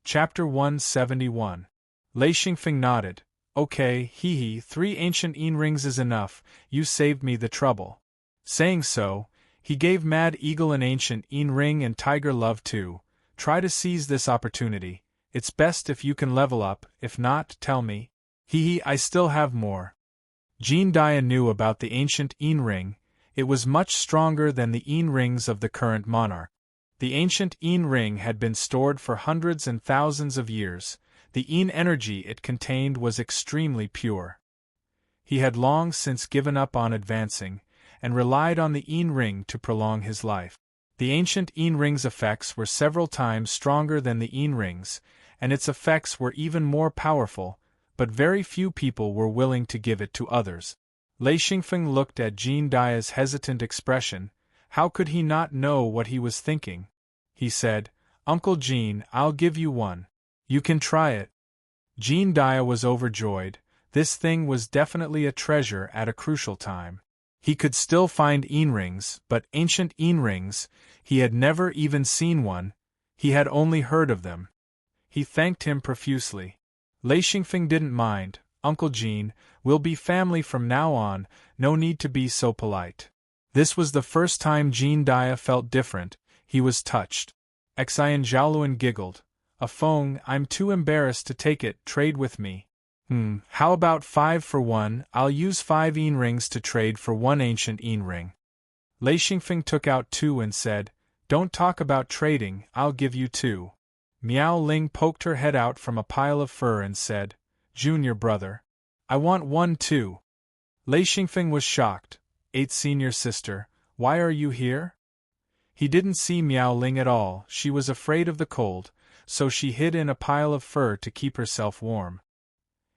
Chapter 171. Lei Xingfeng nodded. Okay, hee, 3 ancient yin rings is enough, you saved me the trouble. Saying so, he gave Mad Eagle an ancient yin ring and Tiger Love too. Try to seize this opportunity. It's best if you can level up, if not, tell me. I still have more. Jean Dia knew about the ancient yin ring. It was much stronger than the yin rings of the current monarch. The ancient yin ring had been stored for hundreds and thousands of years. The yin energy it contained was extremely pure. He had long since given up on advancing, and relied on the yin ring to prolong his life. The ancient yin ring's effects were several times stronger than the yin rings, and its effects were even more powerful, but very few people were willing to give it to others. Lei Xingfeng looked at Jean Dia's hesitant expression. How could he not know what he was thinking? He said, Uncle Jean, I'll give you one. You can try it. Jean Dia was overjoyed. This thing was definitely a treasure at a crucial time. He could still find yin rings, but ancient yin rings, he had never even seen one. He had only heard of them. He thanked him profusely. Lei Xingfeng didn't mind. Uncle Jean, we'll be family from now on, no need to be so polite. This was the first time Jean Dia felt different. He was touched. Xian Zhaoluan giggled. A Feng, I'm too embarrassed to take it, trade with me. How about 5 for 1, I'll use 5 yin rings to trade for 1 ancient yin ring. Lei Xingfeng took out 2 and said, Don't talk about trading, I'll give you 2. Miao Ling poked her head out from a pile of fur and said, Junior brother. I want 1 too. Lei Xingfeng was shocked. 8 senior sister, why are you here? He didn't see Miao Ling at all. She was afraid of the cold, so she hid in a pile of fur to keep herself warm.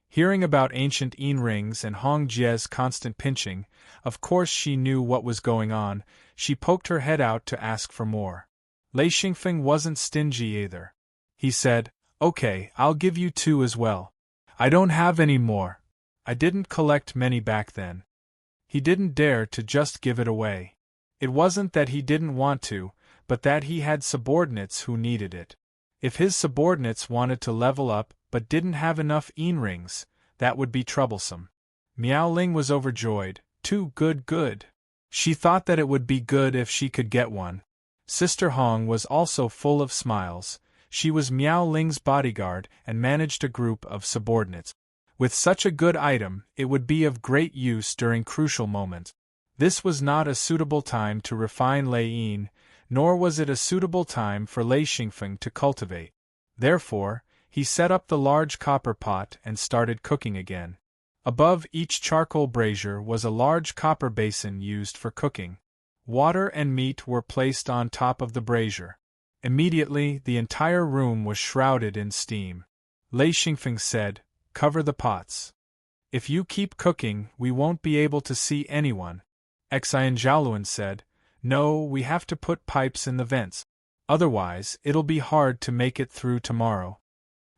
Hearing about ancient yin rings and Hong Jie's constant pinching, of course she knew what was going on. She poked her head out to ask for more. Lei Xingfeng wasn't stingy either. He said, Okay, I'll give you 2 as well. I don't have any more. I didn't collect many back then. He didn't dare to just give it away. It wasn't that he didn't want to, but that he had subordinates who needed it. If his subordinates wanted to level up but didn't have enough yin rings, that would be troublesome. Miao Ling was overjoyed. 2 good. She thought that it would be good if she could get one. Sister Hong was also full of smiles. She was Miao Ling's bodyguard and managed a group of subordinates. With such a good item, it would be of great use during crucial moments. This was not a suitable time to refine Lei Yin, nor was it a suitable time for Lei Xingfeng to cultivate. Therefore, he set up the large copper pot and started cooking again. Above each charcoal brazier was a large copper basin used for cooking. Water and meat were placed on top of the brazier. Immediately, the entire room was shrouded in steam. Lei Xingfeng said, Cover the pots. If you keep cooking, we won't be able to see anyone. Xian Zhaoluan said, No, we have to put pipes in the vents. Otherwise, it'll be hard to make it through tomorrow.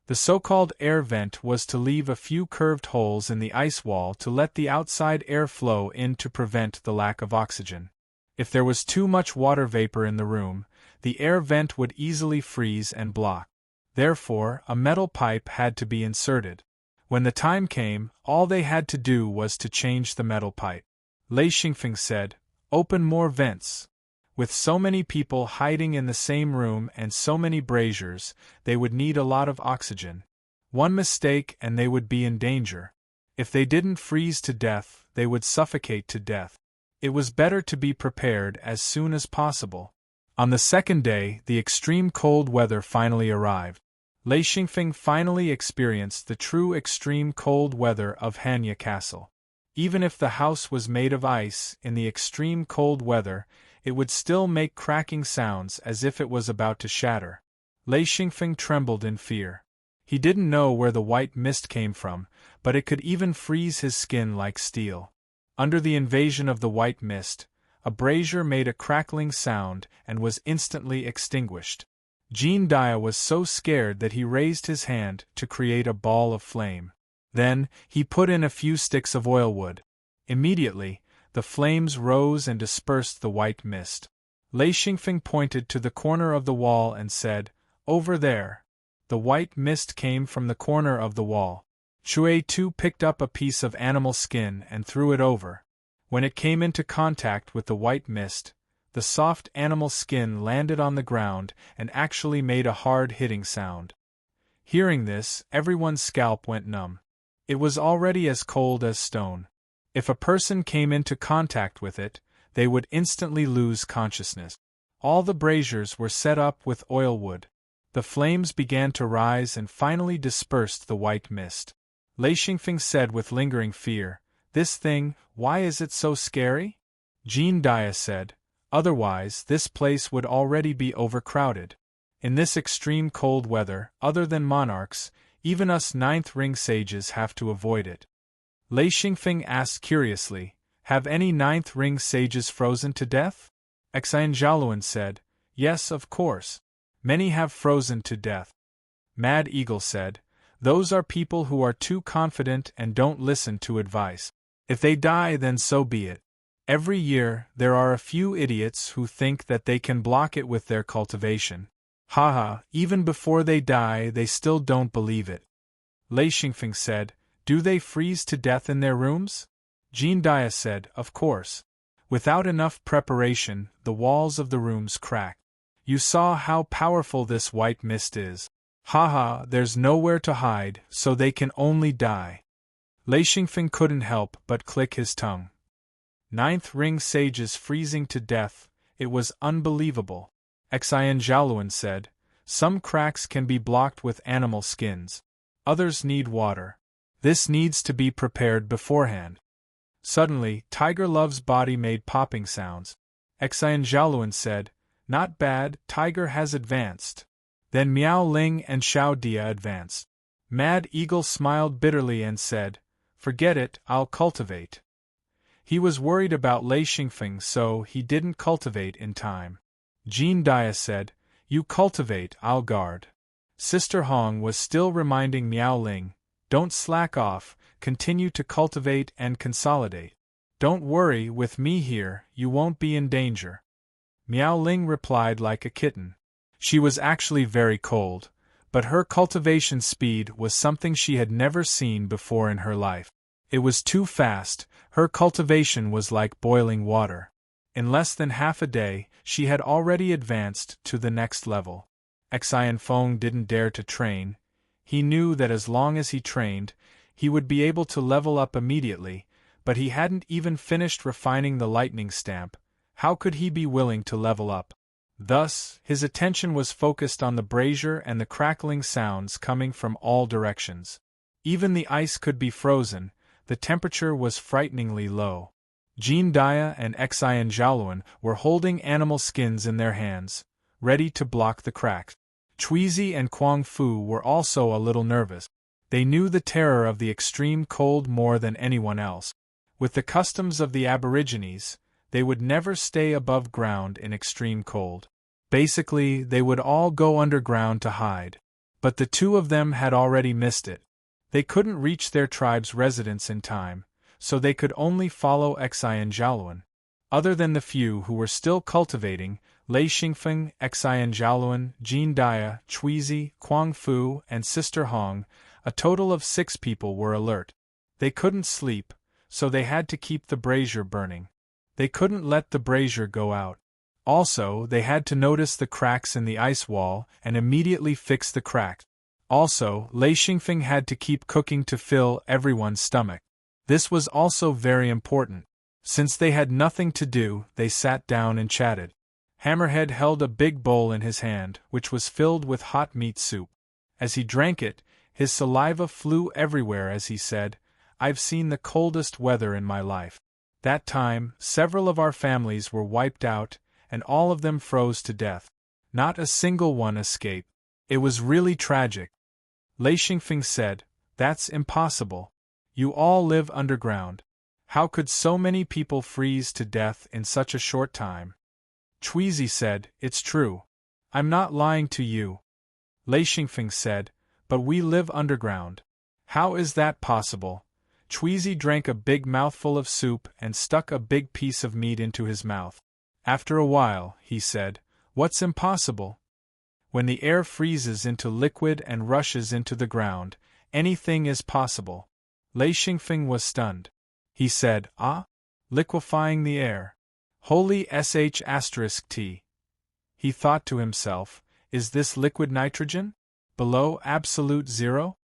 The so-called air vent was to leave a few curved holes in the ice wall to let the outside air flow in to prevent the lack of oxygen. If there was too much water vapor in the room, the air vent would easily freeze and block. Therefore, a metal pipe had to be inserted. When the time came, all they had to do was to change the metal pipe. Lei Xingfeng said, Open more vents. With so many people hiding in the same room and so many braziers, they would need a lot of oxygen. One mistake and they would be in danger. If they didn't freeze to death, they would suffocate to death. It was better to be prepared as soon as possible. On the second day, the extreme cold weather finally arrived. Lei Xingfeng finally experienced the true extreme cold weather of Hanya Castle. Even if the house was made of ice, in the extreme cold weather, it would still make cracking sounds as if it was about to shatter. Lei Xingfeng trembled in fear. He didn't know where the white mist came from, but it could even freeze his skin like steel. Under the invasion of the white mist, a brazier made a crackling sound and was instantly extinguished. Jean Dia was so scared that he raised his hand to create a ball of flame. Then, he put in a few sticks of oil wood. Immediately, the flames rose and dispersed the white mist. Lei Xingfeng pointed to the corner of the wall and said, Over there. the white mist came from the corner of the wall. Shui Tu picked up a piece of animal skin and threw it over. When it came into contact with the white mist, the soft animal skin landed on the ground and actually made a hard-hitting sound. Hearing this, everyone's scalp went numb. It was already as cold as stone. If a person came into contact with it, they would instantly lose consciousness. All the braziers were set up with oil wood. The flames began to rise and finally dispersed the white mist. Lei Xingfeng said with lingering fear, "This thing, why is it so scary?" Jean Dia said, "Otherwise this place would already be overcrowded. In this extreme cold weather, other than monarchs, even us ninth ring sages have to avoid it." Lei Xingfeng asked curiously, "Have any ninth ring sages frozen to death?" Xian Zhaoluan said, "Yes, of course. Many have frozen to death." Mad Eagle said, "Those are people who are too confident and don't listen to advice. If they die, then so be it. Every year, there are a few idiots who think that they can block it with their cultivation. Haha, even before they die, they still don't believe it." Lei Xingfeng said, "Do they freeze to death in their rooms?" Jean Dia said, "Of course. Without enough preparation, the walls of the rooms crack. You saw how powerful this white mist is. Haha, there's nowhere to hide, so they can only die." Lei Xingfeng couldn't help but click his tongue. Ninth ring sages freezing to death, it was unbelievable. Xian Zhaoluan said, "Some cracks can be blocked with animal skins. Others need water. This needs to be prepared beforehand." Suddenly, Tiger Love's body made popping sounds. Xian Zhaoluan said, "Not bad, Tiger has advanced." Then Miao Ling and Xiao Dia advanced. Mad Eagle smiled bitterly and said, "Forget it, I'll cultivate." He was worried about Lei Xingfeng, so he didn't cultivate in time. Jean Dia said, "You cultivate, I'll guard." Sister Hong was still reminding Miao Ling, "Don't slack off, continue to cultivate and consolidate. Don't worry, with me here, you won't be in danger." Miao Ling replied like a kitten. She was actually very cold, but her cultivation speed was something she had never seen before in her life. It was too fast, her cultivation was like boiling water. In less than half a day, she had already advanced to the next level. Xian Feng didn't dare to train. He knew that as long as he trained, he would be able to level up immediately, but he hadn't even finished refining the lightning stamp. How could he be willing to level up? Thus, his attention was focused on the brazier and the crackling sounds coming from all directions. Even the ice could be frozen, the temperature was frighteningly low. Jean Dia and Xian Zhaoluan were holding animal skins in their hands, ready to block the cracks. Chuizi and Kuang Fu were also a little nervous. They knew the terror of the extreme cold more than anyone else. With the customs of the Aborigines, they would never stay above ground in extreme cold. Basically, they would all go underground to hide. But the two of them had already missed it. They couldn't reach their tribe's residence in time, so they could only follow Xian Zhaoluan. Other than the few who were still cultivating, Lei Xingfeng, Xian Zhaoluan, Jean Dia, Chuizi, Kuang Fu, and Sister Hong, a total of 6 people were alert. They couldn't sleep, so they had to keep the brazier burning. They couldn't let the brazier go out. Also, they had to notice the cracks in the ice wall and immediately fix the cracks. Also, Lei Xingfeng had to keep cooking to fill everyone's stomach. This was also very important. Since they had nothing to do, they sat down and chatted. Hammerhead held a big bowl in his hand, which was filled with hot meat soup. As he drank it, his saliva flew everywhere as he said, "I've seen the coldest weather in my life. That time, several of our families were wiped out, and all of them froze to death. Not a single one escaped. It was really tragic." Lei Xingfeng said, "That's impossible. You all live underground. How could so many people freeze to death in such a short time?" Chuizi said, "It's true. I'm not lying to you." Lei Xingfeng said, "But we live underground. How is that possible?" Chuizi drank a big mouthful of soup and stuck a big piece of meat into his mouth. After a while, he said, "What's impossible?" When the air freezes into liquid and rushes into the ground, anything is possible. Lei Xingfeng was stunned. He said, "Ah? Liquefying the air. Holy sh*t." He thought to himself, is this liquid nitrogen? Below absolute zero?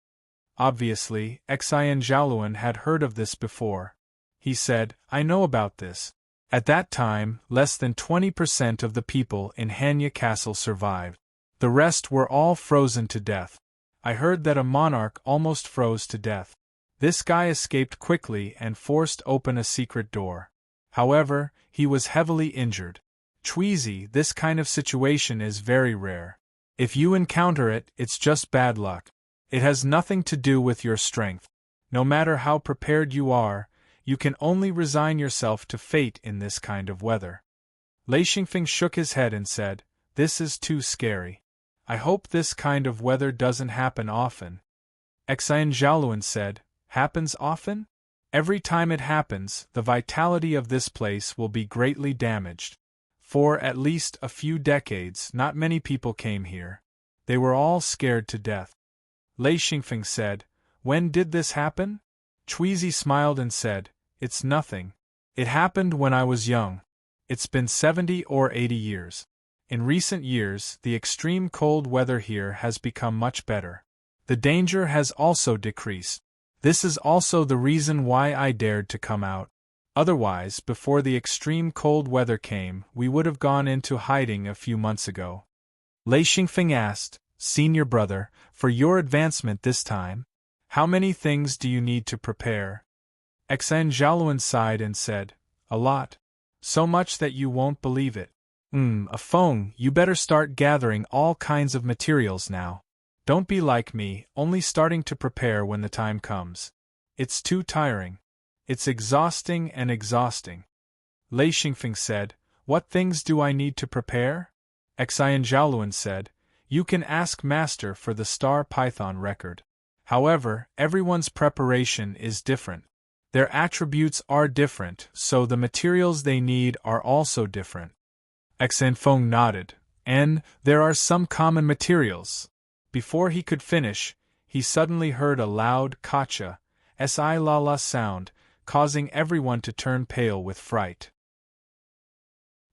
Obviously, Xian Zhaoluan had heard of this before. He said, I know about this. At that time, less than 20% of the people in Hanya Castle survived. The rest were all frozen to death. I heard that a monarch almost froze to death. This guy escaped quickly and forced open a secret door. However, he was heavily injured. Chweezy, this kind of situation is very rare. If you encounter it, it's just bad luck. It has nothing to do with your strength. No matter how prepared you are, you can only resign yourself to fate in this kind of weather. Lei Xingfeng shook his head and said, This is too scary. I hope this kind of weather doesn't happen often. Xian Zhaoluan said, Happens often? Every time it happens, the vitality of this place will be greatly damaged. For at least a few decades, not many people came here. They were all scared to death. Lei Xingfeng said, When did this happen? Chweezy smiled and said, It's nothing. It happened when I was young. It's been 70 or 80 years. In recent years, the extreme cold weather here has become much better. The danger has also decreased. This is also the reason why I dared to come out. Otherwise, before the extreme cold weather came, we would have gone into hiding a few months ago. Lei Xingfeng asked, Senior brother, for your advancement this time, how many things do you need to prepare? Xian Zhaoluan sighed and said, A lot. So much that you won't believe it. Feng, you better start gathering all kinds of materials now. Don't be like me, only starting to prepare when the time comes. It's too tiring. It's exhausting and exhausting. Lei Xingfeng said, What things do I need to prepare? Xian Zhaoluan said, You can ask Master for the Star Python record. However, everyone's preparation is different. Their attributes are different, so the materials they need are also different. Xian Feng nodded, and there are some common materials. Before he could finish, he suddenly heard a loud kacha, si-la-la sound, causing everyone to turn pale with fright.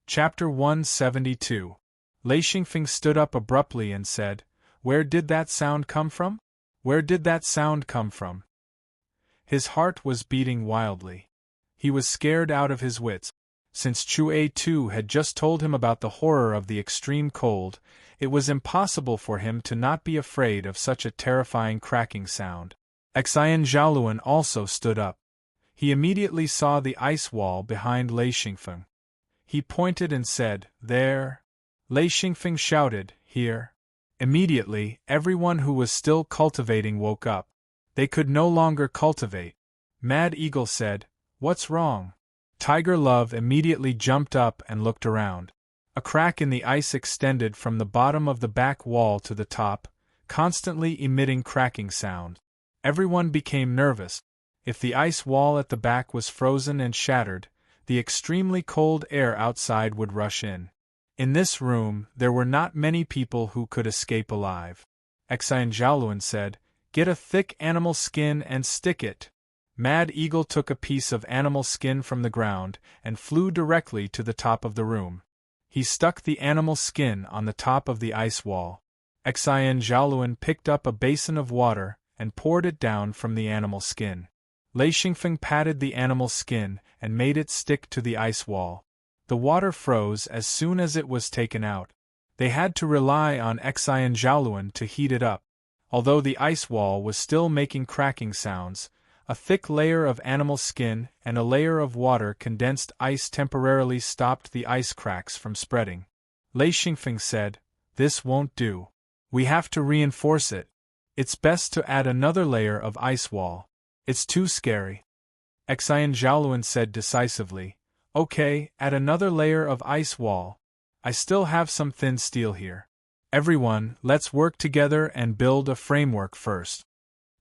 Chapter 172. Lei Xingfeng stood up abruptly and said, Where did that sound come from? Where did that sound come from? His heart was beating wildly. He was scared out of his wits. Since Chue Tu had just told him about the horror of the extreme cold, it was impossible for him to not be afraid of such a terrifying cracking sound. Xian Zhaoluan also stood up. He immediately saw the ice wall behind Lei Xingfeng. He pointed and said, There. Lei Xingfeng shouted, Here. Immediately, everyone who was still cultivating woke up. They could no longer cultivate. Mad Eagle said, What's wrong? Tiger Love immediately jumped up and looked around. A crack in the ice extended from the bottom of the back wall to the top, constantly emitting cracking sound. Everyone became nervous. If the ice wall at the back was frozen and shattered, the extremely cold air outside would rush in. In this room, there were not many people who could escape alive. Xian Zhaoluan said, Get a thick animal skin and stick it. Mad Eagle took a piece of animal skin from the ground and flew directly to the top of the room. He stuck the animal skin on the top of the ice wall. Xian Zhaoluan picked up a basin of water and poured it down from the animal skin. Lei Xingfeng patted the animal skin and made it stick to the ice wall. The water froze as soon as it was taken out. They had to rely on Xian Zhaoluan to heat it up. Although the ice wall was still making cracking sounds, a thick layer of animal skin and a layer of water-condensed ice temporarily stopped the ice cracks from spreading. Lei Xingfeng said, This won't do. We have to reinforce it. It's best to add another layer of ice wall. It's too scary. Xian Zhaoluan said decisively, Okay, add another layer of ice wall. I still have some thin steel here. Everyone, let's work together and build a framework first.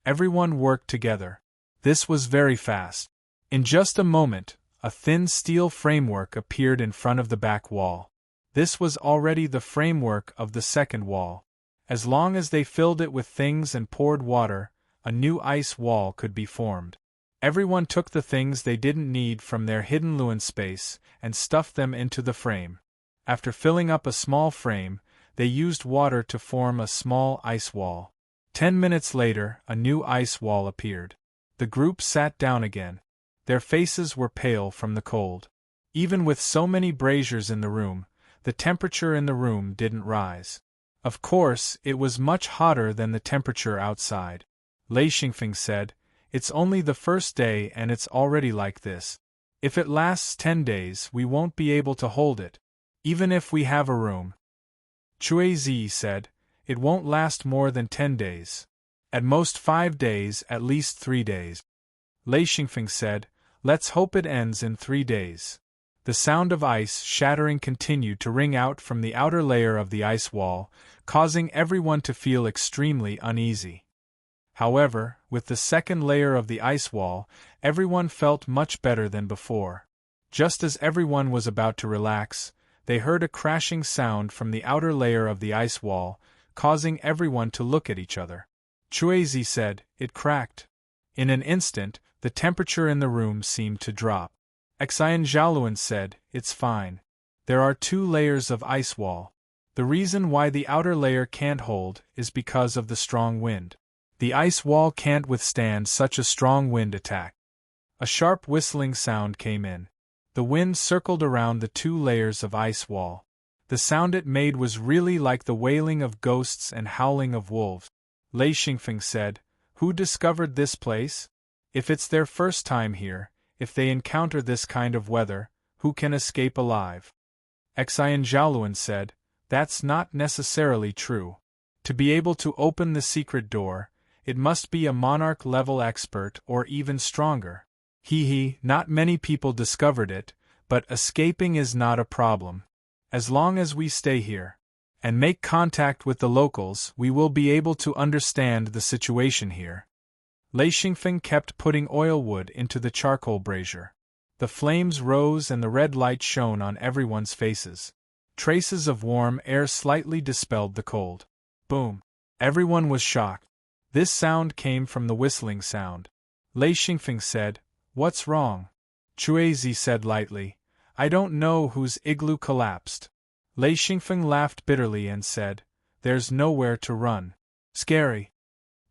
Everyone worked together. This was very fast. In just a moment, a thin steel framework appeared in front of the back wall. This was already the framework of the second wall. As long as they filled it with things and poured water, a new ice wall could be formed. Everyone took the things they didn't need from their hidden Lewin space and stuffed them into the frame. After filling up a small frame, they used water to form a small ice wall. 10 minutes later, a new ice wall appeared. The group sat down again. Their faces were pale from the cold. Even with so many braziers in the room, the temperature in the room didn't rise. Of course, it was much hotter than the temperature outside. Lei Xingfeng said, "It's only the first day and it's already like this. If it lasts 10 days, we won't be able to hold it, even if we have a room." Cui Zi said, "It won't last more than 10 days. At most 5 days, at least 3 days." Lei Xingfeng said, "Let's hope it ends in 3 days." The sound of ice shattering continued to ring out from the outer layer of the ice wall, causing everyone to feel extremely uneasy. However, with the second layer of the ice wall, everyone felt much better than before. Just as everyone was about to relax, they heard a crashing sound from the outer layer of the ice wall, causing everyone to look at each other. Cui Zi said, "It cracked." In an instant, the temperature in the room seemed to drop. Xian Zhaoluan said, "It's fine. There are 2 layers of ice wall. The reason why the outer layer can't hold is because of the strong wind. The ice wall can't withstand such a strong wind attack." A sharp whistling sound came in. The wind circled around the 2 layers of ice wall. The sound it made was really like the wailing of ghosts and howling of wolves. Lei Xingfeng said, "Who discovered this place? If it's their first time here, if they encounter this kind of weather, who can escape alive?" Xian Zhaoluan said, "That's not necessarily true. To be able to open the secret door, it must be a monarch-level expert or even stronger. Not many people discovered it, but escaping is not a problem. As long as we stay here and make contact with the locals, we will be able to understand the situation here." Lei Xingfeng kept putting oil wood into the charcoal brazier. The flames rose and the red light shone on everyone's faces. Traces of warm air slightly dispelled the cold. Boom! Everyone was shocked. This sound came from the whistling sound. Lei Xingfeng said, "What's wrong?" Cui Zi said lightly, "I don't know whose igloo collapsed." Lei Xingfeng laughed bitterly and said, "There's nowhere to run. Scary."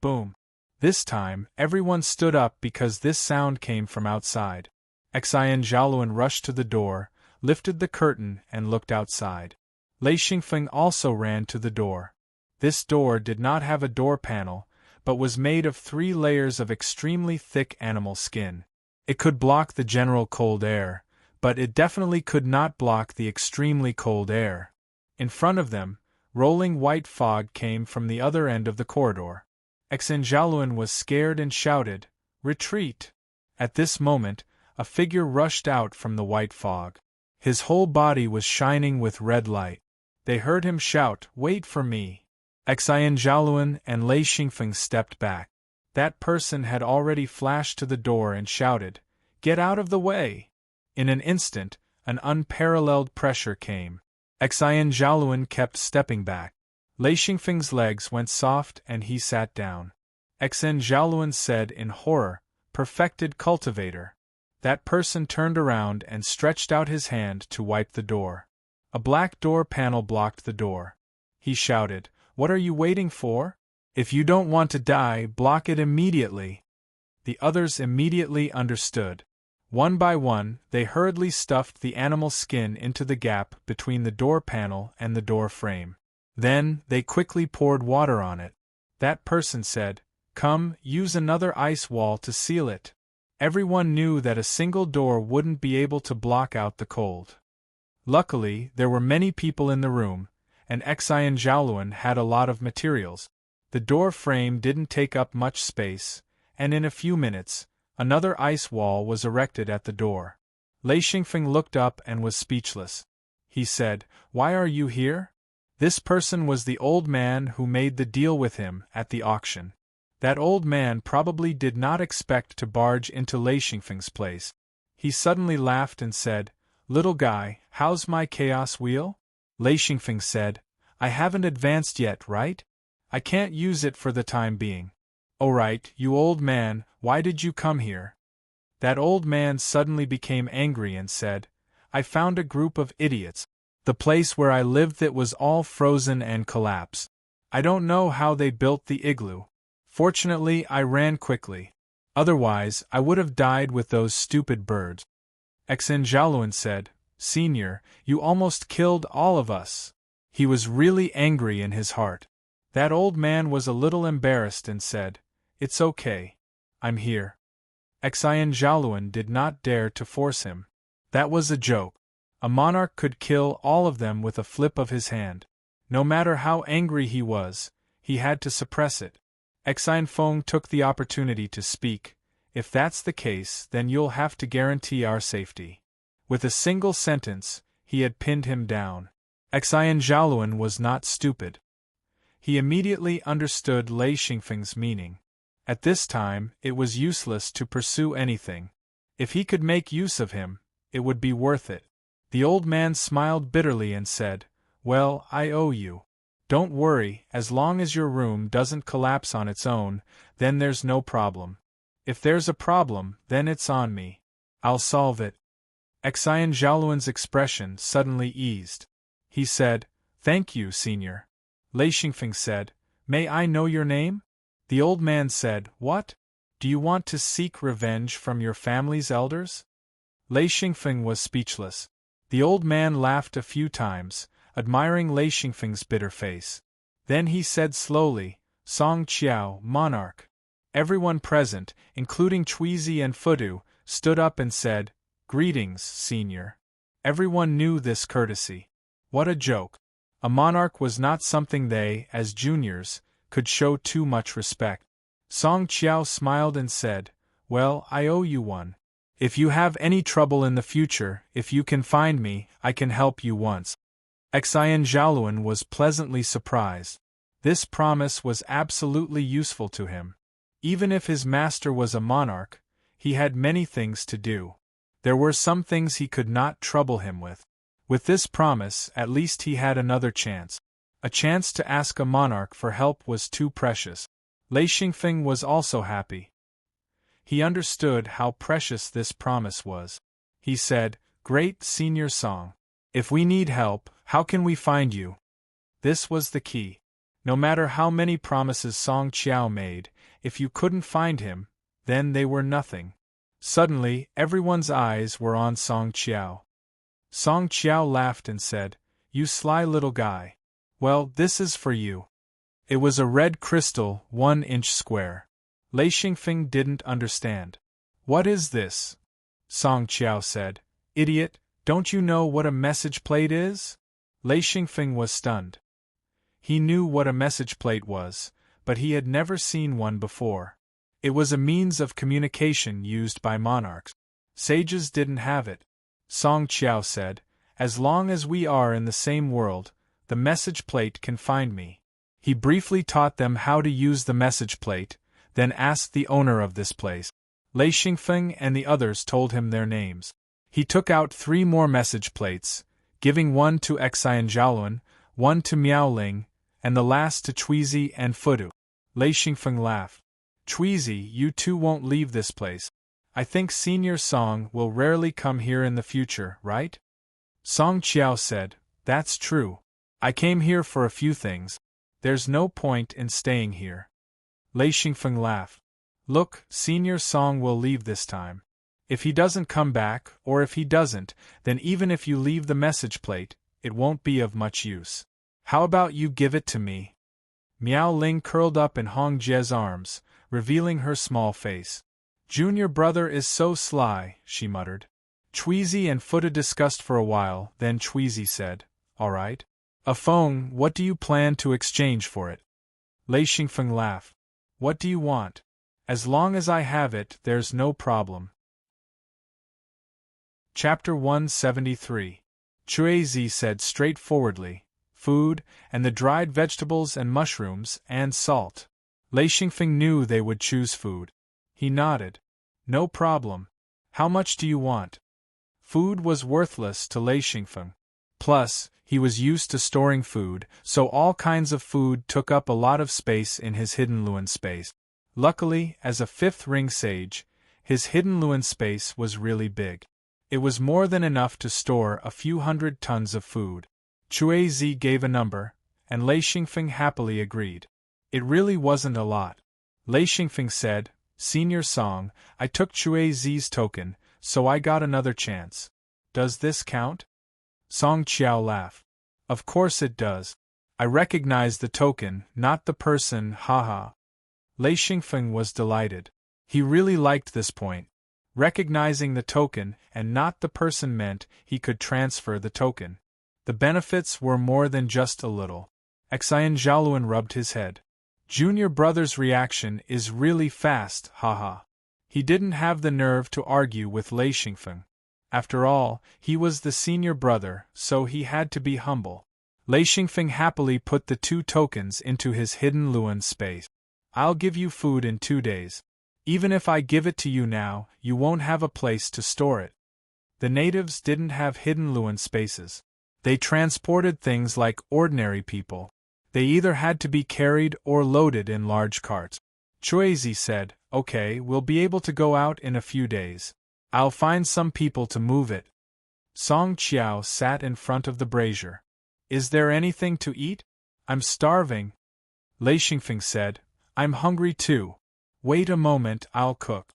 Boom! This time, everyone stood up because this sound came from outside. Xian Zhaoluan rushed to the door, lifted the curtain and looked outside. Lei Xingfeng also ran to the door. This door did not have a door panel, but was made of 3 layers of extremely thick animal skin. It could block the general cold air, but it definitely could not block the extremely cold air. In front of them, rolling white fog came from the other end of the corridor. Xian Zhaoluan was scared and shouted, "Retreat!" At this moment, a figure rushed out from the white fog. His whole body was shining with red light. They heard him shout, "Wait for me!" Xian Zhaoluan and Lei Xingfeng stepped back. That person had already flashed to the door and shouted, "Get out of the way!" In an instant, an unparalleled pressure came. Xian Zhaoluan kept stepping back. Lei Xingfeng's legs went soft and he sat down. Xian Zhaoluan said in horror, "Perfected cultivator." That person turned around and stretched out his hand to wipe the door. A black door panel blocked the door. He shouted, "What are you waiting for? If you don't want to die, block it immediately." The others immediately understood. One by one, they hurriedly stuffed the animal skin into the gap between the door panel and the door frame. Then, they quickly poured water on it. That person said, "Come, use another ice wall to seal it." Everyone knew that a single door wouldn't be able to block out the cold. Luckily, there were many people in the room, and Xian Zhaoluan had a lot of materials. The door frame didn't take up much space, and in a few minutes, another ice wall was erected at the door. Lei Xingfeng looked up and was speechless. He said, "Why are you here?" This person was the old man who made the deal with him at the auction. That old man probably did not expect to barge into Lei Xingfeng's place. He suddenly laughed and said, "Little guy, how's my chaos wheel?" Lei Xingfeng said, "I haven't advanced yet, right? I can't use it for the time being. Oh right, you old man, why did you come here? That old man suddenly became angry and said, I found a group of idiots. The place where I lived that was all frozen and collapsed. I don't know how they built the igloo. Fortunately, I ran quickly. Otherwise, I would have died with those stupid birds. Exanjaluan said, Senior, you almost killed all of us. He was really angry in his heart. That old man was a little embarrassed and said, It's okay. I'm here. Exanjaluan did not dare to force him. That was a joke. A monarch could kill all of them with a flip of his hand. No matter how angry he was, he had to suppress it. Exanfeng took the opportunity to speak. If that's the case, then you'll have to guarantee our safety. With a single sentence, he had pinned him down. Exanjaluan was not stupid. He immediately understood Lei Xingfeng's meaning. At this time, it was useless to pursue anything. If he could make use of him, it would be worth it. The old man smiled bitterly and said, Well, I owe you. Don't worry, as long as your room doesn't collapse on its own, then there's no problem. If there's a problem, then it's on me. I'll solve it. Exanjaluan's expression suddenly eased. He said, Thank you, Senior. Lei Xingfeng said, May I know your name? The old man said, What? Do you want to seek revenge from your family's elders? Lei Xingfeng was speechless. The old man laughed a few times, admiring Lei Xingfeng's bitter face. Then he said slowly, Song Qiao, monarch. Everyone present, including Chuizi and Fudu, stood up and said, Greetings, Senior. Everyone knew this courtesy. What a joke. A monarch was not something they, as juniors, could show too much respect. Song Qiao smiled and said, Well, I owe you one. If you have any trouble in the future, if you can find me, I can help you once. Exanjaluan was pleasantly surprised. This promise was absolutely useful to him. Even if his master was a monarch, he had many things to do. There were some things he could not trouble him with. With this promise, at least he had another chance. A chance to ask a monarch for help was too precious. Lei Xingfeng was also happy. He understood how precious this promise was. He said, Great Senior Song. If we need help, how can we find you? This was the key. No matter how many promises Song Qiao made, if you couldn't find him, then they were nothing. Suddenly, everyone's eyes were on Song Qiao. Song Qiao laughed and said, You sly little guy. Well, this is for you. It was a red crystal, 1-inch square. Lei Xingfeng didn't understand. What is this? Song Qiao said, Idiot, don't you know what a message plate is? Lei Xingfeng was stunned. He knew what a message plate was, but he had never seen one before. It was a means of communication used by monarchs. Sages didn't have it. Song Qiao said, As long as we are in the same world, the message plate can find me. He briefly taught them how to use the message plate, then asked the owner of this place. Lei Xingfeng and the others told him their names. He took out 3 more message plates, giving one to Exanjaluan, one to Miaoling, and the last to Chuizi and Fudu. Lei Xingfeng laughed. Chuizi, you two won't leave this place. I think Senior Song will rarely come here in the future, right? Song Qiao said, That's true. I came here for a few things. There's no point in staying here. Lei Xingfeng laughed. Look, Senior Song will leave this time. If he doesn't come back, or if he doesn't, then even if you leave the message plate, it won't be of much use. How about you give it to me? Miao Ling curled up in Hong Jie's arms, revealing her small face. Junior brother is so sly, she muttered. Chuizi and Fuda discussed for a while, then Chuizi said, All right. Afeng, what do you plan to exchange for it? Lei Xingfeng laughed. What do you want? As long as I have it, there's no problem. Chapter 173. Chuizi said straightforwardly, Food, and the dried vegetables and mushrooms, and salt. Lei Xingfeng knew they would choose food. He nodded. No problem. How much do you want? Food was worthless to Lei Xingfeng. Plus, he was used to storing food, so all kinds of food took up a lot of space in his hidden Luan space. Luckily, as a fifth ring sage, his hidden Luan space was really big. It was more than enough to store a few hundred tons of food. Cui Zi gave a number, and Lei Xingfeng happily agreed. It really wasn't a lot. Lei Xingfeng said, Senior Song, I took Cui Zi's token, so I got another chance. Does this count? Song Qiao laughed. Of course it does. I recognize the token, not the person, haha. Lei Xingfeng was delighted. He really liked this point. Recognizing the token and not the person meant he could transfer the token. The benefits were more than just a little. Xian Zhaoluan rubbed his head. Junior brother's reaction is really fast, haha. He didn't have the nerve to argue with Lei Xingfeng. After all, he was the senior brother, so he had to be humble. Lei Xingfeng happily put the 2 tokens into his hidden Luan space. I'll give you food in 2 days. Even if I give it to you now, you won't have a place to store it. The natives didn't have hidden Luan spaces. They transported things like ordinary people. They either had to be carried or loaded in large carts. Chuizi said, Okay, we'll be able to go out in a few days. I'll find some people to move it. Song Qiao sat in front of the brazier. Is there anything to eat? I'm starving. Lei Xingfeng said, I'm hungry too. Wait a moment, I'll cook.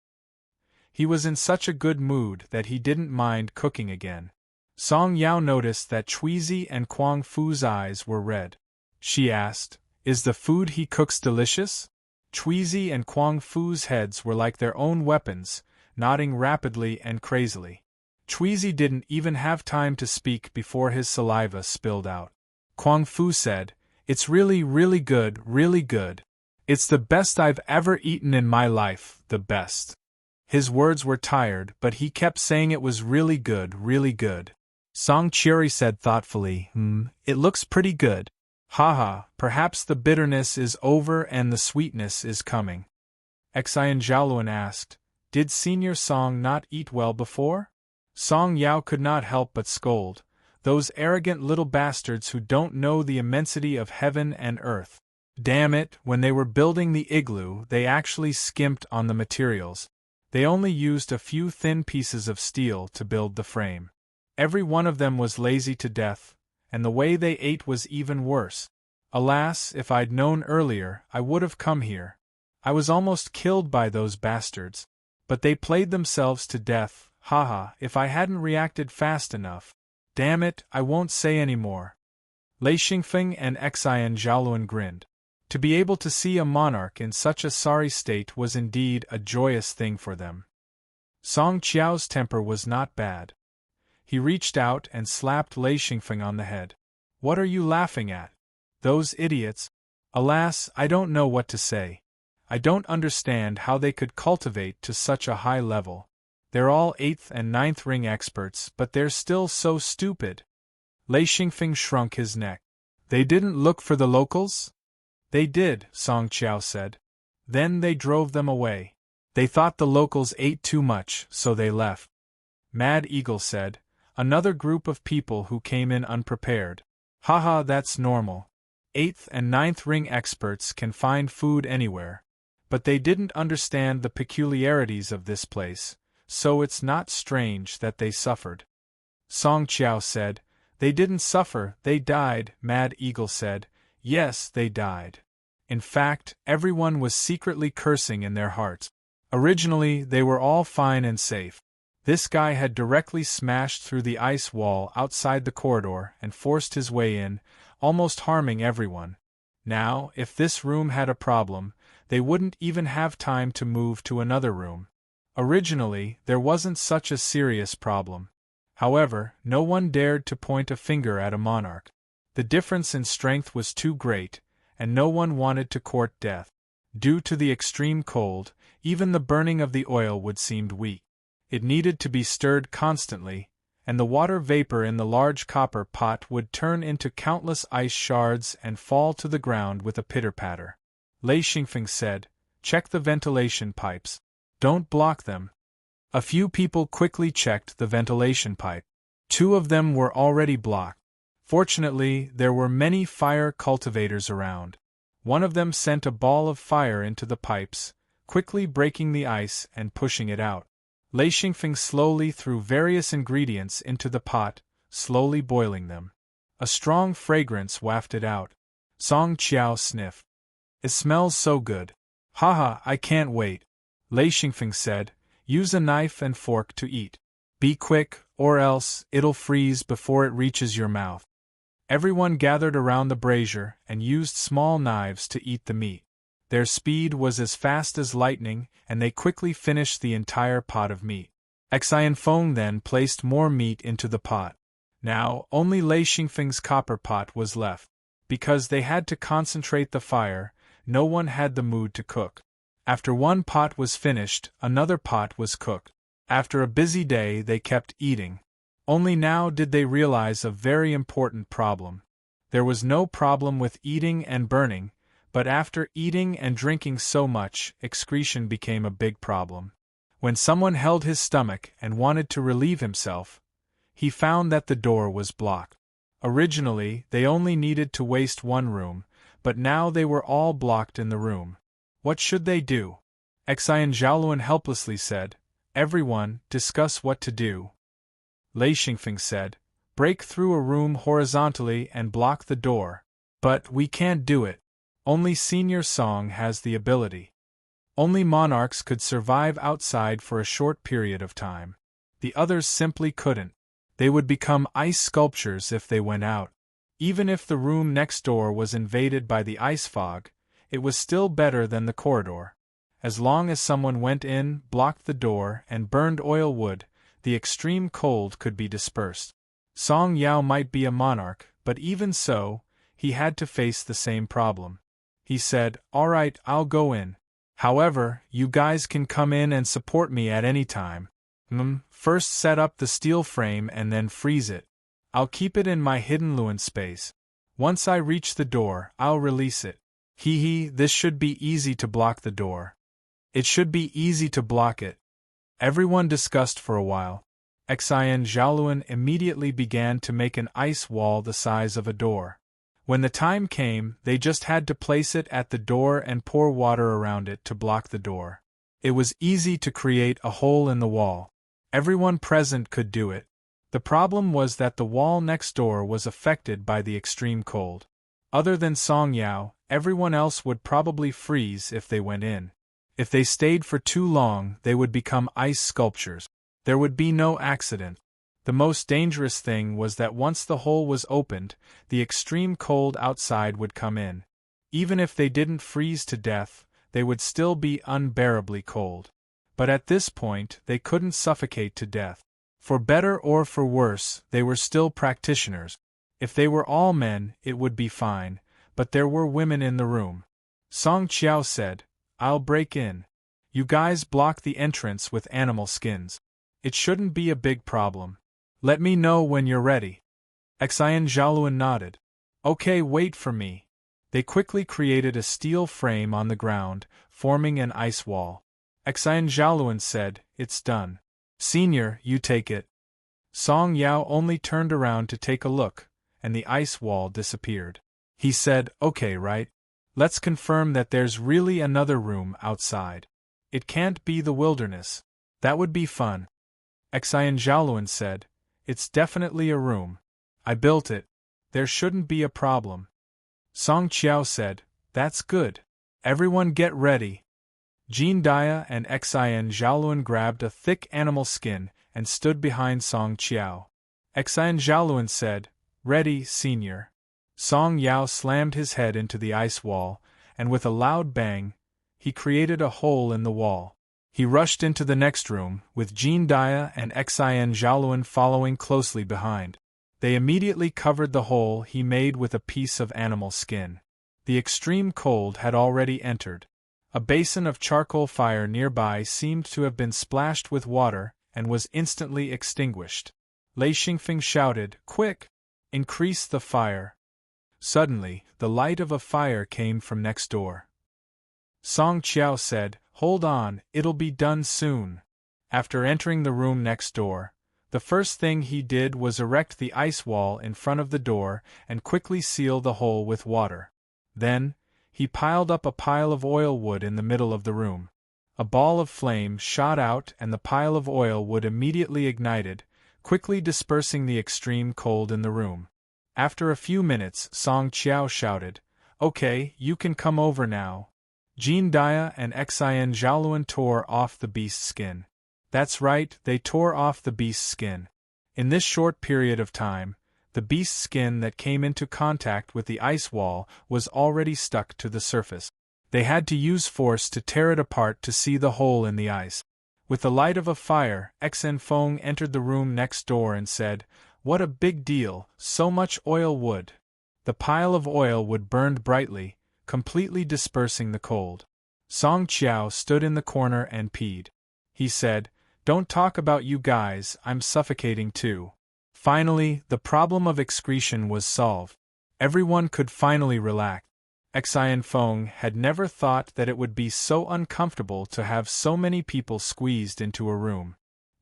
He was in such a good mood that he didn't mind cooking again. Song Yao noticed that Chuizi and Kuang Fu's eyes were red. She asked, Is the food he cooks delicious? Chuizi and Kuang Fu's heads were like their own weapons, nodding rapidly and crazily. Chuizi didn't even have time to speak before his saliva spilled out. Kuang Fu said, It's really, really good, really good. It's the best I've ever eaten in my life, the best. His words were tired, but he kept saying it was really good, really good. Song Qiuri said thoughtfully, It looks pretty good. Haha, perhaps the bitterness is over and the sweetness is coming. Xian Zhaoluan asked, Did Senior Song not eat well before? Song Yao could not help but scold, Those arrogant little bastards who don't know the immensity of heaven and earth. Damn it, when they were building the igloo, they actually skimped on the materials. They only used a few thin pieces of steel to build the frame. Every one of them was lazy to death, and the way they ate was even worse. Alas, if I'd known earlier, I would have come here. I was almost killed by those bastards. But they played themselves to death, haha, if I hadn't reacted fast enough. Damn it, I won't say any more. Lei Xingfeng and Xian Zhaoluan grinned. To be able to see a monarch in such a sorry state was indeed a joyous thing for them. Song Qiao's temper was not bad. He reached out and slapped Lei Xingfeng on the head. What are you laughing at? Those idiots? Alas, I don't know what to say. I don't understand how they could cultivate to such a high level. They're all 8th and 9th ring experts, but they're still so stupid. Lei Xingfeng shrunk his neck. They didn't look for the locals? They did, Song Qiao said. Then they drove them away. They thought the locals ate too much, so they left. Mad Eagle said, Another group of people who came in unprepared. Haha, that's normal. 8th and 9th ring experts can find food anywhere. But they didn't understand the peculiarities of this place, so it's not strange that they suffered. Song Qiao said, They didn't suffer, they died. Mad Eagle said, Yes, they died. In fact, everyone was secretly cursing in their hearts. Originally, they were all fine and safe. This guy had directly smashed through the ice wall outside the corridor and forced his way in, almost harming everyone. Now, if this room had a problem, they wouldn't even have time to move to another room. Originally, there wasn't such a serious problem. However, no one dared to point a finger at a monarch. The difference in strength was too great, and no one wanted to court death. Due to the extreme cold, even the burning of the oil would seem weak. It needed to be stirred constantly, and the water vapor in the large copper pot would turn into countless ice shards and fall to the ground with a pitter-patter. Lei Xingfeng said, Check the ventilation pipes. Don't block them. A few people quickly checked the ventilation pipe. 2 of them were already blocked. Fortunately, there were many fire cultivators around. One of them sent a ball of fire into the pipes, quickly breaking the ice and pushing it out. Lei Xingfeng slowly threw various ingredients into the pot, slowly boiling them. A strong fragrance wafted out. Song Qiao sniffed. It smells so good. Haha, I can't wait. Lei Xingfeng said, use a knife and fork to eat. Be quick, or else it'll freeze before it reaches your mouth. Everyone gathered around the brazier and used small knives to eat the meat. Their speed was as fast as lightning, and they quickly finished the entire pot of meat. Xian Feng then placed more meat into the pot. Now, only Lei Xingfeng's copper pot was left. Because they had to concentrate the fire, no one had the mood to cook. After one pot was finished, another pot was cooked. After a busy day, they kept eating. Only now did they realize a very important problem. There was no problem with eating and burning, but after eating and drinking so much, excretion became a big problem. When someone held his stomach and wanted to relieve himself, he found that the door was blocked. Originally, they only needed to waste one room, but now they were all blocked in the room. What should they do? Xian Zhaoluan helplessly said, everyone, discuss what to do. Lei Xingfeng said, break through a room horizontally and block the door. But we can't do it. Only Senior Song has the ability. Only monarchs could survive outside for a short period of time. The others simply couldn't. They would become ice sculptures if they went out. Even if the room next door was invaded by the ice fog, it was still better than the corridor. As long as someone went in, blocked the door, and burned oil wood, the extreme cold could be dispersed. Song Yao might be a monarch, but even so, he had to face the same problem. He said, alright, I'll go in. However, you guys can come in and support me at any time. First set up the steel frame and then freeze it. I'll keep it in my hidden Luan space. Once I reach the door, I'll release it. This should be easy to block the door. It should be easy to block it. Everyone discussed for a while. Xian Zhaoluan immediately began to make an ice wall the size of a door. When the time came, they just had to place it at the door and pour water around it to block the door. It was easy to create a hole in the wall. Everyone present could do it. The problem was that the wall next door was affected by the extreme cold. Other than Song Yao, everyone else would probably freeze if they went in. If they stayed for too long, they would become ice sculptures. There would be no accident. The most dangerous thing was that once the hole was opened, the extreme cold outside would come in. Even if they didn't freeze to death, they would still be unbearably cold. But at this point, they couldn't suffocate to death. For better or for worse, they were still practitioners. If they were all men, it would be fine, but there were women in the room. Song Qiao said, I'll break in. You guys block the entrance with animal skins. It shouldn't be a big problem. Let me know when you're ready. Xian Zhaoluan nodded. Okay, wait for me. They quickly created a steel frame on the ground, forming an ice wall. Xian Zhaoluan said, it's done. Senior, you take it. Song Yao only turned around to take a look, and the ice wall disappeared. He said, okay, right? Let's confirm that there's really another room outside. It can't be the wilderness. That would be fun. Xian Zhaoluan said, it's definitely a room. I built it. There shouldn't be a problem. Song Qiao said, that's good. Everyone get ready. Jean Dia and Xian Zhaoluan grabbed a thick animal skin and stood behind Song Qiao. Xian Zhaoluan said, ready, senior. Song Yao slammed his head into the ice wall, and with a loud bang, he created a hole in the wall. He rushed into the next room, with Jean Dia and Xian Zhaoluan following closely behind. They immediately covered the hole he made with a piece of animal skin. The extreme cold had already entered. A basin of charcoal fire nearby seemed to have been splashed with water and was instantly extinguished. Lei Xingfeng shouted, quick! Increase the fire. Suddenly, the light of a fire came from next door. Song Qiao said, hold on, it'll be done soon. After entering the room next door, The first thing he did was erect the ice wall in front of the door and quickly seal the hole with water. Then, he piled up a pile of oil wood in the middle of the room. A ball of flame shot out and the pile of oil wood immediately ignited, quickly dispersing the extreme cold in the room. After a few minutes, Song Qiao shouted, "Okay, you can come over now." Jin Dia and Xian Zhaoluan tore off the beast's skin. That's right, they tore off the beast's skin. In this short period of time, the beast's skin that came into contact with the ice wall was already stuck to the surface. They had to use force to tear it apart to see the hole in the ice. With the light of a fire, Xen Feng entered the room next door and said, "What a big deal, so much oil wood." The pile of oil wood burned brightly, completely dispersing the cold. Song Qiao stood in the corner and peed. He said, "Don't talk about you guys, I'm suffocating too." Finally, the problem of excretion was solved. Everyone could finally relax. Xian Feng had never thought that it would be so uncomfortable to have so many people squeezed into a room.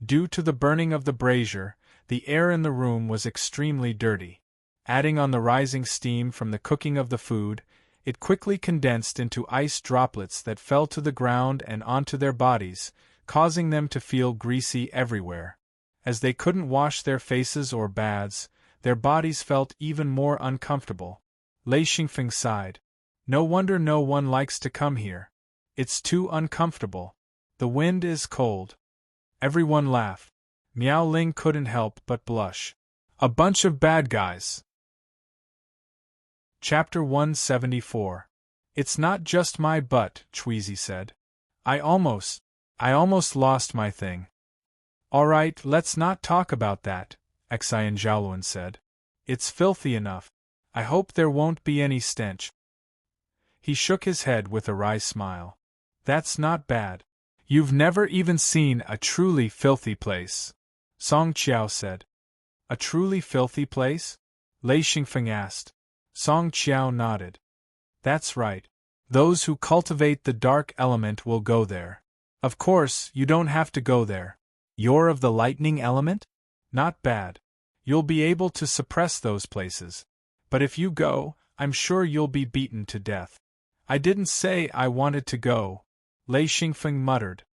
Due to the burning of the brazier, the air in the room was extremely dirty. Adding on the rising steam from the cooking of the food, it quickly condensed into ice droplets that fell to the ground and onto their bodies, causing them to feel greasy everywhere. As they couldn't wash their faces or baths, their bodies felt even more uncomfortable. Lei Xingfeng sighed. "No wonder no one likes to come here. It's too uncomfortable. The wind is cold." Everyone laughed. Miao Ling couldn't help but blush. A bunch of bad guys. Chapter 174. "It's not just my butt," Chweezy said. I almost lost my thing." "Alright, let's not talk about that," Xian Zhaoluan said. "It's filthy enough. I hope there won't be any stench." He shook his head with a wry smile. "That's not bad. You've never even seen a truly filthy place," Song Qiao said. "A truly filthy place?" Lei Xingfeng asked. Song Qiao nodded. "That's right. Those who cultivate the dark element will go there. Of course, you don't have to go there. You're of the lightning element? Not bad. You'll be able to suppress those places. But if you go, I'm sure you'll be beaten to death." "I didn't say I wanted to go," Lei Xingfeng muttered.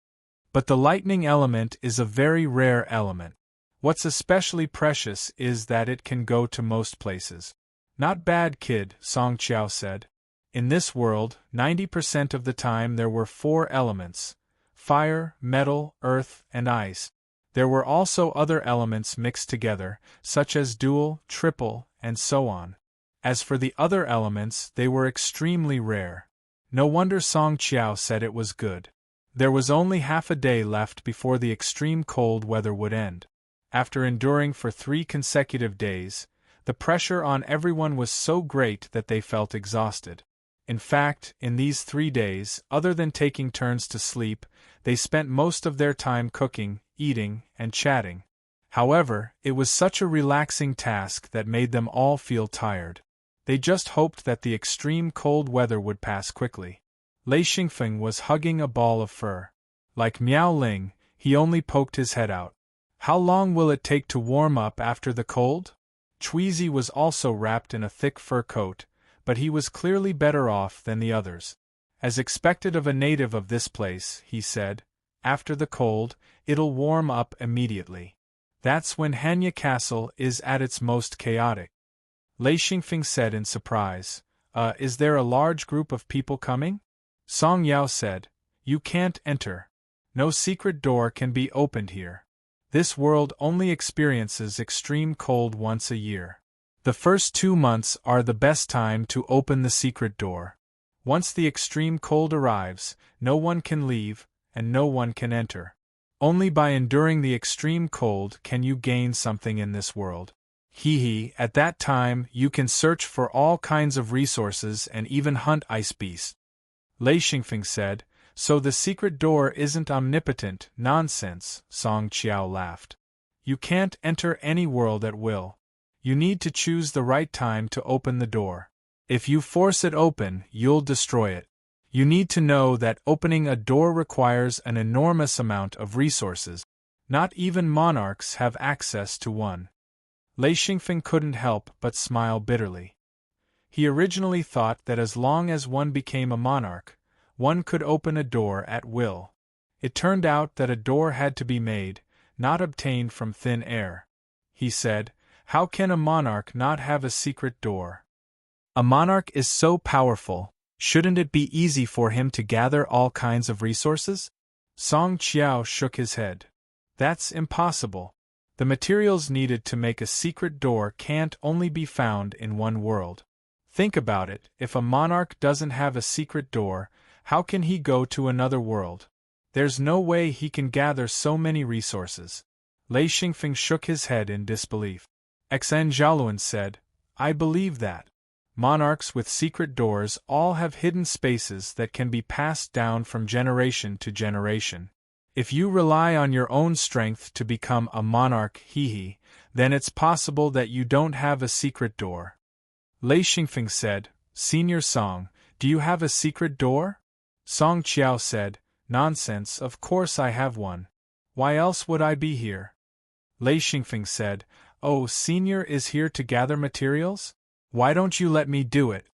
"But the lightning element is a very rare element. What's especially precious is that it can go to most places." "Not bad, kid," Song Qiao said. "In this world, 90% of the time there were 4 elements: fire, metal, earth, and ice. There were also other elements mixed together, such as dual, triple, and so on. As for the other elements, they were extremely rare. No wonder Song Qiao said it was good. There was only half a day left before the extreme cold weather would end. After enduring for 3 consecutive days, the pressure on everyone was so great that they felt exhausted. In fact, in these 3 days, other than taking turns to sleep, they spent most of their time cooking, eating, and chatting. However, it was such a relaxing task that made them all feel tired. They just hoped that the extreme cold weather would pass quickly. Lei Xingfeng was hugging a ball of fur. Like Miao Ling, he only poked his head out. "How long will it take to warm up after the cold?" Chweezy was also wrapped in a thick fur coat, but he was clearly better off than the others. As expected of a native of this place, he said, "After the cold, it'll warm up immediately. That's when Hanya Castle is at its most chaotic." Lei Xingfeng said in surprise, Is there a large group of people coming?" Song Yao said, "You can't enter. No secret door can be opened here. This world only experiences extreme cold once a year. The first 2 months are the best time to open the secret door. Once the extreme cold arrives, no one can leave, and no one can enter. Only by enduring the extreme cold can you gain something in this world. At that time you can search for all kinds of resources and even hunt ice beasts." Lei Xingfeng said, "So the secret door isn't omnipotent." "Nonsense," Song Qiao laughed. "You can't enter any world at will. You need to choose the right time to open the door. If you force it open, you'll destroy it. You need to know that opening a door requires an enormous amount of resources. Not even monarchs have access to one. Lei Xingfeng couldn't help but smile bitterly. He originally thought that as long as one became a monarch, one could open a door at will. It turned out that a door had to be made, not obtained from thin air. He said, "How can a monarch not have a secret door? A monarch is so powerful, shouldn't it be easy for him to gather all kinds of resources?" Song Qiao shook his head. "That's impossible. The materials needed to make a secret door can't only be found in one world. Think about it, if a monarch doesn't have a secret door, how can he go to another world? There's no way he can gather so many resources." Lei Xingfeng shook his head in disbelief. Xan Zhaoluan said, "I believe that. Monarchs with secret doors all have hidden spaces that can be passed down from generation to generation. If you rely on your own strength to become a monarch, then it's possible that you don't have a secret door." Lei Xingfeng said, "Senior Song, do you have a secret door?" Song Qiao said, "Nonsense, of course I have one. Why else would I be here?" Lei Xingfeng said, "Oh, Senior is here to gather materials? Why don't you let me do it?"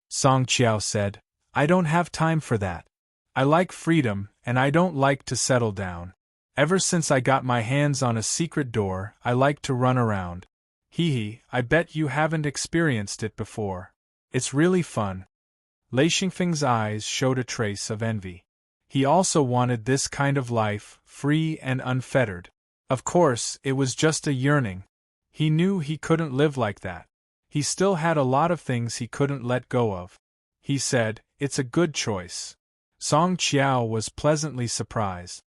Song Qiao said, "I don't have time for that. I like freedom, and I don't like to settle down. Ever since I got my hands on a secret door, I like to run around. I bet you haven't experienced it before. It's really fun." Lei Xingfeng's eyes showed a trace of envy. He also wanted this kind of life, free and unfettered. Of course, it was just a yearning. He knew he couldn't live like that. He still had a lot of things he couldn't let go of. He said, "It's a good choice." Song Qiao was pleasantly surprised.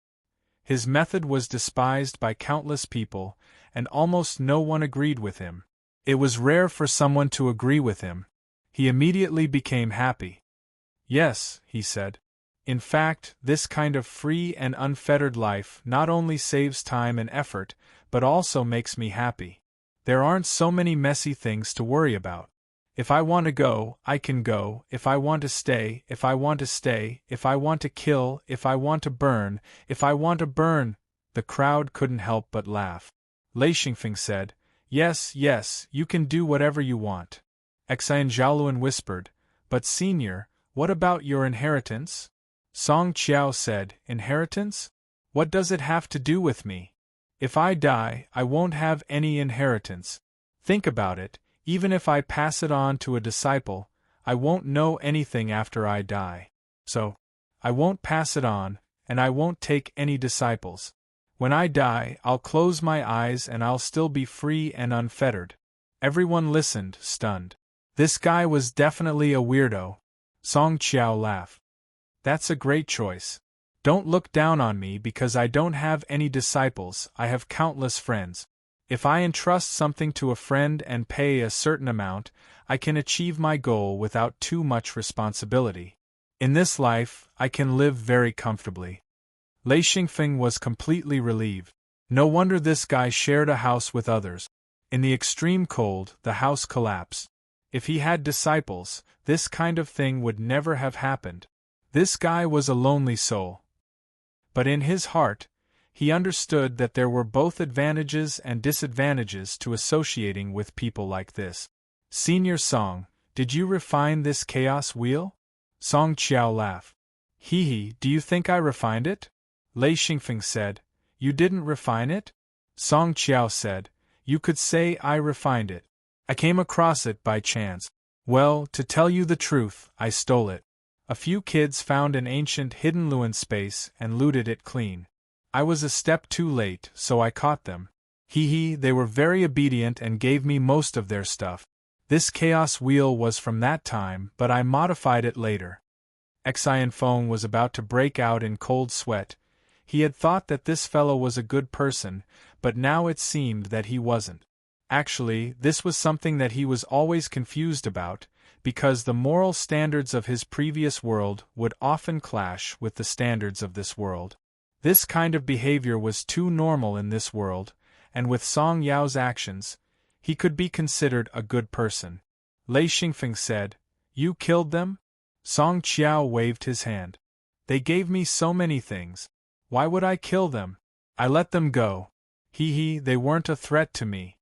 His method was despised by countless people, and almost no one agreed with him. It was rare for someone to agree with him. He immediately became happy. "Yes," he said. "In fact, this kind of free and unfettered life not only saves time and effort, but also makes me happy. There aren't so many messy things to worry about. If I want to go, I can go, if I want to stay, if I want to stay, if I want to kill, if I want to burn, if I want to burn." The crowd couldn't help but laugh. Lei Xingfeng said, Yes, you can do whatever you want." Xan Zhaoluan whispered, "But Senior, what about your inheritance?" Song Qiao said, "Inheritance? What does it have to do with me? If I die, I won't have any inheritance. Think about it, even if I pass it on to a disciple, I won't know anything after I die. So, I won't pass it on, and I won't take any disciples. When I die, I'll close my eyes and I'll still be free and unfettered." Everyone listened, stunned. This guy was definitely a weirdo. Song Qiao laughed. "That's a great choice. Don't look down on me because I don't have any disciples, I have countless friends. If I entrust something to a friend and pay a certain amount, I can achieve my goal without too much responsibility. In this life, I can live very comfortably." Lei Xingfeng was completely relieved. No wonder this guy shared a house with others. In the extreme cold, the house collapsed. If he had disciples, this kind of thing would never have happened. This guy was a lonely soul. But in his heart, he understood that there were both advantages and disadvantages to associating with people like this. "Senior Song, did you refine this chaos wheel?" Song Qiao laughed. Do you think I refined it?" Lei Xingfeng said, "You didn't refine it?" Song Qiao said, "You could say I refined it. I came across it by chance. Well, to tell you the truth, I stole it. A few kids found an ancient hidden Luan space and looted it clean. I was a step too late, so I caught them. They were very obedient and gave me most of their stuff. This chaos wheel was from that time, but I modified it later." Xian Feng was about to break out in cold sweat. He had thought that this fellow was a good person, but now it seemed that he wasn't. Actually, this was something that he was always confused about, because the moral standards of his previous world would often clash with the standards of this world. This kind of behavior was too normal in this world, and with Song Yao's actions, he could be considered a good person. Lei Xingfeng said, "You killed them?" Song Qiao waved his hand. "They gave me so many things. Why would I kill them? I let them go. They weren't a threat to me.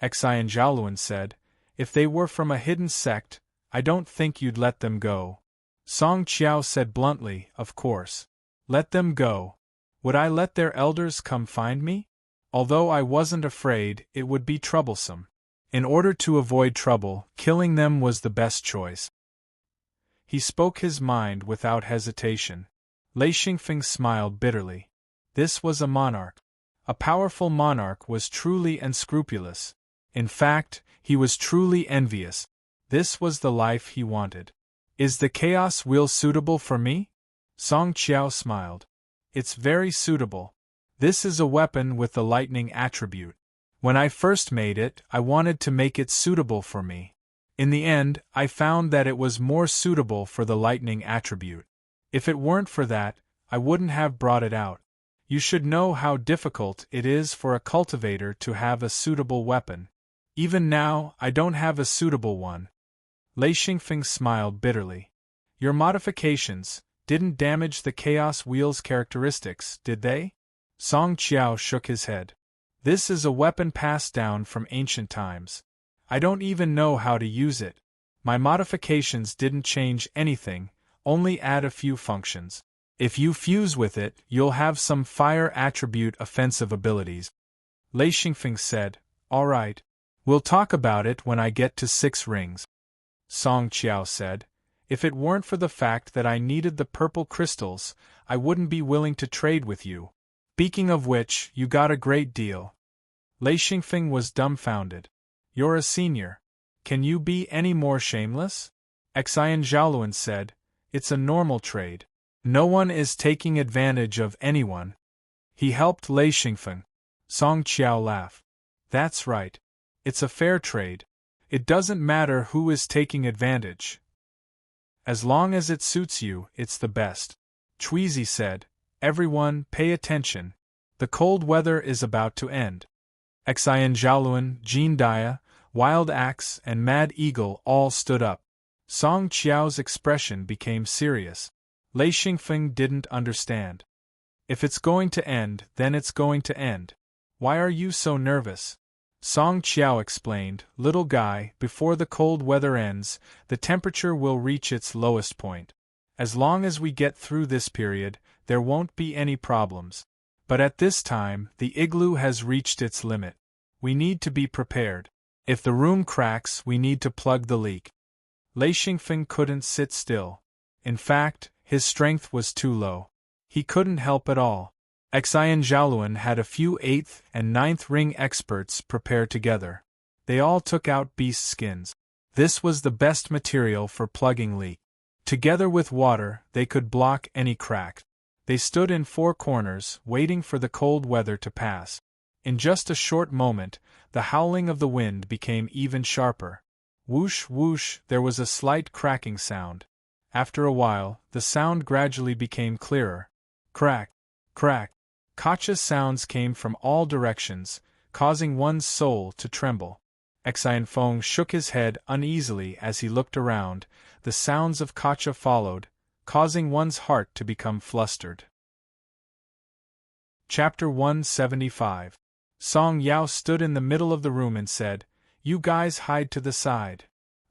Xian Zhaoluan said, if they were from a hidden sect, I don't think you'd let them go. Song Qiao said bluntly, of course. Let them go. Would I let their elders come find me? Although I wasn't afraid, it would be troublesome. In order to avoid trouble, killing them was the best choice. He spoke his mind without hesitation. Lei Xingfeng smiled bitterly. This was a monarch. A powerful monarch was truly unscrupulous. In fact, he was truly envious. This was the life he wanted. Is the chaos wheel suitable for me? Song Qiao smiled. It's very suitable. This is a weapon with the lightning attribute. When I first made it, I wanted to make it suitable for me. In the end, I found that it was more suitable for the lightning attribute. If it weren't for that, I wouldn't have brought it out. You should know how difficult it is for a cultivator to have a suitable weapon. Even now, I don't have a suitable one. Lei Xingfeng smiled bitterly. Your modifications didn't damage the Chaos Wheel's characteristics, did they? Song Qiao shook his head. This is a weapon passed down from ancient times. I don't even know how to use it. My modifications didn't change anything, only add a few functions. If you fuse with it, you'll have some fire attribute offensive abilities. Lei Xingfeng said, all right. We'll talk about it when I get to 6 rings. Song Qiao said, if it weren't for the fact that I needed the purple crystals, I wouldn't be willing to trade with you. Speaking of which, you got a great deal. Lei Xingfeng was dumbfounded. You're a senior. Can you be any more shameless? Xian Zhaoluan said, it's a normal trade. No one is taking advantage of anyone. He helped Lei Xingfeng. Song Qiao laughed. That's right. It's a fair trade. It doesn't matter who is taking advantage. As long as it suits you, it's the best. Chuizi said, everyone, pay attention. The cold weather is about to end. Xian Zhaoluan, Jin Dia, Wild Axe, and Mad Eagle all stood up. Song Qiao's expression became serious. Lei Xingfeng didn't understand. If it's going to end, then it's going to end. Why are you so nervous? Song Qiao explained, little guy, before the cold weather ends, the temperature will reach its lowest point. As long as we get through this period, there won't be any problems. But at this time, the igloo has reached its limit. We need to be prepared. If the room cracks, we need to plug the leak. Lei Xingfeng couldn't sit still. In fact, his strength was too low. He couldn't help at all. Xian Zhaoluan had a few 8th and 9th ring experts prepare together. They all took out beast skins. This was the best material for plugging leak. Together with water, they could block any crack. They stood in 4 corners, waiting for the cold weather to pass. In just a short moment, the howling of the wind became even sharper. Whoosh whoosh, there was a slight cracking sound. After a while, the sound gradually became clearer. Crack, crack. Kacha sounds came from all directions, causing one's soul to tremble. Xian Feng shook his head uneasily as he looked around. The sounds of Kacha followed, causing one's heart to become flustered. Chapter 175. Song Yao stood in the middle of the room and said, you guys hide to the side.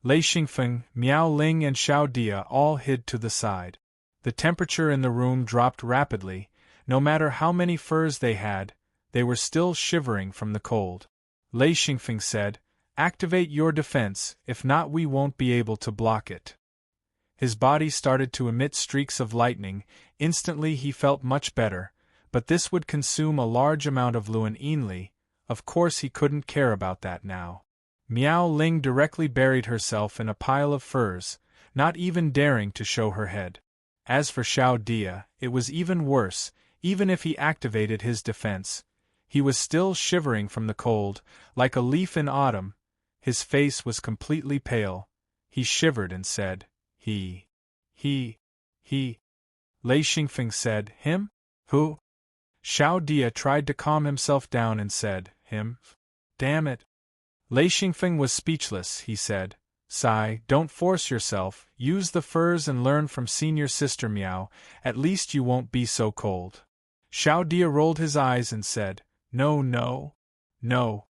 Lei Xingfeng, Miao Ling and Xiao Dia all hid to the side. The temperature in the room dropped rapidly. No matter how many furs they had, they were still shivering from the cold. Lei Xingfeng said, activate your defense, if not we won't be able to block it. His body started to emit streaks of lightning. Instantly he felt much better, but this would consume a large amount of Luan Yinli. Of course he couldn't care about that now. Miao Ling directly buried herself in a pile of furs, not even daring to show her head. As for Xiao Dia, it was even worse. Even if he activated his defense, he was still shivering from the cold, like a leaf in autumn. His face was completely pale. He shivered and said, he. Lei Xingfeng said, him? Who? Xiao Dia tried to calm himself down and said, him? Damn it. Lei Xingfeng was speechless. He said, sigh, don't force yourself, use the furs and learn from senior sister Miao, at least you won't be so cold. Xiao Dia rolled his eyes and said, "No, no. No."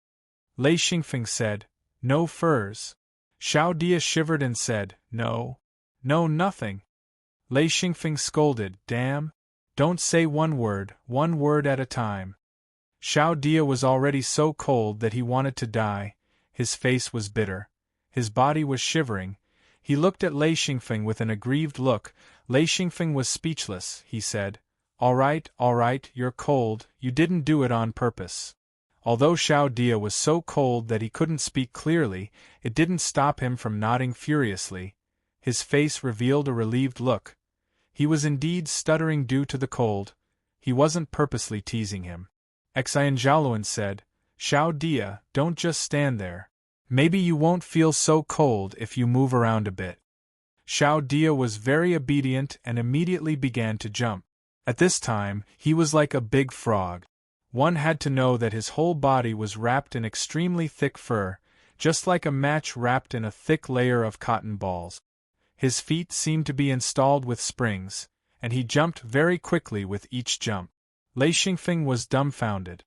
Lei Xingfeng said, "No furs." Xiao Dia shivered and said, "No. No, nothing." Lei Xingfeng scolded, "Damn. Don't say one word at a time." Xiao Dia was already so cold that he wanted to die. His face was bitter. His body was shivering. He looked at Lei Xingfeng with an aggrieved look. Lei Xingfeng was speechless. He said, all right, you're cold, you didn't do it on purpose." Although Xiao Dia was so cold that he couldn't speak clearly, it didn't stop him from nodding furiously. His face revealed a relieved look. He was indeed stuttering due to the cold. He wasn't purposely teasing him. Xian Zhaoluan said, "Xiao Dia, don't just stand there. Maybe you won't feel so cold if you move around a bit." Xiao Dia was very obedient and immediately began to jump. At this time, he was like a big frog. One had to know that his whole body was wrapped in extremely thick fur, just like a match wrapped in a thick layer of cotton balls. His feet seemed to be installed with springs, and he jumped very quickly with each jump. Lei Xingfeng was dumbfounded.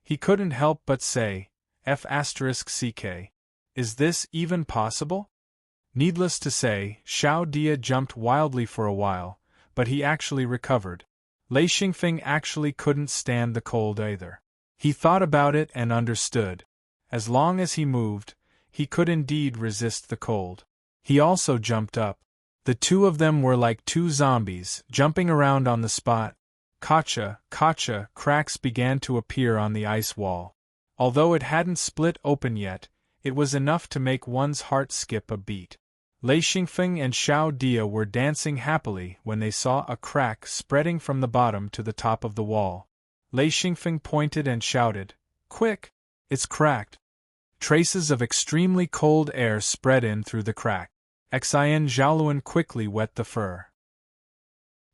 He couldn't help but say, F***ck. Is this even possible? Needless to say, Xiao Dia jumped wildly for a while, but he actually recovered. Lei Xingfeng actually couldn't stand the cold either. He thought about it and understood. As long as he moved, he could indeed resist the cold. He also jumped up. The two of them were like two zombies, jumping around on the spot. Kacha, cracks began to appear on the ice wall. Although it hadn't split open yet, it was enough to make one's heart skip a beat. Lei Xingfeng and Xiao Dia were dancing happily when they saw a crack spreading from the bottom to the top of the wall. Lei Xingfeng pointed and shouted, "Quick! It's cracked!" Traces of extremely cold air spread in through the crack. Xian Zhaoluan quickly wet the fur.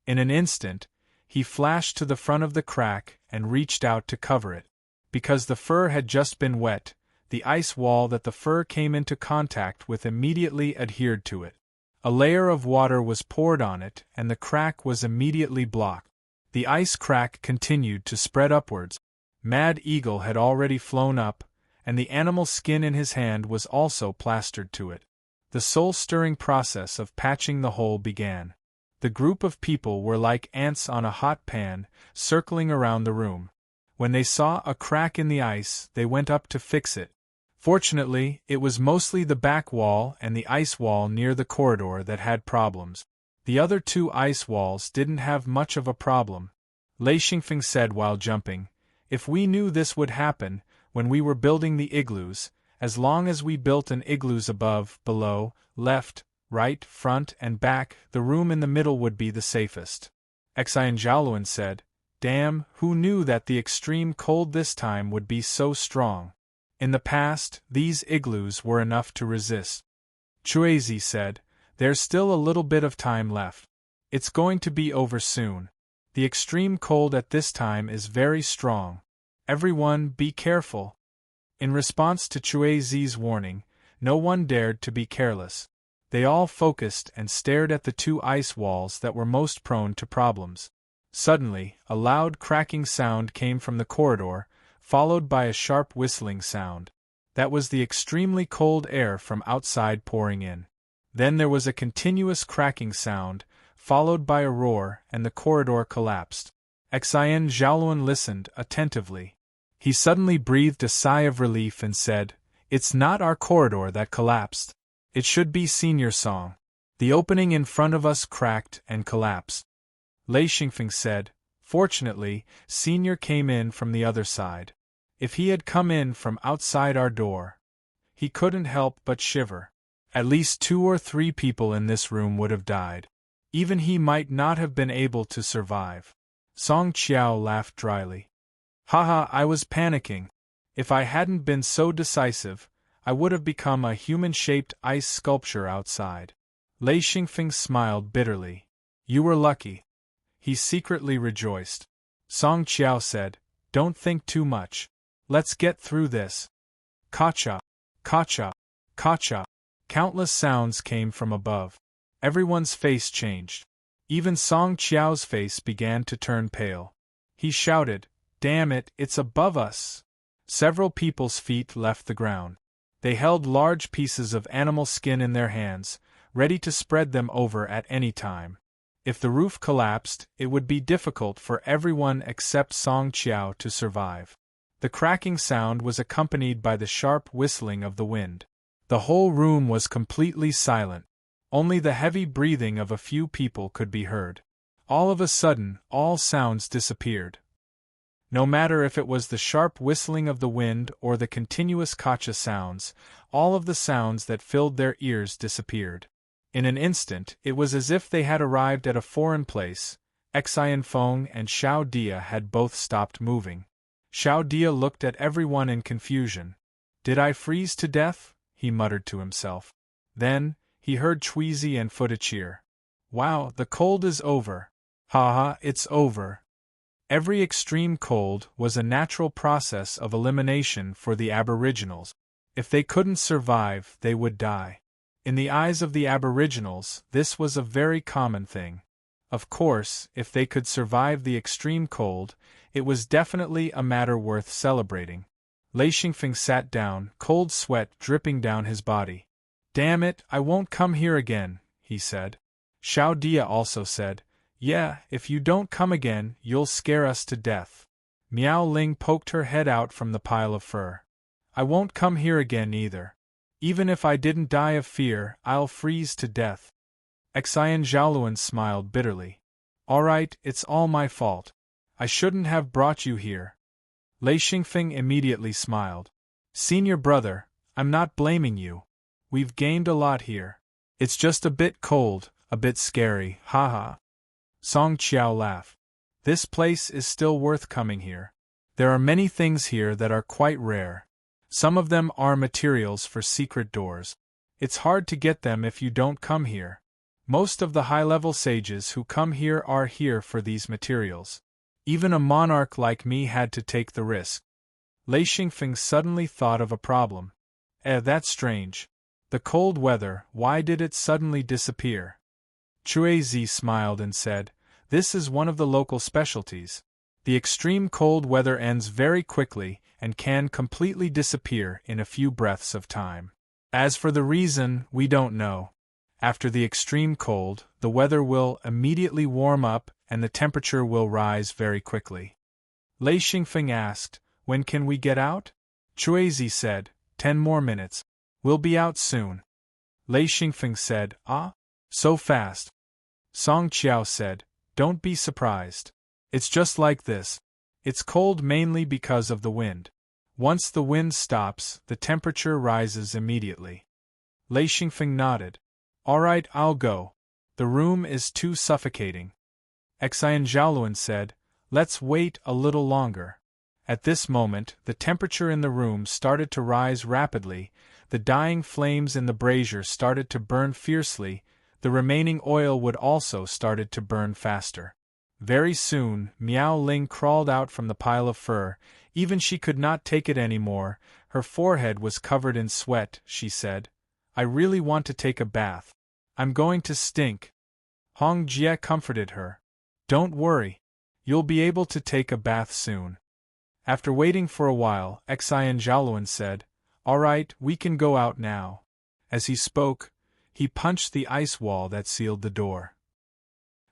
In an instant, he flashed to the front of the crack and reached out to cover it. Because the fur had just been wet, the ice wall that the fur came into contact with immediately adhered to it. A layer of water was poured on it and the crack was immediately blocked. The ice crack continued to spread upwards. Mad Eagle had already flown up, and the animal skin in his hand was also plastered to it. The soul-stirring process of patching the hole began. The group of people were like ants on a hot pan, circling around the room. When they saw a crack in the ice, they went up to fix it. Fortunately, it was mostly the back wall and the ice wall near the corridor that had problems. The other two ice walls didn't have much of a problem. Lei Xingfeng said while jumping, "If we knew this would happen, when we were building the igloos, as long as we built an igloos above, below, left, right, front and back, the room in the middle would be the safest." Xian Zhaoluan said, "Damn, who knew that the extreme cold this time would be so strong? In the past, these igloos were enough to resist." Chuizi said, "There's still a little bit of time left. It's going to be over soon. The extreme cold at this time is very strong. Everyone, be careful." In response to Chuizi's warning, no one dared to be careless. They all focused and stared at the two ice walls that were most prone to problems. Suddenly, a loud cracking sound came from the corridor, followed by a sharp whistling sound. That was the extremely cold air from outside pouring in. Then there was a continuous cracking sound, followed by a roar, and the corridor collapsed. Xian Zhaoluan listened attentively. He suddenly breathed a sigh of relief and said, "It's not our corridor that collapsed. It should be Senior Song. The opening in front of us cracked and collapsed." Lei Xingfeng said, "Fortunately, Senior came in from the other side. If he had come in from outside our door..." He couldn't help but shiver. At least 2 or 3 people in this room would have died. Even he might not have been able to survive. Song Qiao laughed dryly. "Haha, I was panicking. If I hadn't been so decisive, I would have become a human-shaped ice sculpture outside." Lei Xingfeng smiled bitterly. "You were lucky." He secretly rejoiced. Song Qiao said, "Don't think too much. Let's get through this." Kacha, kacha, kacha. Countless sounds came from above. Everyone's face changed. Even Song Qiao's face began to turn pale. He shouted, "Damn it, it's above us!" Several people's feet left the ground. They held large pieces of animal skin in their hands, ready to spread them over at any time. If the roof collapsed, it would be difficult for everyone except Song Qiao to survive. The cracking sound was accompanied by the sharp whistling of the wind. The whole room was completely silent. Only the heavy breathing of a few people could be heard. All of a sudden, all sounds disappeared. No matter if it was the sharp whistling of the wind or the continuous kacha sounds, all of the sounds that filled their ears disappeared. In an instant, it was as if they had arrived at a foreign place. Xian Feng and Xiao Dia had both stopped moving. Xiao Dia looked at everyone in confusion. "Did I freeze to death?" he muttered to himself. Then, he heard Chuizi and Futa cheer. "Wow, the cold is over. Ha, it's over." Every extreme cold was a natural process of elimination for the Aboriginals. If they couldn't survive, they would die. In the eyes of the Aboriginals, this was a very common thing. Of course, if they could survive the extreme cold, it was definitely a matter worth celebrating. Lei Xingfeng sat down, cold sweat dripping down his body. "Damn it, I won't come here again," he said. Xiao Dia also said, "Yeah, if you don't come again, you'll scare us to death." Miao Ling poked her head out from the pile of fur. "I won't come here again either. Even if I didn't die of fear, I'll freeze to death." Xian Zhaoluan smiled bitterly. "All right, it's all my fault. I shouldn't have brought you here." Lei Xingfeng immediately smiled. "Senior brother, I'm not blaming you. We've gained a lot here. It's just a bit cold, a bit scary, haha." Song Qiao laughed. "This place is still worth coming here. There are many things here that are quite rare. Some of them are materials for secret doors. It's hard to get them if you don't come here. Most of the high-level sages who come here are here for these materials. Even a monarch like me had to take the risk." Lei Xingfeng suddenly thought of a problem. That's strange. The cold weather, why did it suddenly disappear?" Chuizi smiled and said, "This is one of the local specialties. The extreme cold weather ends very quickly and can completely disappear in a few breaths of time. As for the reason, we don't know. After the extreme cold, the weather will immediately warm up and the temperature will rise very quickly." Lei Xingfeng asked, "When can we get out?" Chuizi said, 10 more minutes. We'll be out soon." Lei Xingfeng said, "Ah? So fast?" Song Qiao said, "Don't be surprised. It's just like this. It's cold mainly because of the wind. Once the wind stops, the temperature rises immediately." Lei Xingfeng nodded. "All right, I'll go. The room is too suffocating." Xian Zhaoluan said, "Let's wait a little longer." At this moment, the temperature in the room started to rise rapidly, the dying flames in the brazier started to burn fiercely, the remaining oil wood also started to burn faster. Very soon, Miao Ling crawled out from the pile of fur. Even she could not take it anymore. Her forehead was covered in sweat. She said, "I really want to take a bath. I'm going to stink." Hong Jie comforted her. "Don't worry. You'll be able to take a bath soon." After waiting for a while, Xian Zhaoluan said, "All right, we can go out now." As he spoke, he punched the ice wall that sealed the door.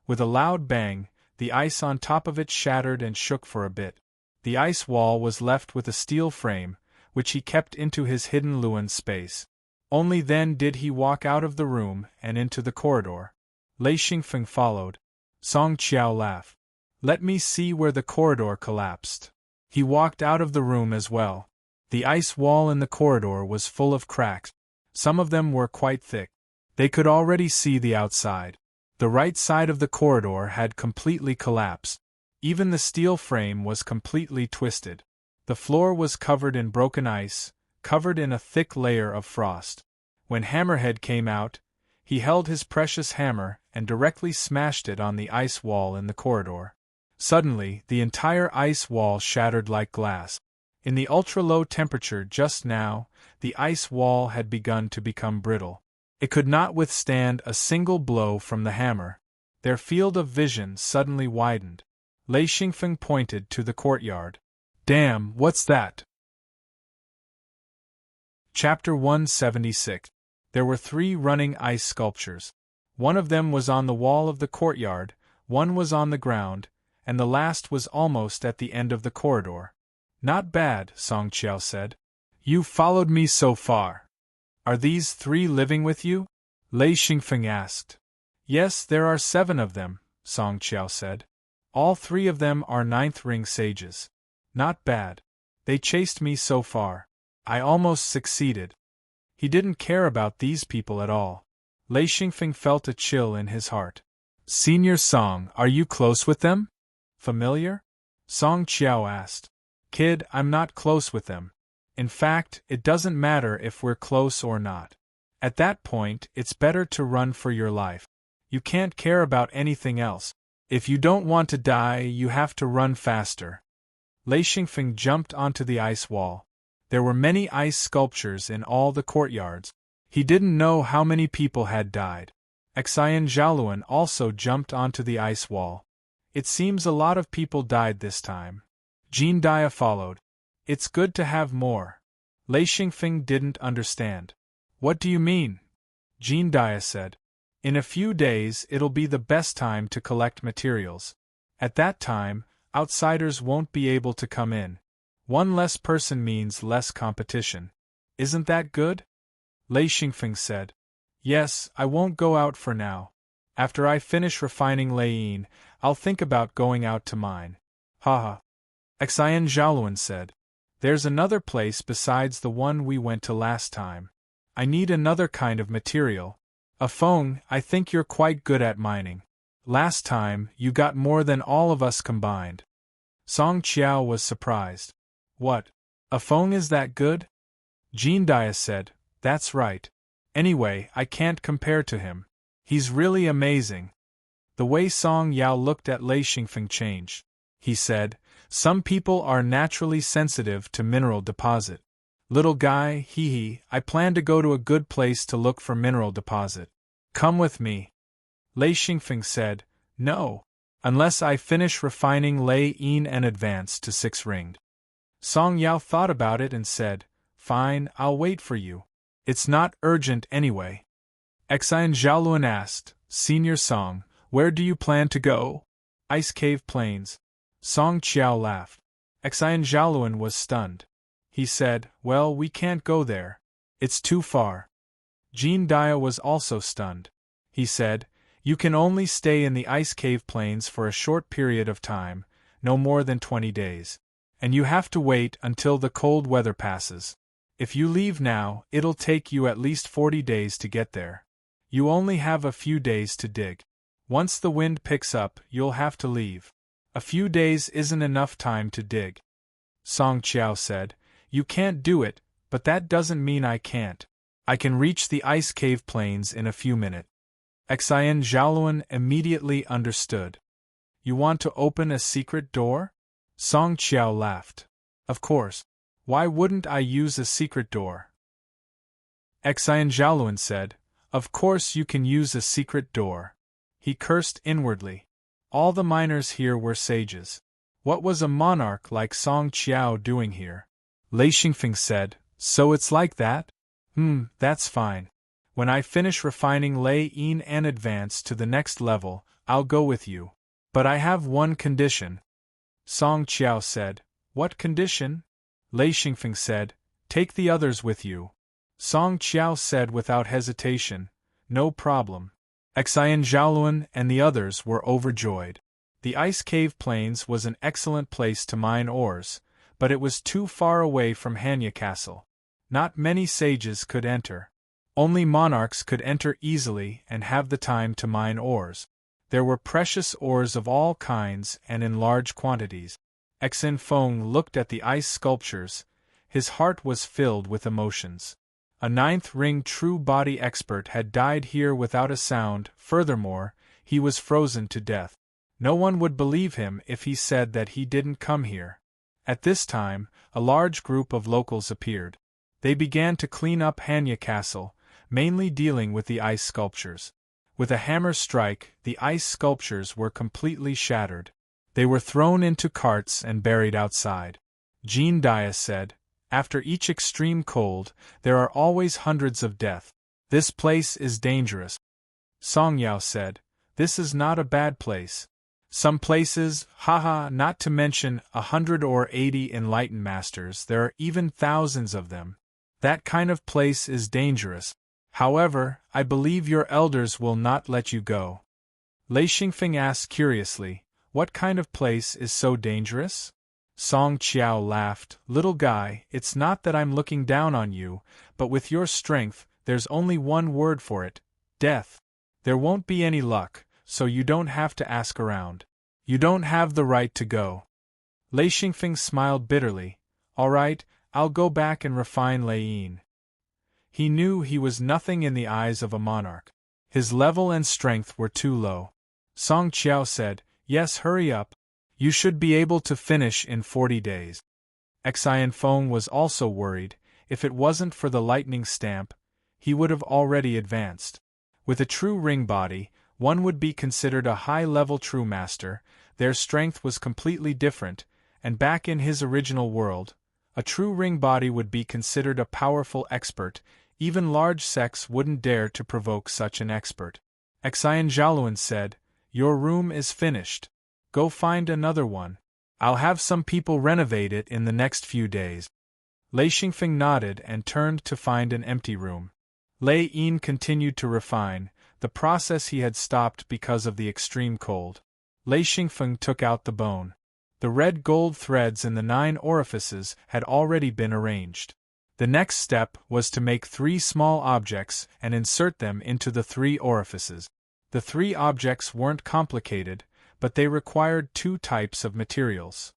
With a loud bang, the ice on top of it shattered and shook for a bit. The ice wall was left with a steel frame, which he kept into his hidden Luan space. Only then did he walk out of the room and into the corridor. Lei Xingfeng followed. Song Qiao laughed. "Let me see where the corridor collapsed." He walked out of the room as well. The ice wall in the corridor was full of cracks. Some of them were quite thick. They could already see the outside. The right side of the corridor had completely collapsed. Even the steel frame was completely twisted. The floor was covered in broken ice, covered in a thick layer of frost. When Hammerhead came out, he held his precious hammer and directly smashed it on the ice wall in the corridor. Suddenly, the entire ice wall shattered like glass. In the ultra-low temperature just now, the ice wall had begun to become brittle. It could not withstand a single blow from the hammer. Their field of vision suddenly widened. Lei Xingfeng pointed to the courtyard. Damn, what's that? Chapter 176. There were 3 running ice sculptures. One of them was on the wall of the courtyard, one was on the ground, and the last was almost at the end of the corridor. Not bad, Song Qiao said. You followed me so far. Are these 3 living with you? Lei Xingfeng asked. Yes, there are 7 of them, Song Qiao said. All 3 of them are 9th ring sages. Not bad. They chased me so far. I almost succeeded. He didn't care about these people at all. Lei Xingfeng felt a chill in his heart. Senior Song, are you close with them? Familiar? Song Qiao asked. Kid, I'm not close with them. In fact, it doesn't matter if we're close or not. At that point, it's better to run for your life. You can't care about anything else. If you don't want to die, you have to run faster. Lei Xingfeng jumped onto the ice wall. There were many ice sculptures in all the courtyards. He didn't know how many people had died. Xian Zhaoluan also jumped onto the ice wall. It seems a lot of people died this time. Jin Dia followed. It's good to have more. Lei Xingfeng didn't understand. What do you mean? Jin Dia said. In a few days it'll be the best time to collect materials. At that time, outsiders won't be able to come in. One less person means less competition. Isn't that good? Lei Xingfeng said. Yes, I won't go out for now. After I finish refining Leiyin, I'll think about going out to mine. Haha. Xian Zhaoluan said. There's another place besides the one we went to last time. I need another kind of material. Feng, I think you're quite good at mining. Last time, you got more than all of us combined. Song Qiao was surprised. What? Feng is that good? Jin Dia said, that's right. Anyway, I can't compare to him. He's really amazing. The way Song Yao looked at Lei Xingfeng changed. He said, some people are naturally sensitive to mineral deposit. Little guy, hee, I plan to go to a good place to look for mineral deposit. Come with me. Lei Xingfeng said, no. Unless I finish refining Leiyin and advance to 6-ringed. Song Yao thought about it and said, fine, I'll wait for you. It's not urgent anyway. Xian Zhaoluan asked, Senior Song, where do you plan to go? Ice Cave Plains. Song Qiao laughed. Xian Zhaoluan was stunned. He said, well, we can't go there. It's too far. Jin Dia was also stunned. He said, you can only stay in the Ice Cave Plains for a short period of time, no more than 20 days. And you have to wait until the cold weather passes. If you leave now, it'll take you at least 40 days to get there. You only have a few days to dig. Once the wind picks up, you'll have to leave. A few days isn't enough time to dig. Song Qiao said, you can't do it, but that doesn't mean I can't. I can reach the Ice Cave Plains in a few minutes. Xian Zhaoluan immediately understood. You want to open a secret door? Song Qiao laughed. Of course. Why wouldn't I use a secret door? Xian Zhaoluan said, of course you can use a secret door. He cursed inwardly. All the miners here were sages. What was a monarch like Song Qiao doing here? Lei Xingfeng said, so it's like that? That's fine. When I finish refining Leiyin and advance to the next level, I'll go with you. But I have one condition. Song Qiao said, what condition? Lei Xingfeng said, take the others with you. Song Qiao said without hesitation, no problem. Xian Zhaoluan and the others were overjoyed. The Ice Cave Plains was an excellent place to mine ores, but it was too far away from Hanya Castle. Not many sages could enter. Only monarchs could enter easily and have the time to mine ores. There were precious ores of all kinds and in large quantities. Xin Feng looked at the ice sculptures. His heart was filled with emotions. A 9th ring true body expert had died here without a sound. Furthermore, he was frozen to death. No one would believe him if he said that he didn't come here. At this time, a large group of locals appeared. They began to clean up Hanya Castle, mainly dealing with the ice sculptures. With a hammer strike, the ice sculptures were completely shattered. They were thrown into carts and buried outside. Jean Dia said, "After each extreme cold, there are always hundreds of deaths. This place is dangerous." Song Yao said, "This is not a bad place. Some places, haha, not to mention 180 enlightened masters, there are even thousands of them. That kind of place is dangerous. However, I believe your elders will not let you go." Lei Xingfeng asked curiously, "What kind of place is so dangerous?" Song Qiao laughed, "Little guy, it's not that I'm looking down on you, but with your strength, there's only one word for it: death. There won't be any luck, so you don't have to ask around. You don't have the right to go." Lei Xingfeng smiled bitterly. "All right, I'll go back and refine Lei Yin." He knew he was nothing in the eyes of a monarch. His level and strength were too low. Song Qiao said, "Yes, hurry up. You should be able to finish in 40 days. Xian Feng was also worried. If it wasn't for the lightning stamp, he would have already advanced. With a true ring body, one would be considered a high-level true master. Their strength was completely different, and back in his original world, a true ring body would be considered a powerful expert. Even large sects wouldn't dare to provoke such an expert. Xian Zhaoluan said, "Your room is finished. Go find another one. I'll have some people renovate it in the next few days." Lei Xingfeng nodded and turned to find an empty room. Lei Yin continued to refine. The process he had stopped because of the extreme cold. Lei Xingfeng took out the bone. The red gold threads in the 9 orifices had already been arranged. The next step was to make 3 small objects and insert them into the 3 orifices. The 3 objects weren't complicated, but they required 2 types of materials.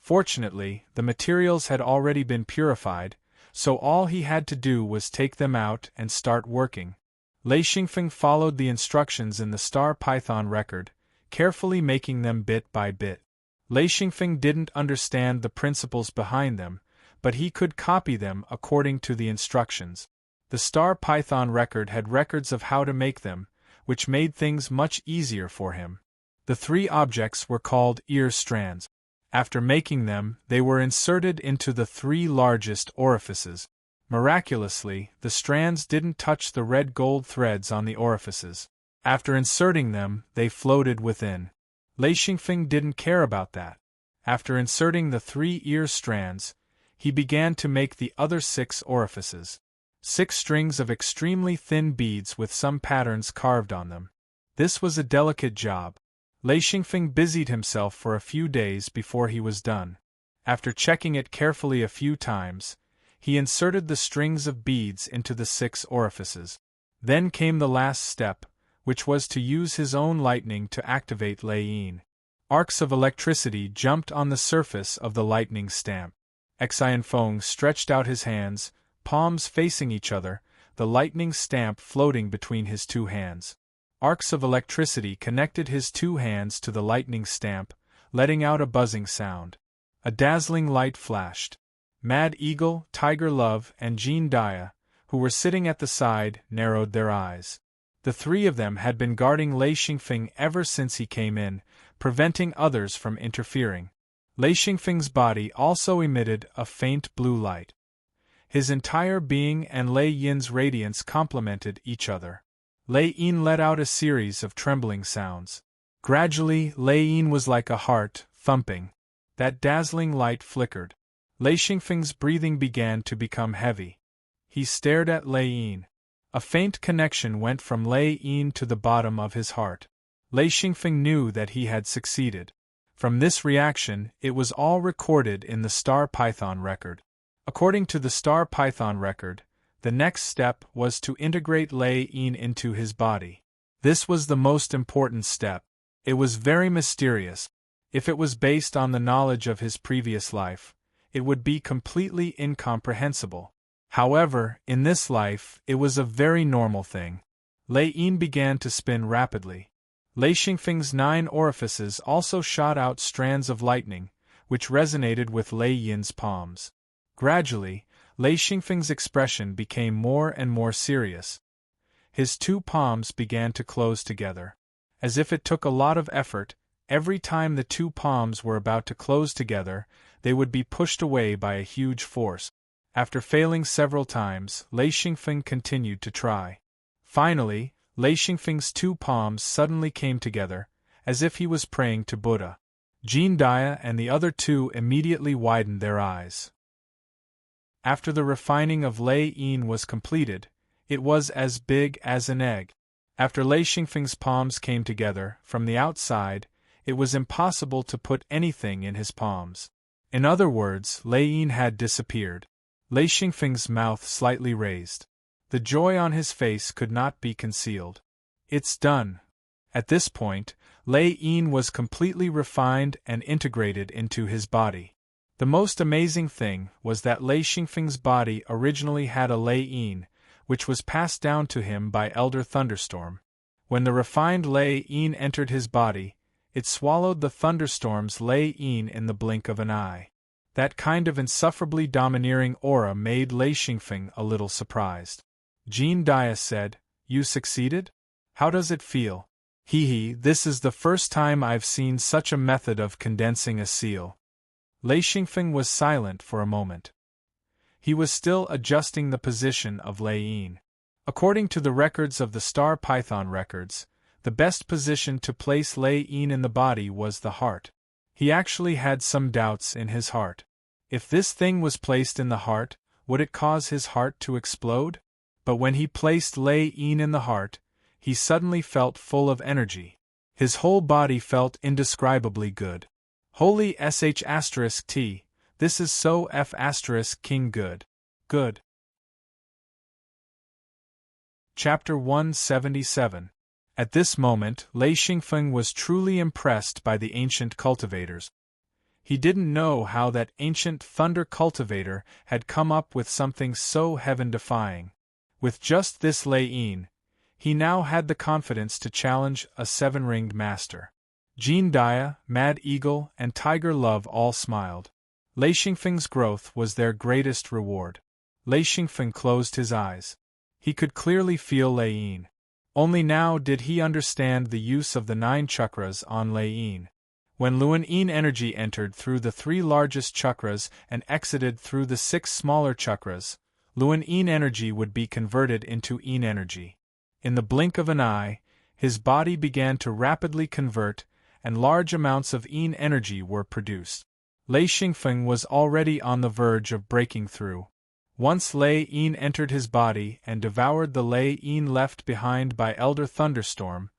Fortunately, the materials had already been purified, so all he had to do was take them out and start working. Lei Xingfeng followed the instructions in the Star Python record, carefully making them bit by bit. Lei Xingfeng didn't understand the principles behind them, but he could copy them according to the instructions. The Star Python record had records of how to make them, which made things much easier for him. The 3 objects were called ear strands. After making them, they were inserted into the 3 largest orifices. Miraculously, the strands didn't touch the red gold threads on the orifices. After inserting them, they floated within. Lei Xingfeng didn't care about that. After inserting the 3 ear strands, he began to make the other 6 orifices. 6 strings of extremely thin beads with some patterns carved on them. This was a delicate job. Lei Xingfeng busied himself for a few days before he was done. After checking it carefully a few times, he inserted the strings of beads into the 6 orifices. Then came the last step, which was to use his own lightning to activate Lei Yin. Arcs of electricity jumped on the surface of the lightning stamp. Xian Feng stretched out his hands, palms facing each other, the lightning stamp floating between his 2 hands. Arcs of electricity connected his 2 hands to the lightning stamp, letting out a buzzing sound. A dazzling light flashed. Mad Eagle, Tiger Love, and Jean Dia, who were sitting at the side, narrowed their eyes. The 3 of them had been guarding Lei Xingfeng ever since he came in, preventing others from interfering. Lei Xingfeng's body also emitted a faint blue light. His entire being and Lei Yin's radiance complemented each other. Lei Yin let out a series of trembling sounds. Gradually, Lei Yin was like a heart, thumping. That dazzling light flickered. Lei Xingfeng's breathing began to become heavy. He stared at Lei Yin. A faint connection went from Lei Yin to the bottom of his heart. Lei Xingfeng knew that he had succeeded. From this reaction, it was all recorded in the Star Python record. According to the Star Python record, the next step was to integrate Lei Yin into his body. This was the most important step. It was very mysterious. If it was based on the knowledge of his previous life, it would be completely incomprehensible. However, in this life, it was a very normal thing. Lei Yin began to spin rapidly. Lei Xingfeng's 9 orifices also shot out strands of lightning, which resonated with Lei Yin's palms. Gradually, Lei Xingfeng's expression became more and more serious. His 2 palms began to close together. As if it took a lot of effort, every time the two palms were about to close together, they would be pushed away by a huge force. After failing several times, Lei Xingfeng continued to try. Finally, Lei Xingfeng's two palms suddenly came together, as if he was praying to Buddha. Jean Dia and the other two immediately widened their eyes. After the refining of Lei Yin was completed, it was as big as an egg. After Lei Xingfeng's palms came together, from the outside, it was impossible to put anything in his palms. In other words, Lei Yin had disappeared. Lei Xingfeng's mouth slightly raised. The joy on his face could not be concealed. It's done. At this point, Lei Yin was completely refined and integrated into his body. The most amazing thing was that Lei Xingfeng's body originally had a Lei Yin, which was passed down to him by Elder Thunderstorm. When the refined Lei Yin entered his body, it swallowed the Thunderstorm's Lei Yin in the blink of an eye. That kind of insufferably domineering aura made Lei Xingfeng a little surprised. Jean Dia said, "You succeeded? How does it feel?" This is the first time I've seen such a method of condensing a seal." Lei Xingfeng was silent for a moment. He was still adjusting the position of Lei Yin. According to the records of the Star Python records, the best position to place Lei Yin in the body was the heart. He actually had some doubts in his heart. If this thing was placed in the heart, would it cause his heart to explode? But when he placed Lei Yin in the heart, he suddenly felt full of energy. His whole body felt indescribably good. Holy sh*t, this is so *king good. Good. Chapter 177. At this moment, Lei Xingfeng was truly impressed by the ancient cultivators. He didn't know how that ancient thunder cultivator had come up with something so heaven-defying. With just this Lei Yin, he now had the confidence to challenge a seven-ringed master. Jean Dia, Mad Eagle, and Tiger Love all smiled. Lei Xingfeng's growth was their greatest reward. Lei Xingfeng closed his eyes. He could clearly feel Lei Yin. Only now did he understand the use of the 9 chakras on Lei Yin. When Luan Yin energy entered through the 3 largest chakras and exited through the 6 smaller chakras, Luan Yin energy would be converted into Yin energy. In the blink of an eye, his body began to rapidly convert, and large amounts of Yin energy were produced. Lei Xingfeng was already on the verge of breaking through. Once Lei Yin entered his body and devoured the Lei Yin left behind by Elder Thunderstorm,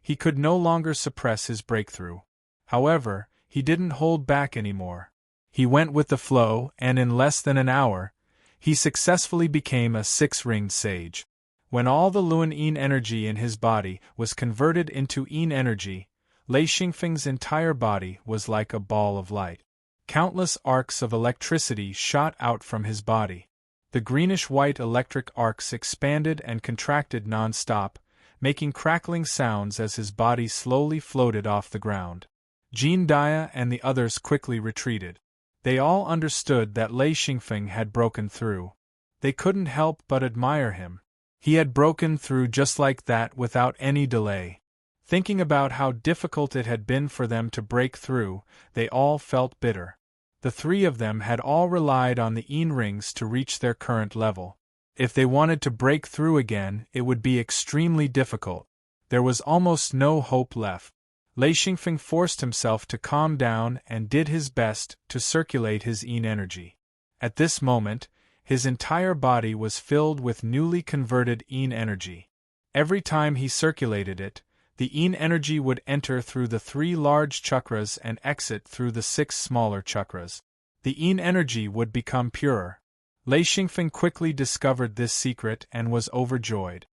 he could no longer suppress his breakthrough. However, he didn't hold back anymore. He went with the flow, and in less than an hour, he successfully became a 6-ringed sage. When all the Luan Yin energy in his body was converted into Yin energy, Lei Xingfeng's entire body was like a ball of light. Countless arcs of electricity shot out from his body. The greenish-white electric arcs expanded and contracted non-stop, making crackling sounds as his body slowly floated off the ground. Jean Dia and the others quickly retreated. They all understood that Lei Xingfeng had broken through. They couldn't help but admire him. He had broken through just like that without any delay. Thinking about how difficult it had been for them to break through, they all felt bitter. The 3 of them had all relied on the Yin rings to reach their current level. If they wanted to break through again, it would be extremely difficult. There was almost no hope left. Lei Xingfeng forced himself to calm down and did his best to circulate his Yin energy. At this moment, his entire body was filled with newly converted Yin energy. Every time he circulated it, the Yin energy would enter through the 3 large chakras and exit through the 6 smaller chakras. The Yin energy would become purer. Lei Xingfeng quickly discovered this secret and was overjoyed.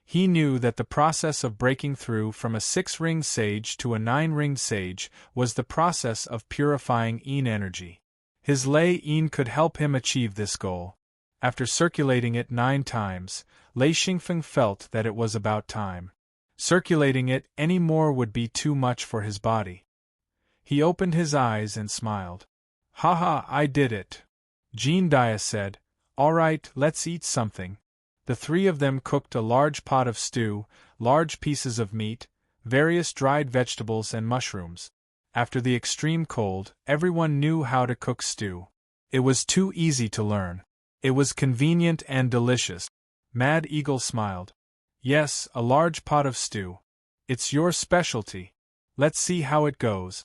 He knew that the process of breaking through from a 6-ringed sage to a 9-ringed sage was the process of purifying Yin energy. His Lei Yin could help him achieve this goal. After circulating it 9 times, Lei Xingfeng felt that it was about time. Circulating it any more would be too much for his body. He opened his eyes and smiled. "Haha, I did it." Jean Dia said, "All right, let's eat something." The 3 of them cooked a large pot of stew, large pieces of meat, various dried vegetables and mushrooms. After the extreme cold, everyone knew how to cook stew. It was too easy to learn. It was convenient and delicious. Mad Eagle smiled. Yes, a large pot of stew. It's your specialty. Let's see how it goes.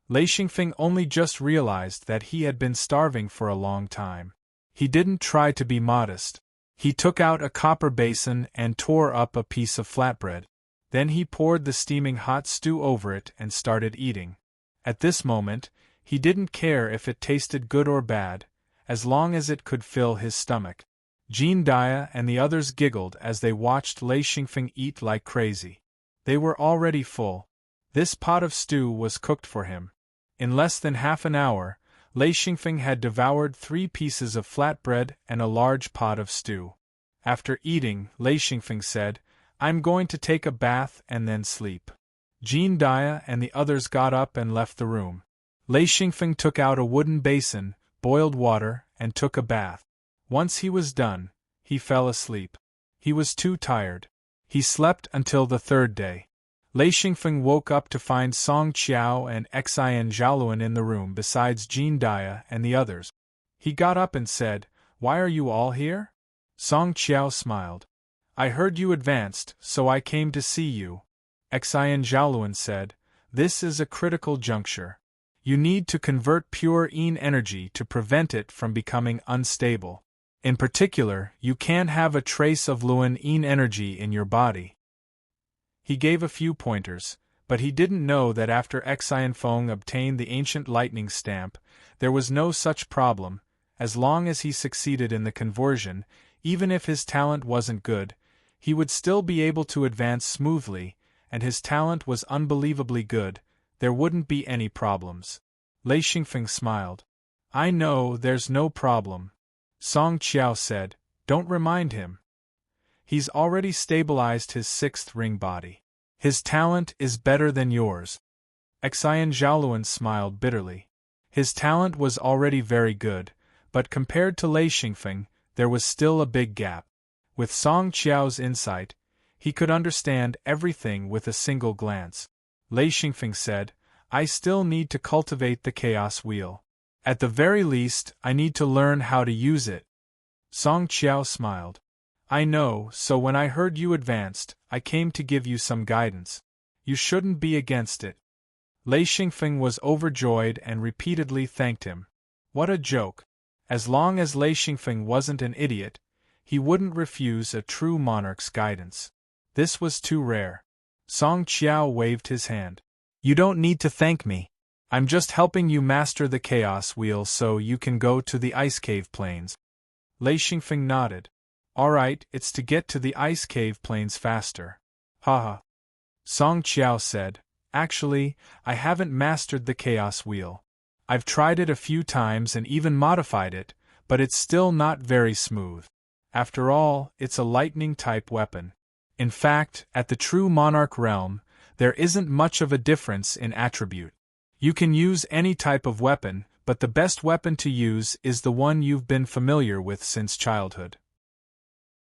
Lei Xingfeng only just realized that he had been starving for a long time. He didn't try to be modest. He took out a copper basin and tore up a piece of flatbread. Then he poured the steaming hot stew over it and started eating. At this moment, he didn't care if it tasted good or bad, as long as it could fill his stomach. Jean Dia and the others giggled as they watched Lei Xingfeng eat like crazy. They were already full. This pot of stew was cooked for him. In less than half an hour, Lei Xingfeng had devoured 3 pieces of flatbread and a large pot of stew. After eating, Lei Xingfeng said, "I'm going to take a bath and then sleep." Jean Dia and the others got up and left the room. Lei Xingfeng took out a wooden basin, boiled water, and took a bath. Once he was done, he fell asleep. He was too tired. He slept until the 3rd day. Lei Xingfeng woke up to find Song Qiao and Xian Zhaoluan in the room besides Jean Dia and the others. He got up and said, "Why are you all here?" Song Qiao smiled. "I heard you advanced, so I came to see you." Xian Zhaoluan said, "This is a critical juncture. You need to convert pure Yin energy to prevent it from becoming unstable. In particular, you can't have a trace of Luan Yin energy in your body." He gave a few pointers, but he didn't know that after Xian Feng obtained the ancient lightning stamp, there was no such problem. As long as he succeeded in the conversion, even if his talent wasn't good, he would still be able to advance smoothly, and his talent was unbelievably good. There wouldn't be any problems. Lei Xingfeng smiled. "I know there's no problem." Song Qiao said, "Don't remind him. He's already stabilized his 6th ring body. His talent is better than yours." Xian Zhaoluan smiled bitterly. His talent was already very good, but compared to Lei Xingfeng, there was still a big gap. With Song Qiao's insight, he could understand everything with a single glance. Lei Xingfeng said, "I still need to cultivate the chaos wheel. At the very least, I need to learn how to use it." Song Qiao smiled. "I know, so when I heard you advanced, I came to give you some guidance. You shouldn't be against it." Lei Xingfeng was overjoyed and repeatedly thanked him. What a joke! As long as Lei Xingfeng wasn't an idiot, he wouldn't refuse a true monarch's guidance. This was too rare. Song Qiao waved his hand. "You don't need to thank me. I'm just helping you master the chaos wheel so you can go to the ice cave plains." Lei Xingfeng nodded. "All right, it's to get to the ice cave plains faster." "Haha." Song Qiao said, "Actually, I haven't mastered the chaos wheel. I've tried it a few times and even modified it, but it's still not very smooth. After all, it's a lightning-type weapon. In fact, at the true monarch realm, there isn't much of a difference in attribute. You can use any type of weapon, but the best weapon to use is the one you've been familiar with since childhood.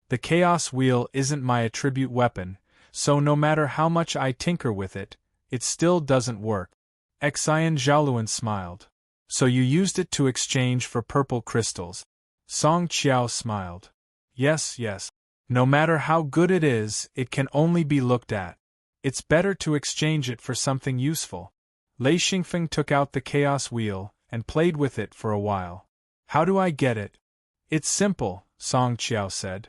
The chaos wheel isn't my attribute weapon, so no matter how much I tinker with it, it still doesn't work." Xian Zhaoluan smiled. "So you used it to exchange for purple crystals?" Song Qiao smiled. Yes. No matter how good it is, it can only be looked at. It's better to exchange it for something useful." Lei Xingfeng took out the chaos wheel and played with it for a while. "How do I get it?" "It's simple," Song Qiao said.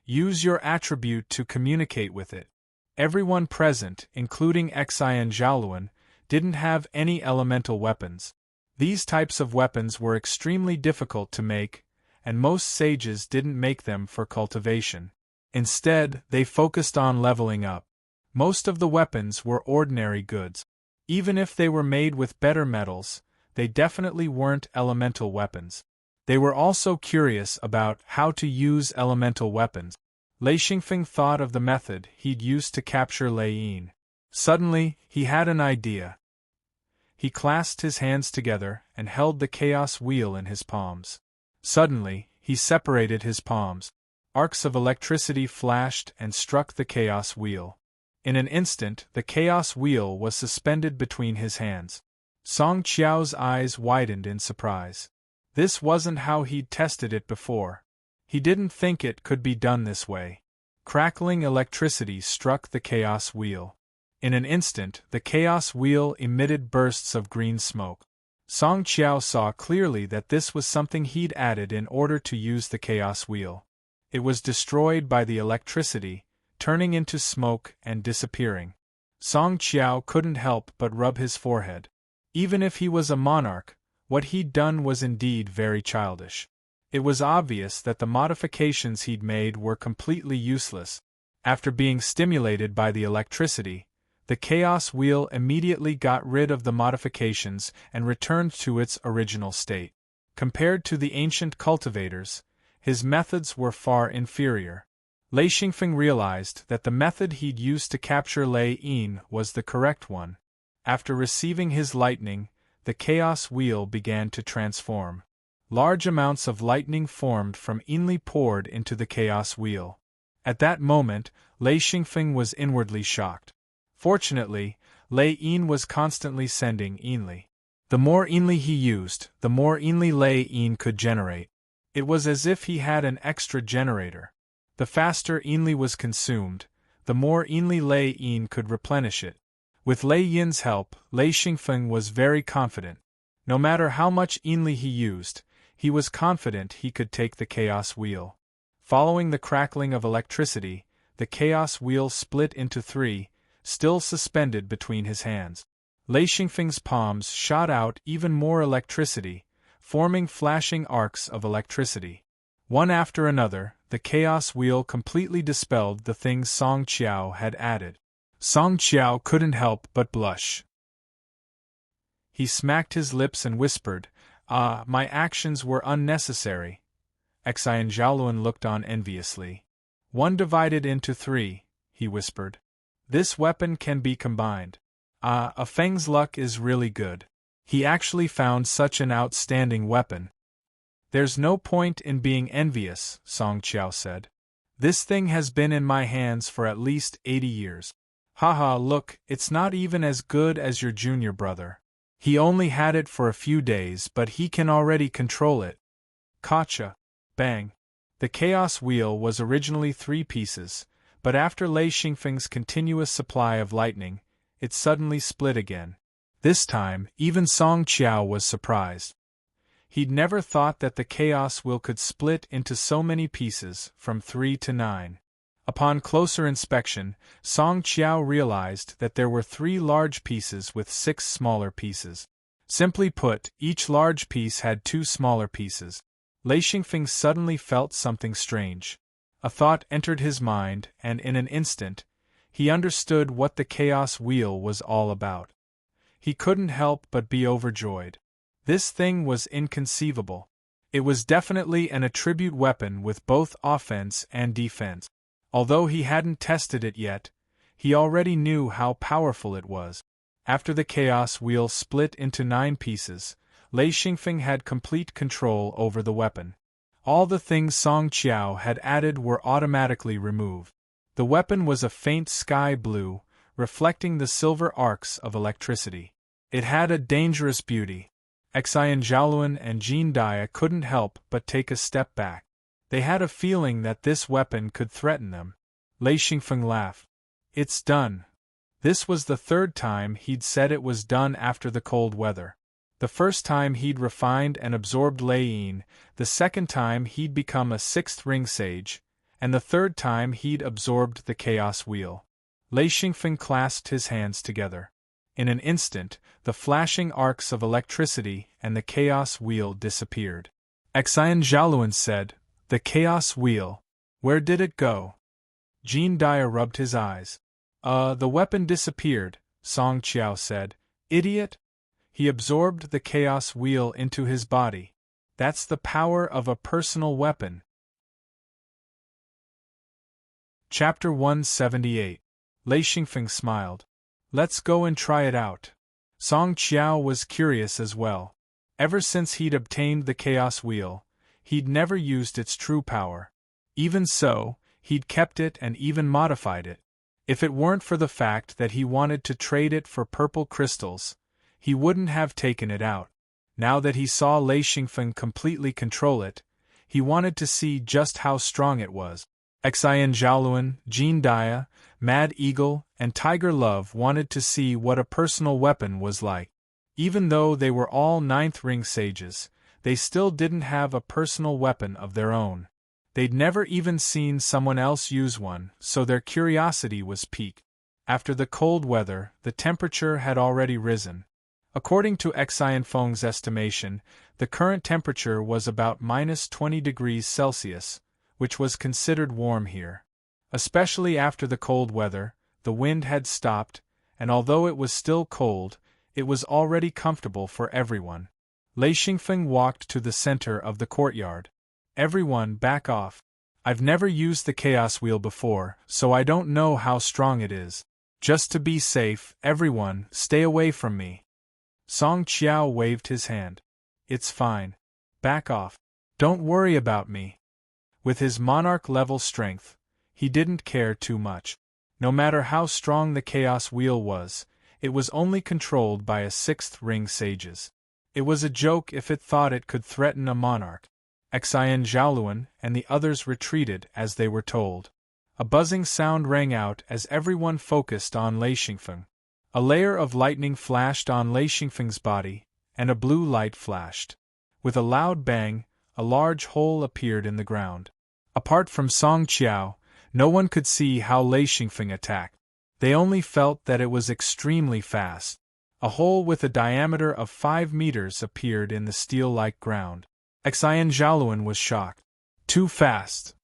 "Use your attribute to communicate with it." Everyone present, including Xian Zhaoluan, didn't have any elemental weapons. These types of weapons were extremely difficult to make, and most sages didn't make them for cultivation. Instead, they focused on leveling up. Most of the weapons were ordinary goods. Even if they were made with better metals, they definitely weren't elemental weapons. They were also curious about how to use elemental weapons. Lei Xingfeng thought of the method he'd used to capture Lei Yin. Suddenly, he had an idea. He clasped his hands together and held the chaos wheel in his palms. Suddenly, he separated his palms. Arcs of electricity flashed and struck the chaos wheel. In an instant, the chaos wheel was suspended between his hands. Song Qiao's eyes widened in surprise. This wasn't how he'd tested it before. He didn't think it could be done this way. Crackling electricity struck the chaos wheel. In an instant, the chaos wheel emitted bursts of green smoke. Song Qiao saw clearly that this was something he'd added in order to use the chaos wheel. It was destroyed by the electricity, turning into smoke and disappearing. Song Qiao couldn't help but rub his forehead. Even if he was a monarch, what he'd done was indeed very childish. It was obvious that the modifications he'd made were completely useless. After being stimulated by the electricity, the chaos wheel immediately got rid of the modifications and returned to its original state. Compared to the ancient cultivators, his methods were far inferior. Lei Xingfeng realized that the method he'd used to capture Lei Yin was the correct one. After receiving his lightning, the chaos wheel began to transform. Large amounts of lightning formed from Yinli poured into the chaos wheel. At that moment, Lei Xingfeng was inwardly shocked. Fortunately, Lei Yin was constantly sending Yinli. The more Yinli he used, the more Yinli Lei Yin could generate. It was as if he had an extra generator. The faster Yinli was consumed, the more Yinli Lei Yin could replenish it. With Lei Yin's help, Lei Xingfeng was very confident. No matter how much Yinli he used, he was confident he could take the chaos wheel. Following the crackling of electricity, the chaos wheel split into three, still suspended between his hands. Lei Xingfeng's palms shot out even more electricity, forming flashing arcs of electricity. One after another, the chaos wheel completely dispelled the things Song Qiao had added. Song Qiao couldn't help but blush. He smacked his lips and whispered, my actions were unnecessary." Xian Zhaoluan looked on enviously. "One divided into three," he whispered. "This weapon can be combined. Feng's luck is really good. He actually found such an outstanding weapon." "There's no point in being envious," Song Qiao said. "This thing has been in my hands for at least 80 years. Haha, look, it's not even as good as your junior brother. He only had it for a few days, but he can already control it." Gotcha! Bang! The chaos wheel was originally 3 pieces, but after Lei Xingfeng's continuous supply of lightning, it suddenly split again. This time, even Song Qiao was surprised. He'd never thought that the chaos wheel could split into so many pieces, from 3 to 9. Upon closer inspection, Song Qiao realized that there were 3 large pieces with 6 smaller pieces. Simply put, each large piece had 2 smaller pieces. Lei Xingfeng suddenly felt something strange. A thought entered his mind, and in an instant, he understood what the chaos wheel was all about. He couldn't help but be overjoyed. This thing was inconceivable. It was definitely an attribute weapon with both offense and defense. Although he hadn't tested it yet, he already knew how powerful it was. After the chaos wheel split into 9 pieces, Lei Xingfeng had complete control over the weapon. All the things Song Qiao had added were automatically removed. The weapon was a faint sky blue, reflecting the silver arcs of electricity. It had a dangerous beauty. Xian Zhaoluan and Jin Dia couldn't help but take a step back. They had a feeling that this weapon could threaten them. Lei Xingfeng laughed. "It's done." This was the 3rd time he'd said it was done after the cold weather. The first time he'd refined and absorbed Lei Yin, the second time he'd become a 6th ring sage, and the 3rd time he'd absorbed the chaos wheel. Lei Xingfeng clasped his hands together. In an instant, the flashing arcs of electricity and the chaos wheel disappeared. Xian Zhaoluan said, "The chaos wheel. Where did it go?" Jin Dia rubbed his eyes. The weapon disappeared," Song Qiao said. "Idiot! He absorbed the chaos wheel into his body. That's the power of a personal weapon." Chapter 178. Lei Xingfeng smiled. "Let's go and try it out." Song Qiao was curious as well. Ever since he'd obtained the chaos wheel, he'd never used its true power. Even so, he'd kept it and even modified it. If it weren't for the fact that he wanted to trade it for purple crystals, he wouldn't have taken it out. Now that he saw Lei Xingfeng completely control it, he wanted to see just how strong it was. Xian Zhaoluan, Jean Dia, Mad Eagle, and Tiger Love wanted to see what a personal weapon was like. Even though they were all ninth ring sages, they still didn't have a personal weapon of their own. They'd never even seen someone else use one, so their curiosity was piqued. After the cold weather, the temperature had already risen. According to Xian Feng's estimation, the current temperature was about -20 degrees Celsius, which was considered warm here. Especially after the cold weather, the wind had stopped, and although it was still cold, it was already comfortable for everyone. Lei Xingfeng walked to the center of the courtyard. Everyone, back off. I've never used the chaos wheel before, so I don't know how strong it is. Just to be safe, everyone, stay away from me. Song Qiao waved his hand. It's fine. Back off. Don't worry about me. With his monarch-level strength, he didn't care too much. No matter how strong the chaos wheel was, it was only controlled by a sixth ring sages. It was a joke if it thought it could threaten a monarch. Xian Zhaoluan and the others retreated as they were told. A buzzing sound rang out as everyone focused on Lei Xingfeng. A layer of lightning flashed on Lei Xingfeng's body, and a blue light flashed. With a loud bang, a large hole appeared in the ground. Apart from Song Qiao, no one could see how Lei Xingfeng attacked. They only felt that it was extremely fast. A hole with a diameter of 5 meters appeared in the steel-like ground. Xian Zhaoluan was shocked. Too fast.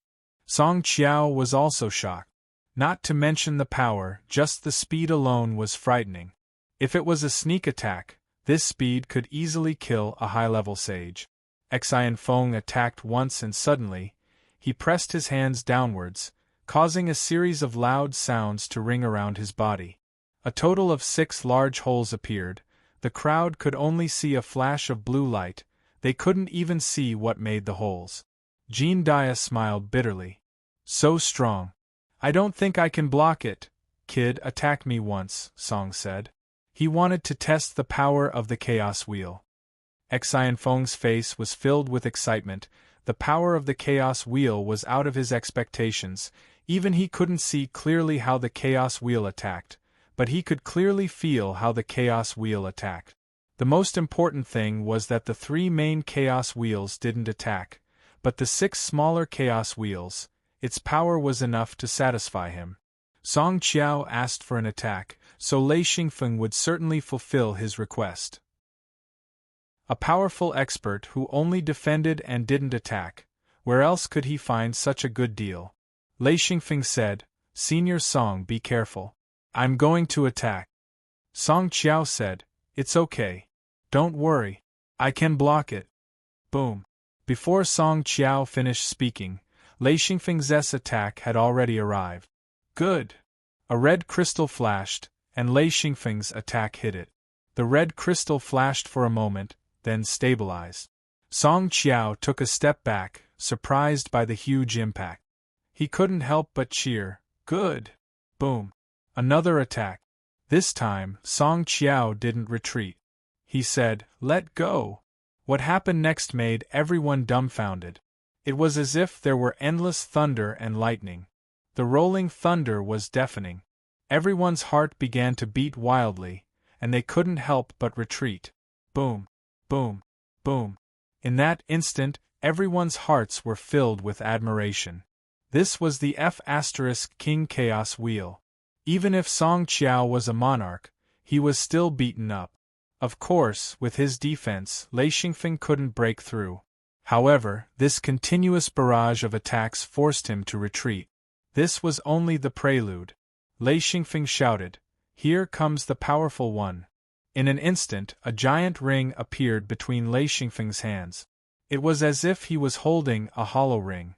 Song Qiao was also shocked. Not to mention the power, just the speed alone was frightening. If it was a sneak attack, this speed could easily kill a high-level sage. Xian Feng attacked once and suddenly, he pressed his hands downwards, causing a series of loud sounds to ring around his body. A total of 6 large holes appeared. The crowd could only see a flash of blue light. They couldn't even see what made the holes. Jean Dia smiled bitterly. So strong. I don't think I can block it. Kid attacked me once, Song said. He wanted to test the power of the chaos wheel. Xian Feng's face was filled with excitement. The power of the chaos wheel was out of his expectations. Even he couldn't see clearly how the chaos wheel attacked, but he could clearly feel how the chaos wheel attacked. The most important thing was that the 3 main chaos wheels didn't attack, but the 6 smaller chaos wheels, its power was enough to satisfy him. Song Qiao asked for an attack, so Lei Xingfeng would certainly fulfill his request. A powerful expert who only defended and didn't attack, where else could he find such a good deal? Lei Xingfeng said, Senior Song, be careful. I'm going to attack. Song Qiao said, It's okay. Don't worry. I can block it. Boom. Before Song Qiao finished speaking, Lei Xingfeng's attack had already arrived. Good. A red crystal flashed, and Lei Xingfeng's attack hit it. The red crystal flashed for a moment, then stabilized. Song Qiao took a step back, surprised by the huge impact. He couldn't help but cheer. Good. Boom. Another attack. This time, Song Qiao didn't retreat. He said, Let go. What happened next made everyone dumbfounded. It was as if there were endless thunder and lightning. The rolling thunder was deafening. Everyone's heart began to beat wildly, and they couldn't help but retreat. Boom. Boom. Boom. In that instant, everyone's hearts were filled with admiration. This was the F*King Chaos Wheel. Even if Song Qiao was a monarch, he was still beaten up. Of course, with his defense, Lei Xingfeng couldn't break through. However, this continuous barrage of attacks forced him to retreat. This was only the prelude. Lei Xingfeng shouted, Here comes the powerful one. In an instant, a giant ring appeared between Lei Xingfeng's hands. It was as if he was holding a hollow ring.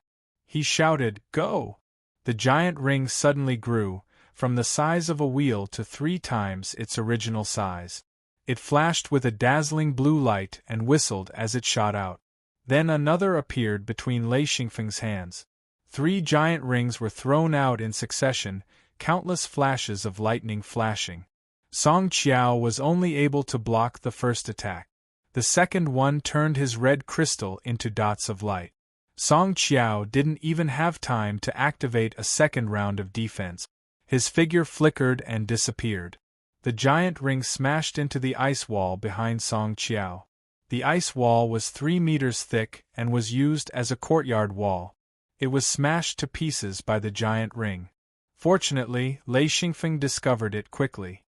He shouted, Go! The giant ring suddenly grew, from the size of a wheel to 3 times its original size. It flashed with a dazzling blue light and whistled as it shot out. Then another appeared between Lei Xingfeng's hands. 3 giant rings were thrown out in succession, countless flashes of lightning flashing. Song Qiao was only able to block the first attack. The second one turned his red crystal into dots of light. Song Qiao didn't even have time to activate a second round of defense. His figure flickered and disappeared. The giant ring smashed into the ice wall behind Song Qiao. The ice wall was 3 meters thick and was used as a courtyard wall. It was smashed to pieces by the giant ring. Fortunately, Lei Xingfeng discovered it quickly.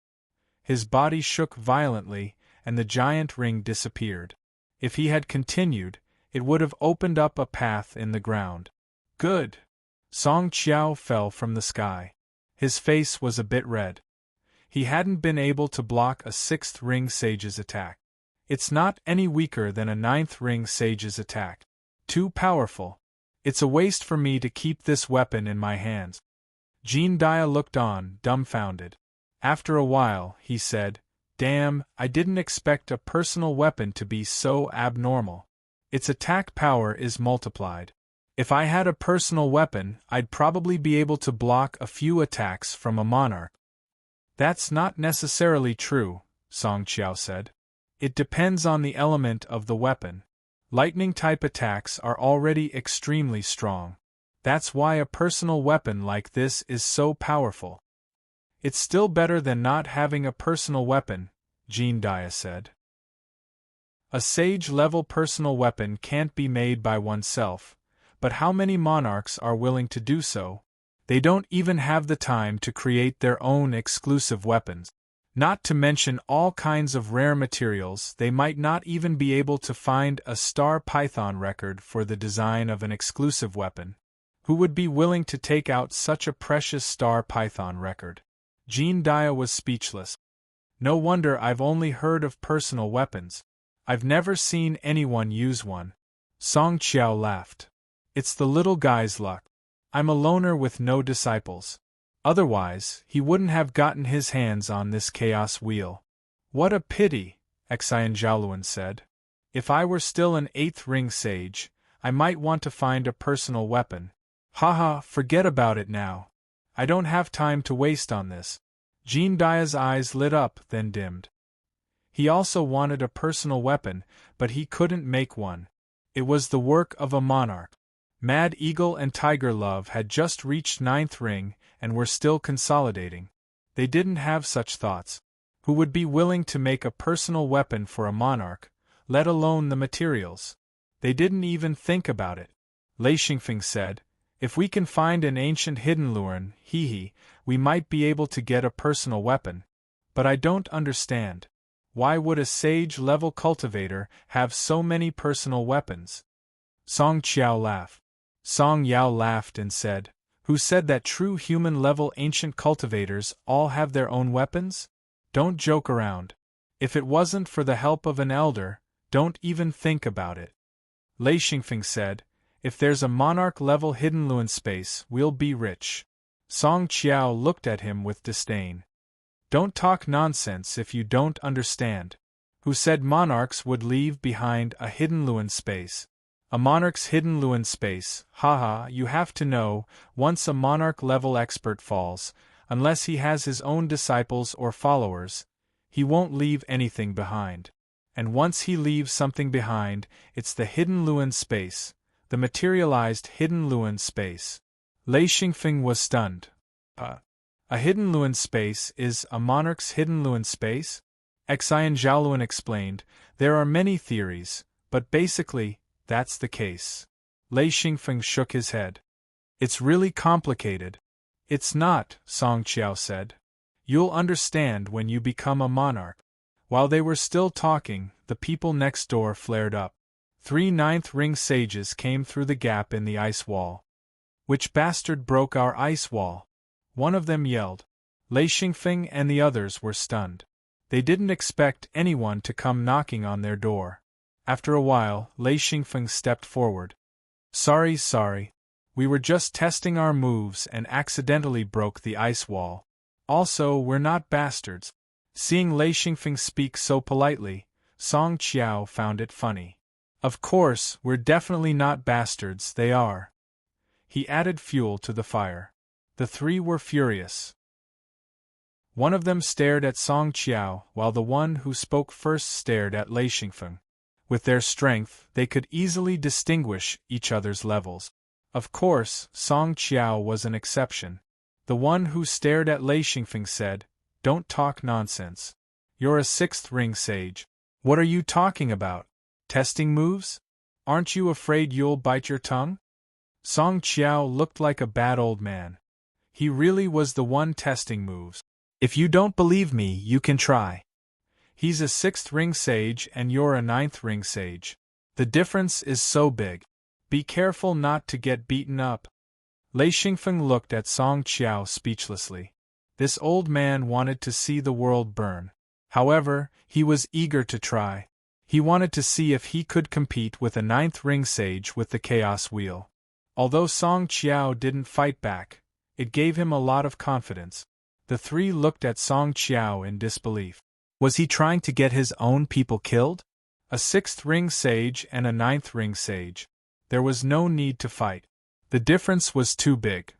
His body shook violently, and the giant ring disappeared. If he had continued, it would have opened up a path in the ground. Good! Song Qiao fell from the sky. His face was a bit red. He hadn't been able to block a 6th ring sage's attack. It's not any weaker than a 9th ring sage's attack. Too powerful. It's a waste for me to keep this weapon in my hands. Jean Dia looked on, dumbfounded. After a while, he said, "Damn, I didn't expect a personal weapon to be so abnormal. Its attack power is multiplied. If I had a personal weapon, I'd probably be able to block a few attacks from a monarch." "That's not necessarily true," Song Qiao said. "It depends on the element of the weapon. Lightning-type attacks are already extremely strong. That's why a personal weapon like this is so powerful." "It's still better than not having a personal weapon," Jean Dia said. "A sage-level personal weapon can't be made by oneself, but how many monarchs are willing to do so? They don't even have the time to create their own exclusive weapons. Not to mention all kinds of rare materials, they might not even be able to find a star python record for the design of an exclusive weapon. Who would be willing to take out such a precious star python record?" Jean Dia was speechless. "No wonder I've only heard of personal weapons. I've never seen anyone use one." Song Qiao laughed. "It's the little guy's luck. I'm a loner with no disciples. Otherwise, he wouldn't have gotten his hands on this chaos wheel." "What a pity," Xian Zhaoluan said. "If I were still an 8th ring sage, I might want to find a personal weapon. Haha, forget about it now. I don't have time to waste on this." Jean Dia's eyes lit up, then dimmed. He also wanted a personal weapon, but he couldn't make one. It was the work of a monarch. Mad Eagle and Tiger Love had just reached 9th ring and were still consolidating. They didn't have such thoughts. Who would be willing to make a personal weapon for a monarch, let alone the materials? They didn't even think about it. Lei Xingfeng said, "If we can find an ancient hidden luren, we might be able to get a personal weapon. But I don't understand. Why would a sage-level cultivator have so many personal weapons?" Song Qiao laughed. Song Yao laughed and said, "Who said that true human-level ancient cultivators all have their own weapons? Don't joke around. If it wasn't for the help of an elder, don't even think about it." Lei Xingfeng said, "If there's a monarch-level hidden luren space, we'll be rich." Song Qiao looked at him with disdain. "Don't talk nonsense if you don't understand. Who said monarchs would leave behind a hidden luren space? A monarch's hidden luren space, haha, you have to know, once a monarch-level expert falls, unless he has his own disciples or followers, he won't leave anything behind. And once he leaves something behind, it's the hidden luren space, the materialized hidden luren space." Lei Xingfeng was stunned. A hidden luren space is a monarch's hidden luren space?" Xian Zhaoluan explained, "There are many theories, but basically, that's the case." Lei Xingfeng shook his head. "It's really complicated." "It's not," Song Qiao said. "You'll understand when you become a monarch." While they were still talking, the people next door flared up. 3 9th ring sages came through the gap in the ice wall. "Which bastard broke our ice wall?" one of them yelled. Lei Xingfeng and the others were stunned. They didn't expect anyone to come knocking on their door. After a while, Lei Xingfeng stepped forward. Sorry. We were just testing our moves and accidentally broke the ice wall. Also, we're not bastards." Seeing Lei Xingfeng speak so politely, Song Qiao found it funny. "Of course, we're definitely not bastards, they are." He added fuel to the fire. The three were furious. One of them stared at Song Qiao, while the one who spoke first stared at Lei Xingfeng. With their strength, they could easily distinguish each other's levels. Of course, Song Qiao was an exception. The one who stared at Lei Xingfeng said, "Don't talk nonsense. You're a sixth ring sage. What are you talking about? Testing moves? Aren't you afraid you'll bite your tongue?" Song Qiao looked like a bad old man. He really was the one testing moves. "If you don't believe me, you can try. He's a sixth ring sage and you're a ninth ring sage. The difference is so big. Be careful not to get beaten up." Lei Xingfeng looked at Song Qiao speechlessly. This old man wanted to see the world burn. However, he was eager to try. He wanted to see if he could compete with a ninth ring sage with the Chaos Wheel. Although Song Qiao didn't fight back, it gave him a lot of confidence. The three looked at Song Qiao in disbelief. Was he trying to get his own people killed? A sixth ring sage and a ninth ring sage. There was no need to fight. The difference was too big.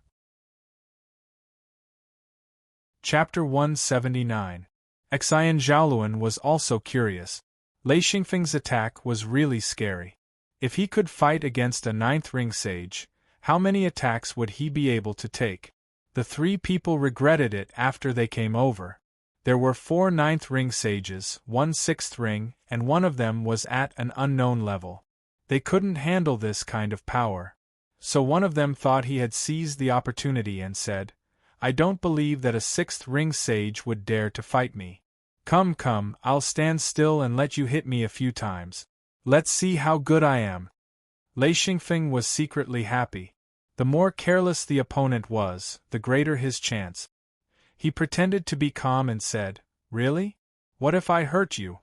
Chapter 179. Xian Zhaoluan was also curious. Lei Xingfeng's attack was really scary. If he could fight against a ninth ring sage, how many attacks would he be able to take? The three people regretted it after they came over. There were 4 ninth ring sages, 1 sixth ring, and one of them was at an unknown level. They couldn't handle this kind of power. So one of them thought he had seized the opportunity and said, "I don't believe that a sixth ring sage would dare to fight me. Come, I'll stand still and let you hit me a few times. Let's see how good I am." Lei Xingfeng was secretly happy. The more careless the opponent was, the greater his chance. He pretended to be calm and said, "Really? What if I hurt you?"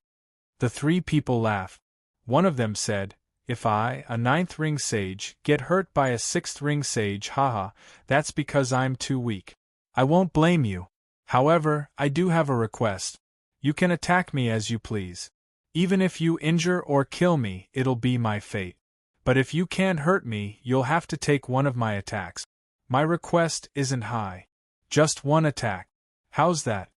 The three people laughed. One of them said, "If I, a ninth ring sage, get hurt by a sixth ring sage, haha, that's because I'm too weak. I won't blame you. However, I do have a request. You can attack me as you please. Even if you injure or kill me, it'll be my fate. But if you can't hurt me, you'll have to take one of my attacks. My request isn't high. Just one attack. How's that?"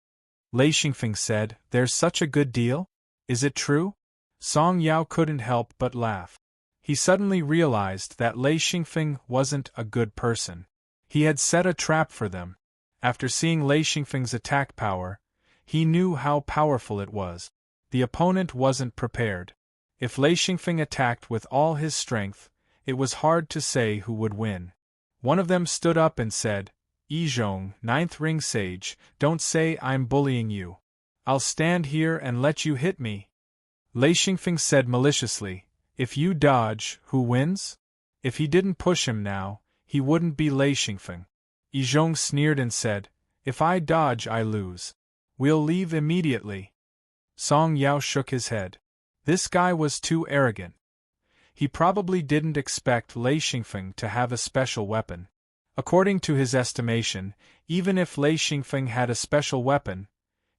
Lei Xingfeng said, "There's such a good deal? Is it true?" Song Yao couldn't help but laugh. He suddenly realized that Lei Xingfeng wasn't a good person. He had set a trap for them. After seeing Lei Xingfeng's attack power, he knew how powerful it was. The opponent wasn't prepared. If Lei Xingfeng attacked with all his strength, it was hard to say who would win. One of them stood up and said, "Yizhong, ninth ring sage, don't say I'm bullying you. I'll stand here and let you hit me." Lei Xingfeng said maliciously, "If you dodge, who wins?" If he didn't push him now, he wouldn't be Lei Xingfeng. Yizhong sneered and said, "If I dodge, I lose. We'll leave immediately." Song Yao shook his head. This guy was too arrogant. He probably didn't expect Lei Xingfeng to have a special weapon. According to his estimation, even if Lei Xingfeng had a special weapon,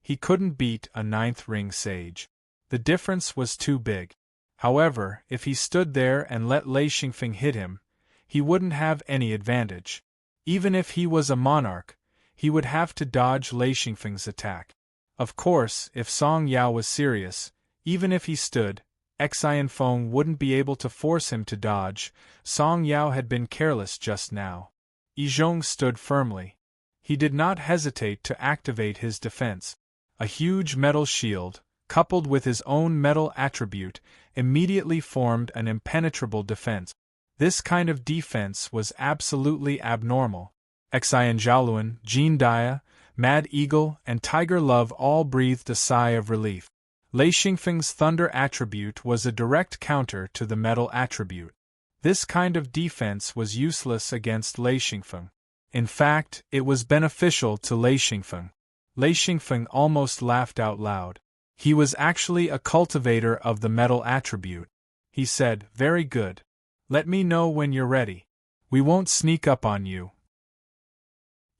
he couldn't beat a ninth ring sage. The difference was too big. However, if he stood there and let Lei Xingfeng hit him, he wouldn't have any advantage. Even if he was a monarch, he would have to dodge Lei Xingfeng's attack. Of course, if Song Yao was serious, even if he stood, Xian Feng wouldn't be able to force him to dodge. Song Yao had been careless just now. Yizhong stood firmly. He did not hesitate to activate his defense. A huge metal shield, coupled with his own metal attribute, immediately formed an impenetrable defense. This kind of defense was absolutely abnormal. Xian Zhaoluan, Jean Dia, Mad Eagle, and Tiger Love all breathed a sigh of relief. Lei Xingfeng's thunder attribute was a direct counter to the metal attribute. This kind of defense was useless against Lei Xingfeng. In fact, it was beneficial to Lei Xingfeng. Lei Xingfeng almost laughed out loud. He was actually a cultivator of the metal attribute. He said, "Very good. Let me know when you're ready. We won't sneak up on you."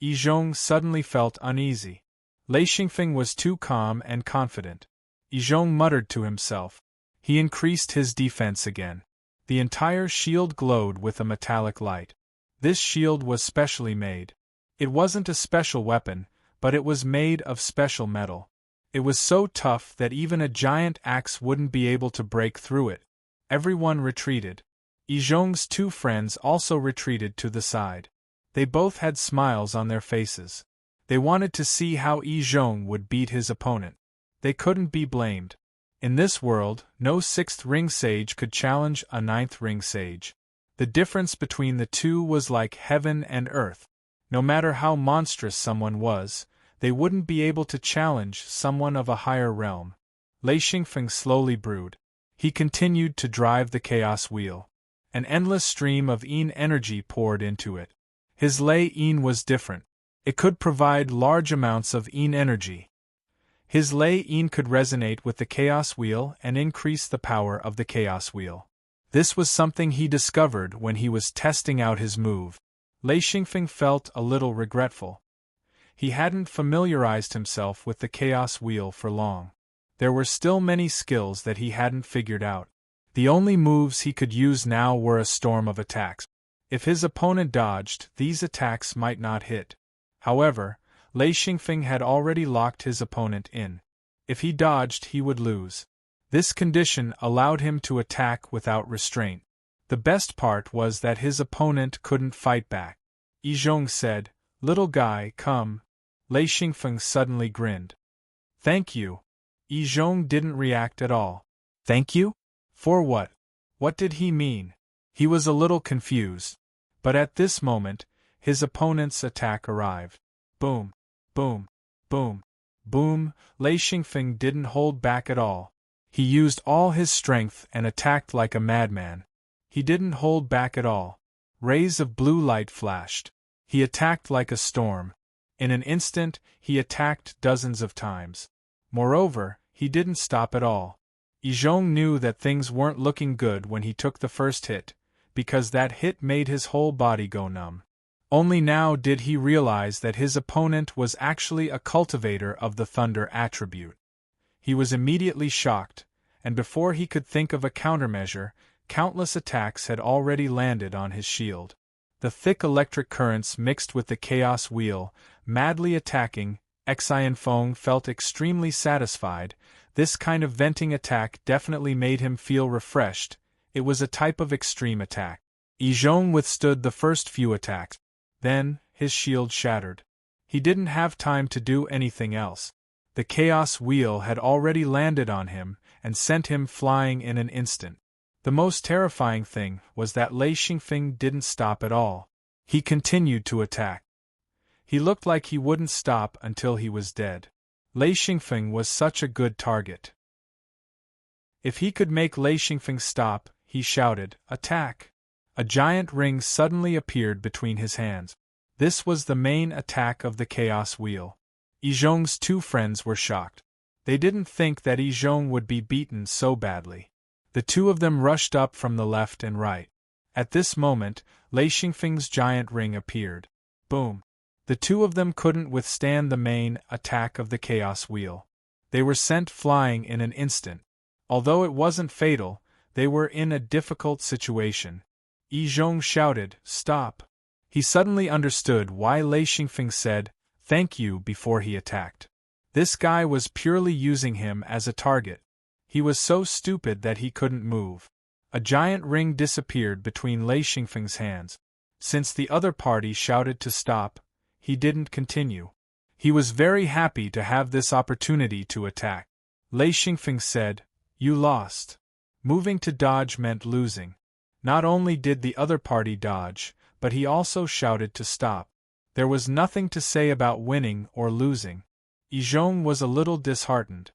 Yizhong suddenly felt uneasy. Lei Xingfeng was too calm and confident. Yizhong muttered to himself. He increased his defense again. The entire shield glowed with a metallic light. This shield was specially made. It wasn't a special weapon, but it was made of special metal. It was so tough that even a giant axe wouldn't be able to break through it. Everyone retreated. Yizhong's two friends also retreated to the side. They both had smiles on their faces. They wanted to see how Yizhong would beat his opponent. They couldn't be blamed. In this world, no 6th ring sage could challenge a 9th ring sage. The difference between the two was like heaven and earth. No matter how monstrous someone was, they wouldn't be able to challenge someone of a higher realm. Lei Xingfeng slowly brewed. He continued to drive the chaos wheel. An endless stream of Yin energy poured into it. His Lei Yin was different. It could provide large amounts of Yin energy. His Lei Yin could resonate with the chaos wheel and increase the power of the chaos wheel. This was something he discovered when he was testing out his move. Lei Xingfeng felt a little regretful. He hadn't familiarized himself with the chaos wheel for long. There were still many skills that he hadn't figured out. The only moves he could use now were a storm of attacks. If his opponent dodged, these attacks might not hit. However, Lei Xingfeng had already locked his opponent in. If he dodged, he would lose. This condition allowed him to attack without restraint. The best part was that his opponent couldn't fight back. Yizhong said, "Little guy, come." Lei Xingfeng suddenly grinned. "Thank you." Yizhong didn't react at all. "Thank you? For what? What did he mean?" He was a little confused. But at this moment, his opponent's attack arrived. Boom, boom, boom, boom. Lei Xingfeng didn't hold back at all. He used all his strength and attacked like a madman. He didn't hold back at all. Rays of blue light flashed. He attacked like a storm. In an instant, he attacked dozens of times. Moreover, he didn't stop at all. Yizhong knew that things weren't looking good when he took the first hit, because that hit made his whole body go numb. Only now did he realize that his opponent was actually a cultivator of the thunder attribute. He was immediately shocked, and before he could think of a countermeasure, countless attacks had already landed on his shield. The thick electric currents mixed with the chaos wheel, madly attacking. Xianfeng felt extremely satisfied. This kind of venting attack definitely made him feel refreshed. It was a type of extreme attack. Yizhong withstood the first few attacks. Then, his shield shattered. He didn't have time to do anything else. The chaos wheel had already landed on him and sent him flying in an instant. The most terrifying thing was that Lei Xingfeng didn't stop at all. He continued to attack. He looked like he wouldn't stop until he was dead. Lei Xingfeng was such a good target. If he could make Lei Xingfeng stop, he shouted, "Attack!" A giant ring suddenly appeared between his hands. This was the main attack of the chaos wheel. Yizhong's two friends were shocked. They didn't think that Yizhong would be beaten so badly. The two of them rushed up from the left and right. At this moment, Lei Xingfeng's giant ring appeared. Boom! The two of them couldn't withstand the main attack of the chaos wheel. They were sent flying in an instant. Although it wasn't fatal, they were in a difficult situation. Yizhong shouted, "Stop!" He suddenly understood why Lei Xingfeng said, "Thank you" before he attacked. This guy was purely using him as a target. He was so stupid that he couldn't move. A giant ring disappeared between Lei Xingfeng's hands. Since the other party shouted to stop, he didn't continue. He was very happy to have this opportunity to attack. Lei Xingfeng said, "You lost." Moving to dodge meant losing. Not only did the other party dodge, but he also shouted to stop. There was nothing to say about winning or losing. Yizhong was a little disheartened.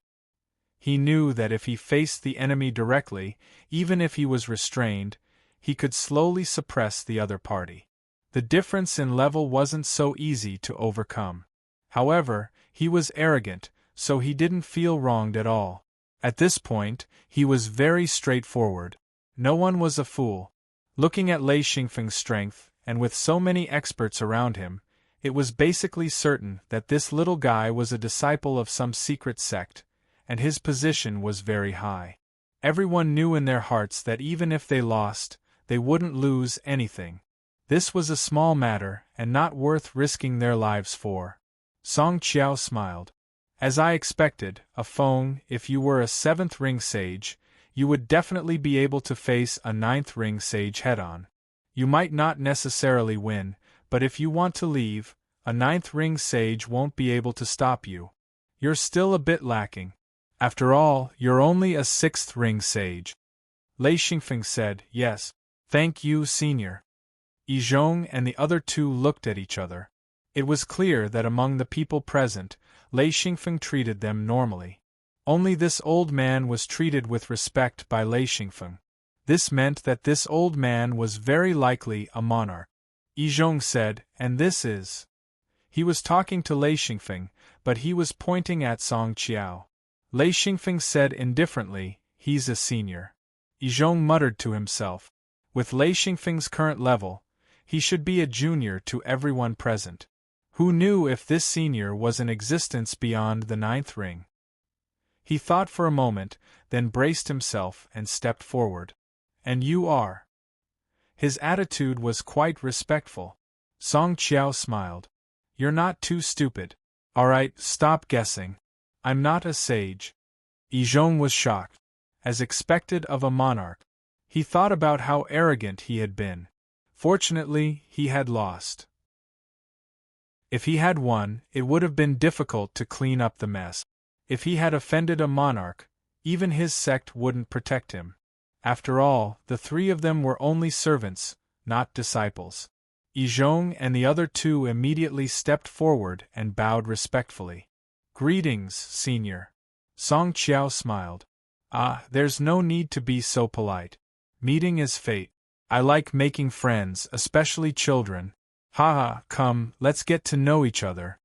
He knew that if he faced the enemy directly, even if he was restrained, he could slowly suppress the other party. The difference in level wasn't so easy to overcome. However, he was arrogant, so he didn't feel wronged at all. At this point, he was very straightforward. No one was a fool. Looking at Lei Xingfeng's strength, and with so many experts around him, it was basically certain that this little guy was a disciple of some secret sect, and his position was very high. Everyone knew in their hearts that even if they lost, they wouldn't lose anything. This was a small matter, and not worth risking their lives for. Song Qiao smiled. As I expected, a phone, if you were a 7th ring sage, you would definitely be able to face a 9th ring sage head-on. You might not necessarily win, but if you want to leave, a 9th ring sage won't be able to stop you. You're still a bit lacking. After all, you're only a 6th ring sage. Lei Xingfeng said, yes. Thank you, senior. Yi Zhong and the other two looked at each other. It was clear that among the people present, Lei Xingfeng treated them normally. Only this old man was treated with respect by Lei Xingfeng. This meant that this old man was very likely a monarch. Yi Zhong said, and this is... He was talking to Lei Xingfeng, but he was pointing at Song Qiao. Lei Xingfeng said indifferently, he's a senior. Yi Zhong muttered to himself. With Lei Xingfeng's current level, he should be a junior to everyone present. Who knew if this senior was in existence beyond the 9th ring? He thought for a moment, then braced himself and stepped forward. And you are? His attitude was quite respectful. Song Qiao smiled. You're not too stupid. Alright, stop guessing. I'm not a sage. Yi Zhong was shocked. As expected of a monarch. He thought about how arrogant he had been. Fortunately, he had lost. If he had won, it would have been difficult to clean up the mess. If he had offended a monarch, even his sect wouldn't protect him. After all, the three of them were only servants, not disciples. Yi Zhong and the other two immediately stepped forward and bowed respectfully. Greetings, senior. Song Qiao smiled. Ah, there's no need to be so polite. Meeting is fate. I like making friends, especially children. Haha, come, let's get to know each other.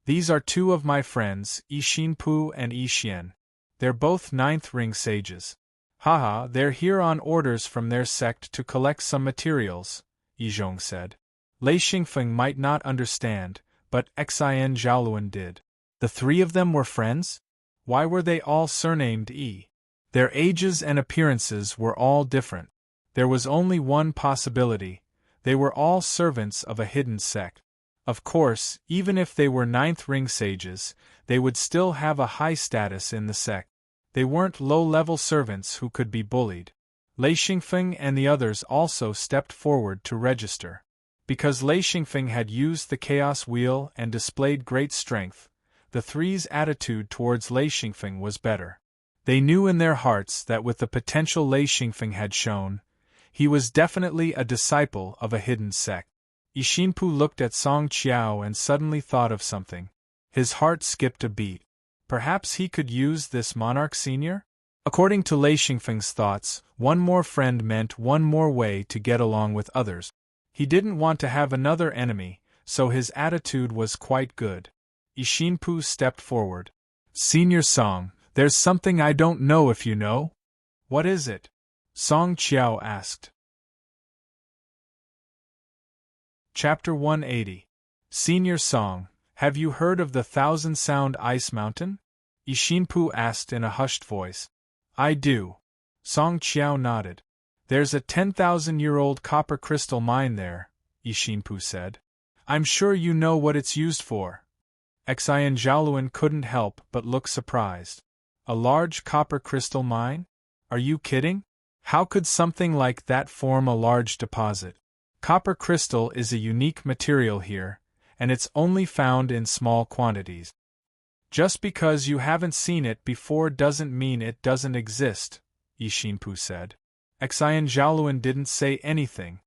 These are two of my friends, Yi Xinpu and Yi Xian. They're both 9th ring sages. Haha, they're here on orders from their sect to collect some materials, Yi Zhong said. Lei Xingfeng might not understand, but Xian Zhaoluan did. The three of them were friends? Why were they all surnamed Yi? Their ages and appearances were all different. There was only one possibility. They were all servants of a hidden sect. Of course, even if they were 9th ring sages, they would still have a high status in the sect. They weren't low-level servants who could be bullied. Lei Xingfeng and the others also stepped forward to register. Because Lei Xingfeng had used the Chaos Wheel and displayed great strength, the three's attitude towards Lei Xingfeng was better. They knew in their hearts that with the potential Lei Xingfeng had shown, he was definitely a disciple of a hidden sect. Yi Xinpu looked at Song Qiao and suddenly thought of something. His heart skipped a beat. Perhaps he could use this monarch senior? According to Lei Xingfeng's thoughts, one more friend meant one more way to get along with others. He didn't want to have another enemy, so his attitude was quite good. Yi Xinpu stepped forward. Senior Song, there's something I don't know if you know. What is it? Song Qiao asked. Chapter 180. Senior Song, have you heard of the 1,000-sound ice mountain? Yi Xinpu asked in a hushed voice. I do. Song Qiao nodded. There's a 10,000-year-old copper crystal mine there, Yi Xinpu said. I'm sure you know what it's used for. Xian Zhaoluan couldn't help but look surprised. A large copper crystal mine? Are you kidding? How could something like that form a large deposit? Copper crystal is a unique material here, and it's only found in small quantities. Just because you haven't seen it before doesn't mean it doesn't exist, Yi Xinpu said. Xian Zhaoluan didn't say anything.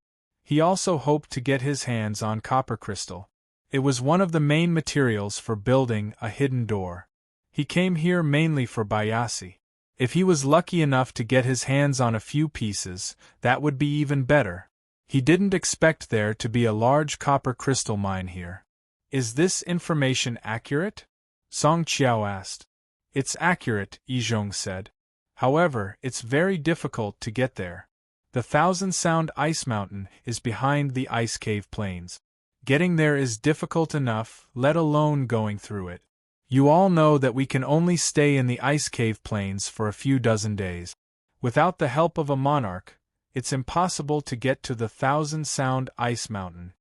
He also hoped to get his hands on copper crystal. It was one of the main materials for building a hidden door. He came here mainly for Bayasi. If he was lucky enough to get his hands on a few pieces, that would be even better. He didn't expect there to be a large copper crystal mine here. Is this information accurate? Song Qiao asked. It's accurate, Yi Zhong said. However, it's very difficult to get there. The 1,000-sound ice mountain is behind the ice cave plains. Getting there is difficult enough, let alone going through it. You all know that we can only stay in the ice cave plains for a few dozen days. Without the help of a monarch, It's impossible to get to the 1,000-sound ice mountain.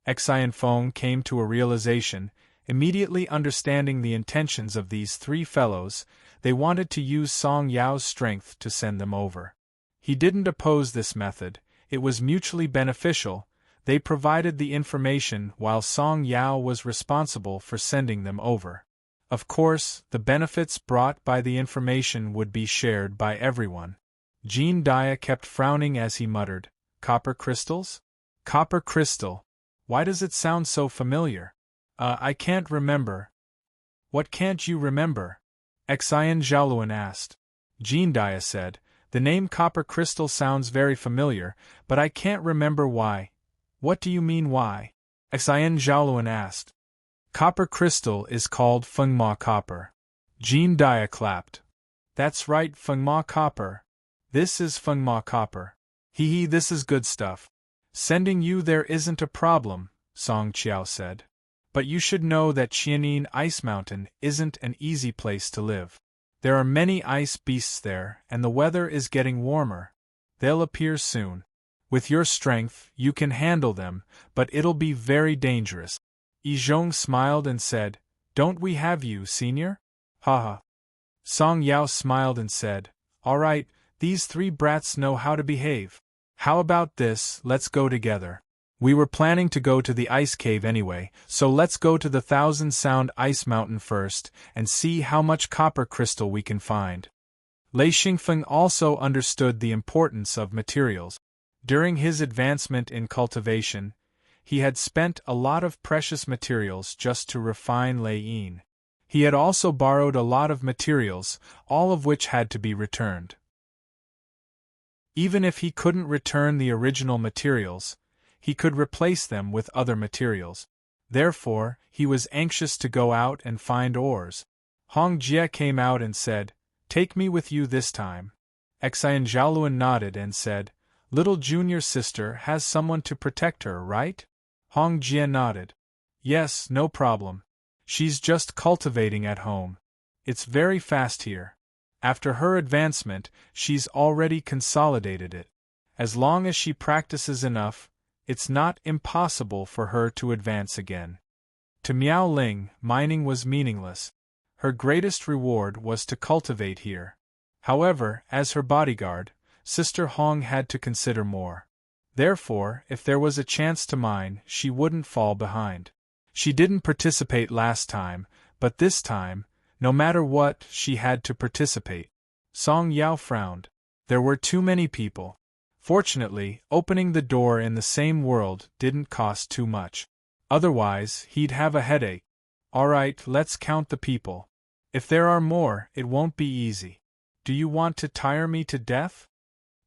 Xian Feng came to a realization, immediately understanding the intentions of these three fellows. They wanted to use Song Yao's strength to send them over. He didn't oppose this method, it was mutually beneficial. They provided the information while Song Yao was responsible for sending them over. Of course, the benefits brought by the information would be shared by everyone. Jean Dia kept frowning as he muttered, "Copper crystals? Copper crystal? Why does it sound so familiar? I can't remember." "What can't you remember?" Xian Zhaoluan asked. Jean Dia said, "The name copper crystal sounds very familiar, but I can't remember why." "What do you mean why?" Xian Zhaoluan asked. "Copper crystal is called Fengma copper." Jean Dia clapped. "That's right, Fengma copper. This is Fengma copper. Hee, this is good stuff. Sending you there isn't a problem," Song Qiao said. "But you should know that Qianin Ice Mountain isn't an easy place to live. There are many ice beasts there, and the weather is getting warmer. They'll appear soon. With your strength, you can handle them, but it'll be very dangerous." Yi Zhong smiled and said, "Don't we have you, senior?" "Haha." Song Yao smiled and said, "All right, these three brats know how to behave. How about this, let's go together. We were planning to go to the ice cave anyway, so let's go to the 1,000-sound ice mountain first, and see how much copper crystal we can find." Lei Xingfeng also understood the importance of materials. During his advancement in cultivation, he had spent a lot of precious materials just to refine Lei Yin. He had also borrowed a lot of materials, all of which had to be returned. Even if he couldn't return the original materials, he could replace them with other materials. Therefore, he was anxious to go out and find ores. Hong Jie came out and said, "Take me with you this time." Xian Zhaoluan nodded and said, "Little junior sister has someone to protect her, right?" Hong Jie nodded. "Yes, no problem. She's just cultivating at home. It's very fast here. After her advancement, she's already consolidated it. As long as she practices enough, it's not impossible for her to advance again." To Miao Ling, mining was meaningless. Her greatest reward was to cultivate here. However, as her bodyguard, Sister Hong had to consider more. Therefore, if there was a chance to mine, she wouldn't fall behind. She didn't participate last time, but this time, no matter what, she had to participate. Song Yao frowned. There were too many people. Fortunately, opening the door in the same world didn't cost too much. Otherwise, he'd have a headache. "All right, let's count the people. If there are more, it won't be easy. Do you want to tire me to death?"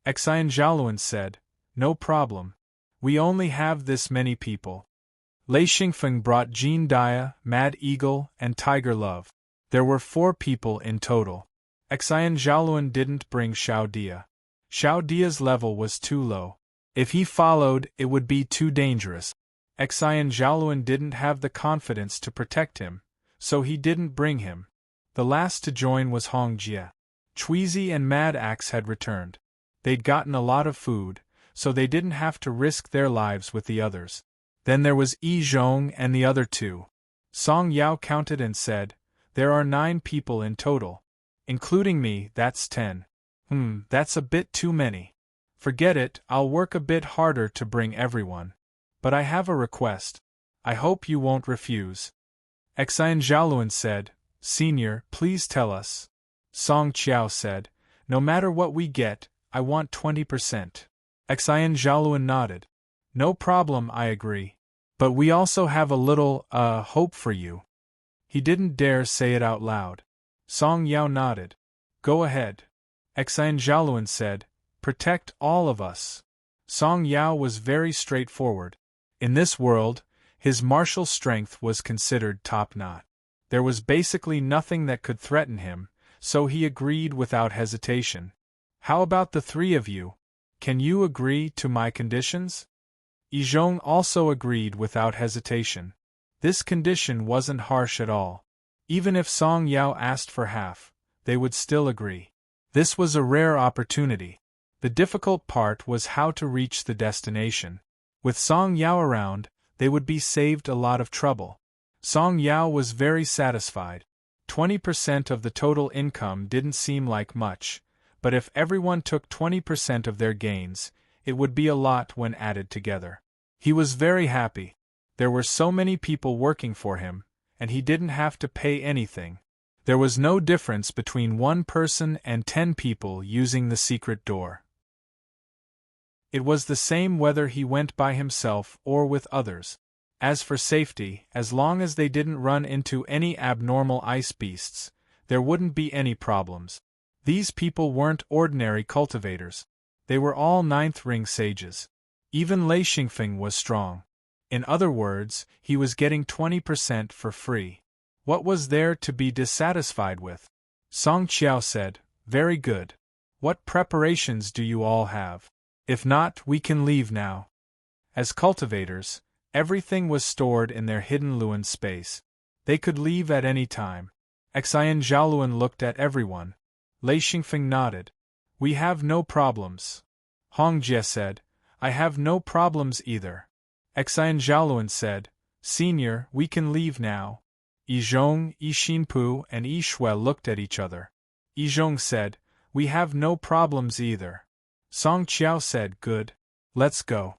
Xian Zhaoluan said, "No problem. We only have this many people." Lei Xingfeng brought Jean Dia, Mad Eagle, and Tiger Love. There were 4 people in total. Xian Zhaoluan didn't bring Xiao Dia. Xiao Dia's level was too low. If he followed, it would be too dangerous. Xian Zhaoluan didn't have the confidence to protect him, so he didn't bring him. The last to join was Hong Jie. Chweezy and Mad Axe had returned. They'd gotten a lot of food, so they didn't have to risk their lives with the others. Then there was Yi Zhong and the other 2. Song Yao counted and said, "There are 9 people in total. Including me, that's 10. That's a bit too many. Forget it, I'll work a bit harder to bring everyone. But I have a request. I hope you won't refuse." Xian Zhaoluan said, "Senior, please tell us." Song Qiao said, "No matter what we get, I want 20%. Xian Zhaoluan nodded. "No problem, I agree. But we also have a little, hope for you." He didn't dare say it out loud. Song Yao nodded. "Go ahead." Xian Zhaoluan said, "Protect all of us." Song Yao was very straightforward. In this world, his martial strength was considered top-notch. There was basically nothing that could threaten him, so he agreed without hesitation. "How about the 3 of you? Can you agree to my conditions?" Yi Zhong also agreed without hesitation. This condition wasn't harsh at all. Even if Song Yao asked for half, they would still agree. This was a rare opportunity. The difficult part was how to reach the destination. With Song Yao around, they would be saved a lot of trouble. Song Yao was very satisfied. 20% of the total income didn't seem like much, but if everyone took 20% of their gains, it would be a lot when added together. He was very happy. There were so many people working for him, and he didn't have to pay anything. There was no difference between 1 person and 10 people using the secret door. It was the same whether he went by himself or with others. As for safety, as long as they didn't run into any abnormal ice beasts, there wouldn't be any problems. These people weren't ordinary cultivators. They were all 9th ring sages. Even Lei Xingfeng was strong. In other words, he was getting 20% for free. What was there to be dissatisfied with? Song Qiao said, "Very good. What preparations do you all have? If not, we can leave now." As cultivators, everything was stored in their hidden Luan space. They could leave at any time. Xian Zhaoluan looked at everyone. Lei Xingfeng nodded. "We have no problems." Hong Jie said, "I have no problems either." Xian Zhaoluan said, "Senior, we can leave now." Yi Zhong, Yi Xinpu, and Yi Shui looked at each other. Yi Zhong said, "We have no problems either." Song Qiao said, "Good. Let's go."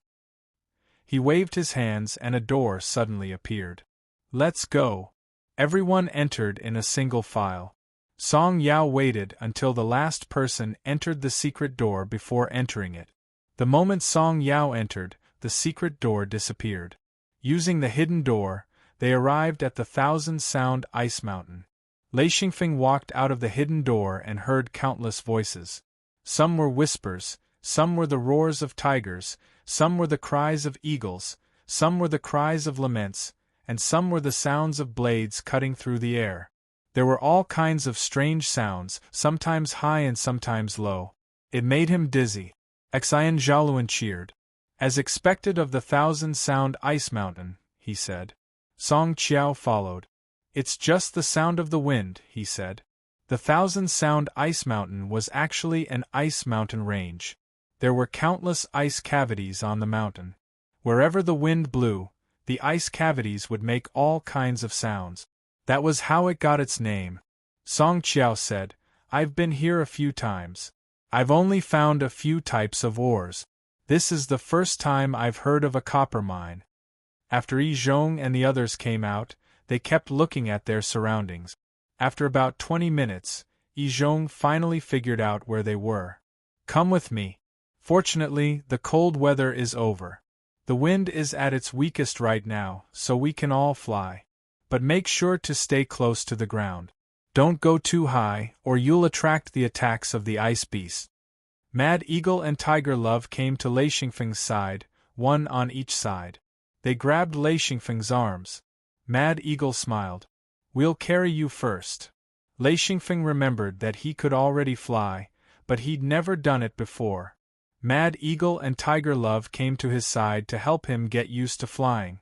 He waved his hands and a door suddenly appeared. "Let's go." Everyone entered in a single file. Song Yao waited until the last person entered the secret door before entering it. The moment Song Yao entered, the secret door disappeared. Using the hidden door, they arrived at the 1,000-sound ice mountain. Lei Xingfeng walked out of the hidden door and heard countless voices. Some were whispers, some were the roars of tigers, some were the cries of eagles, some were the cries of laments, and some were the sounds of blades cutting through the air. There were all kinds of strange sounds, sometimes high and sometimes low. It made him dizzy. Xian Zhaoluan cheered. "As expected of the 1,000-sound ice mountain," he said. Song Qiao followed. "It's just the sound of the wind," he said. The 1,000-sound ice mountain was actually an ice mountain range. There were countless ice cavities on the mountain. Wherever the wind blew, the ice cavities would make all kinds of sounds. That was how it got its name. Song Qiao said, "I've been here a few times. I've only found a few types of ores. This is the first time I've heard of a copper mine." After Yi Zhong and the others came out, they kept looking at their surroundings. After about 20 minutes, Yi Zhong finally figured out where they were. "Come with me. Fortunately, the cold weather is over. The wind is at its weakest right now, so we can all fly. But make sure to stay close to the ground. Don't go too high, or you'll attract the attacks of the ice beasts." Mad Eagle and Tiger Love came to Lei Xingfeng's side, one on each side. They grabbed Lei Xingfeng's arms. Mad Eagle smiled. "We'll carry you first." Lei Xingfeng remembered that he could already fly, but he'd never done it before. Mad Eagle and Tiger Love came to his side to help him get used to flying.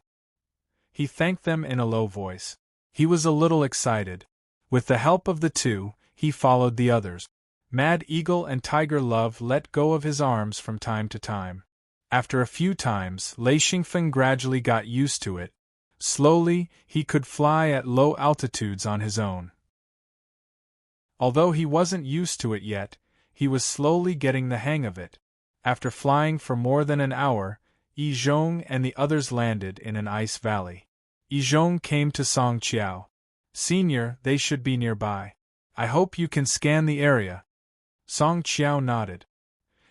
He thanked them in a low voice. He was a little excited. With the help of the two, he followed the others. Mad Eagle and Tiger Love let go of his arms from time to time. After a few times, Lei Xingfeng gradually got used to it. Slowly, he could fly at low altitudes on his own. Although he wasn't used to it yet, he was slowly getting the hang of it. After flying for more than an hour, Yi Zhong and the others landed in an ice valley. Yi Zhong came to Song Qiao. "Senior, they should be nearby. I hope you can scan the area." Song Qiao nodded.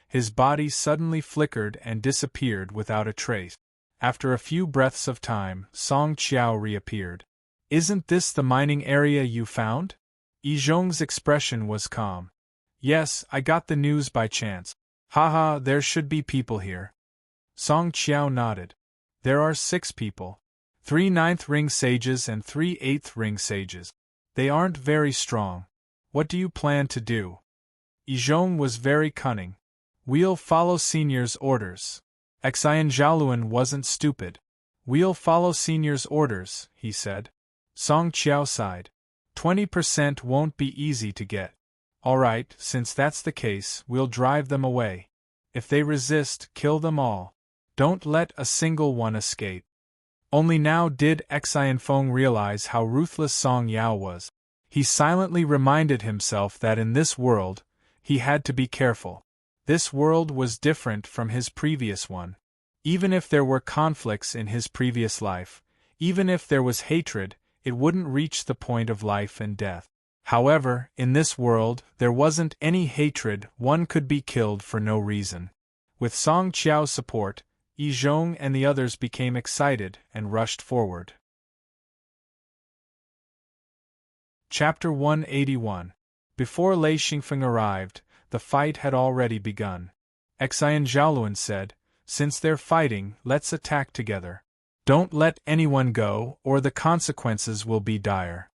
His body suddenly flickered and disappeared without a trace. After a few breaths of time, Song Qiao reappeared. "Isn't this the mining area you found?" Yi Zhong's expression was calm. "Yes, I got the news by chance. Haha, there should be people here." Song Qiao nodded. "There are 6 people. 3 9th ring sages and 3 8th ring sages. They aren't very strong. What do you plan to do?" Yi Zhong was very cunning. "We'll follow Senior's orders." Xian Zhaoluan wasn't stupid. "We'll follow Senior's orders," he said. Song Qiao sighed. 20% won't be easy to get. "All right, since that's the case, we'll drive them away." If they resist, kill them all. Don't let a single one escape. Only now did Xianfeng realize how ruthless Song Yao was. He silently reminded himself that in this world, he had to be careful. This world was different from his previous one. Even if there were conflicts in his previous life, even if there was hatred, it wouldn't reach the point of life and death. However, in this world, there wasn't any hatred, one could be killed for no reason. With Song Qiao's support, Yi Zhong and the others became excited and rushed forward. Chapter 181. Before Lei Xingfeng arrived, the fight had already begun. Xian Zhaoluan said, "Since they're fighting, let's attack together. Don't let anyone go, or the consequences will be dire."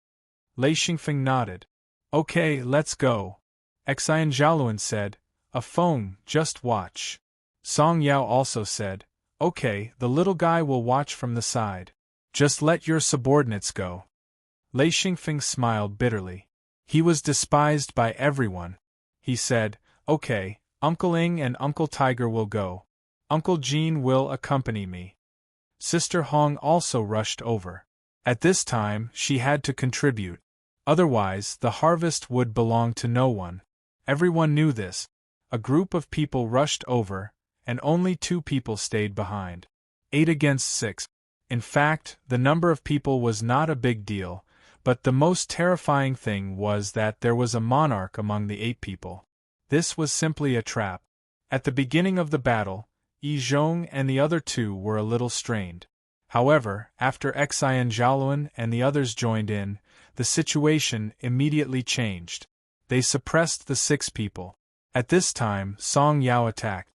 Lei Xingfeng nodded. "Okay, let's go." Xian Zhaoluan said, "A phone, just watch." Song Yao also said, "Okay, the little guy will watch from the side. Just let your subordinates go." Lei Xingfeng smiled bitterly. He was despised by everyone. He said, "Okay, Uncle Ing and Uncle Tiger will go. Uncle Jean will accompany me." Sister Hong also rushed over. At this time, she had to contribute. Otherwise, the harvest would belong to no one. Everyone knew this. A group of people rushed over, and only 2 people stayed behind. 8 against 6. In fact, the number of people was not a big deal, but the most terrifying thing was that there was a monarch among the 8 people. This was simply a trap. At the beginning of the battle, Yi Zhong and the other 2 were a little strained. However, after Xian Zhaoluan and the others joined in, the situation immediately changed. They suppressed the 6 people. At this time, Song Yao attacked.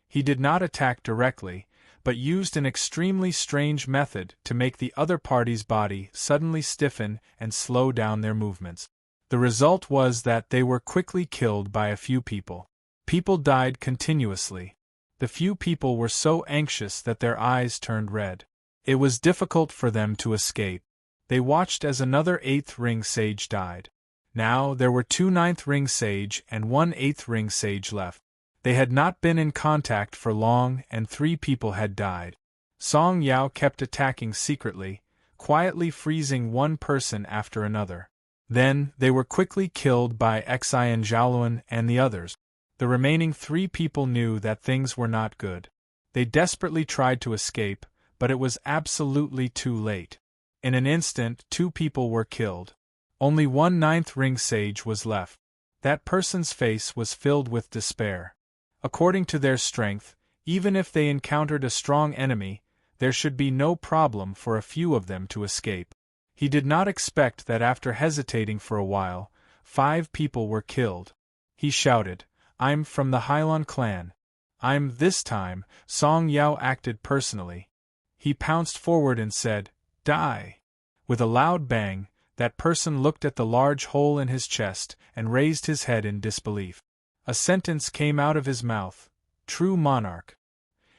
He did not attack directly, but used an extremely strange method to make the other party's body suddenly stiffen and slow down their movements. The result was that they were quickly killed by a few people. People died continuously. The few people were so anxious that their eyes turned red. It was difficult for them to escape. They watched as another 8th ring sage died. Now there were 2 9th ring sage and 1 8th ring sage left. They had not been in contact for long and 3 people had died. Song Yao kept attacking secretly, quietly freezing one person after another. Then, they were quickly killed by Xian Zhaoluan and the others. The remaining 3 people knew that things were not good. They desperately tried to escape, but it was absolutely too late. In an instant, 2 people were killed. Only 1 9th ring sage was left. That person's face was filled with despair. According to their strength, even if they encountered a strong enemy, there should be no problem for a few of them to escape. He did not expect that after hesitating for a while, 5 people were killed. He shouted, "I'm from the Hailan clan. This time, Song Yao acted personally. He pounced forward and said, 'Die!' With a loud bang, that person looked at the large hole in his chest and raised his head in disbelief. A sentence came out of his mouth, 'True monarch.'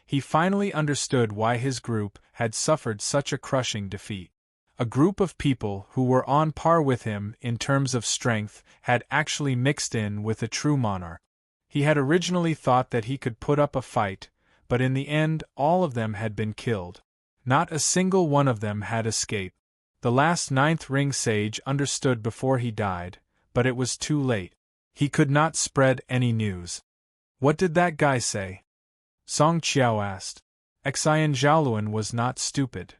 He finally understood why his group had suffered such a crushing defeat. A group of people who were on par with him in terms of strength had actually mixed in with a true monarch. He had originally thought that he could put up a fight, but in the end all of them had been killed. Not a single one of them had escaped. The last 9th ring sage understood before he died, but it was too late. He could not spread any news. "What did that guy say?" Song Qiao asked. Xian Zhaoluan was not stupid.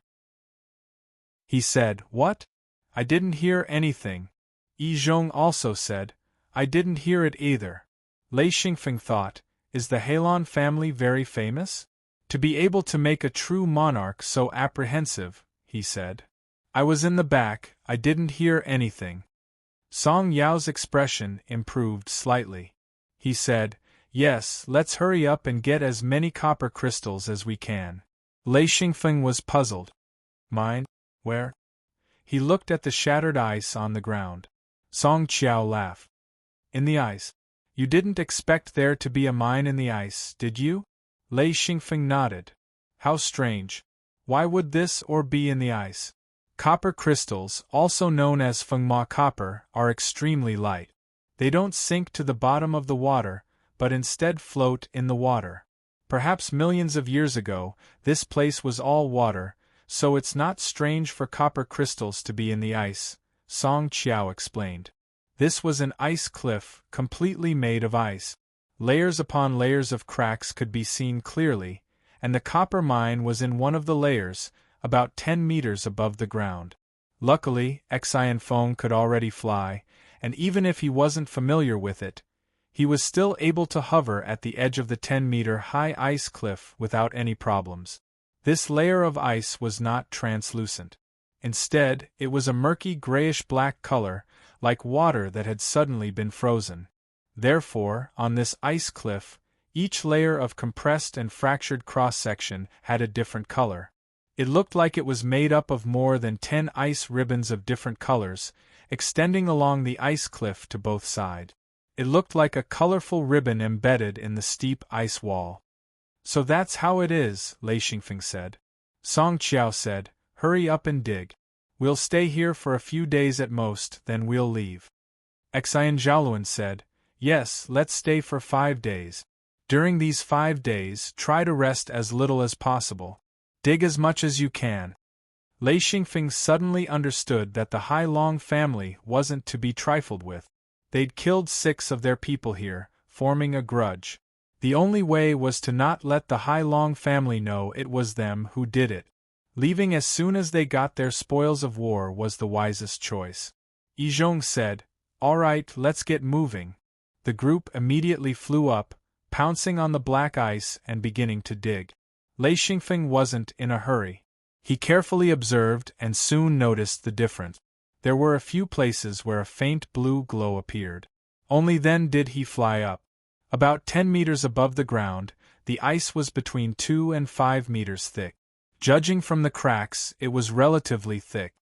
He said, "What? I didn't hear anything." Yi Zhong also said, "I didn't hear it either." Lei Xingfeng thought, "Is the Hailan family very famous? To be able to make a true monarch so apprehensive," he said. "I was in the back, I didn't hear anything." Song Yao's expression improved slightly. He said, "Yes, let's hurry up and get as many copper crystals as we can." Lei Xingfeng was puzzled. "Mine? Where?" He looked at the shattered ice on the ground. Song Qiao laughed. "In the ice. You didn't expect there to be a mine in the ice, did you?" Lei Xingfeng nodded. "How strange. Why would this ore be in the ice?" Copper crystals, also known as fengma copper, are extremely light. They don't sink to the bottom of the water, but instead float in the water. Perhaps millions of years ago, this place was all water, so it's not strange for copper crystals to be in the ice, Song Qiao explained. This was an ice cliff, completely made of ice. Layers upon layers of cracks could be seen clearly, and the copper mine was in one of the layers, about 10 meters above the ground. Luckily, Xian Feng could already fly, and even if he wasn't familiar with it, he was still able to hover at the edge of the 10-meter-high ice cliff without any problems. This layer of ice was not translucent. Instead, it was a murky grayish-black color, like water that had suddenly been frozen. Therefore, on this ice cliff, each layer of compressed and fractured cross-section had a different color. It looked like it was made up of more than 10 ice ribbons of different colors, extending along the ice cliff to both sides. It looked like a colorful ribbon embedded in the steep ice wall. So that's how it is, Lei Xingfeng said. Song Qiao said, hurry up and dig. We'll stay here for a few days at most, then we'll leave. Xian Zhaoluan said, yes, let's stay for 5 days. During these 5 days, try to rest as little as possible. Dig as much as you can. Lei Xingfeng suddenly understood that the Hai Long family wasn't to be trifled with. They'd killed 6 of their people here, forming a grudge. The only way was to not let the Hai Long family know it was them who did it. Leaving as soon as they got their spoils of war was the wisest choice. Yizhong said, all right, let's get moving. The group immediately flew up, pouncing on the black ice and beginning to dig. Lei Xingfeng wasn't in a hurry. He carefully observed and soon noticed the difference. There were a few places where a faint blue glow appeared. Only then did he fly up. About 10 meters above the ground, the ice was between 2 and 5 meters thick. Judging from the cracks, it was relatively thick.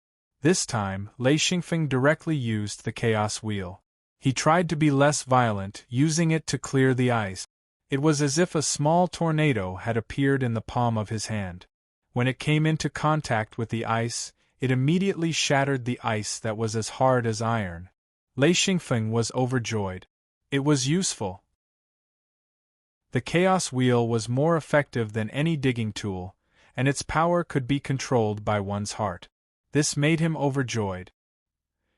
This time, Lei Xingfeng directly used the chaos wheel. He tried to be less violent, using it to clear the ice. It was as if a small tornado had appeared in the palm of his hand. When it came into contact with the ice, it immediately shattered the ice that was as hard as iron. Lei Xingfeng was overjoyed. It was useful. The chaos wheel was more effective than any digging tool, and its power could be controlled by one's heart. This made him overjoyed.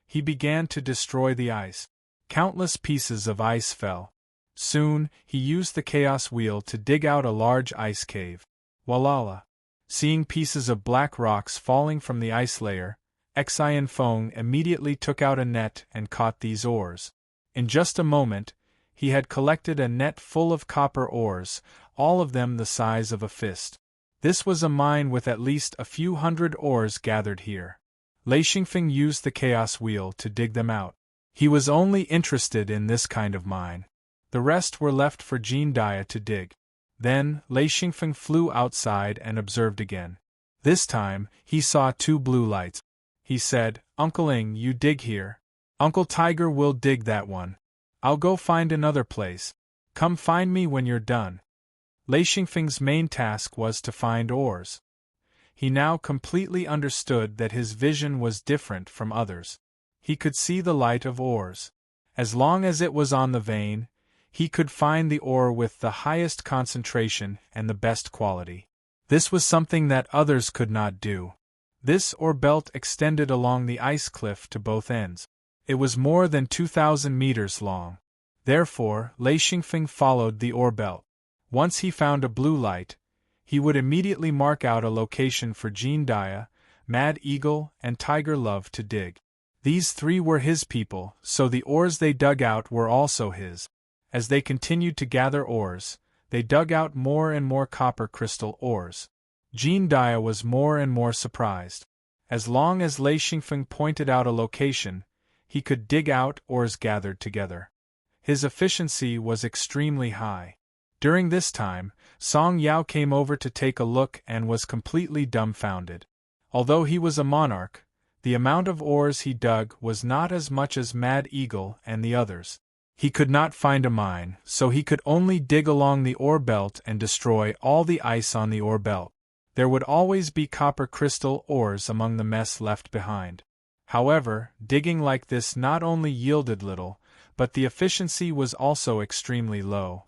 He began to destroy the ice. Countless pieces of ice fell. Soon, he used the chaos wheel to dig out a large ice cave. Walala! Seeing pieces of black rocks falling from the ice layer, Xian Feng immediately took out a net and caught these ores. In just a moment, he had collected a net full of copper ores, all of them the size of a fist. This was a mine with at least a few hundred ores gathered here. Lei Xingfeng used the chaos wheel to dig them out. He was only interested in this kind of mine. The rest were left for Jean Dia to dig. Then, Lei Xingfeng flew outside and observed again. This time, he saw 2 blue lights. He said, Uncle Ing, you dig here. Uncle Tiger will dig that one. I'll go find another place. Come find me when you're done. Lei Xingfeng's main task was to find ores. He now completely understood that his vision was different from others. He could see the light of ores. As long as it was on the vein, he could find the ore with the highest concentration and the best quality. This was something that others could not do. This ore belt extended along the ice cliff to both ends. It was more than 2,000 meters long. Therefore, Lei Xingfeng followed the ore belt. Once he found a blue light, he would immediately mark out a location for Jean Dia, Mad Eagle, and Tiger Love to dig. These 3 were his people, so the ores they dug out were also his. As they continued to gather ores, they dug out more and more copper crystal ores. Jean Dia was more and more surprised. As long as Lei Xingfeng pointed out a location, he could dig out ores gathered together. His efficiency was extremely high. During this time, Song Yao came over to take a look and was completely dumbfounded. Although he was a monarch, the amount of ores he dug was not as much as Mad Eagle and the others. He could not find a mine, so he could only dig along the ore belt and destroy all the ice on the ore belt. There would always be copper crystal ores among the mess left behind. However, digging like this not only yielded little, but the efficiency was also extremely low.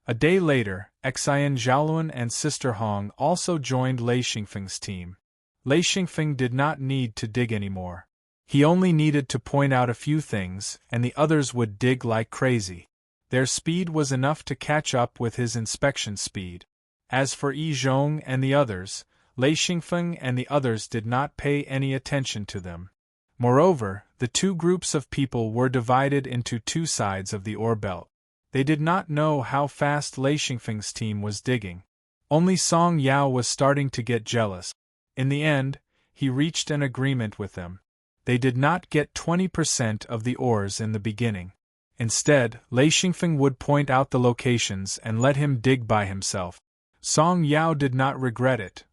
A day later, Xian Zhaoluan and Sister Hong also joined Lei Xingfeng's team. Lei Xingfeng did not need to dig anymore. He only needed to point out a few things, and the others would dig like crazy. Their speed was enough to catch up with his inspection speed. As for Yi Zhong and the others, Lei Xingfeng and the others did not pay any attention to them. Moreover, the two groups of people were divided into two sides of the ore belt. They did not know how fast Lei Xingfeng's team was digging. Only Song Yao was starting to get jealous. In the end, he reached an agreement with them. They did not get 20% of the ores in the beginning. Instead, Lei Xingfeng would point out the locations and let him dig by himself. Song Yao did not regret it.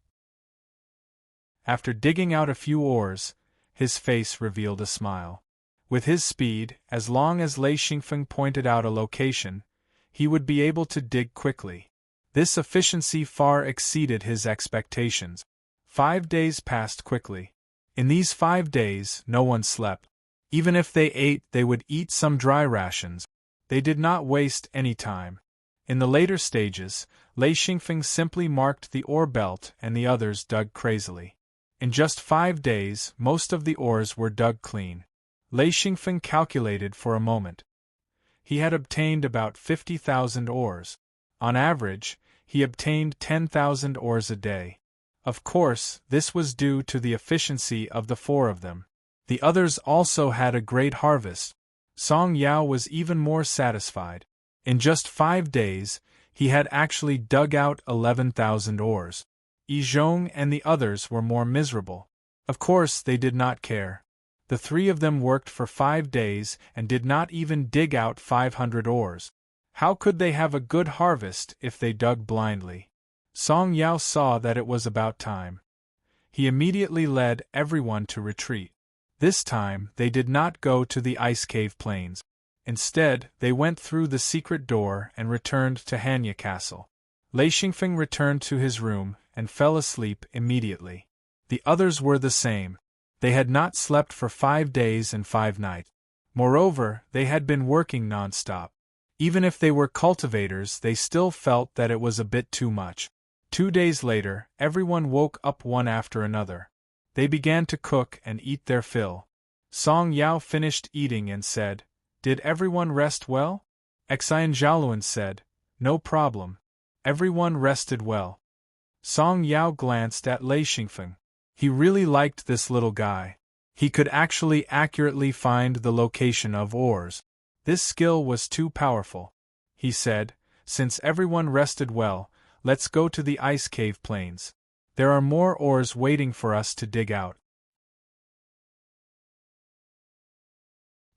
After digging out a few ores, his face revealed a smile. With his speed, as long as Lei Xingfeng pointed out a location, he would be able to dig quickly. This efficiency far exceeded his expectations. 5 days passed quickly. In these 5 days, no one slept. Even if they ate, they would eat some dry rations. They did not waste any time. In the later stages, Lei Xingfeng simply marked the ore belt and the others dug crazily. In just 5 days, most of the ores were dug clean. Lei Xingfeng calculated for a moment. He had obtained about 50,000 ores. On average, he obtained 10,000 ores a day. Of course, this was due to the efficiency of the 4 of them. The others also had a great harvest. Song Yao was even more satisfied. In just 5 days, he had actually dug out 11,000 ores. Yi Zhong and the others were more miserable. Of course, they did not care. The 3 of them worked for 5 days and did not even dig out 500 ores. How could they have a good harvest if they dug blindly? Song Yao saw that it was about time. He immediately led everyone to retreat. This time, they did not go to the ice cave plains. Instead, they went through the secret door and returned to Hanya Castle. Lei Xingfeng returned to his room and fell asleep immediately. The others were the same. They had not slept for 5 days and 5 nights. Moreover, they had been working non-stop. Even if they were cultivators, they still felt that it was a bit too much. 2 days later, everyone woke up one after another. They began to cook and eat their fill. Song Yao finished eating and said, "Did everyone rest well?" Xian Zhaoluan said, "No problem. Everyone rested well." Song Yao glanced at Lei Xingfeng. He really liked this little guy. He could actually accurately find the location of ores. This skill was too powerful. He said, "Since everyone rested well, let's go to the ice cave plains. There are more ores waiting for us to dig out."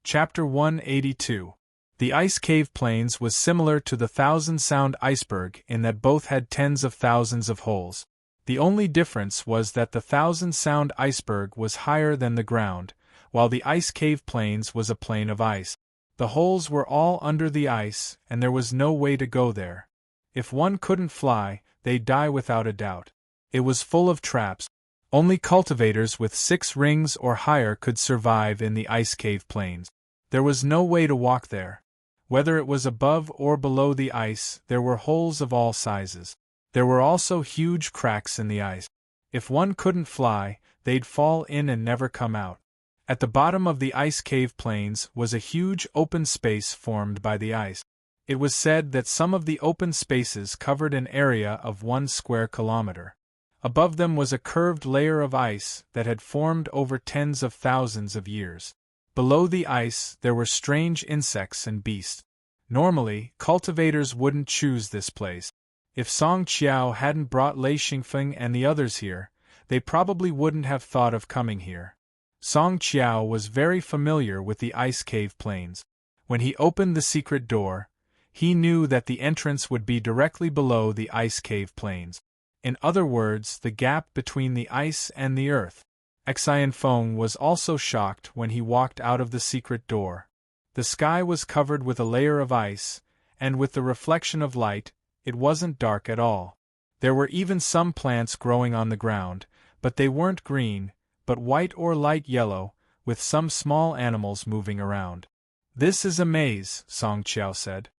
Chapter 182. The ice cave plains was similar to the Thousand Sound iceberg in that both had tens of thousands of holes. The only difference was that the Thousand Sound iceberg was higher than the ground, while the ice cave plains was a plain of ice. The holes were all under the ice, and there was no way to go there. If one couldn't fly, they'd die without a doubt. It was full of traps. Only cultivators with 6 rings or higher could survive in the ice cave plains. There was no way to walk there. Whether it was above or below the ice, there were holes of all sizes. There were also huge cracks in the ice. If one couldn't fly, they'd fall in and never come out. At the bottom of the ice cave plains was a huge open space formed by the ice. It was said that some of the open spaces covered an area of 1 square kilometer. Above them was a curved layer of ice that had formed over tens of thousands of years. Below the ice, there were strange insects and beasts. Normally, cultivators wouldn't choose this place. If Song Qiao hadn't brought Lei Xingfeng and the others here, they probably wouldn't have thought of coming here. Song Qiao was very familiar with the ice cave plains. When he opened the secret door, he knew that the entrance would be directly below the ice cave plains. In other words, the gap between the ice and the earth. Xian Feng was also shocked when he walked out of the secret door. The sky was covered with a layer of ice, and with the reflection of light, it wasn't dark at all. There were even some plants growing on the ground, but they weren't green, but white or light yellow, with some small animals moving around. "This is a maze," Song Qiao said.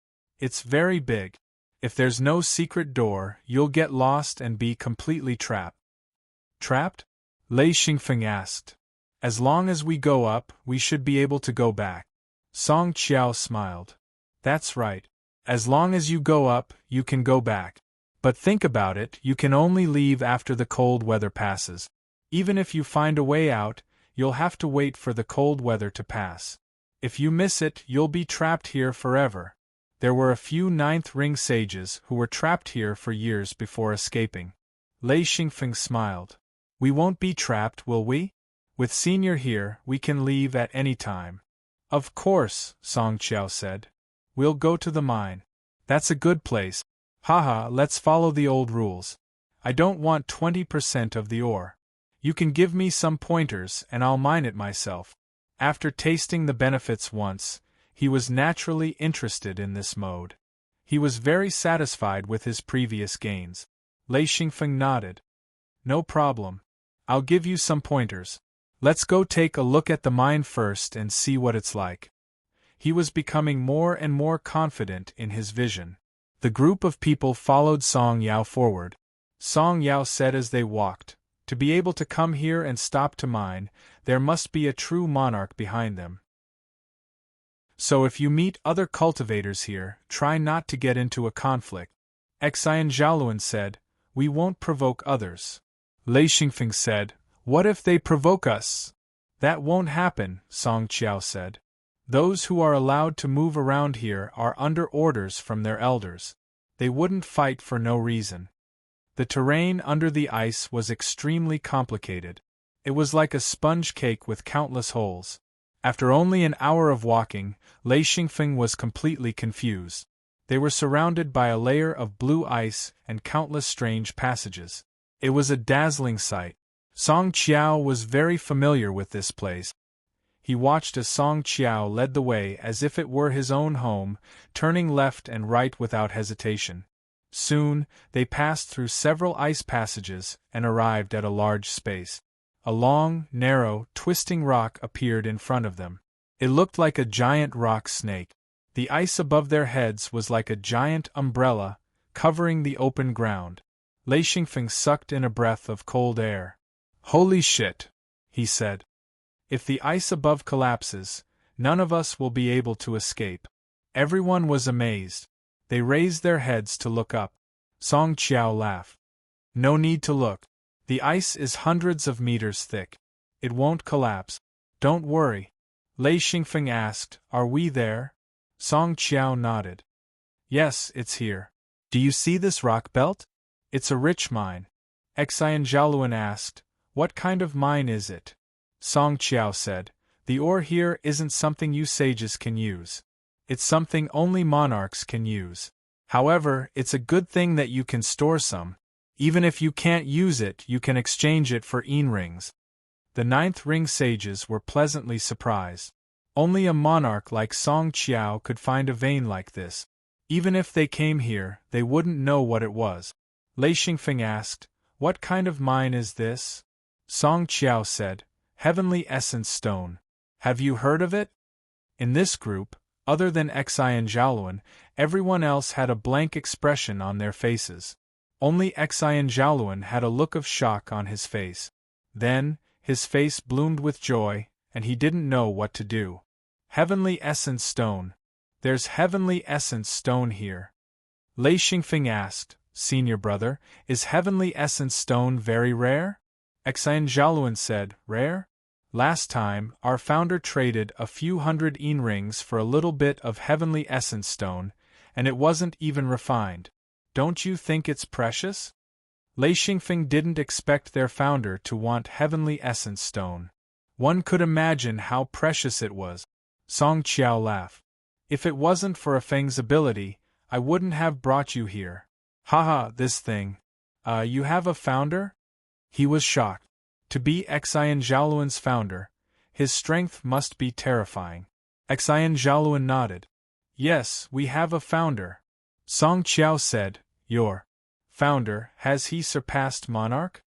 "It's very big. If there's no secret door, you'll get lost and be completely trapped. Trapped? Lei Xingfeng asked. As long as we go up, we should be able to go back. Song Qiao smiled. That's right. As long as you go up, you can go back. But think about it, you can only leave after the cold weather passes. Even if you find a way out, you'll have to wait for the cold weather to pass. If you miss it, you'll be trapped here forever. There were a few ninth ring sages who were trapped here for years before escaping. Lei Xingfeng smiled. We won't be trapped, will we? With Senior here, we can leave at any time. Of course, Song Qiao said. We'll go to the mine. That's a good place. Haha, let's follow the old rules. I don't want 20% of the ore. You can give me some pointers and I'll mine it myself. After tasting the benefits once, he was naturally interested in this mode. He was very satisfied with his previous gains. Lei Xingfeng nodded. No problem. I'll give you some pointers. Let's go take a look at the mine first and see what it's like. He was becoming more and more confident in his vision. The group of people followed Song Yao forward. Song Yao said as they walked, to be able to come here and stop to mine, there must be a true monarch behind them. So if you meet other cultivators here, try not to get into a conflict. Xian Zhaoluan said, we won't provoke others. Lei Xingfeng said, what if they provoke us? That won't happen, Song Qiao said. Those who are allowed to move around here are under orders from their elders. They wouldn't fight for no reason. The terrain under the ice was extremely complicated. It was like a sponge cake with countless holes. After only an hour of walking, Lei Xingfeng was completely confused. They were surrounded by a layer of blue ice and countless strange passages. It was a dazzling sight. Song Qiao was very familiar with this place. He watched as Song Qiao led the way as if it were his own home, turning left and right without hesitation. Soon, they passed through several ice passages and arrived at a large space. A long, narrow, twisting rock appeared in front of them. It looked like a giant rock snake. The ice above their heads was like a giant umbrella, covering the open ground. Lei Xingfeng sucked in a breath of cold air. Holy shit, he said. If the ice above collapses, none of us will be able to escape. Everyone was amazed. They raised their heads to look up. Song Qiao laughed. No need to look. The ice is hundreds of meters thick. It won't collapse. Don't worry. Lei Xingfeng asked, are we there? Song Qiao nodded. Yes, it's here. Do you see this rock belt? It's a rich mine. Xian Zhaoluan asked, what kind of mine is it? Song Qiao said, the ore here isn't something you sages can use. It's something only monarchs can use. However, it's a good thing that you can store some. Even if you can't use it, you can exchange it for rings. The ninth ring sages were pleasantly surprised. Only a monarch like Song Qiao could find a vein like this. Even if they came here, they wouldn't know what it was. Lei Xingfeng asked, what kind of mine is this? Song Qiao said, Heavenly Essence Stone. Have you heard of it? In this group, other than Xian Zhaoluan, everyone else had a blank expression on their faces. Only Xian Zhaoluan had a look of shock on his face. Then, his face bloomed with joy, and he didn't know what to do. Heavenly Essence Stone. There's Heavenly Essence Stone here. Lei Xingfeng asked, Senior brother, is Heavenly Essence Stone very rare? Xian Zhaoluan said, rare? Last time, our founder traded a few hundred rings for a little bit of Heavenly Essence Stone, and it wasn't even refined. Don't you think it's precious? Lei Xingfeng didn't expect their founder to want Heavenly Essence Stone. One could imagine how precious it was. Song Qiao laughed. If it wasn't for Feng's ability, I wouldn't have brought you here. Haha, this thing. You have a founder? He was shocked. To be Xian Zhaoluan's founder, his strength must be terrifying. Xian Zhaoluan nodded. Yes, we have a founder. Song Qiao said, your founder, has he surpassed Monarch?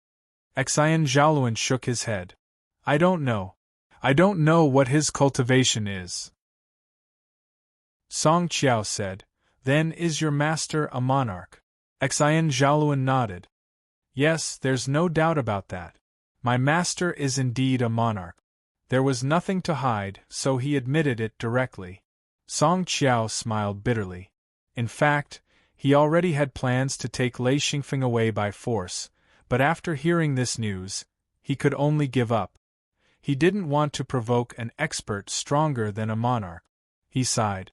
Xian Zhaoluan shook his head. I don't know. I don't know what his cultivation is. Song Qiao said, Then is your master a monarch? Xian Zhaoluan nodded. Yes, there's no doubt about that. My master is indeed a monarch. There was nothing to hide, so he admitted it directly. Song Qiao smiled bitterly. In fact, he already had plans to take Lei Xingfeng away by force, but after hearing this news, he could only give up. He didn't want to provoke an expert stronger than a monarch. He sighed.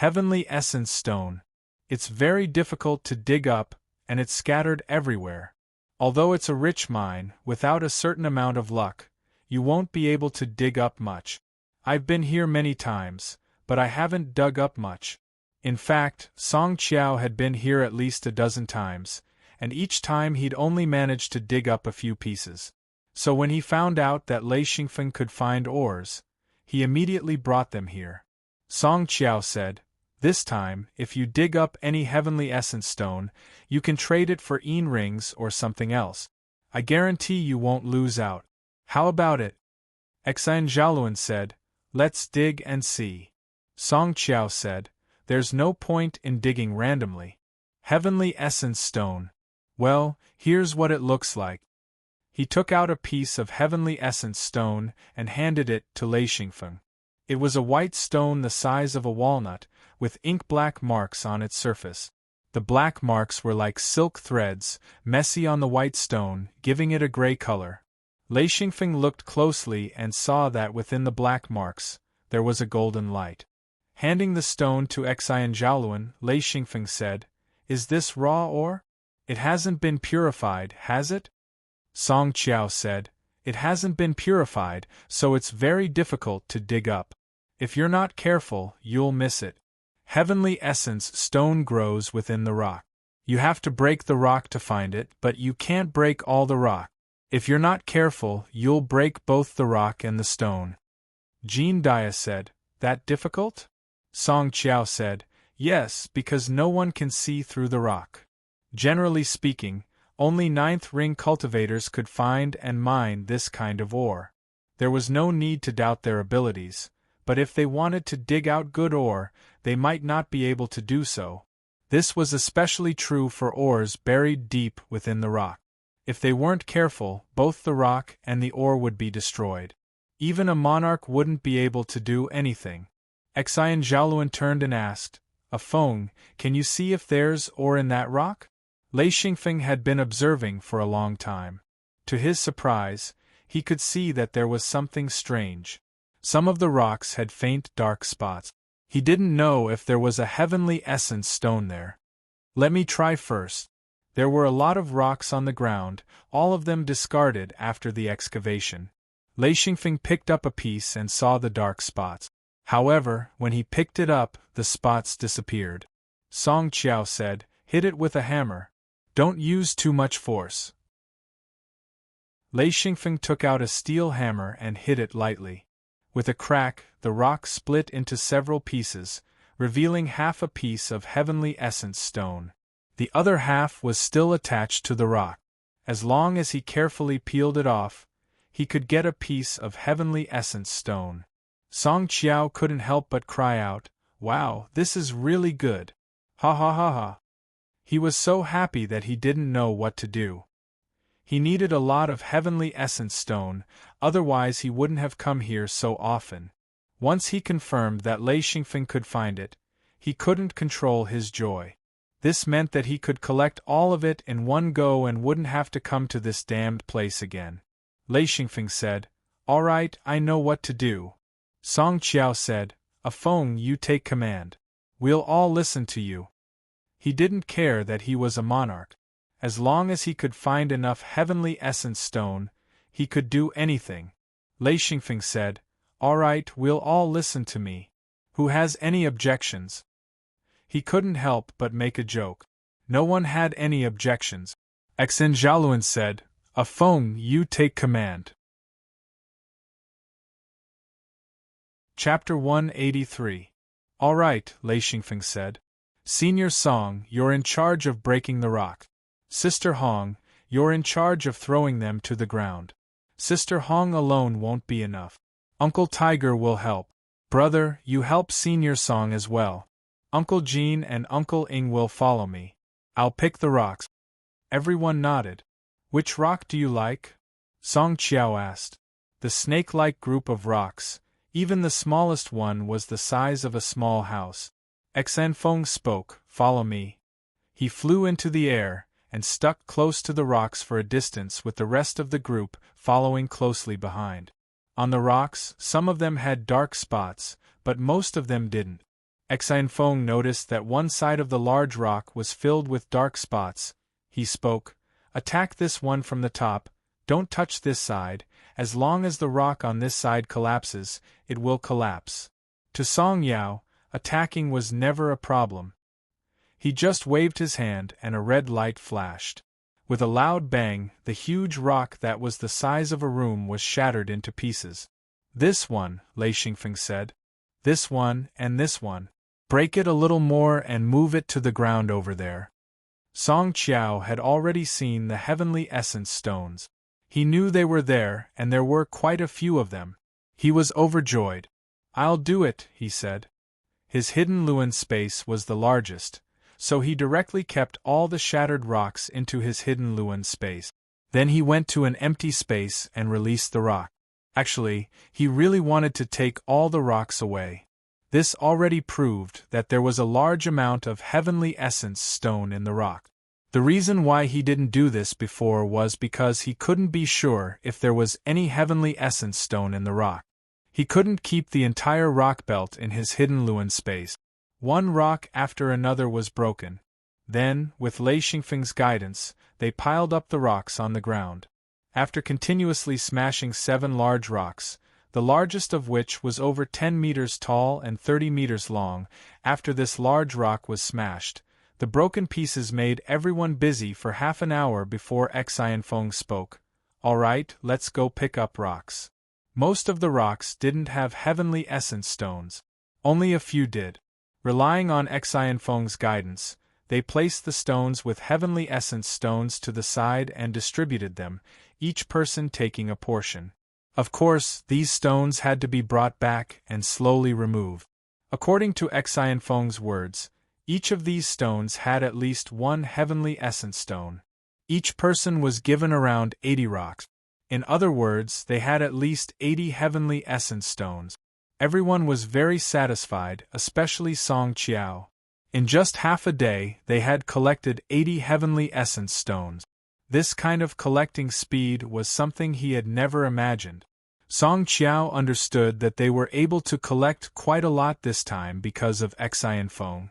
Heavenly Essence Stone. It's very difficult to dig up, and it's scattered everywhere. Although it's a rich mine, without a certain amount of luck, you won't be able to dig up much. I've been here many times, but I haven't dug up much. In fact, Song Qiao had been here at least a dozen times, and each time he'd only managed to dig up a few pieces. So when he found out that Lei Xingfeng could find ores, he immediately brought them here. Song Qiao said, "This time, if you dig up any heavenly essence stone, you can trade it for rings or something else. I guarantee you won't lose out. How about it?" Xian Zhaoluan said, "Let's dig and see." Song Qiao said, "There's no point in digging randomly. Heavenly essence stone. Well, here's what it looks like." He took out a piece of heavenly essence stone and handed it to Lei Xingfeng. It was a white stone the size of a walnut, with ink-black marks on its surface. The black marks were like silk threads, messy on the white stone, giving it a gray color. Lei Xingfeng looked closely and saw that within the black marks, there was a golden light. Handing the stone to Xian Zhaoluan, Lei Xingfeng said, "Is this raw ore? It hasn't been purified, has it?" Song Qiao said, "It hasn't been purified, so it's very difficult to dig up. If you're not careful, you'll miss it. Heavenly essence stone grows within the rock. You have to break the rock to find it, but you can't break all the rock. If you're not careful, you'll break both the rock and the stone." Jean Dia said, "That difficult?" Song Qiao said, "Yes, because no one can see through the rock. Generally speaking, only ninth ring cultivators could find and mine this kind of ore. There was no need to doubt their abilities, but if they wanted to dig out good ore, they might not be able to do so. This was especially true for ores buried deep within the rock. If they weren't careful, both the rock and the ore would be destroyed. Even a monarch wouldn't be able to do anything." Xian Zhaoluan turned and asked, "Feng, can you see if there's ore in that rock?" Lei Xingfeng had been observing for a long time. To his surprise, he could see that there was something strange. Some of the rocks had faint dark spots. He didn't know if there was a heavenly essence stone there. "Let me try first." There were a lot of rocks on the ground, all of them discarded after the excavation. Lei Xingfeng picked up a piece and saw the dark spots. However, when he picked it up, the spots disappeared. Song Qiao said, "Hit it with a hammer. Don't use too much force." Lei Xingfeng took out a steel hammer and hit it lightly. With a crack, the rock split into several pieces, revealing half a piece of heavenly essence stone. The other half was still attached to the rock. As long as he carefully peeled it off, he could get a piece of heavenly essence stone. Song Qiao couldn't help but cry out, "Wow, this is really good. Ha ha ha ha." He was so happy that he didn't know what to do. He needed a lot of heavenly essence stone, otherwise he wouldn't have come here so often. Once he confirmed that Lei Xingfeng could find it, he couldn't control his joy. This meant that he could collect all of it in one go and wouldn't have to come to this damned place again. Lei Xingfeng said, "All right, I know what to do." Song Qiao said, "Feng, you take command. We'll all listen to you." He didn't care that he was a monarch. As long as he could find enough heavenly essence stone, he could do anything. Lei Xingfeng said, "All right, we'll all listen to me. Who has any objections?" He couldn't help but make a joke. No one had any objections. Xian Zhaoluan said, "Feng, you take command." Chapter 183. "All right," Lei Xingfeng said. "Senior Song, you're in charge of breaking the rock. Sister Hong, you're in charge of throwing them to the ground. Sister Hong alone won't be enough. Uncle Tiger will help. Brother, you help Senior Song as well. Uncle Jean and Uncle Ing will follow me. I'll pick the rocks. Everyone nodded. Which rock do you like? Song Qiao asked. The snake-like group of rocks, even the smallest one was the size of a small house. Xanfeng spoke, follow me. He flew into the air, and stuck close to the rocks for a distance with the rest of the group following closely behind. On the rocks, some of them had dark spots, but most of them didn't. Xanfeng noticed that one side of the large rock was filled with dark spots. He spoke, attack this one from the top, don't touch this side, as long as the rock on this side collapses, it will collapse. To Song Yao, attacking was never a problem. He just waved his hand and a red light flashed. With a loud bang, the huge rock that was the size of a room was shattered into pieces. This one, Lei Xingfeng said. This one and this one. Break it a little more and move it to the ground over there. Song Qiao had already seen the heavenly essence stones. He knew they were there, and there were quite a few of them. He was overjoyed. I'll do it, he said. His hidden Luan space was the largest, so he directly kept all the shattered rocks into his hidden Luan space. Then he went to an empty space and released the rock. Actually, he really wanted to take all the rocks away. This already proved that there was a large amount of heavenly essence stone in the rock. The reason why he didn't do this before was because he couldn't be sure if there was any heavenly essence stone in the rock. He couldn't keep the entire rock belt in his hidden Luan space. One rock after another was broken. Then, with Lei Xingfeng's guidance, they piled up the rocks on the ground. After continuously smashing 7 large rocks, the largest of which was over 10 meters tall and 30 meters long, after this large rock was smashed, the broken pieces made everyone busy for half an hour before Xanfeng spoke. All right, let's go pick up rocks. Most of the rocks didn't have heavenly essence stones. Only a few did. Relying on Xanfeng's guidance, they placed the stones with heavenly essence stones to the side and distributed them, each person taking a portion. Of course, these stones had to be brought back and slowly removed. According to Xanfeng's words, each of these stones had at least one heavenly essence stone. Each person was given around 80 rocks. In other words, they had at least 80 heavenly essence stones. Everyone was very satisfied, especially Song Qiao. In just half a day, they had collected 80 heavenly essence stones. This kind of collecting speed was something he had never imagined. Song Qiao understood that they were able to collect quite a lot this time because of Xanfeng.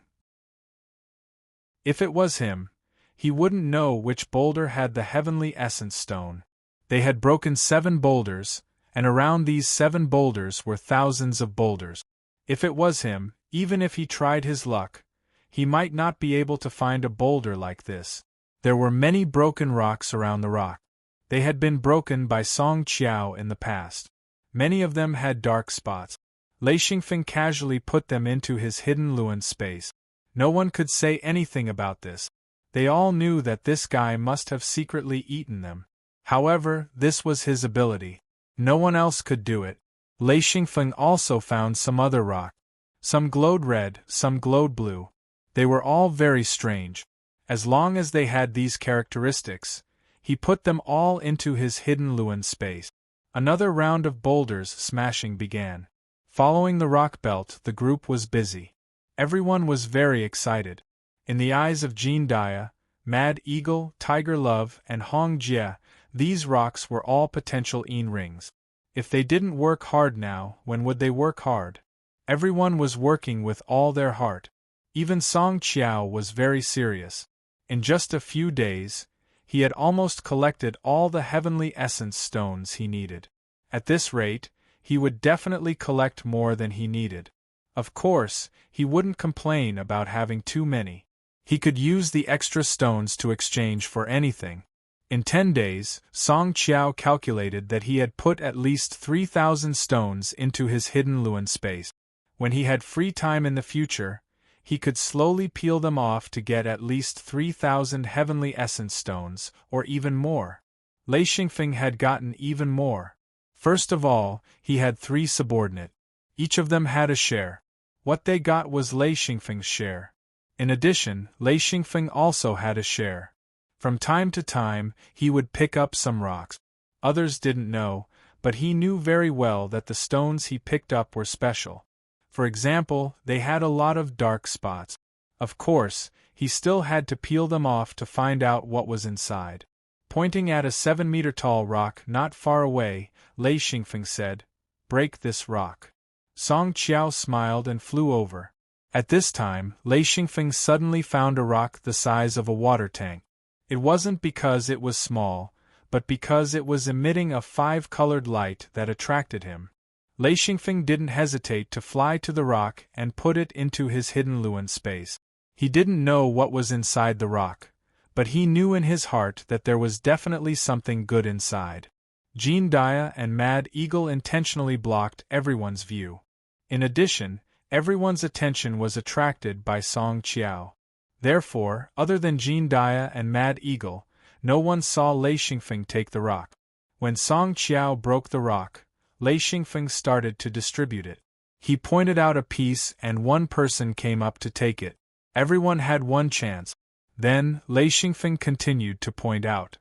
If it was him, he wouldn't know which boulder had the heavenly essence stone. They had broken 7 boulders, and around these 7 boulders were thousands of boulders. If it was him, even if he tried his luck, he might not be able to find a boulder like this. There were many broken rocks around the rock. They had been broken by Song Qiao in the past. Many of them had dark spots. Lei Xingfeng casually put them into his hidden Luan space. No one could say anything about this. They all knew that this guy must have secretly eaten them. However, this was his ability. No one else could do it. Lei Xingfeng also found some other rock. Some glowed red, some glowed blue. They were all very strange. As long as they had these characteristics, he put them all into his hidden Luan space. Another round of boulders smashing began. Following the rock belt, the group was busy. Everyone was very excited. In the eyes of Jean Dia, Mad Eagle, Tiger Love, and Hong Jie, these rocks were all potential Yin rings. If they didn't work hard now, when would they work hard? Everyone was working with all their heart. Even Song Qiao was very serious. In just a few days, he had almost collected all the heavenly essence stones he needed. At this rate, he would definitely collect more than he needed. Of course, he wouldn't complain about having too many. He could use the extra stones to exchange for anything. In 10 days, Song Qiao calculated that he had put at least 3,000 stones into his hidden Luan space. When he had free time in the future, he could slowly peel them off to get at least 3,000 heavenly essence stones, or even more. Lei Xingfeng had gotten even more. First of all, he had 3 subordinate. Each of them had a share. What they got was Lei Xingfeng's share. In addition, Lei Xingfeng also had a share. From time to time, he would pick up some rocks. Others didn't know, but he knew very well that the stones he picked up were special. For example, they had a lot of dark spots. Of course, he still had to peel them off to find out what was inside. Pointing at a 7-meter-tall rock not far away, Lei Xingfeng said, "Break this rock." Song Qiao smiled and flew over. At this time, Lei Xingfeng suddenly found a rock the size of a water tank. It wasn't because it was small, but because it was emitting a 5-colored light that attracted him. Lei Xingfeng didn't hesitate to fly to the rock and put it into his hidden Luan space. He didn't know what was inside the rock, but he knew in his heart that there was definitely something good inside. Jean Dia and Mad Eagle intentionally blocked everyone's view. In addition, everyone's attention was attracted by Song Qiao. Therefore, other than Jean Dia and Mad Eagle, no one saw Lei Xingfeng take the rock. When Song Qiao broke the rock, Lei Xingfeng started to distribute it. He pointed out a piece and one person came up to take it. Everyone had one chance. Then, Lei Xingfeng continued to point out.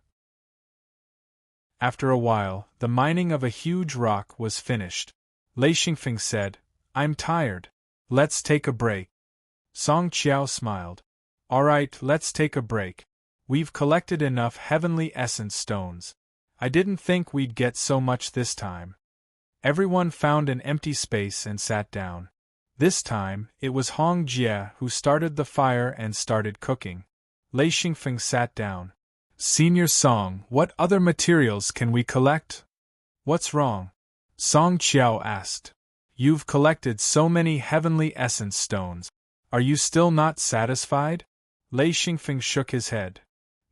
After a while, the mining of a huge rock was finished. Lei Xingfeng said, "I'm tired. Let's take a break." Song Qiao smiled. "Alright, let's take a break. We've collected enough heavenly essence stones. I didn't think we'd get so much this time." Everyone found an empty space and sat down. This time, it was Hong Jie who started the fire and started cooking. Lei Xingfeng sat down. "Senior Song, what other materials can we collect?" "What's wrong?" Song Qiao asked. "You've collected so many heavenly essence stones. Are you still not satisfied?" Lei Xingfeng shook his head.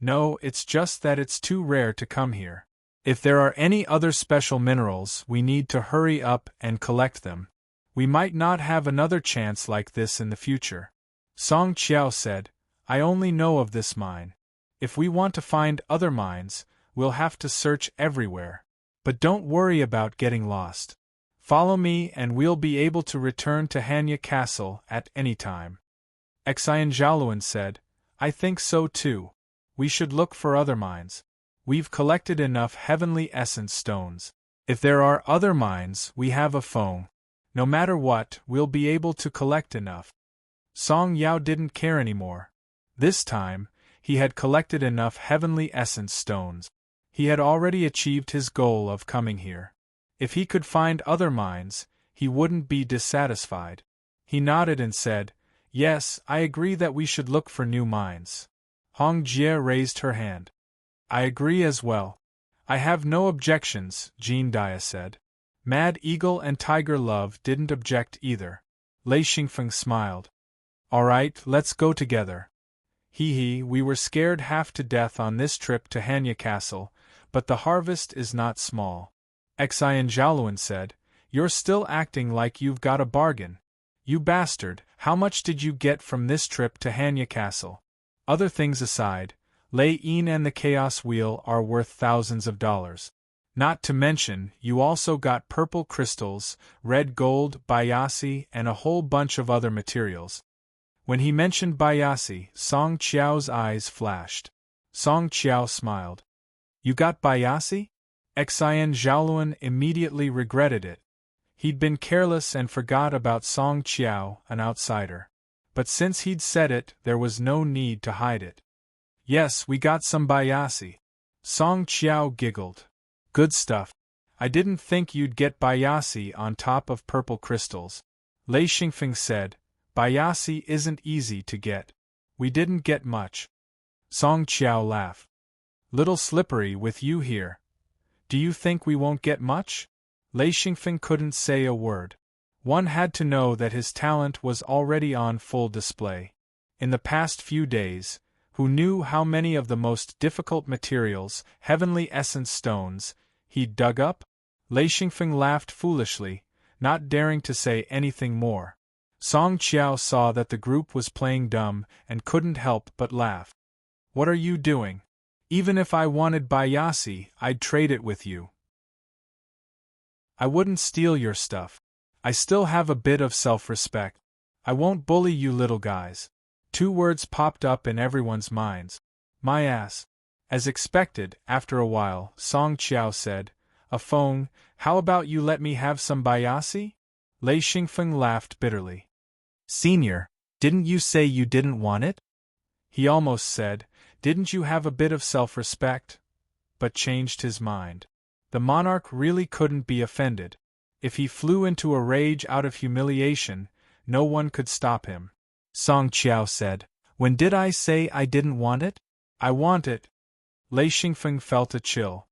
"No, it's just that it's too rare to come here. If there are any other special minerals, we need to hurry up and collect them. We might not have another chance like this in the future." Song Qiao said, "I only know of this mine. If we want to find other mines, we'll have to search everywhere. But don't worry about getting lost. Follow me and we'll be able to return to Hanya Castle at any time." Xian Zhaoluan said, "I think so too. We should look for other mines. We've collected enough heavenly essence stones. If there are other mines, we have a phone. No matter what, we'll be able to collect enough." Song Yao didn't care anymore. This time, he had collected enough heavenly essence stones. He had already achieved his goal of coming here. If he could find other mines, he wouldn't be dissatisfied. He nodded and said, "Yes, I agree that we should look for new mines." Hong Jie raised her hand. "I agree as well. I have no objections," Jean Dia said. Mad Eagle and Tiger Love didn't object either. Lei Xingfeng smiled. "Alright, let's go together. We were scared half to death on this trip to Hanya Castle, but the harvest is not small." Xian Zhaoluan said, "You're still acting like you've got a bargain. You bastard, how much did you get from this trip to Hanya Castle? Other things aside, Lei Yin and the Chaos Wheel are worth thousands of dollars. Not to mention, you also got purple crystals, red gold, bayasi, and a whole bunch of other materials." When he mentioned bayasi, Song Qiao's eyes flashed. Song Qiao smiled. "You got bayasi?" Xian Zhaoluan immediately regretted it. He'd been careless and forgot about Song Qiao, an outsider. But since he'd said it, there was no need to hide it. "Yes, we got some bayasi." Song Qiao giggled. "Good stuff. I didn't think you'd get bayasi on top of purple crystals." Lei Xingfeng said, "Bayasi isn't easy to get. We didn't get much." Song Qiao laughed. "Little slippery with you here. Do you think we won't get much?" Lei Xingfeng couldn't say a word. One had to know that his talent was already on full display. In the past few days, who knew how many of the most difficult materials, heavenly essence stones, he'd dug up? Lei Xingfeng laughed foolishly, not daring to say anything more. Song Qiao saw that the group was playing dumb and couldn't help but laugh. "What are you doing? Even if I wanted bayasi, I'd trade it with you. I wouldn't steal your stuff. I still have a bit of self-respect." I won't bully you little guys. 2 words popped up in everyone's minds. My ass. As expected, after a while, Song Qiao said, a phone, how about you let me have some bayasi? Lei Xingfeng laughed bitterly. Senior, didn't you say you didn't want it? He almost said, didn't you have a bit of self-respect? But changed his mind. The monarch really couldn't be offended. If he flew into a rage out of humiliation, no one could stop him. Song Qiao said, when did I say I didn't want it? I want it. Lei Xingfeng felt a chill.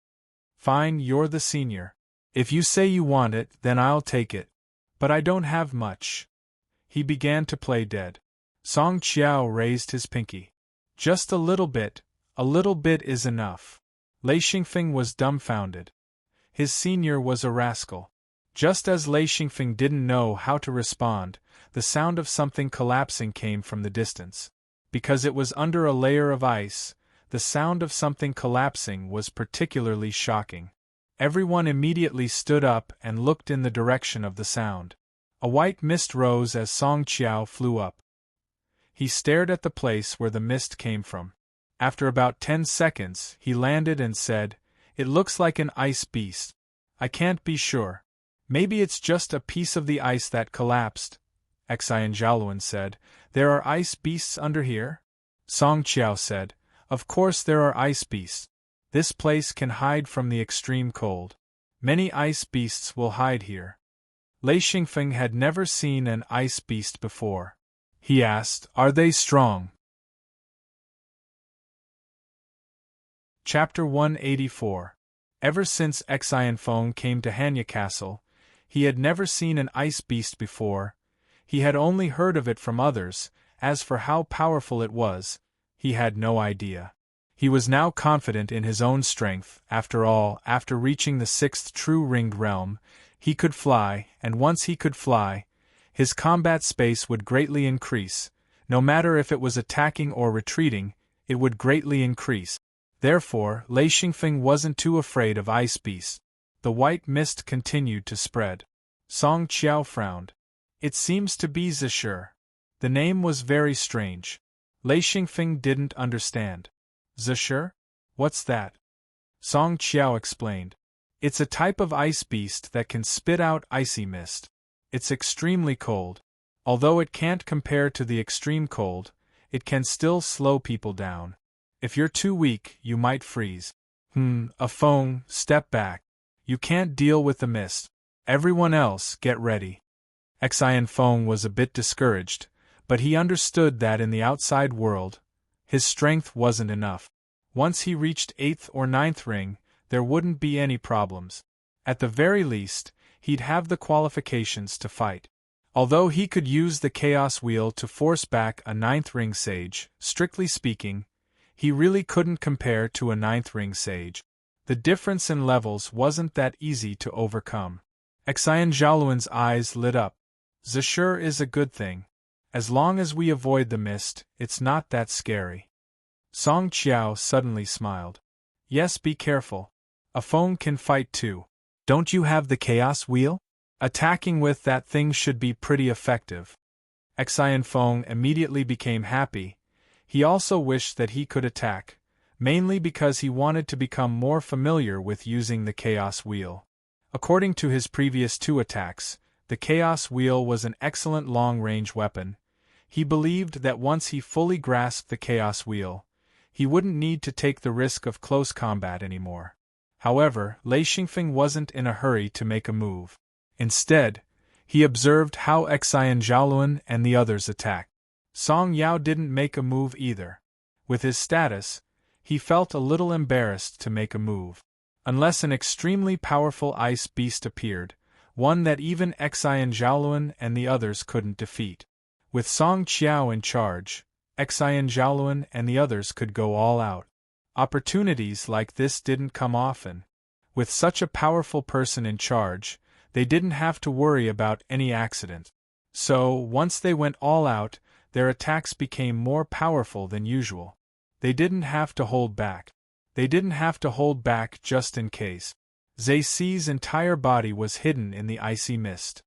Fine, you're the senior. If you say you want it, then I'll take it. But I don't have much. He began to play dead. Song Qiao raised his pinky. Just a little bit is enough. Lei Xingfeng was dumbfounded. His senior was a rascal. Just as Lei Xingfeng didn't know how to respond, the sound of something collapsing came from the distance. Because it was under a layer of ice, the sound of something collapsing was particularly shocking. Everyone immediately stood up and looked in the direction of the sound. A white mist rose as Song Qiao flew up. He stared at the place where the mist came from. After about 10 seconds, he landed and said, it looks like an ice beast. I can't be sure. Maybe it's just a piece of the ice that collapsed. Xian Zhaoluan said, there are ice beasts under here? Song Qiao said, of course there are ice beasts. This place can hide from the extreme cold. Many ice beasts will hide here. Lei Xingfeng had never seen an ice beast before. He asked, are they strong? Chapter 184. Ever since Xian Feng came to Hanya Castle, he had never seen an ice beast before. He had only heard of it from others. As for how powerful it was, he had no idea. He was now confident in his own strength. After all, after reaching the 6th true ringed realm, he could fly, and once he could fly, his combat space would greatly increase. No matter if it was attacking or retreating, it would greatly increase. Therefore, Lei Xingfeng wasn't too afraid of ice beasts. The white mist continued to spread. Song Qiao frowned. It seems to be Zishur. The name was very strange. Lei Xingfeng didn't understand. Zishur? What's that? Song Qiao explained. It's a type of ice beast that can spit out icy mist. It's extremely cold. Although it can't compare to the extreme cold, it can still slow people down. If you're too weak, you might freeze. A phone, step back. You can't deal with the mist. Everyone else, get ready. Xian Feng was a bit discouraged, but he understood that in the outside world, his strength wasn't enough. Once he reached 8th or 9th ring, there wouldn't be any problems. At the very least, he'd have the qualifications to fight. Although he could use the Chaos Wheel to force back a 9th ring sage, strictly speaking, he really couldn't compare to a 9th ring sage. The difference in levels wasn't that easy to overcome. Xian Zhaoluan's eyes lit up. Zishur is a good thing. As long as we avoid the mist, it's not that scary. Song Qiao suddenly smiled. Yes, be careful. A phone can fight too. Don't you have the Chaos Wheel? Attacking with that thing should be pretty effective. Xian Feng immediately became happy. He also wished that he could attack, mainly because he wanted to become more familiar with using the Chaos Wheel. According to his previous 2 attacks, the Chaos Wheel was an excellent long-range weapon. He believed that once he fully grasped the Chaos Wheel, he wouldn't need to take the risk of close combat anymore. However, Lei Xingfeng wasn't in a hurry to make a move. Instead, he observed how Xian Zhaoluan and the others attacked. Song Yao didn't make a move either. With his status, he felt a little embarrassed to make a move. Unless an extremely powerful ice beast appeared, one that even Xian Zhaoluan and the others couldn't defeat. With Song Qiao in charge, Xian Zhaoluan and the others could go all out. Opportunities like this didn't come often. With such a powerful person in charge, they didn't have to worry about any accident. So, once they went all out, their attacks became more powerful than usual. They didn't have to hold back. They didn't have to hold back just in case. Zai Ci's entire body was hidden in the icy mist.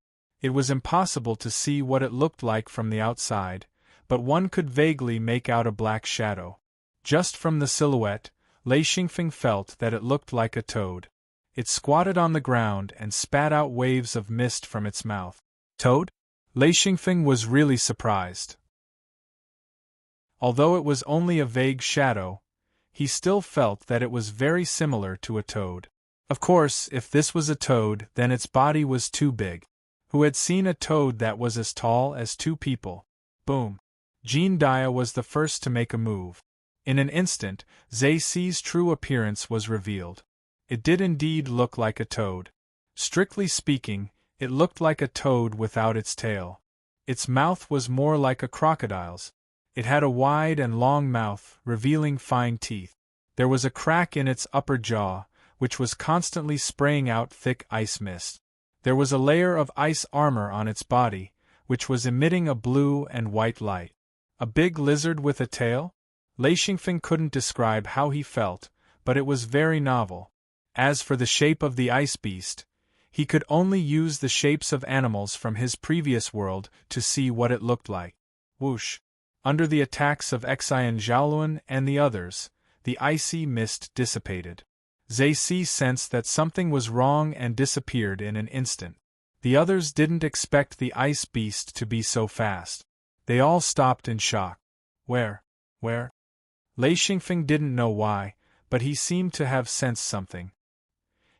It was impossible to see what it looked like from the outside, but one could vaguely make out a black shadow. Just from the silhouette, Lei Xingfeng felt that it looked like a toad. It squatted on the ground and spat out waves of mist from its mouth. Toad? Lei Xingfeng was really surprised. Although it was only a vague shadow, he still felt that it was very similar to a toad. Of course, if this was a toad, then its body was too big. Who had seen a toad that was as tall as two people? Boom! Jean Dia was the first to make a move. In an instant, Zhe Si's true appearance was revealed. It did indeed look like a toad. Strictly speaking, it looked like a toad without its tail. Its mouth was more like a crocodile's. It had a wide and long mouth, revealing fine teeth. There was a crack in its upper jaw, which was constantly spraying out thick ice mist. There was a layer of ice armor on its body, which was emitting a blue and white light. A big lizard with a tail? Lei Xingfeng couldn't describe how he felt, but it was very novel. As for the shape of the ice beast, he could only use the shapes of animals from his previous world to see what it looked like. Whoosh! Under the attacks of Xian Zhaoluan and the others, the icy mist dissipated. Zhe Si sensed that something was wrong and disappeared in an instant. The others didn't expect the ice beast to be so fast. They all stopped in shock. Where? Lei Xingfeng didn't know why, but he seemed to have sensed something.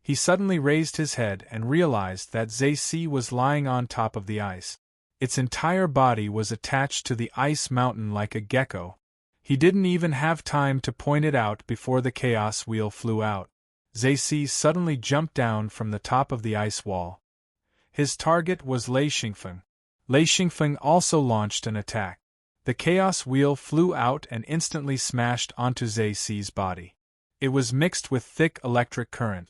He suddenly raised his head and realized that Zhe Si was lying on top of the ice. Its entire body was attached to the ice mountain like a gecko. He didn't even have time to point it out before the chaos wheel flew out. Zhe Si suddenly jumped down from the top of the ice wall. His target was Lei Xingfeng. Lei Xingfeng also launched an attack. The chaos wheel flew out and instantly smashed onto Zhe Si's body. It was mixed with thick electric current.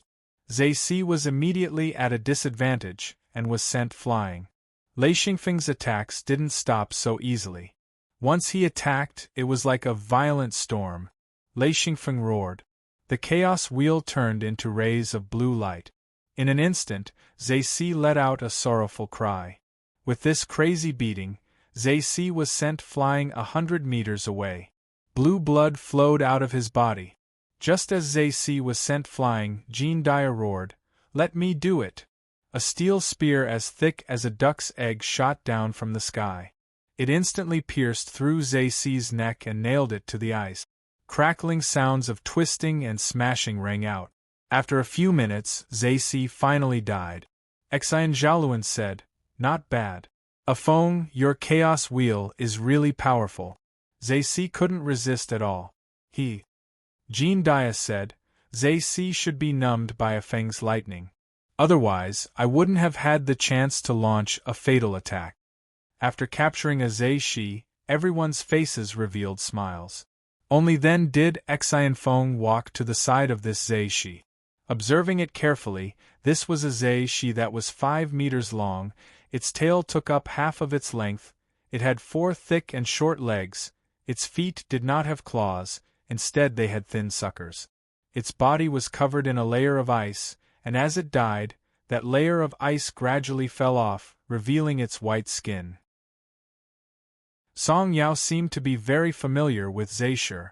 Zhe Si was immediately at a disadvantage and was sent flying. Lei Xingfeng's attacks didn't stop so easily. Once he attacked, it was like a violent storm. Lei Xingfeng roared. The chaos wheel turned into rays of blue light. In an instant, Zhe Si let out a sorrowful cry. With this crazy beating, Zhe Si was sent flying 100 meters away. Blue blood flowed out of his body. Just as Zhe Si was sent flying, Jean Dia roared, "Let me do it!" A steel spear as thick as a duck's egg shot down from the sky. It instantly pierced through Zhe Si's neck and nailed it to the ice. Crackling sounds of twisting and smashing rang out. After a few minutes, Zhe Si finally died. Xian Zhaoluan said, "Not bad. Afeng, your chaos wheel is really powerful." Zhe Si couldn't resist at all. Jean Dia said, "Zhe Si should be numbed by Afeng's lightning. Otherwise, I wouldn't have had the chance to launch a fatal attack." After capturing a Zhe Si, everyone's faces revealed smiles. Only then did Xian Feng walk to the side of this Zhe Si. Observing it carefully, this was a Zhe Si that was 5 meters long, its tail took up half of its length, it had 4 thick and short legs, its feet did not have claws, instead they had thin suckers. Its body was covered in a layer of ice, and as it died, that layer of ice gradually fell off, revealing its white skin. Song Yao seemed to be very familiar with Zhe Shi.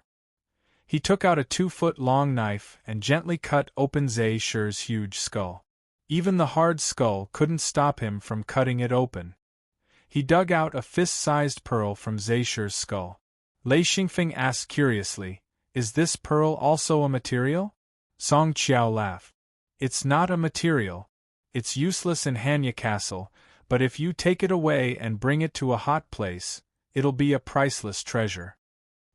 He took out a 2-foot-long knife and gently cut open Zhe Shi's huge skull. Even the hard skull couldn't stop him from cutting it open. He dug out a fist-sized pearl from Zhe Shi's skull. Lei Xingfeng asked curiously, "Is this pearl also a material?" Song Qiao laughed. "It's not a material. It's useless in Hanya Castle, but if you take it away and bring it to a hot place, it'll be a priceless treasure."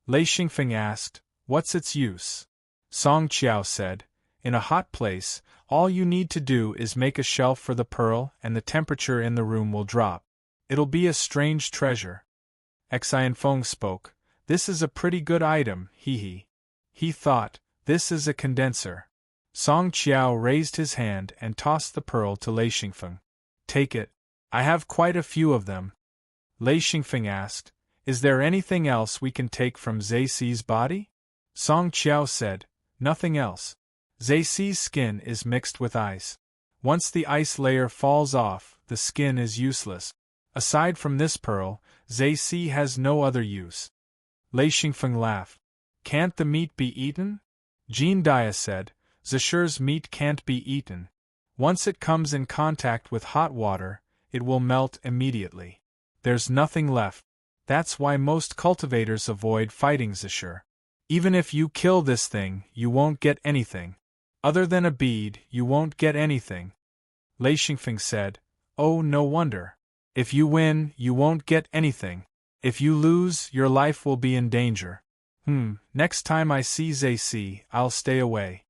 Lei Xingfeng asked, "What's its use?" Song Qiao said, "In a hot place, all you need to do is make a shelf for the pearl and the temperature in the room will drop. It'll be a strange treasure." Xian Feng spoke, "This is a pretty good item, He thought, "This is a condenser." Song Qiao raised his hand and tossed the pearl to Lei Xingfeng. "Take it. I have quite a few of them." Lei Xingfeng asked, "Is there anything else we can take from Zhe Si's body?" Song Qiao said, "Nothing else. Zhe Si's skin is mixed with ice. Once the ice layer falls off, the skin is useless. Aside from this pearl, Zai has no other use. Lei Xingfeng laughed. Can't the meat be eaten? Jean Dia said, Zisher's meat can't be eaten. Once it comes in contact with hot water, it will melt immediately. There's nothing left. That's why most cultivators avoid fighting Zisher. Even if you kill this thing, you won't get anything. Other than a bead, you won't get anything. Lei Xingfeng said, Oh, no wonder. If you win, you won't get anything. If you lose, your life will be in danger. Next time I see Zai, I'll stay away.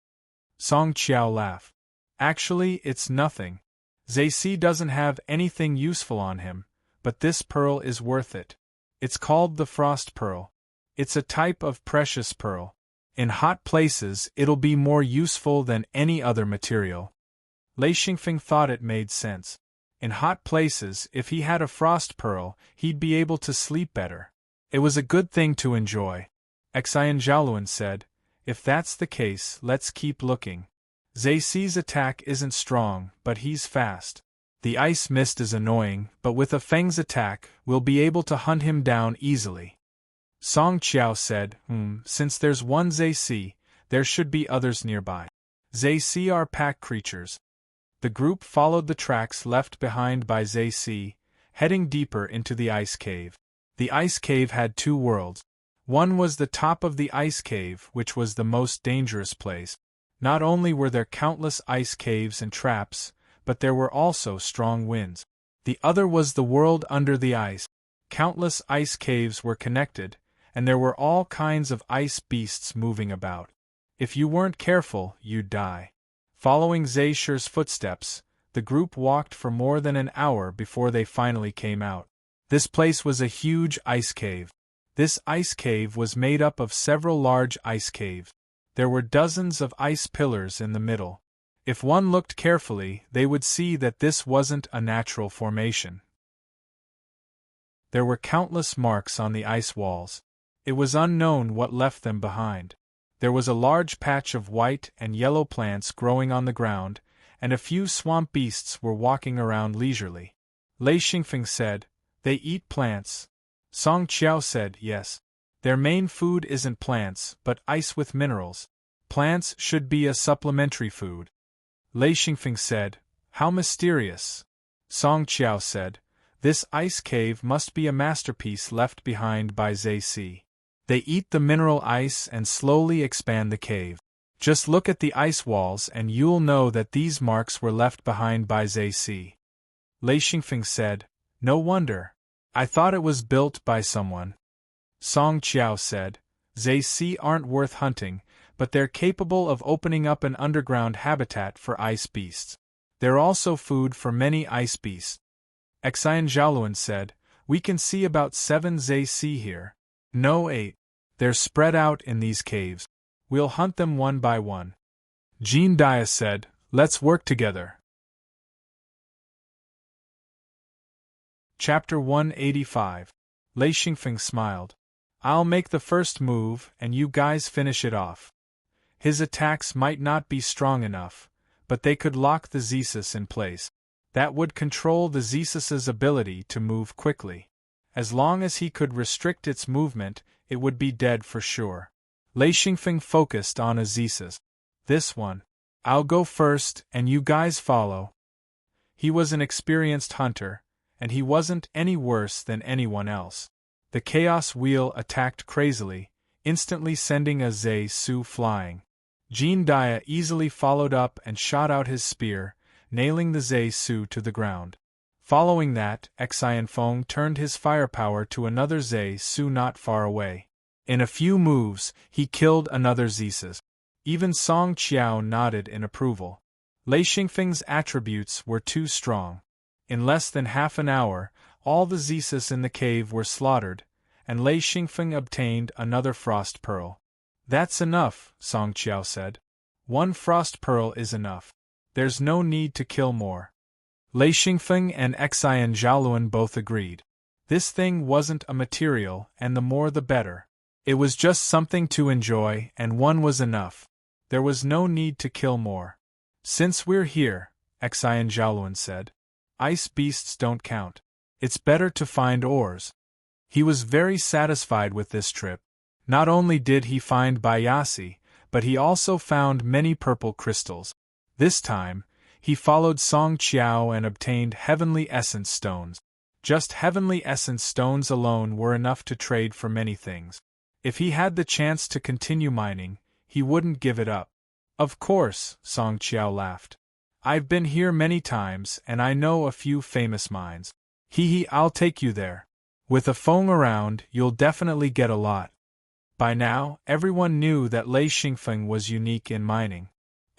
Song Qiao laughed. Actually, it's nothing. Zai doesn't have anything useful on him, but this pearl is worth it. It's called the frost pearl. It's a type of precious pearl. In hot places, it'll be more useful than any other material. Lei Xingfeng thought it made sense. In hot places, if he had a frost pearl, he'd be able to sleep better. It was a good thing to enjoy. Xian Zhaoluan said, If that's the case, let's keep looking. Zai's attack isn't strong, but he's fast. The ice mist is annoying, but with a Feng's attack, we'll be able to hunt him down easily. Song Qiao said, Since there's one Zai, there should be others nearby. Zai are pack creatures. The group followed the tracks left behind by Zai, heading deeper into the ice cave. The ice cave had two worlds. One was the top of the ice cave, which was the most dangerous place. Not only were there countless ice caves and traps, but there were also strong winds. The other was the world under the ice. Countless ice caves were connected, and there were all kinds of ice beasts moving about. If you weren't careful, you'd die. Following Zaisher's footsteps, the group walked for more than an hour before they finally came out. This place was a huge ice cave. This ice cave was made up of several large ice caves. There were dozens of ice pillars in the middle. If one looked carefully, they would see that this wasn't a natural formation. There were countless marks on the ice walls. It was unknown what left them behind. There was a large patch of white and yellow plants growing on the ground, and a few swamp beasts were walking around leisurely. Lei Xingfeng said, They eat plants. Song Qiao said, Yes. Their main food isn't plants, but ice with minerals. Plants should be a supplementary food. Lei Xingfeng said, How mysterious. Song Qiao said, This ice cave must be a masterpiece left behind by Zai. They eat the mineral ice and slowly expand the cave. Just look at the ice walls and you'll know that these marks were left behind by Zai. Lei Xingfeng said, No wonder. I thought it was built by someone. Song Qiao said, Zai aren't worth hunting, but they're capable of opening up an underground habitat for ice beasts. They're also food for many ice beasts. Xian Zhaoluan said, We can see about 7 Zai here. No 8. They're spread out in these caves. We'll hunt them one by one. Jean Dia said, Let's work together. Chapter 185. Lei Xingfeng smiled. I'll make the first move and you guys finish it off. His attacks might not be strong enough, but they could lock the Zeus in place. That would control the Zeus's ability to move quickly. As long as he could restrict its movement, it would be dead for sure. Lei Xingfeng focused on a Zeus. This one. I'll go first and you guys follow. He was an experienced hunter, and he wasn't any worse than anyone else. The Chaos Wheel attacked crazily, instantly sending a Zai flying. Jean Dia easily followed up and shot out his spear, nailing the Zai to the ground. Following that, Xian Feng turned his firepower to another Zai not far away. In a few moves, he killed another Zeus. Even Song Qiao nodded in approval. Lei Xingfeng's attributes were too strong. In less than half an hour, all the Zeus in the cave were slaughtered, and Lei Xingfeng obtained another frost pearl. That's enough, Song Qiao said. 1 frost pearl is enough. There's no need to kill more. Lei Xingfeng and Xian Zhaoluan both agreed. This thing wasn't a material, and the more the better. It was just something to enjoy, and 1 was enough. There was no need to kill more. Since we're here, Xian Zhaoluan said, Ice beasts don't count. It's better to find ores. He was very satisfied with this trip. Not only did he find Bayasi, but he also found many purple crystals. This time, he followed Song Qiao and obtained heavenly essence stones. Just heavenly essence stones alone were enough to trade for many things. If he had the chance to continue mining, he wouldn't give it up. Of course, Song Qiao laughed. I've been here many times and I know a few famous mines. I'll take you there. With a Feng around, you'll definitely get a lot. By now, everyone knew that Lei Xingfeng was unique in mining.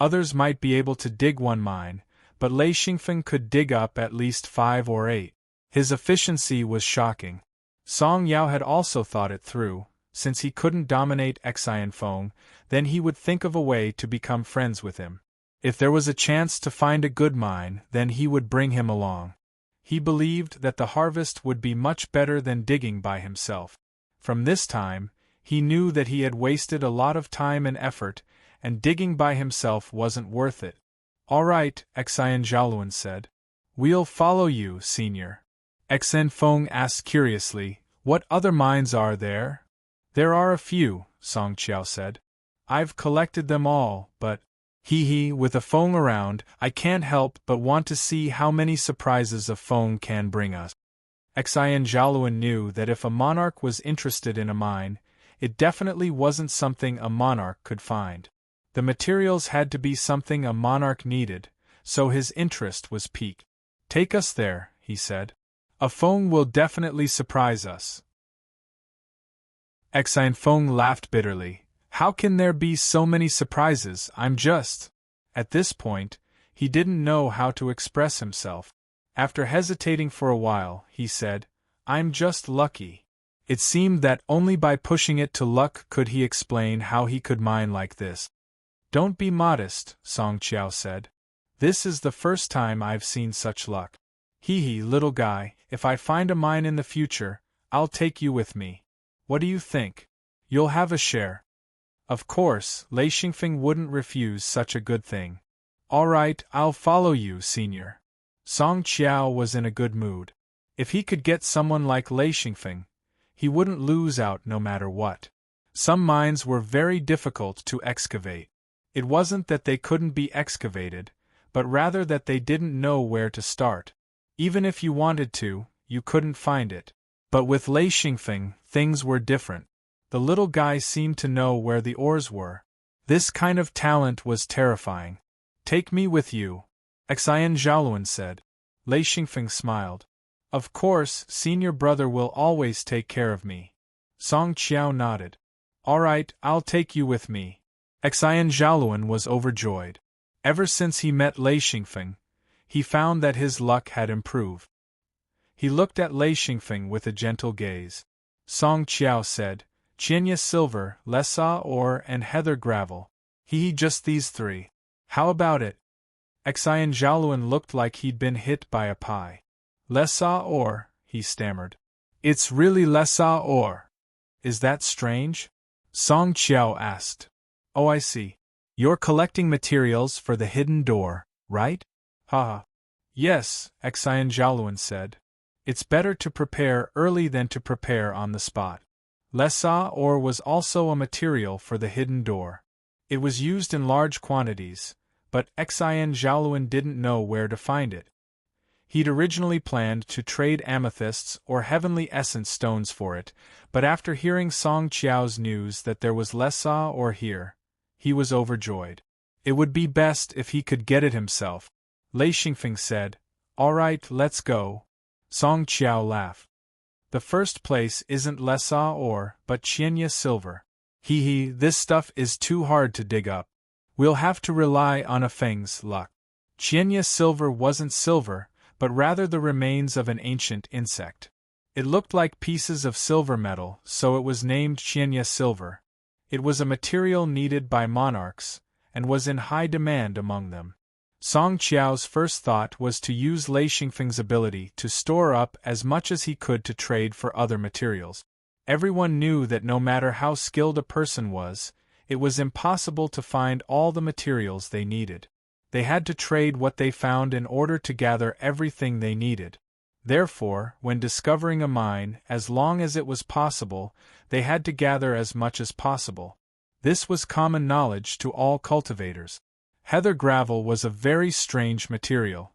Others might be able to dig one mine, but Lei Xingfeng could dig up at least 5 or 8. His efficiency was shocking. Song Yao had also thought it through. Since he couldn't dominate Xian Feng, then he would think of a way to become friends with him. If there was a chance to find a good mine, then he would bring him along. He believed that the harvest would be much better than digging by himself. From this time, he knew that he had wasted a lot of time and effort, and digging by himself wasn't worth it. All right, Xian Zhaoluan said. We'll follow you, senior. Xian Feng asked curiously, what other mines are there? There are a few, Song Qiao said. I've collected them all, but with a Feng around, I can't help but want to see how many surprises a Feng can bring us. Xian Zhaoluan knew that if a monarch was interested in a mine, it definitely wasn't something a monarch could find. The materials had to be something a monarch needed, so his interest was piqued. Take us there, he said. A Feng will definitely surprise us. Xian Feng laughed bitterly. How can there be so many surprises? I'm just… At this point, he didn't know how to express himself. After hesitating for a while, he said, I'm just lucky. It seemed that only by pushing it to luck could he explain how he could mine like this. Don't be modest, Song Qiao said. This is the first time I've seen such luck. Little guy, if I find a mine in the future, I'll take you with me. What do you think? You'll have a share. Of course, Lei Xingfeng wouldn't refuse such a good thing. All right, I'll follow you, senior. Song Qiao was in a good mood. If he could get someone like Lei Xingfeng, he wouldn't lose out no matter what. Some mines were very difficult to excavate. It wasn't that they couldn't be excavated, but rather that they didn't know where to start. Even if you wanted to, you couldn't find it. But with Lei Xingfeng, things were different. The little guy seemed to know where the ores were. This kind of talent was terrifying. Take me with you, Xian Zhaoluan said. Lei Xingfeng smiled. Of course, senior brother will always take care of me. Song Qiao nodded. All right, I'll take you with me. Xian Zhaoluan was overjoyed. Ever since he met Lei Xingfeng, he found that his luck had improved. He looked at Lei Xingfeng with a gentle gaze. Song Qiao said, Qianya silver, Lesa ore and heather gravel. Just these 3. How about it? Xian Zhaoluan looked like he'd been hit by a pie. Lesa ore, he stammered. It's really Lesa ore. Is that strange? Song Qiao asked. Oh, I see. You're collecting materials for the hidden door, right? Haha. Yes, Xian Zhaoluan said. It's better to prepare early than to prepare on the spot. Lesa ore was also a material for the hidden door. It was used in large quantities, but Xian Zhaoluan didn't know where to find it. He'd originally planned to trade amethysts or heavenly essence stones for it, but after hearing Song Qiao's news that there was Lesa ore here, he was overjoyed. It would be best if he could get it himself. Lei Xingfeng said, All right, let's go. Song Qiao laughed. The first place isn't Lesa ore, but Qianya silver. This stuff is too hard to dig up. We'll have to rely on a Feng's luck. Qianya silver wasn't silver, but rather the remains of an ancient insect. It looked like pieces of silver metal, so it was named Qianya silver. It was a material needed by monarchs, and was in high demand among them. Song Qiao's first thought was to use Lei Xingfeng's ability to store up as much as he could to trade for other materials. Everyone knew that no matter how skilled a person was, it was impossible to find all the materials they needed. They had to trade what they found in order to gather everything they needed. Therefore, when discovering a mine, as long as it was possible, they had to gather as much as possible. This was common knowledge to all cultivators. Heather gravel was a very strange material.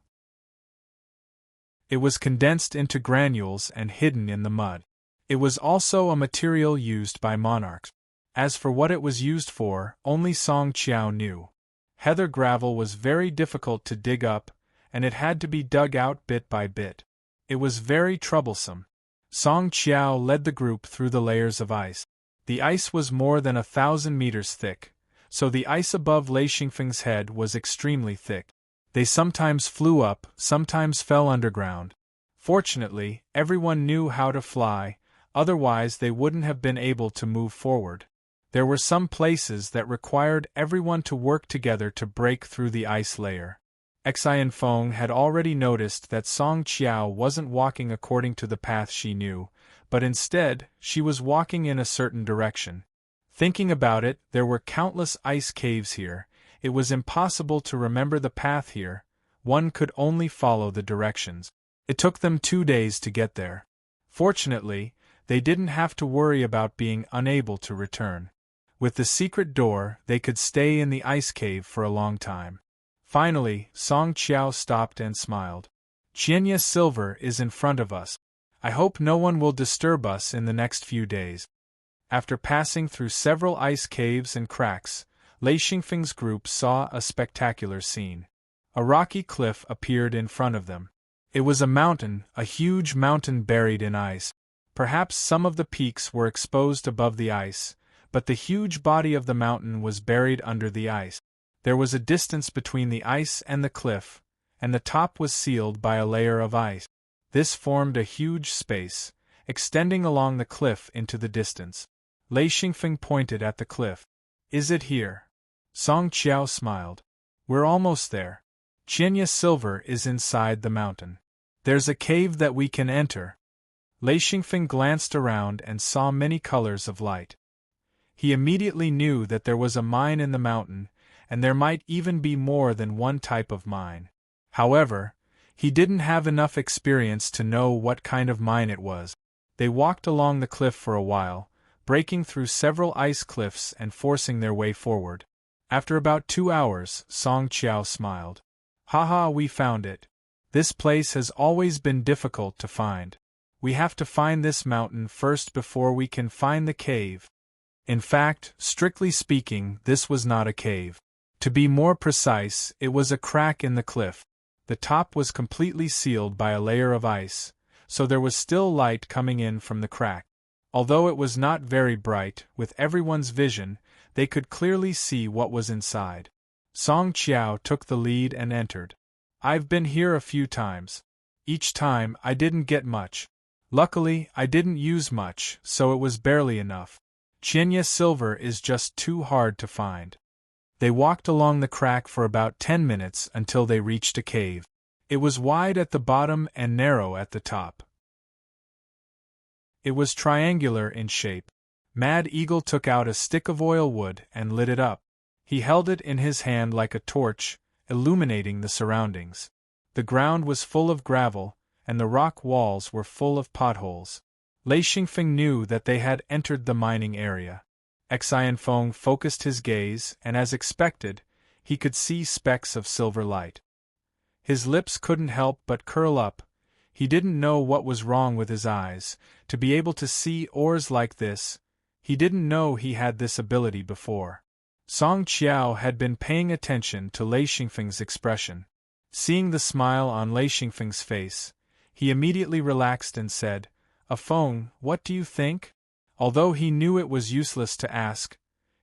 It was condensed into granules and hidden in the mud. It was also a material used by monarchs. As for what it was used for, only Song Qiao knew. Heather gravel was very difficult to dig up, and it had to be dug out bit by bit. It was very troublesome. Song Qiao led the group through the layers of ice. The ice was more than 1,000 meters thick, so the ice above Lei Xingfeng's head was extremely thick. They sometimes flew up, sometimes fell underground. Fortunately, everyone knew how to fly, otherwise they wouldn't have been able to move forward. There were some places that required everyone to work together to break through the ice layer. Xian Feng had already noticed that Song Qiao wasn't walking according to the path she knew, but instead, she was walking in a certain direction. Thinking about it, there were countless ice caves here. It was impossible to remember the path here. One could only follow the directions. It took them 2 days to get there. Fortunately, they didn't have to worry about being unable to return. With the secret door, they could stay in the ice cave for a long time. Finally, Song Qiao stopped and smiled. Qianya Silver is in front of us. I hope no one will disturb us in the next few days. After passing through several ice caves and cracks, Lei Xingfeng's group saw a spectacular scene. A rocky cliff appeared in front of them. It was a mountain, a huge mountain buried in ice. Perhaps some of the peaks were exposed above the ice, but the huge body of the mountain was buried under the ice. There was a distance between the ice and the cliff, and the top was sealed by a layer of ice. This formed a huge space, extending along the cliff into the distance. Lei Xingfeng pointed at the cliff. Is it here? Song Qiao smiled. We're almost there. Qianya Silver is inside the mountain. There's a cave that we can enter. Lei Xingfeng glanced around and saw many colors of light. He immediately knew that there was a mine in the mountain, and there might even be more than one type of mine. However, he didn't have enough experience to know what kind of mine it was. They walked along the cliff for a while, breaking through several ice cliffs and forcing their way forward. After about 2 hours, Song Qiao smiled. Haha, we found it. This place has always been difficult to find. We have to find this mountain first before we can find the cave. In fact, strictly speaking, this was not a cave. To be more precise, it was a crack in the cliff. The top was completely sealed by a layer of ice, so there was still light coming in from the crack. Although it was not very bright, with everyone's vision, they could clearly see what was inside. Song Qiao took the lead and entered. I've been here a few times. Each time, I didn't get much. Luckily, I didn't use much, so it was barely enough. Qianya Silver is just too hard to find. They walked along the crack for about 10 minutes until they reached a cave. It was wide at the bottom and narrow at the top. It was triangular in shape. Mad Eagle took out a stick of oil wood and lit it up. He held it in his hand like a torch, illuminating the surroundings. The ground was full of gravel, and the rock walls were full of potholes. Lei Xingfeng knew that they had entered the mining area. Xian Feng focused his gaze, and as expected, he could see specks of silver light. His lips couldn't help but curl up. He didn't know what was wrong with his eyes, to be able to see ores like this. He didn't know he had this ability before. Song Qiao had been paying attention to Lei Xingfeng's expression. Seeing the smile on Lei Xingfeng's face, he immediately relaxed and said, Feng, what do you think? Although he knew it was useless to ask,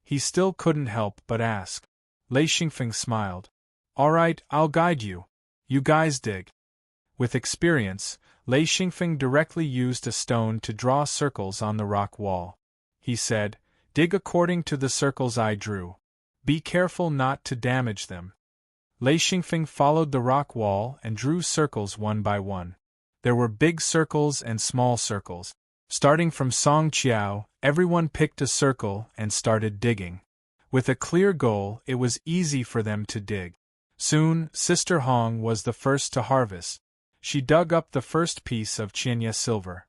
he still couldn't help but ask. Lei Xingfeng smiled. All right, I'll guide you. You guys dig. With experience, Lei Xingfeng directly used a stone to draw circles on the rock wall. He said, dig according to the circles I drew. Be careful not to damage them. Lei Xingfeng followed the rock wall and drew circles one by one. There were big circles and small circles. Starting from Song Qiao, everyone picked a circle and started digging. With a clear goal, it was easy for them to dig. Soon, Sister Hong was the first to harvest. She dug up the first piece of Chinya silver.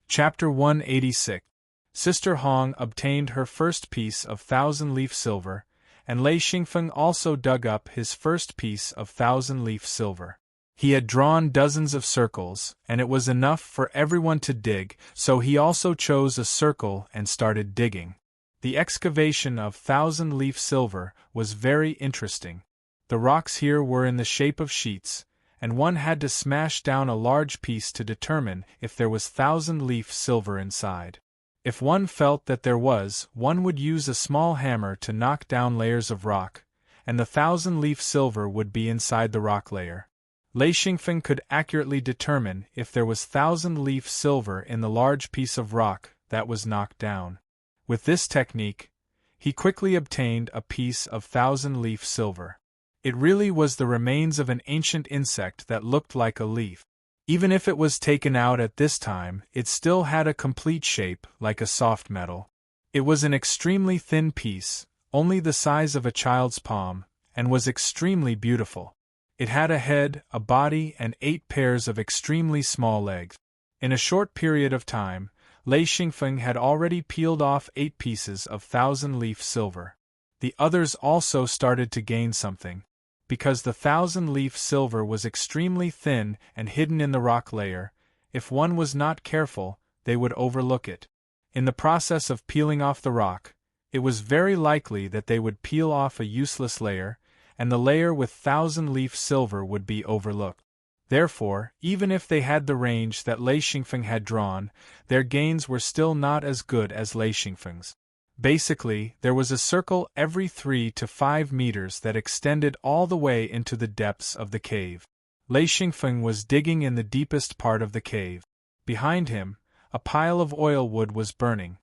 Chapter 186. Sister Hong obtained her first piece of thousand-leaf silver, and Lei Xingfeng also dug up his first piece of thousand-leaf silver. He had drawn dozens of circles, and it was enough for everyone to dig, so he also chose a circle and started digging. The excavation of thousand-leaf silver was very interesting. The rocks here were in the shape of sheets, and one had to smash down a large piece to determine if there was thousand-leaf silver inside. If one felt that there was, one would use a small hammer to knock down layers of rock, and the thousand-leaf silver would be inside the rock layer. Lei Xingfeng could accurately determine if there was thousand-leaf silver in the large piece of rock that was knocked down. With this technique, he quickly obtained a piece of thousand-leaf silver. It really was the remains of an ancient insect that looked like a leaf. Even if it was taken out at this time, it still had a complete shape, like a soft metal. It was an extremely thin piece, only the size of a child's palm, and was extremely beautiful. It had a head, a body, and 8 pairs of extremely small legs. In a short period of time, Lei Xingfeng had already peeled off 8 pieces of thousand-leaf silver. The others also started to gain something. Because the thousand-leaf silver was extremely thin and hidden in the rock layer, if one was not careful, they would overlook it. In the process of peeling off the rock, it was very likely that they would peel off a useless layer, and the layer with thousand-leaf silver would be overlooked. Therefore, even if they had the range that Lei Xingfeng had drawn, their gains were still not as good as Lei Xingfeng's. Basically, there was a circle every 3 to 5 meters that extended all the way into the depths of the cave. Lei Xingfeng was digging in the deepest part of the cave. Behind him, a pile of oil wood was burning.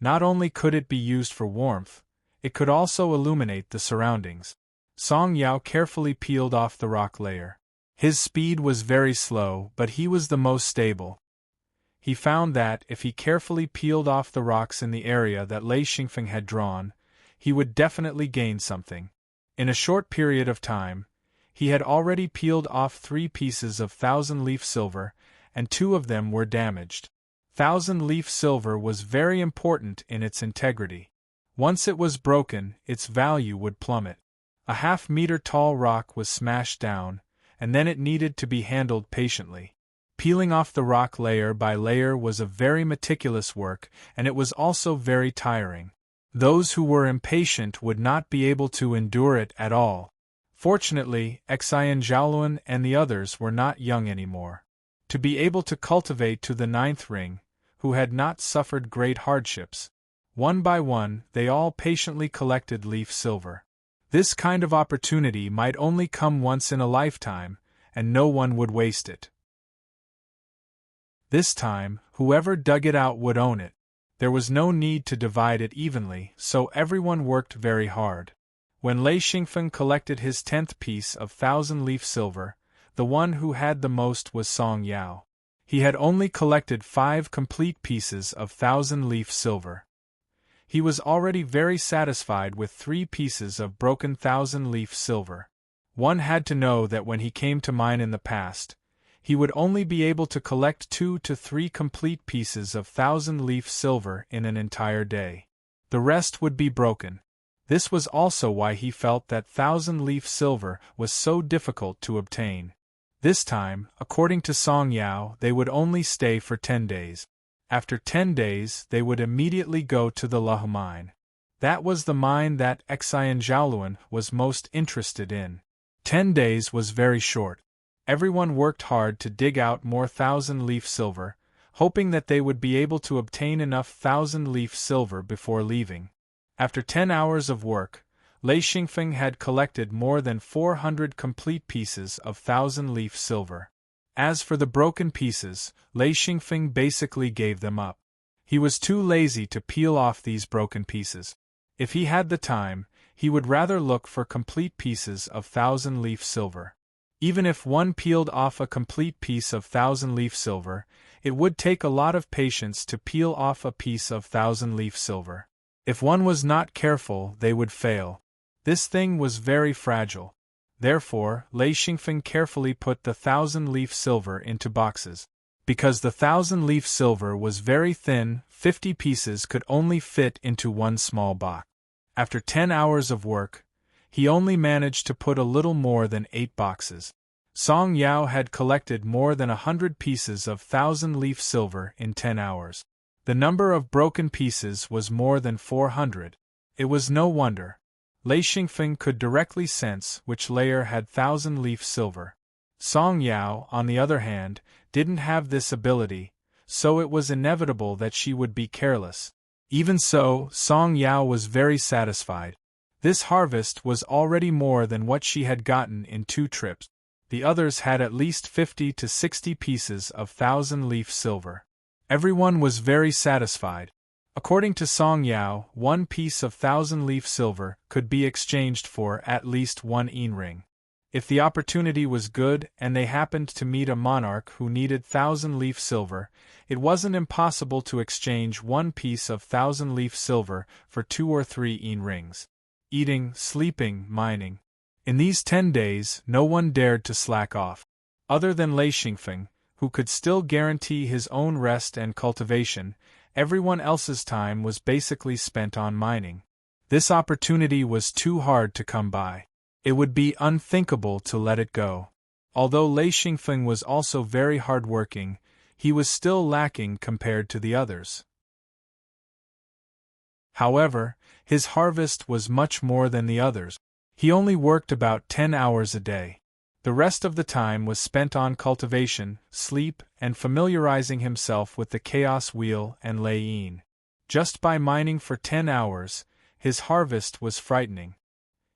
Not only could it be used for warmth, it could also illuminate the surroundings. Song Yao carefully peeled off the rock layer. His speed was very slow, but he was the most stable. He found that, if he carefully peeled off the rocks in the area that Lei Xingfeng had drawn, he would definitely gain something. In a short period of time, he had already peeled off 3 pieces of thousand-leaf silver, and 2 of them were damaged. Thousand-leaf silver was very important in its integrity. Once it was broken, its value would plummet. A half-meter-tall rock was smashed down, and then it needed to be handled patiently. Peeling off the rock layer by layer was a very meticulous work, and it was also very tiring. Those who were impatient would not be able to endure it at all. Fortunately, Xian Zhaoluan and the others were not young anymore. To be able to cultivate to the 9th ring, who had not suffered great hardships. One by one, they all patiently collected leaf silver. This kind of opportunity might only come once in a lifetime, and no one would waste it. This time, whoever dug it out would own it. There was no need to divide it evenly, so everyone worked very hard. When Lei Xingfeng collected his 10th piece of thousand-leaf silver, the one who had the most was Song Yao. He had only collected 5 complete pieces of thousand-leaf silver. He was already very satisfied with 3 pieces of broken thousand-leaf silver. One had to know that when he came to mine in the past, he would only be able to collect 2 to 3 complete pieces of thousand-leaf silver in an entire day. The rest would be broken. This was also why he felt that thousand-leaf silver was so difficult to obtain. This time, according to Song Yao, they would only stay for 10 days. After 10 days, they would immediately go to the Lahu mine. That was the mine that Xian Zhaoluan was most interested in. 10 days was very short. Everyone worked hard to dig out more thousand-leaf silver, hoping that they would be able to obtain enough thousand-leaf silver before leaving. After 10 hours of work, Lei Xingfeng had collected more than 400 complete pieces of thousand-leaf silver. As for the broken pieces, Lei Xingfeng basically gave them up. He was too lazy to peel off these broken pieces. If he had the time, he would rather look for complete pieces of thousand-leaf silver. Even if one peeled off a complete piece of thousand-leaf silver, it would take a lot of patience to peel off a piece of thousand-leaf silver. If one was not careful, they would fail. This thing was very fragile. Therefore, Lei Xingfeng carefully put the 1,000-leaf silver into boxes. Because the 1,000-leaf silver was very thin, 50 pieces could only fit into one small box. After 10 hours of work, he only managed to put a little more than 8 boxes. Song Yao had collected more than 100 pieces of 1,000-leaf silver in 10 hours. The number of broken pieces was more than 400. It was no wonder. Lei Xingfeng could directly sense which layer had 1,000-leaf silver. Song Yao, on the other hand, didn't have this ability, so it was inevitable that she would be careless. Even so, Song Yao was very satisfied. This harvest was already more than what she had gotten in 2 trips. The others had at least 50 to 60 pieces of 1,000-leaf silver. Everyone was very satisfied. According to Song Yao, 1 piece of 1,000-leaf silver could be exchanged for at least 1 ring. If the opportunity was good and they happened to meet a monarch who needed 1,000-leaf silver, it wasn't impossible to exchange 1 piece of 1,000-leaf silver for 2 or 3 rings. Eating, sleeping, mining. In these 10 days, no one dared to slack off. Other than Lei Xingfeng, who could still guarantee his own rest and cultivation, everyone else's time was basically spent on mining. This opportunity was too hard to come by. It would be unthinkable to let it go. Although Lei Xingfeng was also very hard-working, he was still lacking compared to the others. However, his harvest was much more than the others. He only worked about 10 hours a day. The rest of the time was spent on cultivation, sleep, and familiarizing himself with the chaos wheel and Lei Yin. Just by mining for 10 hours, his harvest was frightening.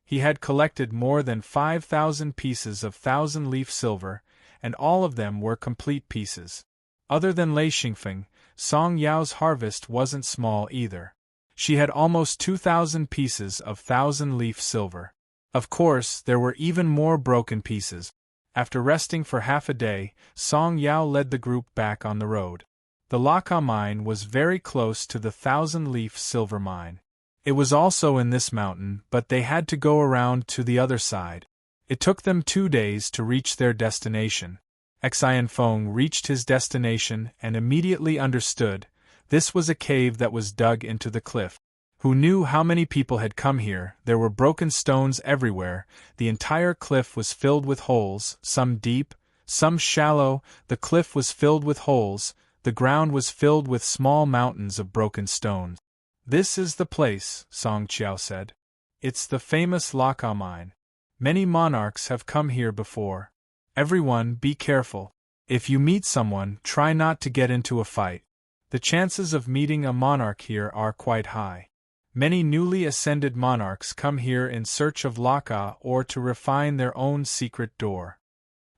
He had collected more than 5,000 pieces of 1,000-leaf silver, and all of them were complete pieces. Other than Lei Xingfeng, Song Yao's harvest wasn't small either. She had almost 2,000 pieces of 1,000-leaf silver. Of course, there were even more broken pieces. After resting for half a day, Song Yao led the group back on the road. The Laka mine was very close to the 1,000-leaf silver mine. It was also in this mountain, but they had to go around to the other side. It took them 2 days to reach their destination. Xianfeng reached his destination and immediately understood. This was a cave that was dug into the cliff. Who knew how many people had come here? There were broken stones everywhere. The entire cliff was filled with holes, some deep, some shallow. The cliff was filled with holes. The ground was filled with small mountains of broken stones. This is the place, Song Qiao said. It's the famous Laka mine. Many monarchs have come here before. Everyone, be careful. If you meet someone, try not to get into a fight. The chances of meeting a monarch here are quite high. Many newly ascended monarchs come here in search of Laka or to refine their own secret door.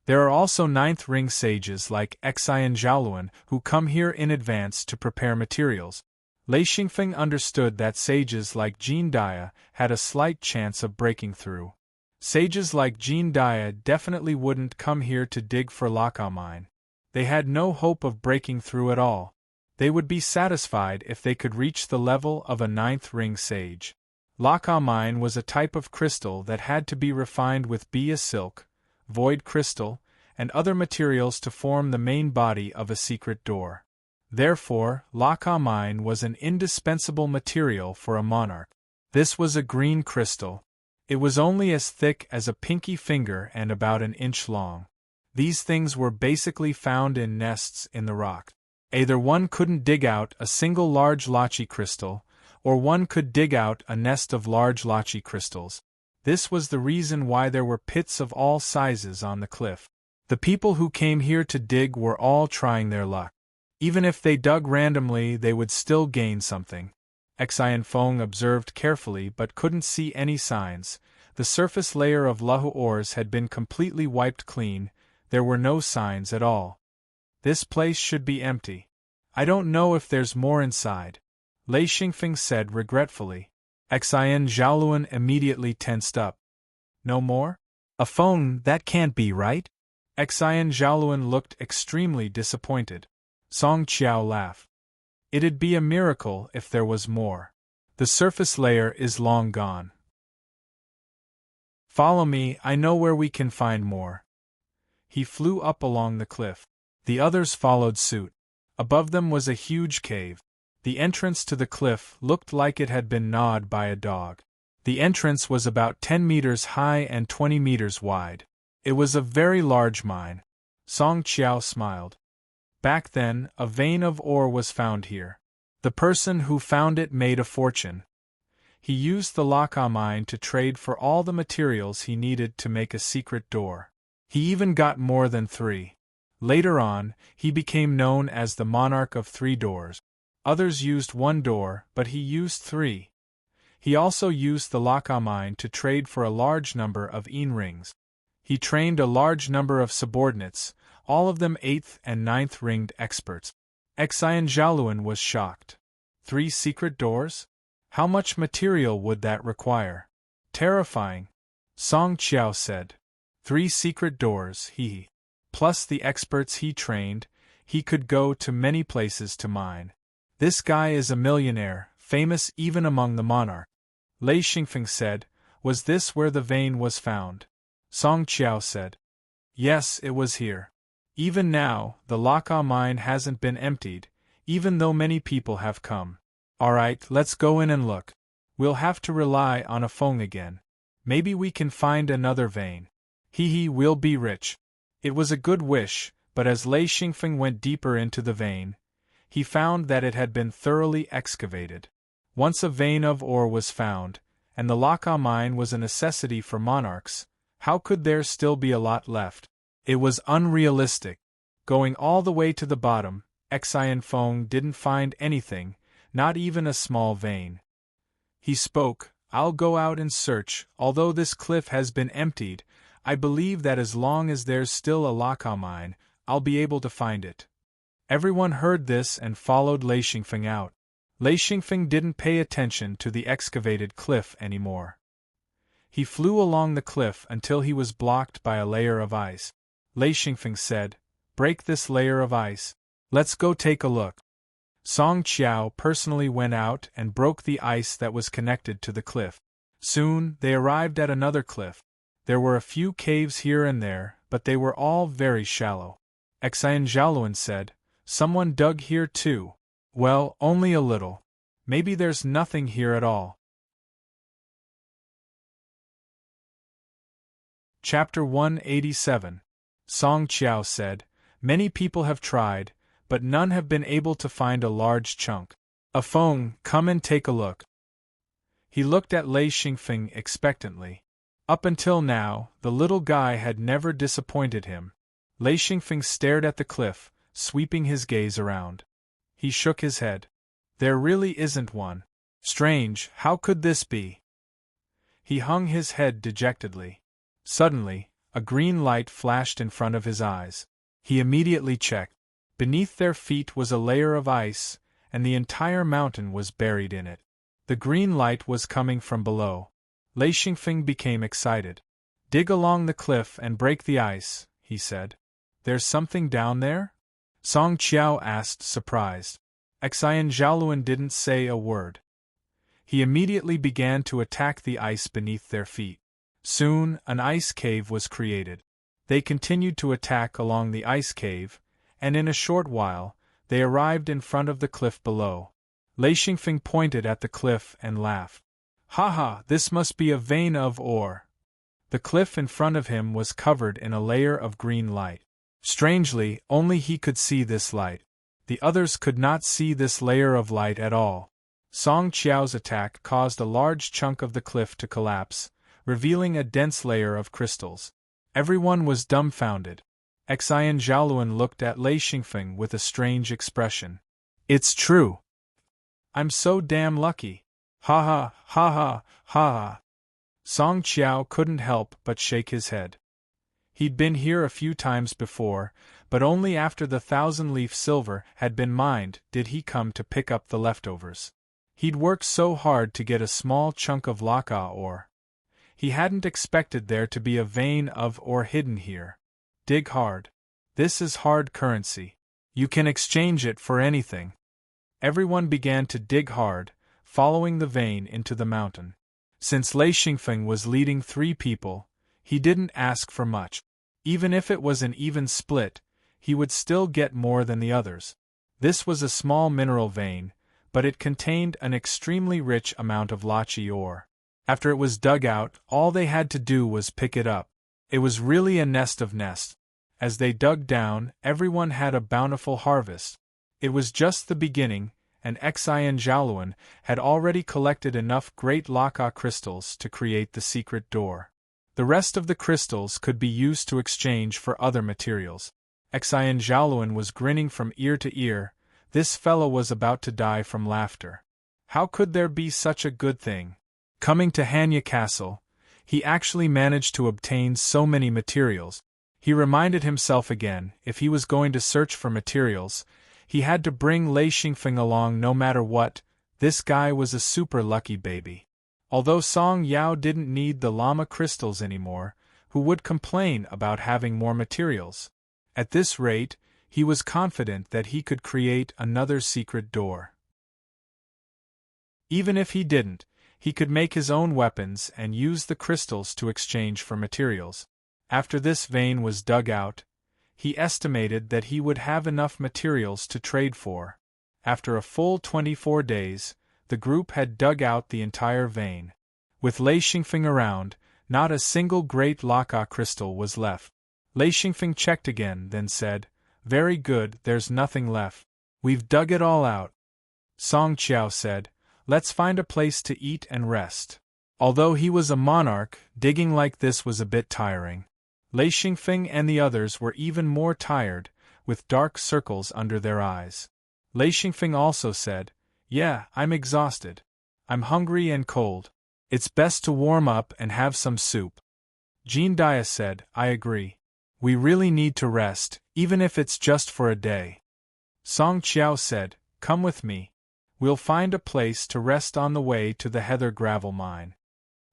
There are also 9th ring sages like Xian Zhaoluan who come here in advance to prepare materials. Lei Xingfeng understood that sages like Jin Dia had a slight chance of breaking through. Sages like Jin Dia definitely wouldn't come here to dig for Laka mine. They had no hope of breaking through at all. They would be satisfied if they could reach the level of a 9th ring sage. Laka mine was a type of crystal that had to be refined with Bia silk, void crystal, and other materials to form the main body of a secret door. Therefore, Laka mine was an indispensable material for a monarch. This was a green crystal. It was only as thick as a pinky finger and about an inch long. These things were basically found in nests in the rock. Either one couldn't dig out a single large lachi crystal, or one could dig out a nest of large lachi crystals. This was the reason why there were pits of all sizes on the cliff. The people who came here to dig were all trying their luck. Even if they dug randomly, they would still gain something. Xianfeng observed carefully but couldn't see any signs. The surface layer of Lahu ores had been completely wiped clean. There were no signs at all. This place should be empty. I don't know if there's more inside, Lei Xingfeng said regretfully. Xian Zhaoluan immediately tensed up. No more? A phone, that can't be right? Xian Zhaoluan looked extremely disappointed. Song Qiao laughed. It'd be a miracle if there was more. The surface layer is long gone. Follow me, I know where we can find more. He flew up along the cliff. The others followed suit. Above them was a huge cave. The entrance to the cliff looked like it had been gnawed by a dog. The entrance was about 10 meters high and 20 meters wide. It was a very large mine. Song Qiao smiled. Back then, a vein of ore was found here. The person who found it made a fortune. He used the Laka mine to trade for all the materials he needed to make a secret door. He even got more than 3. Later on, he became known as the Monarch of 3 Doors. Others used 1 door, but he used 3. He also used the Laka mine to trade for a large number of yin rings. He trained a large number of subordinates, all of them 8th and 9th ringed experts. Xian Zhaoluan was shocked. 3 secret doors? How much material would that require? Terrifying. Song Qiao said. 3 secret doors, he. Plus the experts he trained, he could go to many places to mine. This guy is a millionaire, famous even among the monarch. Lei Xingfeng said, was this where the vein was found? Song Qiao said. Yes, it was here. Even now, the Laka mine hasn't been emptied, even though many people have come. Alright, let's go in and look. We'll have to rely on a Feng again. Maybe we can find another vein. We'll be rich. It was a good wish, but as Lei Xingfeng went deeper into the vein, he found that it had been thoroughly excavated. Once a vein of ore was found, and the Laka mine was a necessity for monarchs, how could there still be a lot left? It was unrealistic. Going all the way to the bottom, Xian Feng didn't find anything, not even a small vein. He spoke, I'll go out and search, although this cliff has been emptied, I believe that as long as there's still a Laka mine, I'll be able to find it. Everyone heard this and followed Lei Xingfeng out. Lei Xingfeng didn't pay attention to the excavated cliff anymore. He flew along the cliff until he was blocked by a layer of ice. Lei Xingfeng said, break this layer of ice. Let's go take a look. Song Qiao personally went out and broke the ice that was connected to the cliff. Soon, they arrived at another cliff. There were a few caves here and there, but they were all very shallow. Xian Zhaoluan said, someone dug here too. Well, only a little. Maybe there's nothing here at all. Chapter 187. Song Qiao said, many people have tried, but none have been able to find a large chunk. A Feng, come and take a look. He looked at Lei Xingfeng expectantly. Up until now, the little guy had never disappointed him. Lei Xingfeng stared at the cliff, sweeping his gaze around. He shook his head. There really isn't one. Strange, how could this be? He hung his head dejectedly. Suddenly, a green light flashed in front of his eyes. He immediately checked. Beneath their feet was a layer of ice, and the entire mountain was buried in it. The green light was coming from below. Lei Xingfeng became excited. Dig along the cliff and break the ice, he said. There's something down there? Song Qiao asked, surprised. Xian Zhaoluan didn't say a word. He immediately began to attack the ice beneath their feet. Soon, an ice cave was created. They continued to attack along the ice cave, and in a short while, they arrived in front of the cliff below. Lei Xingfeng pointed at the cliff and laughed. Ha, this must be a vein of ore. The cliff in front of him was covered in a layer of green light. Strangely, only he could see this light. The others could not see this layer of light at all. Song Qiao's attack caused a large chunk of the cliff to collapse, revealing a dense layer of crystals. Everyone was dumbfounded. Xian Zhaoluan looked at Lei Xingfeng with a strange expression. It's true. I'm so damn lucky. Ha ha. Song Qiao couldn't help but shake his head. He'd been here a few times before, but only after the 1,000-leaf silver had been mined did he come to pick up the leftovers. He'd worked so hard to get a small chunk of Laka ore. He hadn't expected there to be a vein of ore hidden here. Dig hard. This is hard currency. You can exchange it for anything. Everyone began to dig hard, following the vein into the mountain. Since Lei Xingfeng was leading 3 people, he didn't ask for much. Even if it was an even split, he would still get more than the others. This was a small mineral vein, but it contained an extremely rich amount of lachi ore. After it was dug out, all they had to do was pick it up. It was really a nest of nests. As they dug down, everyone had a bountiful harvest. It was just the beginning, and Xian Zhaoluan had already collected enough great Laka crystals to create the secret door. The rest of the crystals could be used to exchange for other materials. Xian Zhaoluan was grinning from ear to ear. This fellow was about to die from laughter. How could there be such a good thing? Coming to Hanya Castle, he actually managed to obtain so many materials. He reminded himself again, if he was going to search for materials, he had to bring Lei Xingfeng along no matter what. This guy was a super lucky baby. Although Song Yao didn't need the llama crystals anymore, who would complain about having more materials? At this rate, he was confident that he could create another secret door. Even if he didn't, he could make his own weapons and use the crystals to exchange for materials. After this vein was dug out, he estimated that he would have enough materials to trade for. After a full 24 days, the group had dug out the entire vein. With Lei Xingfeng around, not a single great Laka crystal was left. Lei Xingfeng checked again, then said, "Very good, there's nothing left. We've dug it all out." Song Qiao said, "Let's find a place to eat and rest." Although he was a monarch, digging like this was a bit tiring. Lei Xingfeng and the others were even more tired, with dark circles under their eyes. Lei Xingfeng also said, "Yeah, I'm exhausted. I'm hungry and cold. It's best to warm up and have some soup." Jean Dia said, "I agree. We really need to rest, even if it's just for a day." Song Qiao said, "Come with me. We'll find a place to rest on the way to the Heather gravel mine."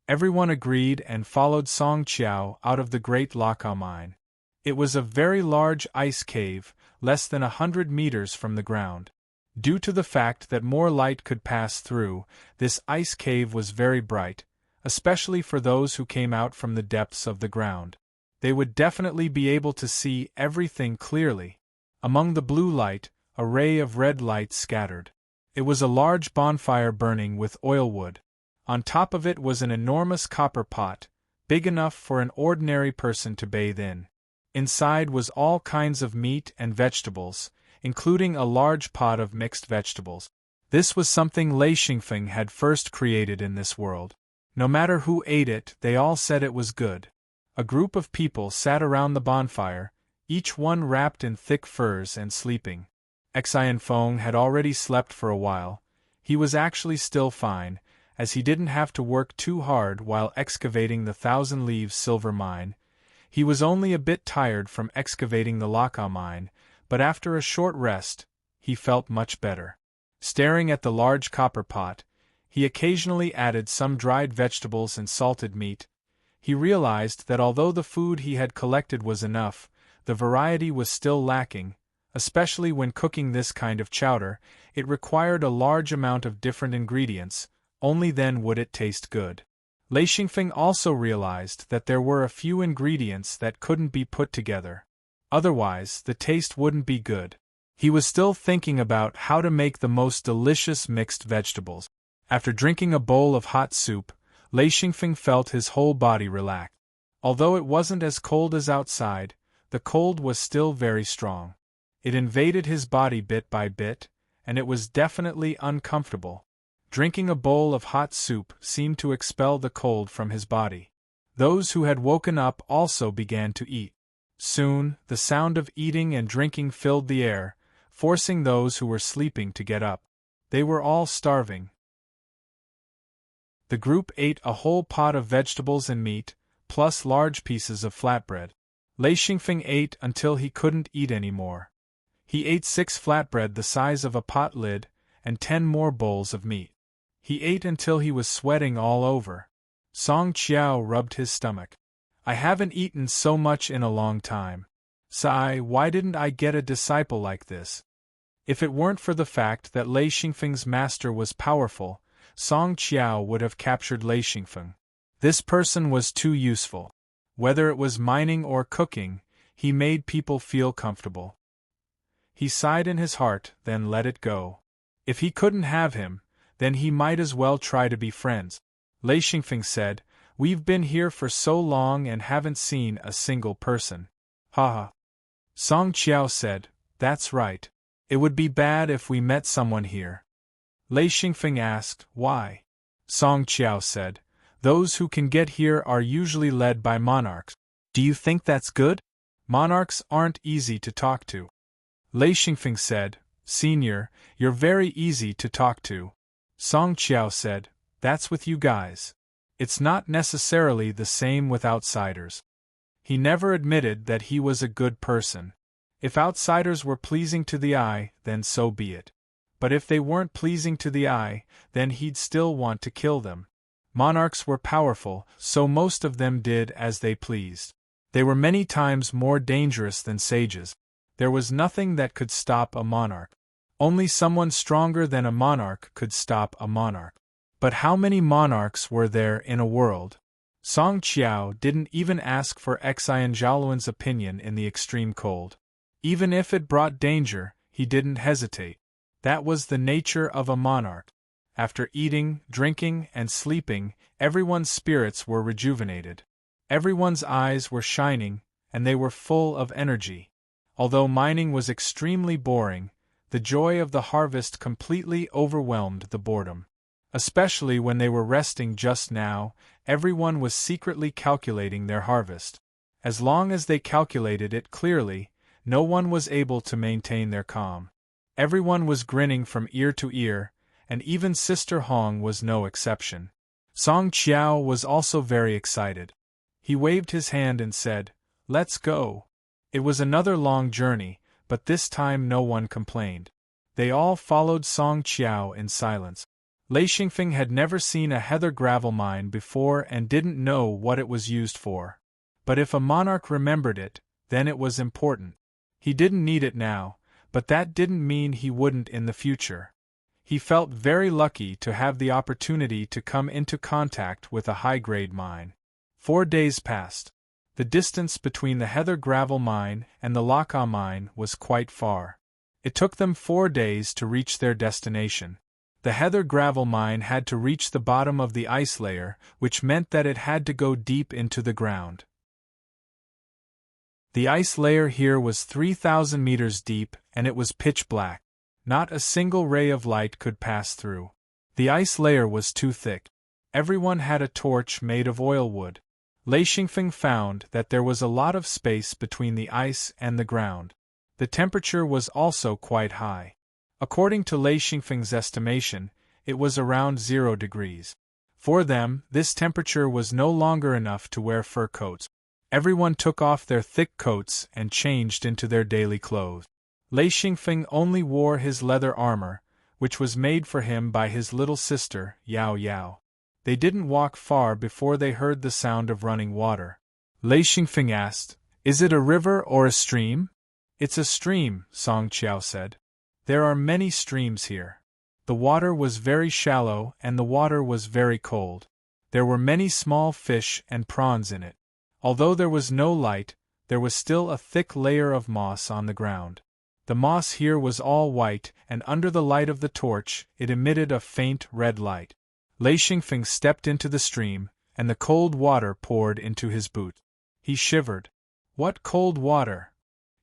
Everyone agreed and followed Song Qiao out of the great Laka mine. It was a very large ice cave, less than 100 meters from the ground. Due to the fact that more light could pass through, this ice cave was very bright, especially for those who came out from the depths of the ground. They would definitely be able to see everything clearly. Among the blue light, a ray of red light scattered. It was a large bonfire burning with oil wood. On top of it was an enormous copper pot, big enough for an ordinary person to bathe in. Inside was all kinds of meat and vegetables, including a large pot of mixed vegetables. This was something Lei Xingfeng had first created in this world. No matter who ate it, they all said it was good. A group of people sat around the bonfire, each one wrapped in thick furs and sleeping. Xian Feng had already slept for a while. He was actually still fine, as he didn't have to work too hard while excavating the 1,000 Leaves silver mine. He was only a bit tired from excavating the Laka mine, but after a short rest, he felt much better. Staring at the large copper pot, he occasionally added some dried vegetables and salted meat. He realized that although the food he had collected was enough, the variety was still lacking. Especially when cooking this kind of chowder, it required a large amount of different ingredients, only then would it taste good. Lei Xingfeng also realized that there were a few ingredients that couldn't be put together. Otherwise, the taste wouldn't be good. He was still thinking about how to make the most delicious mixed vegetables. After drinking a bowl of hot soup, Lei Xingfeng felt his whole body relax. Although it wasn't as cold as outside, the cold was still very strong. It invaded his body bit by bit, and it was definitely uncomfortable. Drinking a bowl of hot soup seemed to expel the cold from his body. Those who had woken up also began to eat. Soon, the sound of eating and drinking filled the air, forcing those who were sleeping to get up. They were all starving. The group ate a whole pot of vegetables and meat, plus large pieces of flatbread. Lei Xingfeng ate until he couldn't eat anymore. He ate 6 flatbread the size of a pot lid, and 10 more bowls of meat. He ate until he was sweating all over. Song Qiao rubbed his stomach. "I haven't eaten so much in a long time. Sigh, why didn't I get a disciple like this?" If it weren't for the fact that Lei Xingfeng's master was powerful, Song Qiao would have captured Lei Xingfeng. This person was too useful. Whether it was mining or cooking, he made people feel comfortable. He sighed in his heart, then let it go. If he couldn't have him, then he might as well try to be friends. Lei Xingfeng said, "We've been here for so long and haven't seen a single person." Haha. Song Qiao said, "That's right. It would be bad if we met someone here." Lei Xingfeng asked, "Why?" Song Qiao said, "Those who can get here are usually led by monarchs. Do you think that's good? Monarchs aren't easy to talk to." Lei Xingfeng said, "Senior, you're very easy to talk to." Song Qiao said, "That's with you guys. It's not necessarily the same with outsiders." He never admitted that he was a good person. If outsiders were pleasing to the eye, then so be it. But if they weren't pleasing to the eye, then he'd still want to kill them. Monarchs were powerful, so most of them did as they pleased. They were many times more dangerous than sages. There was nothing that could stop a monarch. Only someone stronger than a monarch could stop a monarch. But how many monarchs were there in a world? Song Qiao didn't even ask for Xian Zhaoluan's opinion in the extreme cold. Even if it brought danger, he didn't hesitate. That was the nature of a monarch. After eating, drinking, and sleeping, everyone's spirits were rejuvenated. Everyone's eyes were shining, and they were full of energy. Although mining was extremely boring, the joy of the harvest completely overwhelmed the boredom. Especially when they were resting just now, everyone was secretly calculating their harvest. As long as they calculated it clearly, no one was able to maintain their calm. Everyone was grinning from ear to ear, and even Sister Hong was no exception. Song Qiao was also very excited. He waved his hand and said, "Let's go." It was another long journey, but this time no one complained. They all followed Song Qiao in silence. Lei Xingfeng had never seen a heather gravel mine before and didn't know what it was used for. But if a monarch remembered it, then it was important. He didn't need it now, but that didn't mean he wouldn't in the future. He felt very lucky to have the opportunity to come into contact with a high-grade mine. 4 days passed. The distance between the heather gravel mine and the Laka mine was quite far. It took them 4 days to reach their destination. The heather gravel mine had to reach the bottom of the ice layer, which meant that it had to go deep into the ground. The ice layer here was 3,000 meters deep, and it was pitch black. Not a single ray of light could pass through. The ice layer was too thick. Everyone had a torch made of oil wood. Lei Xingfeng found that there was a lot of space between the ice and the ground. The temperature was also quite high. According to Lei Xingfeng's estimation, it was around 0 degrees. For them, this temperature was no longer enough to wear fur coats. Everyone took off their thick coats and changed into their daily clothes. Lei Xingfeng only wore his leather armor, which was made for him by his little sister, Yao Yao. They didn't walk far before they heard the sound of running water. Lei Xingfeng asked, "Is it a river or a stream?" "It's a stream," Song Qiao said. "There are many streams here." The water was very shallow and the water was very cold. There were many small fish and prawns in it. Although there was no light, there was still a thick layer of moss on the ground. The moss here was all white, and under the light of the torch, it emitted a faint red light. Lei Xingfeng stepped into the stream, and the cold water poured into his boot. He shivered. What cold water!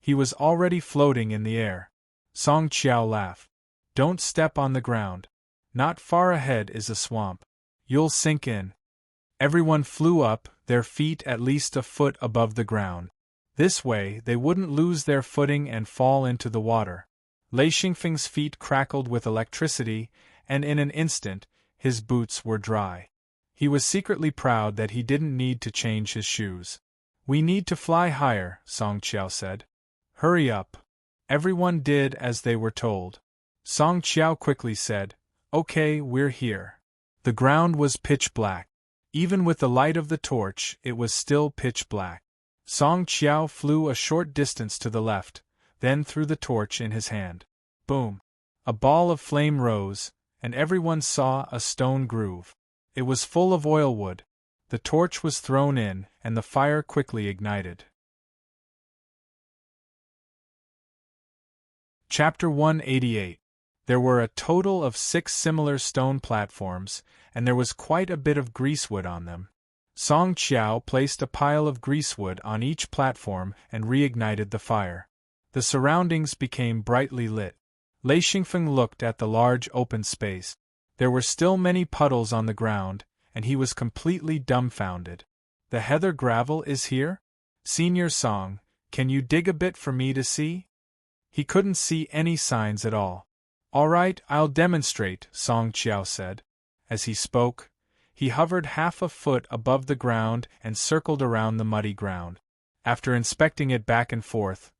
He was already floating in the air. Song Qiao laughed. "Don't step on the ground. Not far ahead is a swamp. You'll sink in." Everyone flew up, their feet at least a foot above the ground. This way they wouldn't lose their footing and fall into the water. Lei Xingfeng's feet crackled with electricity, and in an instant, his boots were dry. He was secretly proud that he didn't need to change his shoes. "We need to fly higher," Song Qiao said. "Hurry up." Everyone did as they were told. Song Qiao quickly said, "Okay, we're here." The ground was pitch black. Even with the light of the torch, it was still pitch black. Song Qiao flew a short distance to the left, then threw the torch in his hand. Boom! A ball of flame rose, and everyone saw a stone groove. It was full of oil wood. The torch was thrown in, and the fire quickly ignited. Chapter 188. There were a total of 6 similar stone platforms, and there was quite a bit of greasewood on them. Song Qiao placed a pile of greasewood on each platform and reignited the fire. The surroundings became brightly lit. Lei Xingfeng looked at the large open space. There were still many puddles on the ground, and he was completely dumbfounded. The heather gravel is here? Senior Song, can you dig a bit for me to see? He couldn't see any signs at all. All right, I'll demonstrate, Song Qiao said. As he spoke, he hovered half a foot above the ground and circled around the muddy ground. After inspecting it back and forth,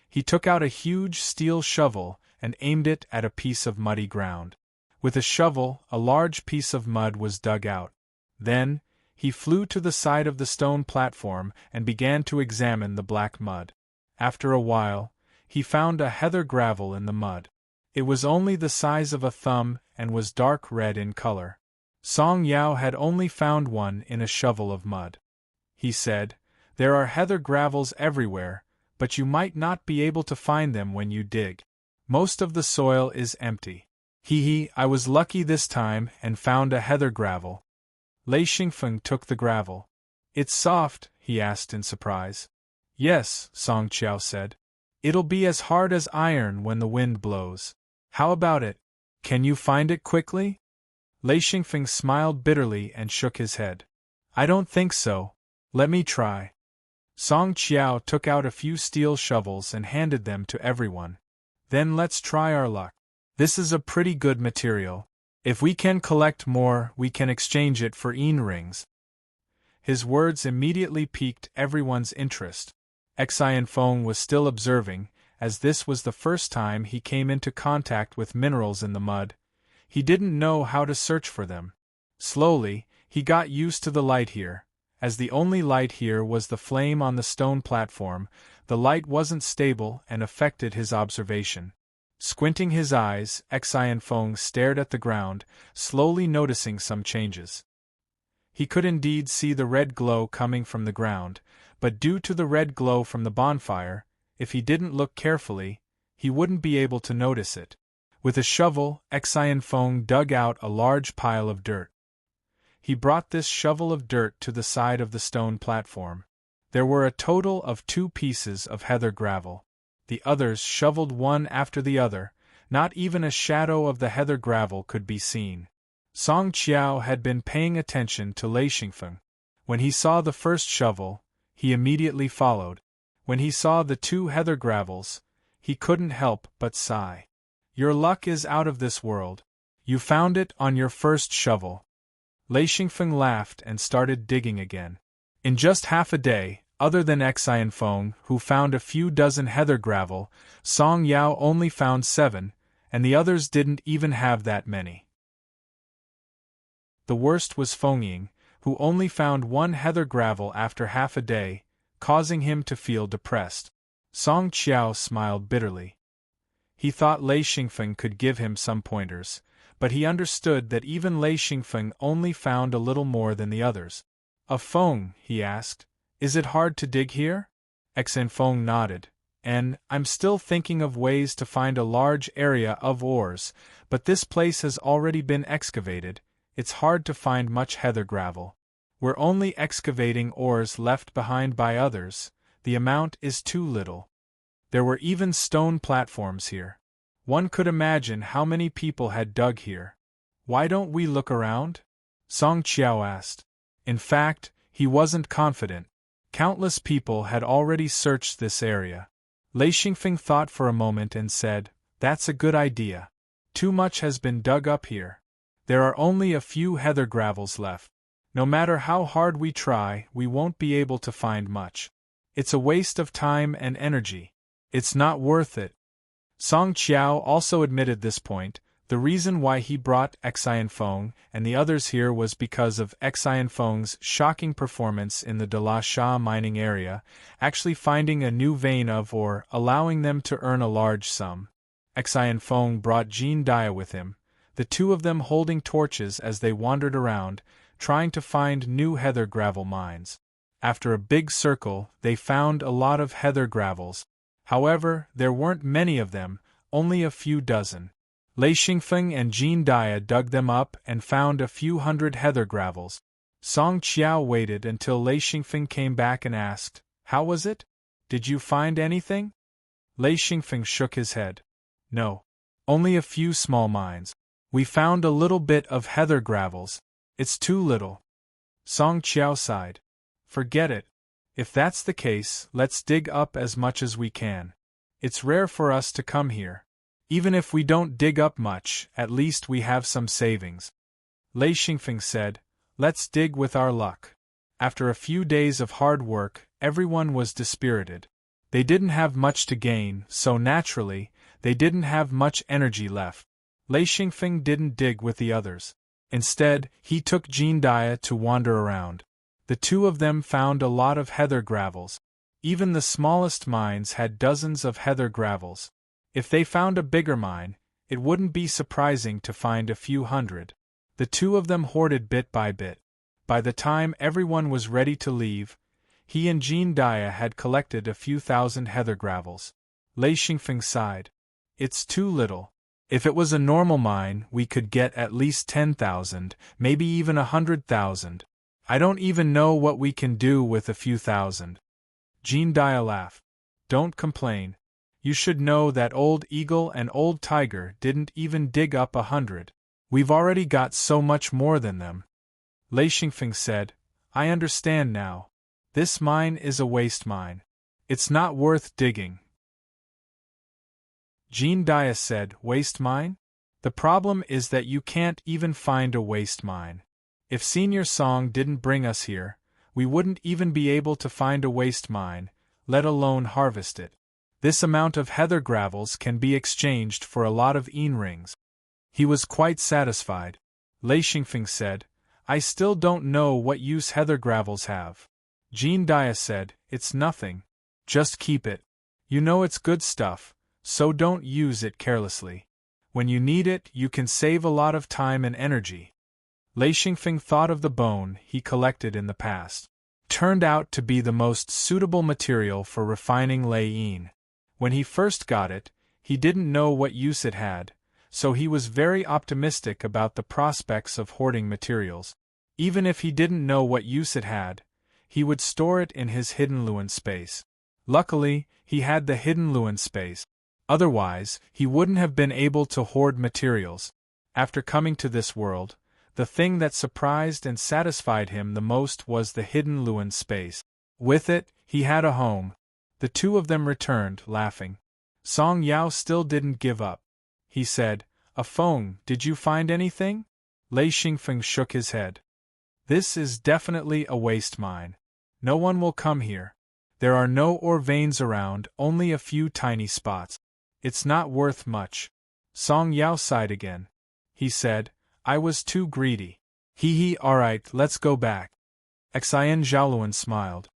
he took out a huge steel shovel and aimed it at a piece of muddy ground. With a shovel, a large piece of mud was dug out. Then, he flew to the side of the stone platform and began to examine the black mud. After a while, he found a heather gravel in the mud. It was only the size of a thumb and was dark red in color. Song Yao had only found one in a shovel of mud. He said, "There are heather gravels everywhere, but you might not be able to find them when you dig. Most of the soil is empty. I was lucky this time and found a heather gravel." Lei Xingfeng took the gravel. "It's soft?" he asked in surprise. "Yes," Song Qiao said. "It'll be as hard as iron when the wind blows. How about it? Can you find it quickly?" Lei Xingfeng smiled bitterly and shook his head. "I don't think so. Let me try." Song Qiao took out a few steel shovels and handed them to everyone. "Then let's try our luck. This is a pretty good material. If we can collect more, we can exchange it for rings." His words immediately piqued everyone's interest. Xianfeng was still observing, as this was the first time he came into contact with minerals in the mud. He didn't know how to search for them. Slowly, he got used to the light here. As the only light here was the flame on the stone platform, the light wasn't stable and affected his observation. Squinting his eyes, Xianfeng stared at the ground, slowly noticing some changes. He could indeed see the red glow coming from the ground, but due to the red glow from the bonfire, if he didn't look carefully, he wouldn't be able to notice it. With a shovel, Xianfeng dug out a large pile of dirt. He brought this shovel of dirt to the side of the stone platform. There were a total of 2 pieces of heather gravel. The others shoveled one after the other. Not even a shadow of the heather gravel could be seen. Song Qiao had been paying attention to Lei Xingfeng. When he saw the first shovel, he immediately followed. When he saw the 2 heather gravels, he couldn't help but sigh. "Your luck is out of this world. You found it on your first shovel." Lei Xingfeng laughed and started digging again. In just half a day, other than Xianfeng, who found a few dozen heather gravel, Song Yao only found 7, and the others didn't even have that many. The worst was Feng Ying, who only found 1 heather gravel after half a day, causing him to feel depressed. Song Qiao smiled bitterly. He thought Lei Xingfeng could give him some pointers, but he understood that even Lei Xingfeng only found a little more than the others. "Feng," he asked, "is it hard to dig here?" Xianfeng nodded. "I'm still thinking of ways to find a large area of ores, but this place has already been excavated. It's hard to find much heather gravel. We're only excavating ores left behind by others. The amount is too little." There were even stone platforms here. One could imagine how many people had dug here. "Why don't we look around?" Song Qiao asked. In fact, he wasn't confident. Countless people had already searched this area. Lei Xingfeng thought for a moment and said, "That's a good idea. Too much has been dug up here. There are only a few heather gravels left. No matter how hard we try, we won't be able to find much. It's a waste of time and energy. It's not worth it." Song Qiao also admitted this point. The reason why he brought Xianfeng and the others here was because of Xianfeng's shocking performance in the De La Sha mining area, actually finding a new vein of ore, allowing them to earn a large sum. Xianfeng brought Jin Dia with him. the two of them holding torches as they wandered around, trying to find new heather gravel mines. After a big circle, they found a lot of heather gravels. However, there weren't many of them, only a few dozen. Lei Xingfeng and Jean Dia dug them up and found a few hundred heather gravels. Song Qiao waited until Lei Xingfeng came back and asked, "How was it? Did you find anything?" Lei Xingfeng shook his head. "No. Only a few small mines. We found a little bit of heather gravels. It's too little." Song Qiao sighed. "Forget it. If that's the case, let's dig up as much as we can. It's rare for us to come here. Even if we don't dig up much, at least we have some savings." Lei Xingfeng said, "Let's dig with our luck." After a few days of hard work, everyone was dispirited. They didn't have much to gain, so naturally, they didn't have much energy left. Lei Xingfeng didn't dig with the others. Instead, he took Jean Dia to wander around. The two of them found a lot of heather gravels. Even the smallest mines had dozens of heather gravels. If they found a bigger mine, it wouldn't be surprising to find a few hundred. The two of them hoarded bit by bit. By the time everyone was ready to leave, he and Jean Dia had collected a few thousand heather gravels. Lei Xingfeng sighed. "It's too little. If it was a normal mine, we could get at least 10,000, maybe even 100,000. I don't even know what we can do with a few thousand." Jean Dia laughed. "Don't complain. You should know that Old Eagle and Old Tiger didn't even dig up 100. We've already got so much more than them." Lei Xingfeng said, "I understand now. This mine is a waste mine. It's not worth digging." Jean Dia said, "Waste mine? The problem is that you can't even find a waste mine. If Senior Song didn't bring us here, we wouldn't even be able to find a waste mine, let alone harvest it. This amount of heather gravels can be exchanged for a lot of yin rings." He was quite satisfied. Lei Xingfeng said, "I still don't know what use heather gravels have." Jean Dia said, "It's nothing. Just keep it. You know it's good stuff, so don't use it carelessly. When you need it, you can save a lot of time and energy." Lei Xingfeng thought of the bone he collected in the past. Turned out to be the most suitable material for refining Lei Yin. When he first got it, he didn't know what use it had, so he was very optimistic about the prospects of hoarding materials. Even if he didn't know what use it had, he would store it in his hidden Luan space. Luckily, he had the hidden Luan space. Otherwise, he wouldn't have been able to hoard materials. After coming to this world, the thing that surprised and satisfied him the most was the hidden Luan space. With it, he had a home. The two of them returned, laughing. Song Yao still didn't give up. He said, "A Feng, did you find anything?" Lei Xingfeng shook his head. "This is definitely a waste mine. No one will come here. There are no ore veins around, only a few tiny spots. It's not worth much." Song Yao sighed again. He said, "I was too greedy. Alright, let's go back." Xian Zhaoluan smiled.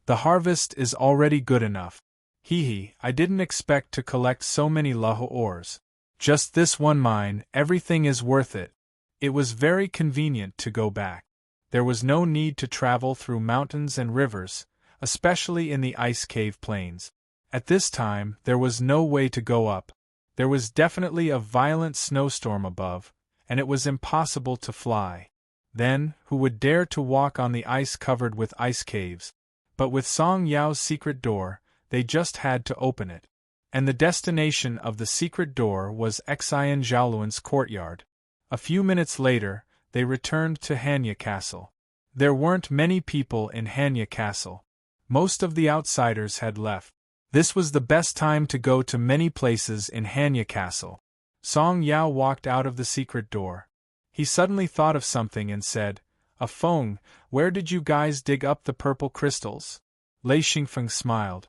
"The harvest is already good enough. I didn't expect to collect so many Lahu ores. Just this one mine, everything is worth it." It was very convenient to go back. There was no need to travel through mountains and rivers, especially in the ice cave plains. At this time, there was no way to go up. There was definitely a violent snowstorm above, and it was impossible to fly. Then, who would dare to walk on the ice covered with ice caves? But with Song Yao's secret door, they just had to open it. And the destination of the secret door was Xian Zhaoluan's courtyard. A few minutes later, they returned to Hanya Castle. There weren't many people in Hanya Castle. Most of the outsiders had left. This was the best time to go to many places in Hanya Castle. Song Yao walked out of the secret door. He suddenly thought of something and said, "A Feng, where did you guys dig up the purple crystals?" Lei Xingfeng smiled.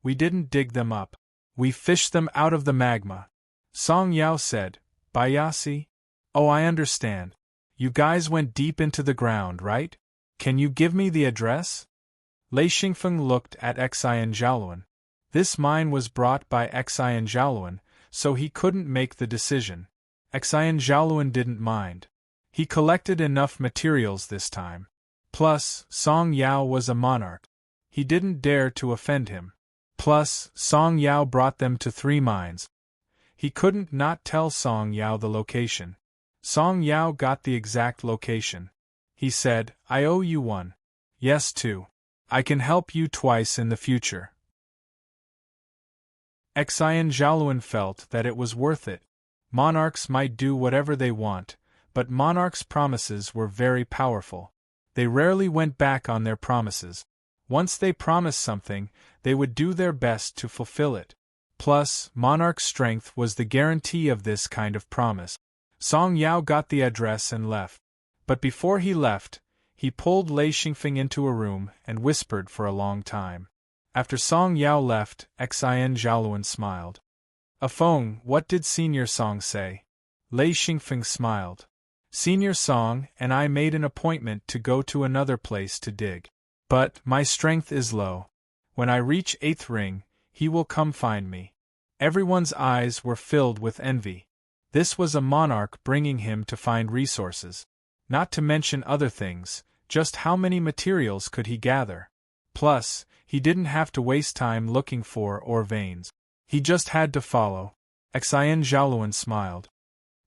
"We didn't dig them up. We fished them out of the magma." Song Yao said, "Bayasi? Oh, I understand. You guys went deep into the ground, right? Can you give me the address?" Lei Xingfeng looked at Xian Zhaoluan. This mine was brought by Xian Zhaoluan, so he couldn't make the decision. Xian Zhaoluan didn't mind. He collected enough materials this time. Plus, Song Yao was a monarch. He didn't dare to offend him. Plus, Song Yao brought them to 3 mines. He couldn't not tell Song Yao the location. Song Yao got the exact location. He said, I owe you one. Yes, 2. I can help you twice in the future. Xian Zhaoluan felt that it was worth it. Monarchs might do whatever they want, but monarchs' promises were very powerful. They rarely went back on their promises. Once they promised something, they would do their best to fulfill it. Plus, monarch's strength was the guarantee of this kind of promise. Song Yao got the address and left. But before he left, he pulled Lei Xingfeng into a room and whispered for a long time. After Song Yao left, Xian Zhaoluan smiled. Afeng, what did Senior Song say? Lei Xingfeng smiled. Senior Song and I made an appointment to go to another place to dig. But my strength is low. When I reach 8th ring, he will come find me. Everyone's eyes were filled with envy. This was a monarch bringing him to find resources. Not to mention other things, just how many materials could he gather? Plus, he didn't have to waste time looking for ore veins. He just had to follow. Xian Zhaoluan smiled.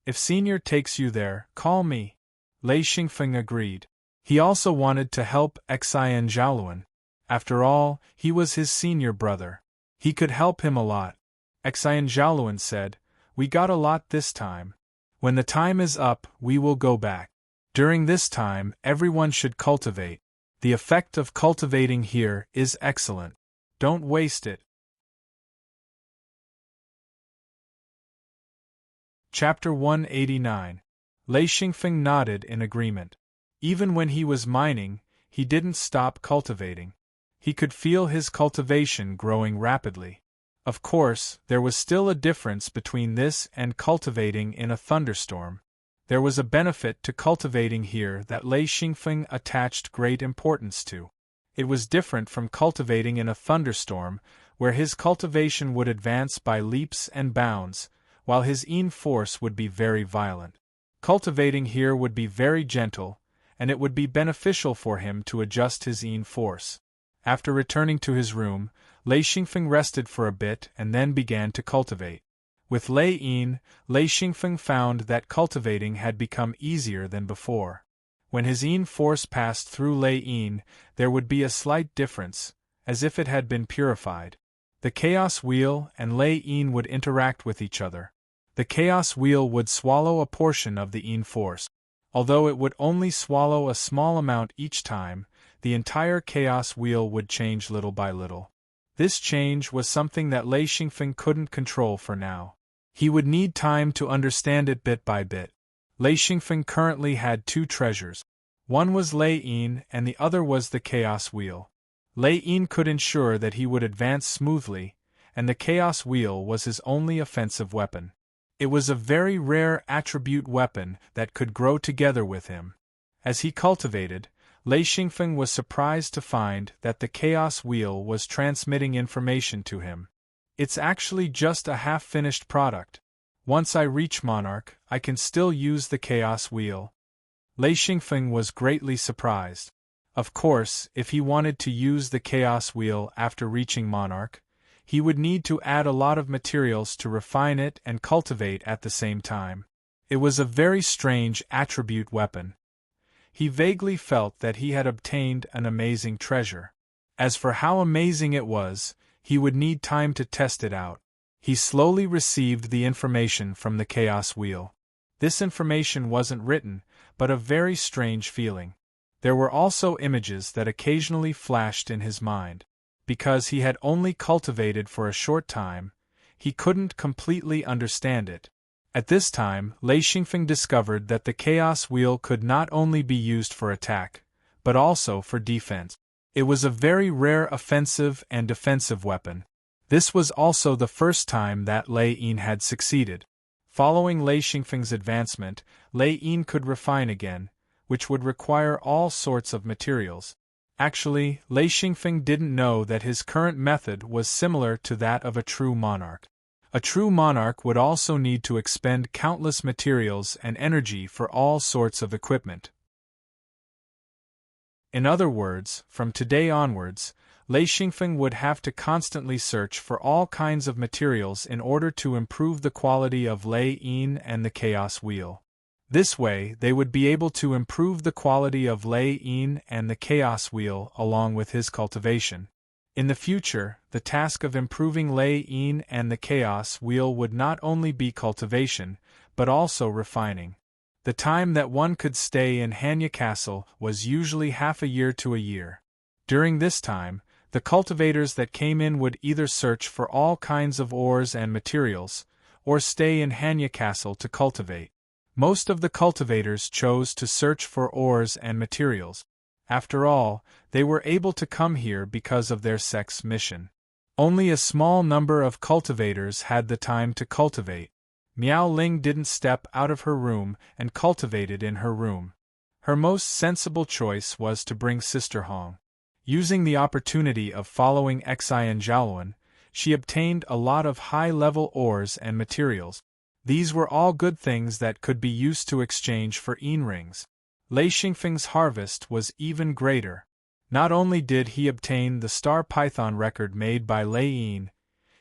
If Senior takes you there, call me. Lei Xingfeng agreed. He also wanted to help Xian Zhaoluan. After all, he was his senior brother. He could help him a lot. Xian Zhaoluan said, We got a lot this time. When the time is up, we will go back. During this time, everyone should cultivate. The effect of cultivating here is excellent. Don't waste it. Chapter 189. Lei Xingfeng nodded in agreement. Even when he was mining, he didn't stop cultivating. He could feel his cultivation growing rapidly. Of course, there was still a difference between this and cultivating in a thunderstorm. There was a benefit to cultivating here that Lei Xingfeng attached great importance to. It was different from cultivating in a thunderstorm, where his cultivation would advance by leaps and bounds, while his yin force would be very violent. Cultivating here would be very gentle, and it would be beneficial for him to adjust his yin force. After returning to his room, Lei Xingfeng rested for a bit and then began to cultivate. With Lei Yin, Lei Xingfeng found that cultivating had become easier than before. When his yin force passed through Lei Yin, there would be a slight difference, as if it had been purified. The chaos wheel and Lei Yin would interact with each other. The chaos wheel would swallow a portion of the yin force. Although it would only swallow a small amount each time, the entire chaos wheel would change little by little. This change was something that Lei Xingfeng couldn't control for now. He would need time to understand it bit by bit. Lei Xingfeng currently had 2 treasures. One was Lei Yin and the other was the chaos wheel. Lei Yin could ensure that he would advance smoothly, and the chaos wheel was his only offensive weapon. It was a very rare attribute weapon that could grow together with him. As he cultivated, Lei Xingfeng was surprised to find that the chaos wheel was transmitting information to him. It's actually just a half-finished product. Once I reach Monarch, I can still use the chaos wheel. Lei Xingfeng was greatly surprised. Of course, if he wanted to use the chaos wheel after reaching Monarch, he would need to add a lot of materials to refine it and cultivate at the same time. It was a very strange attribute weapon. He vaguely felt that he had obtained an amazing treasure. As for how amazing it was, he would need time to test it out. He slowly received the information from the chaos wheel. This information wasn't written, but a very strange feeling. There were also images that occasionally flashed in his mind. Because he had only cultivated for a short time, he couldn't completely understand it. At this time, Lei Xingfeng discovered that the chaos wheel could not only be used for attack, but also for defense. It was a very rare offensive and defensive weapon. This was also the first time that Lei Yin had succeeded. Following Lei Xingfeng's advancement, Lei Yin could refine again, which would require all sorts of materials. Actually, Lei Xingfeng didn't know that his current method was similar to that of a true monarch. A true monarch would also need to expend countless materials and energy for all sorts of equipment. In other words, from today onwards, Lei Xingfeng would have to constantly search for all kinds of materials in order to improve the quality of Lei Yin and the Chaos Wheel. This way, they would be able to improve the quality of Lei Yin and the Chaos Wheel along with his cultivation. In the future, the task of improving Lei Yin and the Chaos Wheel would not only be cultivation, but also refining. The time that one could stay in Hanya Castle was usually half a year to a year. During this time, the cultivators that came in would either search for all kinds of ores and materials, or stay in Hanya Castle to cultivate. Most of the cultivators chose to search for ores and materials. After all, they were able to come here because of their sex mission. Only a small number of cultivators had the time to cultivate. Miao Ling didn't step out of her room and cultivated in her room. Her most sensible choice was to bring Sister Hong. Using the opportunity of following Xi and Zhaoluan, she obtained a lot of high-level ores and materials. These were all good things that could be used to exchange for yin rings. Lei Xingfeng's harvest was even greater. Not only did he obtain the star python record made by Lei Yin,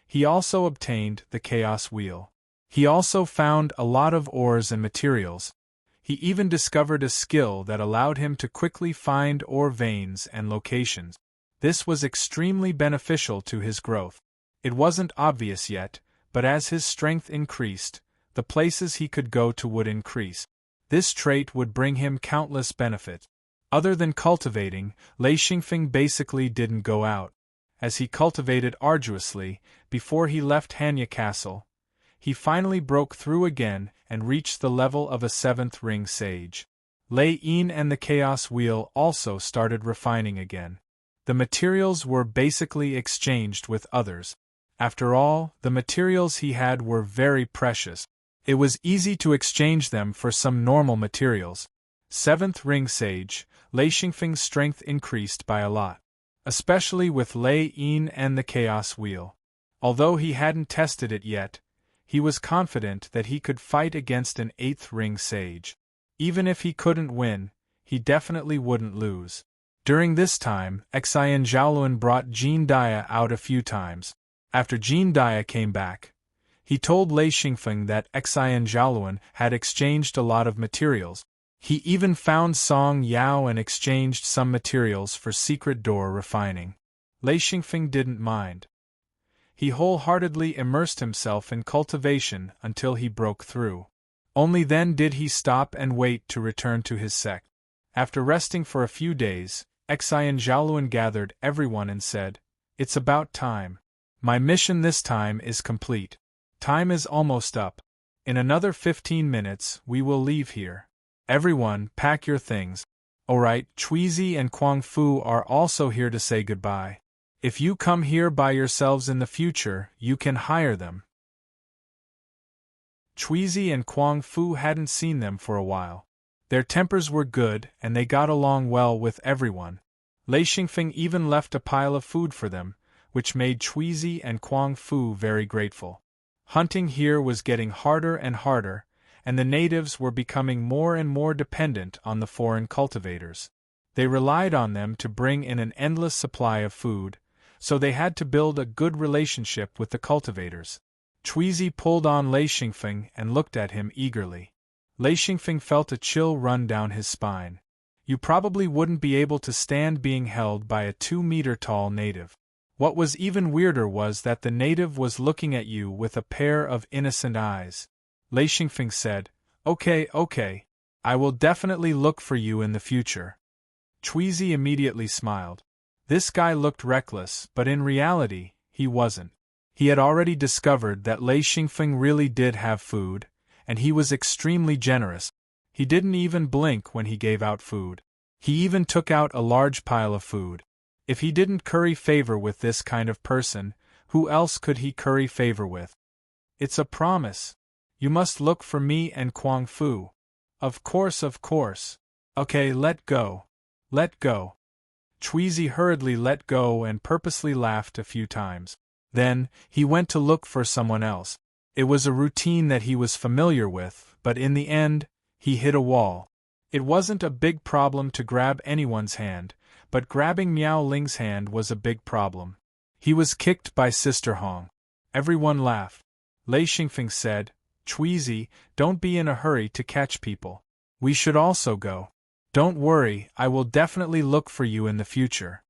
he also obtained the Chaos Wheel. He also found a lot of ores and materials. He even discovered a skill that allowed him to quickly find ore veins and locations. This was extremely beneficial to his growth. It wasn't obvious yet, but as his strength increased, the places he could go to would increase. This trait would bring him countless benefits. Other than cultivating, Lei Xingfeng basically didn't go out. As he cultivated arduously, before he left Hanya Castle, he finally broke through again and reached the level of a 7th ring sage. Lei Yin and the Chaos Wheel also started refining again. The materials were basically exchanged with others. After all, the materials he had were very precious. It was easy to exchange them for some normal materials. 7th ring sage, Lei Xingfeng's strength increased by a lot. Especially with Lei Yin and the Chaos Wheel. Although he hadn't tested it yet, he was confident that he could fight against an 8th ring sage. Even if he couldn't win, he definitely wouldn't lose. During this time, Xi and Zhaoluan brought Jean Dia out a few times. After Jean Dia came back, he told Lei Xingfeng that Xi and Zhaoluan had exchanged a lot of materials. He even found Song Yao and exchanged some materials for secret door refining. Lei Xingfeng didn't mind. He wholeheartedly immersed himself in cultivation until he broke through. Only then did he stop and wait to return to his sect. After resting for a few days, Xi and Zhaoluan gathered everyone and said, "It's about time. My mission this time is complete. Time is almost up. In another 15 minutes, we will leave here. Everyone, pack your things. Alright, Chuizi and Kuang Fu are also here to say goodbye. If you come here by yourselves in the future, you can hire them." Chuizi and Kuang Fu hadn't seen them for a while. Their tempers were good and they got along well with everyone. Lei Xingfeng even left a pile of food for them, which made Chuizi and Kuang Fu very grateful. Hunting here was getting harder and harder, and the natives were becoming more and more dependent on the foreign cultivators. They relied on them to bring in an endless supply of food, so they had to build a good relationship with the cultivators. Chuizi pulled on Lei Xingfeng and looked at him eagerly. Lei Xingfeng felt a chill run down his spine. You probably wouldn't be able to stand being held by a 2-meter-tall native. What was even weirder was that the native was looking at you with a pair of innocent eyes. Lei Xingfeng said, Okay, I will definitely look for you in the future." Chuizi immediately smiled. This guy looked reckless, but in reality, he wasn't. He had already discovered that Lei Xingfeng really did have food, and he was extremely generous. He didn't even blink when he gave out food. He even took out a large pile of food. If he didn't curry favor with this kind of person, who else could he curry favor with? "It's a promise. You must look for me and Kuang Fu." Of course. Okay, let go. Let go." Chuizi hurriedly let go and purposely laughed a few times. Then, he went to look for someone else. It was a routine that he was familiar with, but in the end, he hit a wall. It wasn't a big problem to grab anyone's hand, but grabbing Miao Ling's hand was a big problem. He was kicked by Sister Hong. Everyone laughed. Lei Xingfeng said, "Chuizi, don't be in a hurry to catch people. We should also go. Don't worry, I will definitely look for you in the future."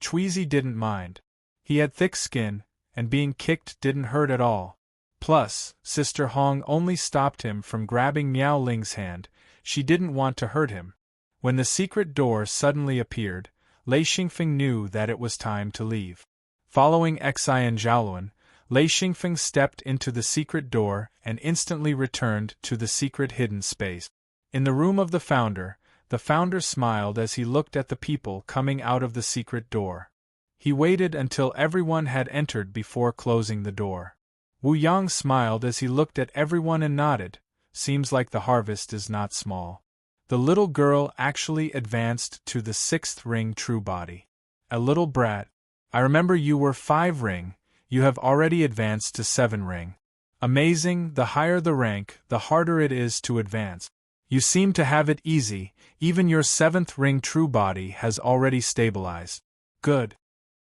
Chuizi didn't mind. He had thick skin, and being kicked didn't hurt at all. Plus, Sister Hong only stopped him from grabbing Miao Ling's hand. She didn't want to hurt him. When the secret door suddenly appeared, Lei Xingfeng knew that it was time to leave. Following Xian Zhaoluan, Lei Xingfeng stepped into the secret door and instantly returned to the secret hidden space. In the room of the founder smiled as he looked at the people coming out of the secret door. He waited until everyone had entered before closing the door. Wu Yang smiled as he looked at everyone and nodded. Seems like the harvest is not small. The little girl actually advanced to the 6th ring true body. A little brat. I remember you were 5 ring, you have already advanced to 7 ring. Amazing, the higher the rank, the harder it is to advance. You seem to have it easy, even your 7th ring true body has already stabilized. Good.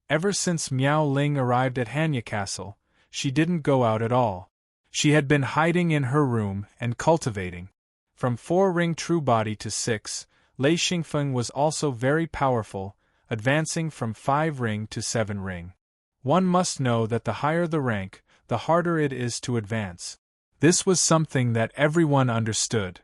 Ever since Miao Ling arrived at Hanya Castle, she didn't go out at all. She had been hiding in her room and cultivating. From 4 ring true body to 6, Lei Xingfeng was also very powerful, advancing from 5 ring to 7 ring. One must know that the higher the rank, the harder it is to advance. This was something that everyone understood.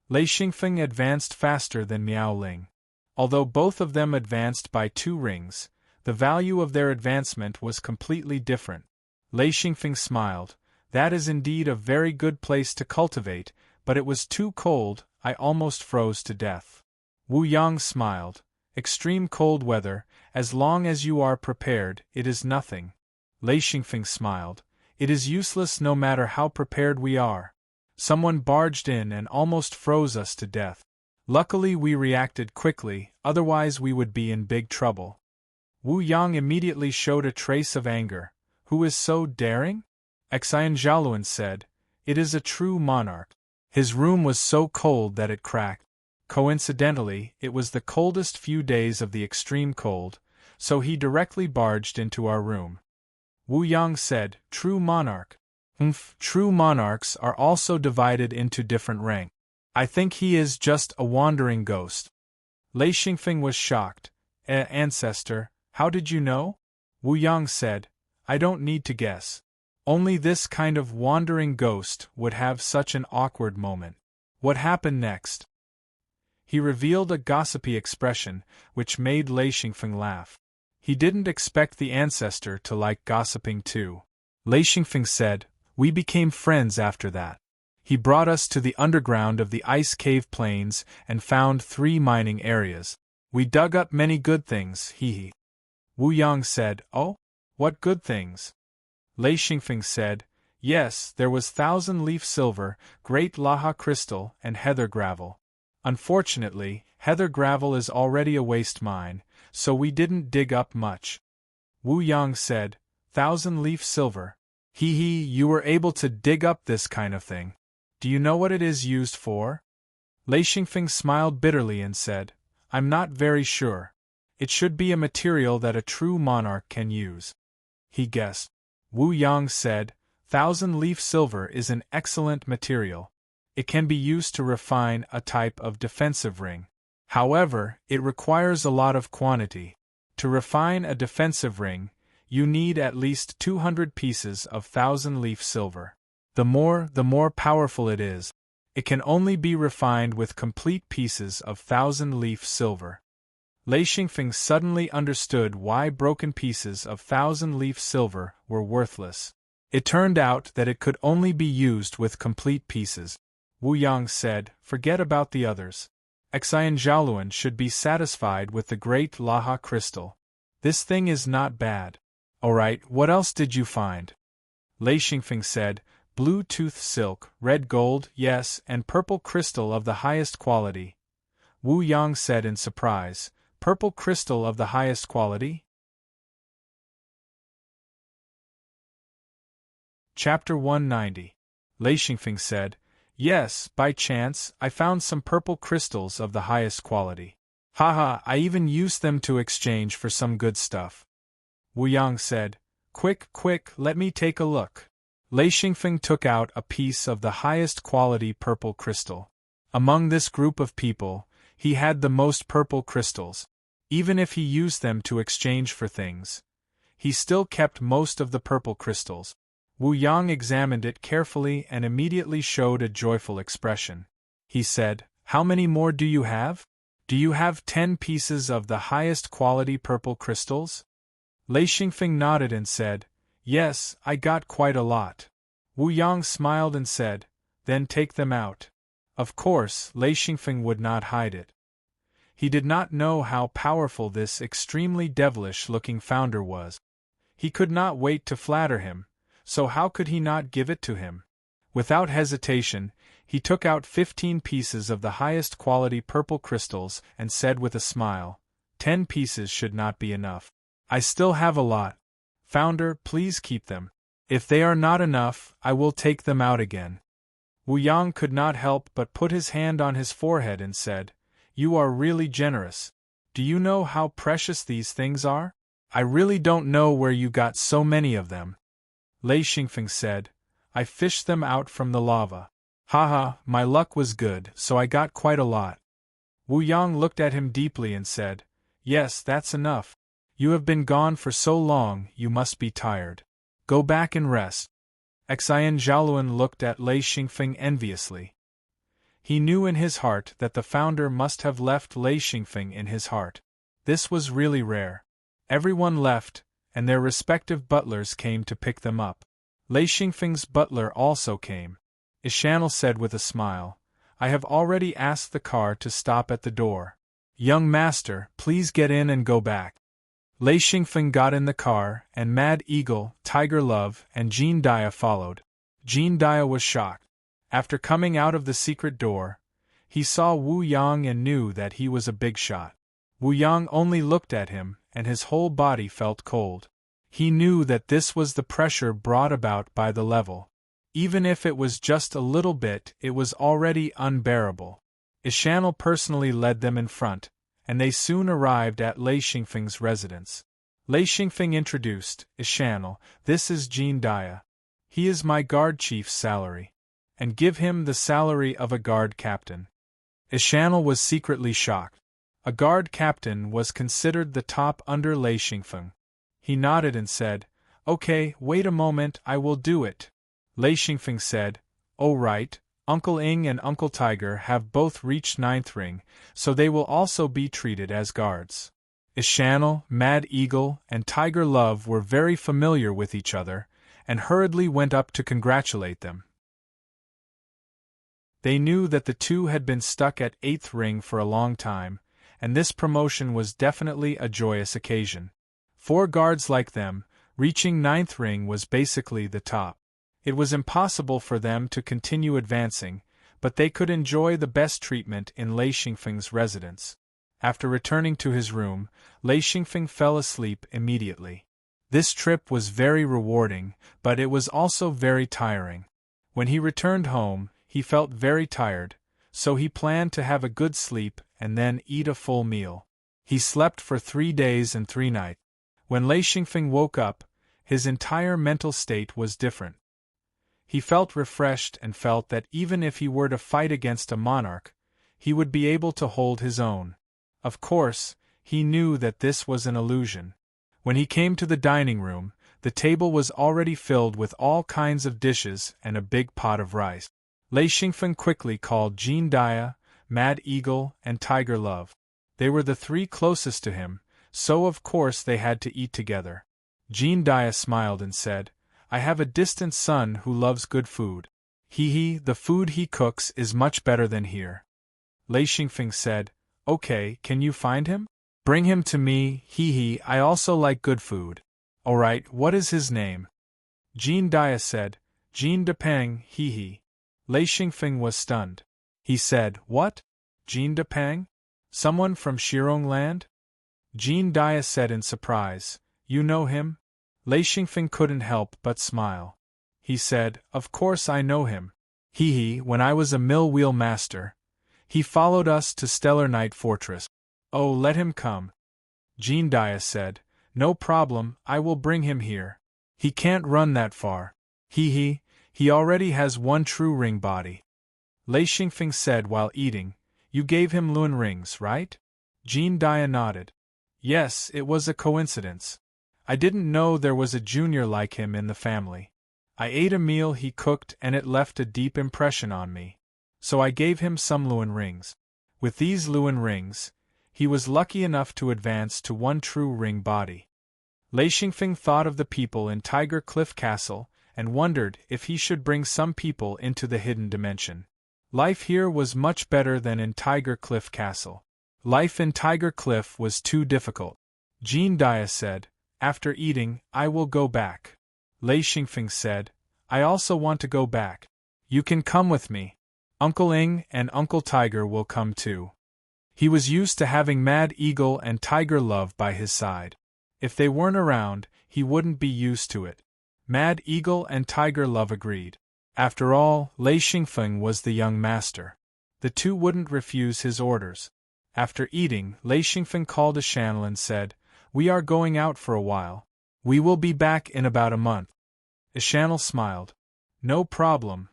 Lei Xingfeng advanced faster than Miao Ling. Although both of them advanced by 2 rings, the value of their advancement was completely different. Lei Xingfeng smiled. That is indeed a very good place to cultivate, but it was too cold, I almost froze to death. Wu Yang smiled. Extreme cold weather, as long as you are prepared, it is nothing. Lei Xingfeng smiled. It is useless no matter how prepared we are. Someone barged in and almost froze us to death. Luckily we reacted quickly, otherwise we would be in big trouble. Wu Yang immediately showed a trace of anger. Who is so daring? Xian Zhaoluan said, "It is a true monarch." His room was so cold that it cracked. Coincidentally, it was the coldest few days of the extreme cold, so he directly barged into our room. Wu Yang said, "True monarch." True monarchs are also divided into different ranks. I think he is just a wandering ghost. Lei Xingfeng was shocked. Ancestor, how did you know? Wu Yang said, I don't need to guess. Only this kind of wandering ghost would have such an awkward moment. What happened next? He revealed a gossipy expression, which made Lei Xingfeng laugh. He didn't expect the ancestor to like gossiping too. Lei Xingfeng said, "We became friends after that. He brought us to the underground of the ice cave plains and found 3 mining areas. We dug up many good things, hee. Wu Yang said, "Oh? What good things?" Lei Xingfeng said, "Yes, there was 1,000-leaf silver, great Laha crystal, and heather gravel. Unfortunately, heather gravel is already a waste mine, so we didn't dig up much." Wu Yang said, 1,000-leaf silver. Hee, you were able to dig up this kind of thing. Do you know what it is used for? Lei Xingfeng smiled bitterly and said, I'm not very sure. It should be a material that a true monarch can use. He guessed. Wu Yang said, 1,000-leaf silver is an excellent material. It can be used to refine a type of defensive ring. However, it requires a lot of quantity. To refine a defensive ring, you need at least 200 pieces of 1,000-leaf silver. The more powerful it is. It can only be refined with complete pieces of 1,000-leaf silver. Lei Xingfeng suddenly understood why broken pieces of 1,000-leaf silver were worthless. It turned out that it could only be used with complete pieces. Wu Yang said, forget about the others. Xian Zhaoluan should be satisfied with the great Laha crystal. This thing is not bad. Alright, what else did you find? Lei Xingfeng said, blue tooth silk, red gold, yes, and purple crystal of the highest quality. Wu Yang said in surprise, purple crystal of the highest quality? Chapter 190. Lei Xingfeng said, "Yes, by chance, I found some purple crystals of the highest quality. Haha, I even used them to exchange for some good stuff." Wu Yang said, "Quick, quick, let me take a look." Lei Xingfeng took out a piece of the highest quality purple crystal. Among this group of people, he had the most purple crystals. Even if he used them to exchange for things, he still kept most of the purple crystals. Wu Yang examined it carefully and immediately showed a joyful expression. He said, "How many more do you have? Do you have 10 pieces of the highest quality purple crystals?" Lei Xingfeng nodded and said, "Yes, I got quite a lot." Wu Yang smiled and said, "Then take them out." Of course, Lei Xingfeng would not hide it. He did not know how powerful this extremely devilish-looking founder was. He could not wait to flatter him, so how could he not give it to him? Without hesitation, he took out 15 pieces of the highest quality purple crystals and said with a smile, "10 pieces should not be enough. I still have a lot. Founder, please keep them. If they are not enough, I will take them out again." Wu Yang could not help but put his hand on his forehead and said, "You are really generous. Do you know how precious these things are? I really don't know where you got so many of them." Lei Xingfeng said, "I fished them out from the lava. Haha, my luck was good, so I got quite a lot." Wu Yang looked at him deeply and said, "Yes, that's enough. You have been gone for so long, you must be tired. Go back and rest." Xian Zhaoluan looked at Lei Xingfeng enviously. He knew in his heart that the founder must have left Lei Xingfeng in his heart. This was really rare. Everyone left, and their respective butlers came to pick them up. Lei Xingfeng's butler also came. Ishanel said with a smile, "I have already asked the car to stop at the door. Young master, please get in and go back." Lei Xingfeng got in the car, and Mad Eagle, Tiger Love, and Jean Dia followed. Jean Dia was shocked. After coming out of the secret door, he saw Wu Yang and knew that he was a big shot. Wu Yang only looked at him, and his whole body felt cold. He knew that this was the pressure brought about by the level. Even if it was just a little bit, it was already unbearable. Ishanel personally led them in front, and they soon arrived at Lei Xingfeng's residence. Lei Xingfeng introduced, "Ishanel, this is Jean Dia. He is my guard chief's salary. And give him the salary of a guard captain." Ishanel was secretly shocked. A guard captain was considered the top under Lei Xingfeng. He nodded and said, "Okay, wait a moment, I will do it." Lei Xingfeng said, "Oh right, Uncle Ing and Uncle Tiger have both reached 9th ring, so they will also be treated as guards." Ishanel, Mad Eagle, and Tiger Love were very familiar with each other, and hurriedly went up to congratulate them. They knew that the two had been stuck at 8th ring for a long time, and this promotion was definitely a joyous occasion. 4 guards like them, reaching 9th ring was basically the top. It was impossible for them to continue advancing, but they could enjoy the best treatment in Lei Xingfeng's residence. After returning to his room, Lei Xingfeng fell asleep immediately. This trip was very rewarding, but it was also very tiring. When he returned home, he felt very tired, so he planned to have a good sleep and then eat a full meal. He slept for 3 days and 3 nights. When Lei Xingfeng woke up, his entire mental state was different. He felt refreshed and felt that even if he were to fight against a monarch, he would be able to hold his own. Of course, he knew that this was an illusion. When he came to the dining room, the table was already filled with all kinds of dishes and a big pot of rice. Lei Xingfeng quickly called Jean Dia, Mad Eagle, and Tiger Love. They were the 3 closest to him, so of course they had to eat together. Jean Dia smiled and said, "I have a distant son who loves good food. The food he cooks is much better than here." Lei Xingfeng said, "Okay, can you find him? Bring him to me, I also like good food." "Alright, what is his name?" Jean Dia said, "Jean Depeng, Lei Xingfeng was stunned. He said, "What? Jean Depeng? Someone from Shirong land?" Jean Dia said in surprise, "You know him?" Lei Xingfeng couldn't help but smile. he said, "Of course I know him. When I was a mill wheel master. He followed us to Stellar Night Fortress." "Oh, let him come," Jean Dia said. "No problem, I will bring him here. He can't run that far. He already has one true ring body." Lei Xingfeng said while eating, "You gave him Luan rings, right?" Jean Dia nodded. "Yes, it was a coincidence. I didn't know there was a junior like him in the family. I ate a meal he cooked and it left a deep impression on me. So I gave him some Luan rings. With these Luan rings, he was lucky enough to advance to one true ring body." Lei Xingfeng thought of the people in Tiger Cliff Castle and wondered if he should bring some people into the hidden dimension. Life here was much better than in Tiger Cliff Castle. Life in Tiger Cliff was too difficult. Jean Dia said, "After eating, I will go back." Lei Xingfeng said, "I also want to go back. You can come with me. Uncle Ing and Uncle Tiger will come too." He was used to having Mad Eagle and Tiger Love by his side. If they weren't around, he wouldn't be used to it. Mad Eagle and Tiger Love agreed. After all, Lei Xingfeng was the young master. The two wouldn't refuse his orders. After eating, Lei Xingfeng called a channel and said, "We are going out for a while. We will be back in about a month." Ishanel smiled. "No problem."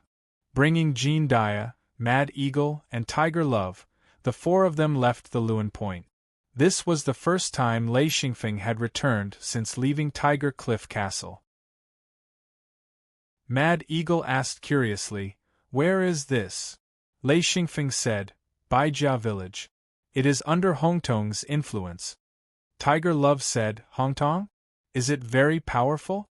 Bringing Jean Dia, Mad Eagle, and Tiger Love, the four of them left the Luan Point. This was the first time Lei Xingfeng had returned since leaving Tiger Cliff Castle. Mad Eagle asked curiously, "Where is this?" Lei Xingfeng said, "Baijia Village. It is under Hongtong's influence." Tiger Love said, "Hongtong? Is it very powerful?"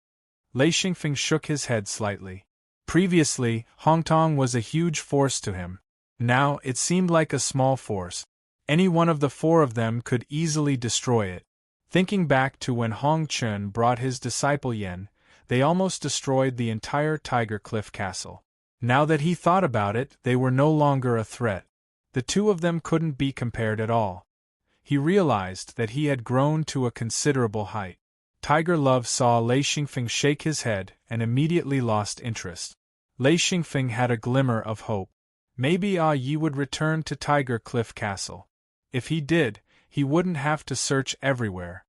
Lei Xingfeng shook his head slightly. Previously, Hongtong was a huge force to him. Now, it seemed like a small force. Any one of the four of them could easily destroy it. Thinking back to when Hong Chun brought his disciple Yen, they almost destroyed the entire Tiger Cliff Castle. Now that he thought about it, they were no longer a threat. The two of them couldn't be compared at all. He realized that he had grown to a considerable height. Tiger Love saw Lei Xingfeng shake his head and immediately lost interest. Lei Xingfeng had a glimmer of hope. Maybe Yi would return to Tiger Cliff Castle. If he did, he wouldn't have to search everywhere.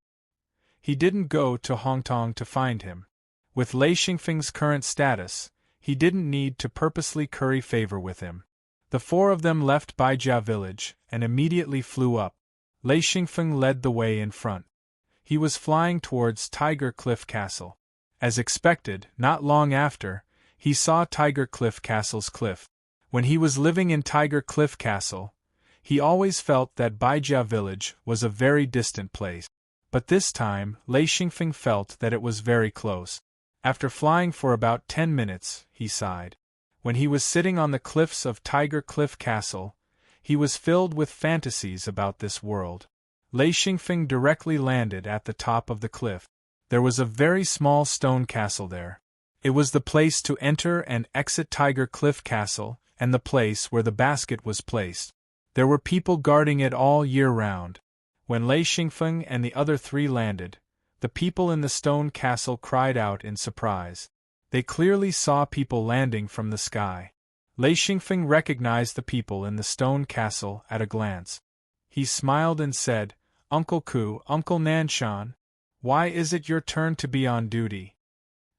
He didn't go to Hongtong to find him. With Lei Xingfeng's current status, he didn't need to purposely curry favor with him. The four of them left Baijia Village and immediately flew up. Lei Xingfeng led the way in front. He was flying towards Tiger Cliff Castle. As expected, not long after, he saw Tiger Cliff Castle's cliff. When he was living in Tiger Cliff Castle, he always felt that Baijia Village was a very distant place. But this time, Lei Xingfeng felt that it was very close. After flying for about 10 minutes, he sighed. When he was sitting on the cliffs of Tiger Cliff Castle, he was filled with fantasies about this world. Lei Xingfeng directly landed at the top of the cliff. There was a very small stone castle there. It was the place to enter and exit Tiger Cliff Castle, and the place where the basket was placed. There were people guarding it all year round. When Lei Xingfeng and the other three landed, the people in the stone castle cried out in surprise. They clearly saw people landing from the sky. Lei Xingfeng recognized the people in the stone castle at a glance. He smiled and said, "Uncle Ku, Uncle Nanshan, why is it your turn to be on duty?"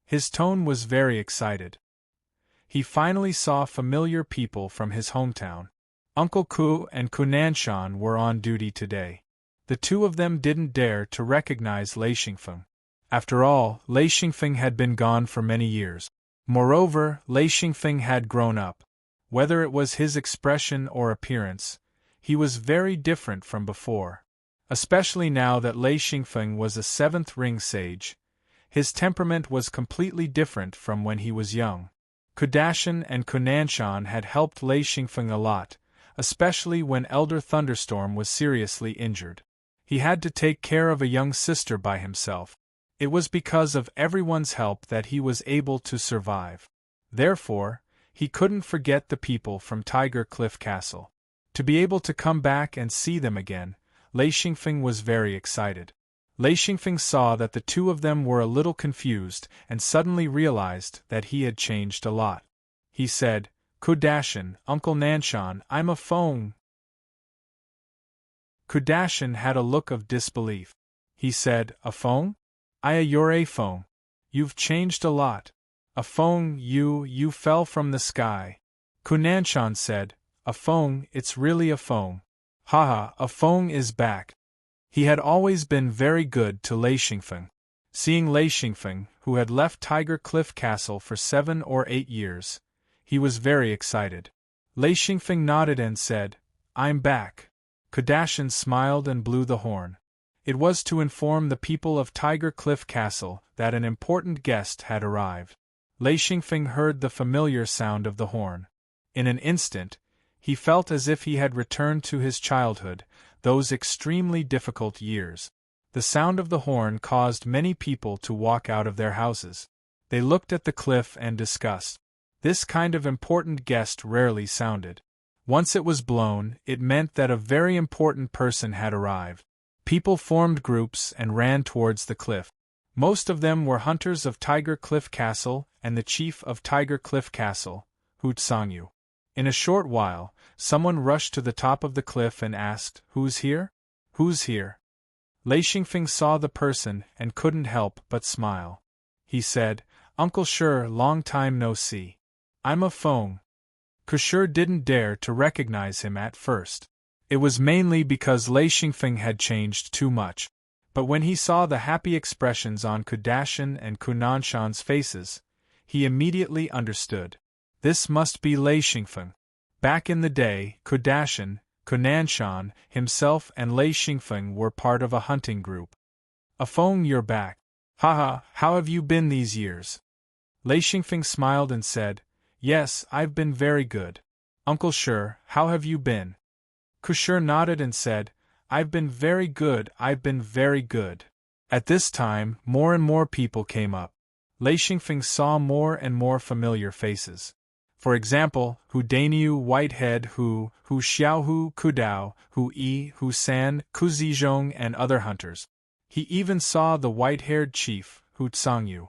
His tone was very excited. He finally saw familiar people from his hometown. Uncle Ku and Ku Nanshan were on duty today. The two of them didn't dare to recognize Lei Xingfeng. After all, Lei Xingfeng had been gone for many years. Moreover, Lei Xingfeng had grown up. Whether it was his expression or appearance, he was very different from before. Especially now that Lei Xingfeng was a seventh ring sage, his temperament was completely different from when he was young. Kudashan and Kunanshan had helped Lei Xingfeng a lot, especially when Elder Thunderstorm was seriously injured. He had to take care of a young sister by himself. It was because of everyone's help that he was able to survive. Therefore, he couldn't forget the people from Tiger Cliff Castle. To be able to come back and see them again, Lei Xingfeng was very excited. Lei Xingfeng saw that the two of them were a little confused and suddenly realized that he had changed a lot. He said, "Kudashin, Uncle Nanshan, I'm a phone." Kudashin had a look of disbelief. He said, "A phone? You're a phone. You've changed a lot. A phone, you fell from the sky." Kunanshan said, "A phone, it's really a phone. Haha, a phone is back." He had always been very good to Lei Xingfeng. Seeing Lei Xingfeng, who had left Tiger Cliff Castle for 7 or 8 years, he was very excited. Lei Xingfeng nodded and said, "I'm back." Kardashian smiled and blew the horn. It was to inform the people of Tiger Cliff Castle that an important guest had arrived. Lei Xingfeng heard the familiar sound of the horn. In an instant, he felt as if he had returned to his childhood, those extremely difficult years. The sound of the horn caused many people to walk out of their houses. They looked at the cliff and discussed. This kind of important guest rarely sounded. Once it was blown, it meant that a very important person had arrived. People formed groups and ran towards the cliff. Most of them were hunters of Tiger Cliff Castle and the chief of Tiger Cliff Castle, Hu Tsangyu. In a short while, someone rushed to the top of the cliff and asked, "Who's here? Who's here?" Lei Xingfeng saw the person and couldn't help but smile. He said, "Uncle Shi, long time no see. I'm a phone." Kushir didn't dare to recognize him at first. It was mainly because Lei Xingfeng had changed too much. But when he saw the happy expressions on Kudashin and Kunanshan's faces, he immediately understood. This must be Lei Xingfeng. Back in the day, Kudashin, Kunanshan, himself and Lei Xingfeng were part of a hunting group. "A phone, you're back. Haha, how have you been these years?" Lei Xingfeng smiled and said, "Yes, I've been very good. Uncle Shi, how have you been?" Kushir nodded and said, I've been very good. At this time, more and more people came up. Lei Xingfeng saw more and more familiar faces. For example, Hu Dainiu, Whitehead, Hu Xiaohu, Kudao, Hu Yi, Hu San, Ku Zizhong, and other hunters. He even saw the white-haired chief, Hu Tsangyu.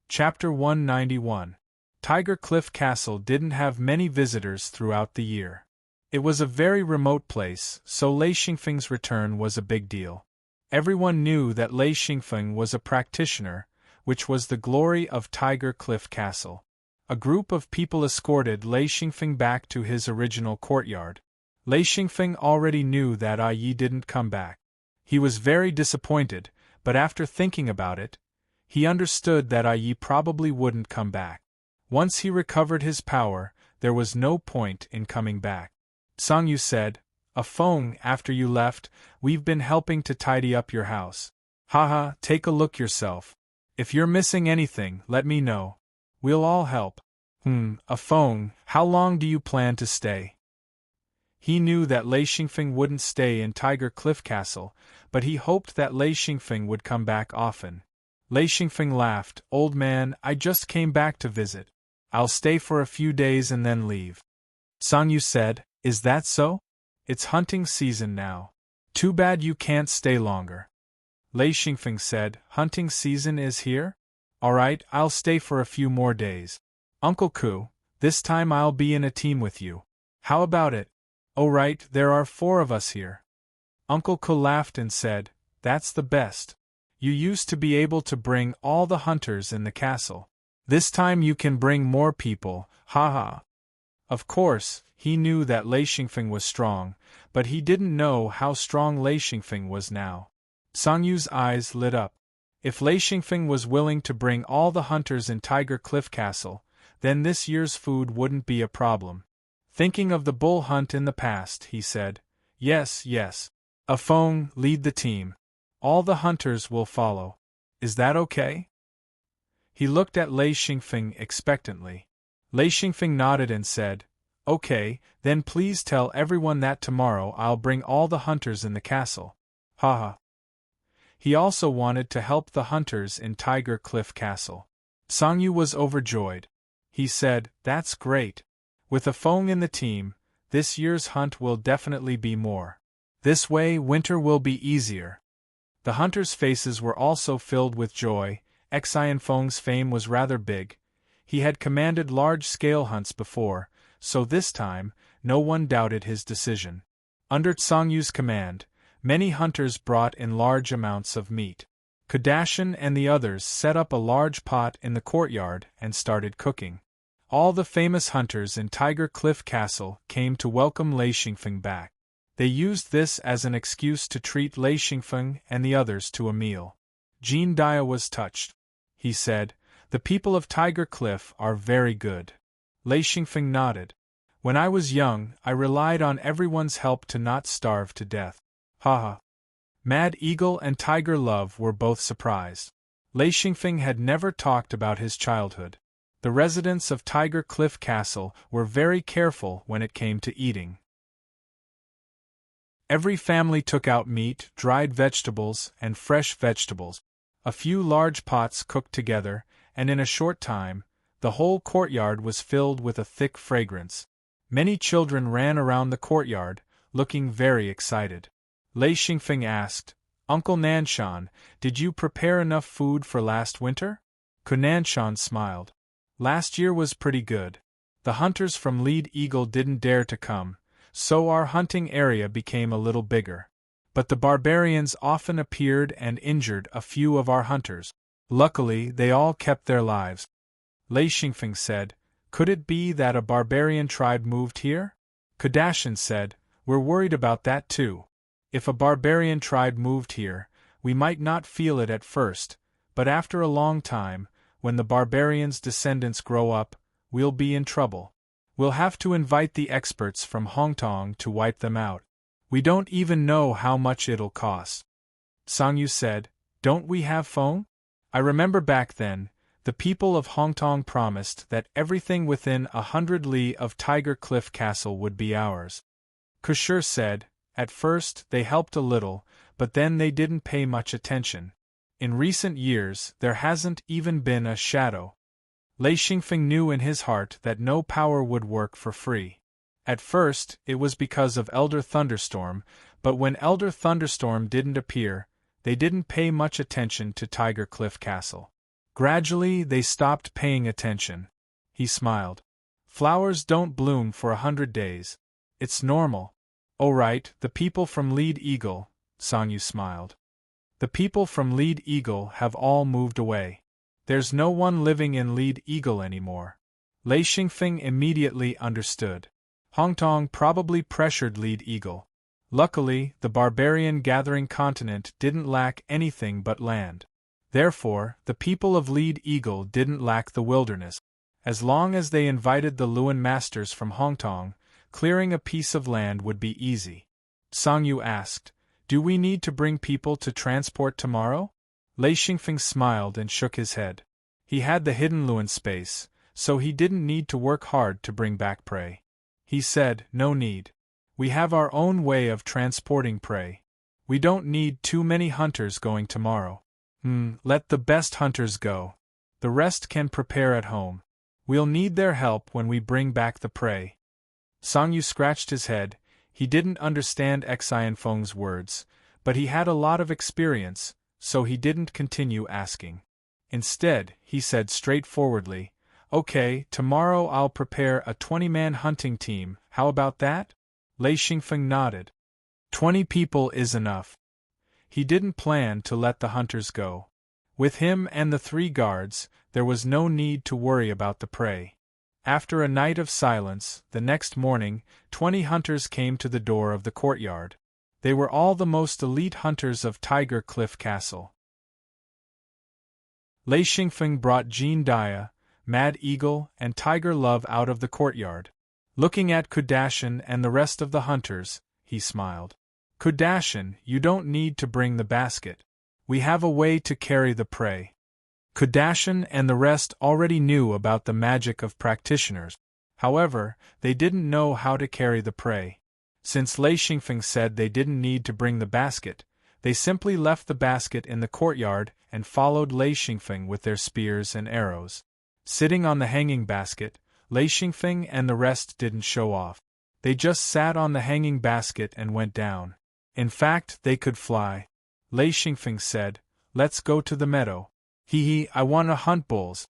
Chapter 191. Tiger Cliff Castle didn't have many visitors throughout the year. It was a very remote place, so Lei Xingfeng's return was a big deal. Everyone knew that Lei Xingfeng was a practitioner, which was the glory of Tiger Cliff Castle. A group of people escorted Lei Xingfeng back to his original courtyard. Lei Xingfeng already knew that Yi didn't come back. He was very disappointed, but after thinking about it, he understood that Yi probably wouldn't come back. Once he recovered his power, there was no point in coming back. Sangyu said, "A phone, after you left, we've been helping to tidy up your house. Haha, take a look yourself. If you're missing anything, let me know. We'll all help." A phone, how long do you plan to stay?" He knew that Lei Xingfeng wouldn't stay in Tiger Cliff Castle, but he hoped that Lei Xingfeng would come back often. Lei Xingfeng laughed, "Old man, I just came back to visit. I'll stay for a few days and then leave." Sangyu said, "Is that so? It's hunting season now. Too bad you can't stay longer." Lei Xingfeng said, "Hunting season is here? Alright, I'll stay for a few more days. Uncle Ku, this time I'll be in a team with you. How about it?" "Oh right, there are 4 of us here." Uncle Ku laughed and said, "That's the best. You used to be able to bring all the hunters in the castle. This time you can bring more people, haha." Of course, he knew that Lei Xingfeng was strong, but he didn't know how strong Lei Xingfeng was now. Sangyu's eyes lit up. If Lei Xingfeng was willing to bring all the hunters in Tiger Cliff Castle, then this year's food wouldn't be a problem. Thinking of the bull hunt in the past, he said, Yes. A phone, lead the team. All the hunters will follow. Is that okay?" He looked at Lei Xingfeng expectantly. Lei Xingfeng nodded and said, "Okay, then please tell everyone that tomorrow I'll bring all the hunters in the castle. Haha." He also wanted to help the hunters in Tiger Cliff Castle. Sangyu was overjoyed. He said, "That's great. With a phone in the team, This year's hunt will definitely be more. This way winter will be easier. The hunters' faces were also filled with joy. Xian Feng's fame was rather big. He had commanded large-scale hunts before, so this time, no one doubted his decision. Under Tsang Yu's command, many hunters brought in large amounts of meat. Kardashian and the others set up a large pot in the courtyard and started cooking. All the famous hunters in Tiger Cliff Castle came to welcome Lei Xingfeng back. They used this as an excuse to treat Lei Xingfeng and the others to a meal. Jean Dia was touched. He said, "The people of Tiger Cliff are very good." Lei Xingfeng nodded. "When I was young, I relied on everyone's help to not starve to death." Haha. Mad Eagle and Tiger Love were both surprised. Lei Xingfeng had never talked about his childhood. The residents of Tiger Cliff Castle were very careful when it came to eating. Every family took out meat, dried vegetables, and fresh vegetables. A few large pots cooked together, and in a short time, the whole courtyard was filled with a thick fragrance. Many children ran around the courtyard, looking very excited. Lei Xingfeng asked, "Uncle Nanshan, did you prepare enough food for last winter?" Nanshan smiled. "Last year was pretty good. The hunters from Lead Eagle didn't dare to come, so our hunting area became a little bigger. But the barbarians often appeared and injured a few of our hunters. Luckily, they all kept their lives." Lei Xingfeng said, "Could it be that a barbarian tribe moved here?" Kardashian said, "We're worried about that too. If a barbarian tribe moved here, we might not feel it at first, but after a long time, when the barbarians' descendants grow up, we'll be in trouble. We'll have to invite the experts from Hongtong to wipe them out. We don't even know how much it'll cost." Tsang Yu said, "Don't we have phone? I remember back then, the people of Hongtong promised that everything within 100 li of Tiger Cliff Castle would be ours." Kushur said, "At first, they helped a little, but then they didn't pay much attention. In recent years, there hasn't even been a shadow." Lei Xingfeng knew in his heart that no power would work for free. At first, it was because of Elder Thunderstorm, but when Elder Thunderstorm didn't appear, they didn't pay much attention to Tiger Cliff Castle. Gradually, they stopped paying attention. He smiled. "Flowers don't bloom for 100 days. It's normal." "Oh right, the people from Lead Eagle," Tsang Yu smiled. "The people from Lead Eagle have all moved away. There's no one living in Lead Eagle anymore." Lei Xingfeng immediately understood. Hongtong probably pressured Lead Eagle. Luckily, the barbarian gathering continent didn't lack anything but land. Therefore, the people of Lead Eagle didn't lack the wilderness. As long as they invited the Luan masters from Hongtong, clearing a piece of land would be easy. Tsang Yu asked, "Do we need to bring people to transport tomorrow?" Lei Xingfeng smiled and shook his head. He had the hidden Luan space, so he didn't need to work hard to bring back prey. He said, "No need. We have our own way of transporting prey. We don't need too many hunters going tomorrow. Let the best hunters go. The rest can prepare at home. We'll need their help when we bring back the prey." Tsang Yu scratched his head. He didn't understand Xian Feng's words, but he had a lot of experience, so he didn't continue asking. Instead, he said straightforwardly, "Okay, tomorrow I'll prepare a 20-man hunting team, how about that?" Lei Xingfeng nodded. 20 people is enough. He didn't plan to let the hunters go. With him and the 3 guards, there was no need to worry about the prey. After a night of silence, the next morning, 20 hunters came to the door of the courtyard. They were all the most elite hunters of Tiger Cliff Castle. Lei Xingfeng brought Jean Dia, Mad Eagle, and Tiger Love out of the courtyard. Looking at Kardashian and the rest of the hunters, he smiled. "Kardashian, you don't need to bring the basket. We have a way to carry the prey." Kardashian and the rest already knew about the magic of practitioners. However, they didn't know how to carry the prey. Since Lei Xingfeng said they didn't need to bring the basket, they simply left the basket in the courtyard and followed Lei Xingfeng with their spears and arrows. Sitting on the hanging basket, Lei Xingfeng and the rest didn't show off. They just sat on the hanging basket and went down. In fact, they could fly. Lei Xingfeng said, "Let's go to the meadow. I want to hunt bulls."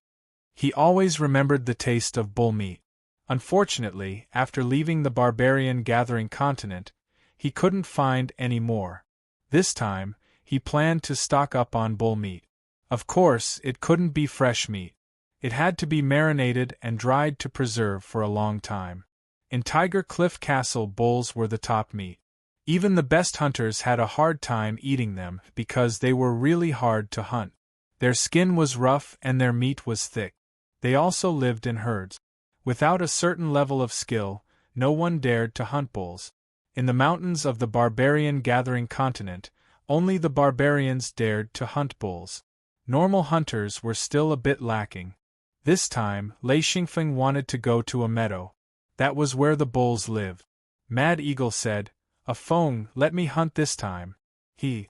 He always remembered the taste of bull meat. Unfortunately, after leaving the barbarian gathering continent, he couldn't find any more. This time, he planned to stock up on bull meat. Of course, it couldn't be fresh meat. It had to be marinated and dried to preserve for a long time. In Tiger Cliff Castle, bulls were the top meat. Even the best hunters had a hard time eating them because they were really hard to hunt. Their skin was rough and their meat was thick. They also lived in herds. Without a certain level of skill, no one dared to hunt bulls. In the mountains of the barbarian gathering continent, only the barbarians dared to hunt bulls. Normal hunters were still a bit lacking. This time, Lei Xingfeng wanted to go to a meadow. That was where the bulls lived. Mad Eagle said, "A Feng, let me hunt this time." Lei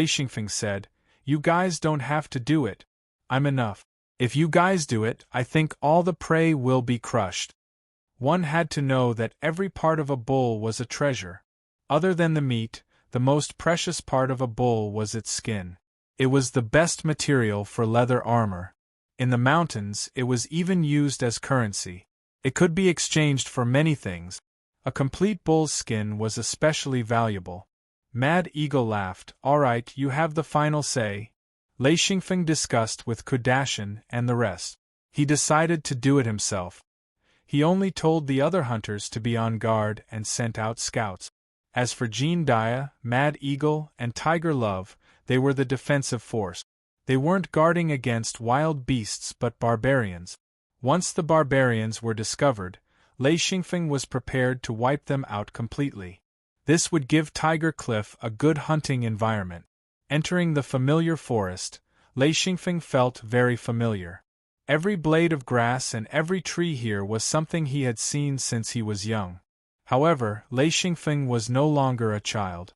Xingfeng said, "You guys don't have to do it. I'm enough. If you guys do it, I think all the prey will be crushed." One had to know that every part of a bull was a treasure. Other than the meat, the most precious part of a bull was its skin. It was the best material for leather armor. In the mountains, it was even used as currency. It could be exchanged for many things. A complete bull's skin was especially valuable. Mad Eagle laughed. "All right, you have the final say." Lei Xingfeng discussed with Kudashin and the rest. He decided to do it himself. He only told the other hunters to be on guard and sent out scouts. As for Jean Dia, Mad Eagle, and Tiger Love, they were the defensive force. They weren't guarding against wild beasts but barbarians. Once the barbarians were discovered, Lei Xingfeng was prepared to wipe them out completely. This would give Tiger Cliff a good hunting environment. Entering the familiar forest, Lei Xingfeng felt very familiar. Every blade of grass and every tree here was something he had seen since he was young. However, Lei Xingfeng was no longer a child.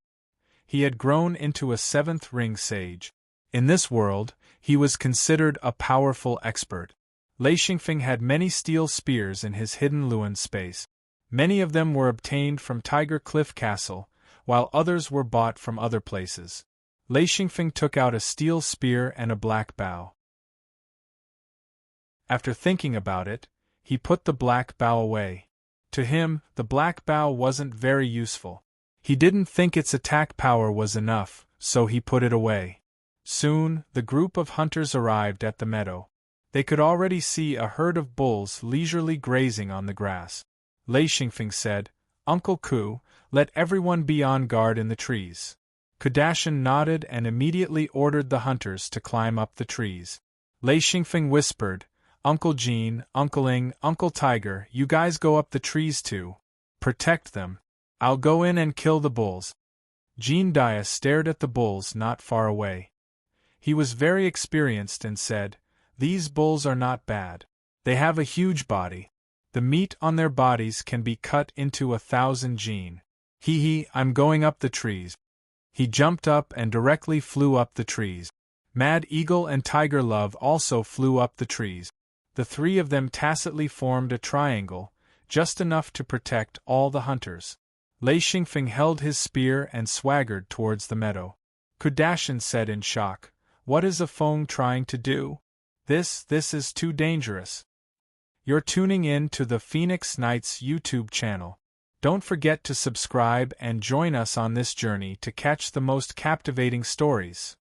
He had grown into a seventh ring sage. In this world, he was considered a powerful expert. Lei Xingfeng had many steel spears in his hidden Luan space. Many of them were obtained from Tiger Cliff Castle, while others were bought from other places. Lei Xingfeng took out a steel spear and a black bow. After thinking about it, he put the black bow away. To him, the black bow wasn't very useful. He didn't think its attack power was enough, so he put it away. Soon, the group of hunters arrived at the meadow. They could already see a herd of bulls leisurely grazing on the grass. Lei Xingfeng said, "Uncle Ku, let everyone be on guard in the trees." Kudashin nodded and immediately ordered the hunters to climb up the trees. Lei Xingfeng whispered, "Uncle Jean, Uncle Ing, Uncle Tiger, you guys go up the trees too. Protect them. I'll go in and kill the bulls." Jean Dia stared at the bulls not far away. He was very experienced and said, "These bulls are not bad. They have a huge body. The meat on their bodies can be cut into 1,000 jin. I'm going up the trees." He jumped up and directly flew up the trees. Mad Eagle and Tiger Love also flew up the trees. The three of them tacitly formed a triangle, just enough to protect all the hunters. Lei Xingfeng held his spear and swaggered towards the meadow. Kudashin said in shock, "What is a Feng trying to do? This is too dangerous." You're tuning in to the Phoenix Knights YouTube channel. Don't forget to subscribe and join us on this journey to catch the most captivating stories.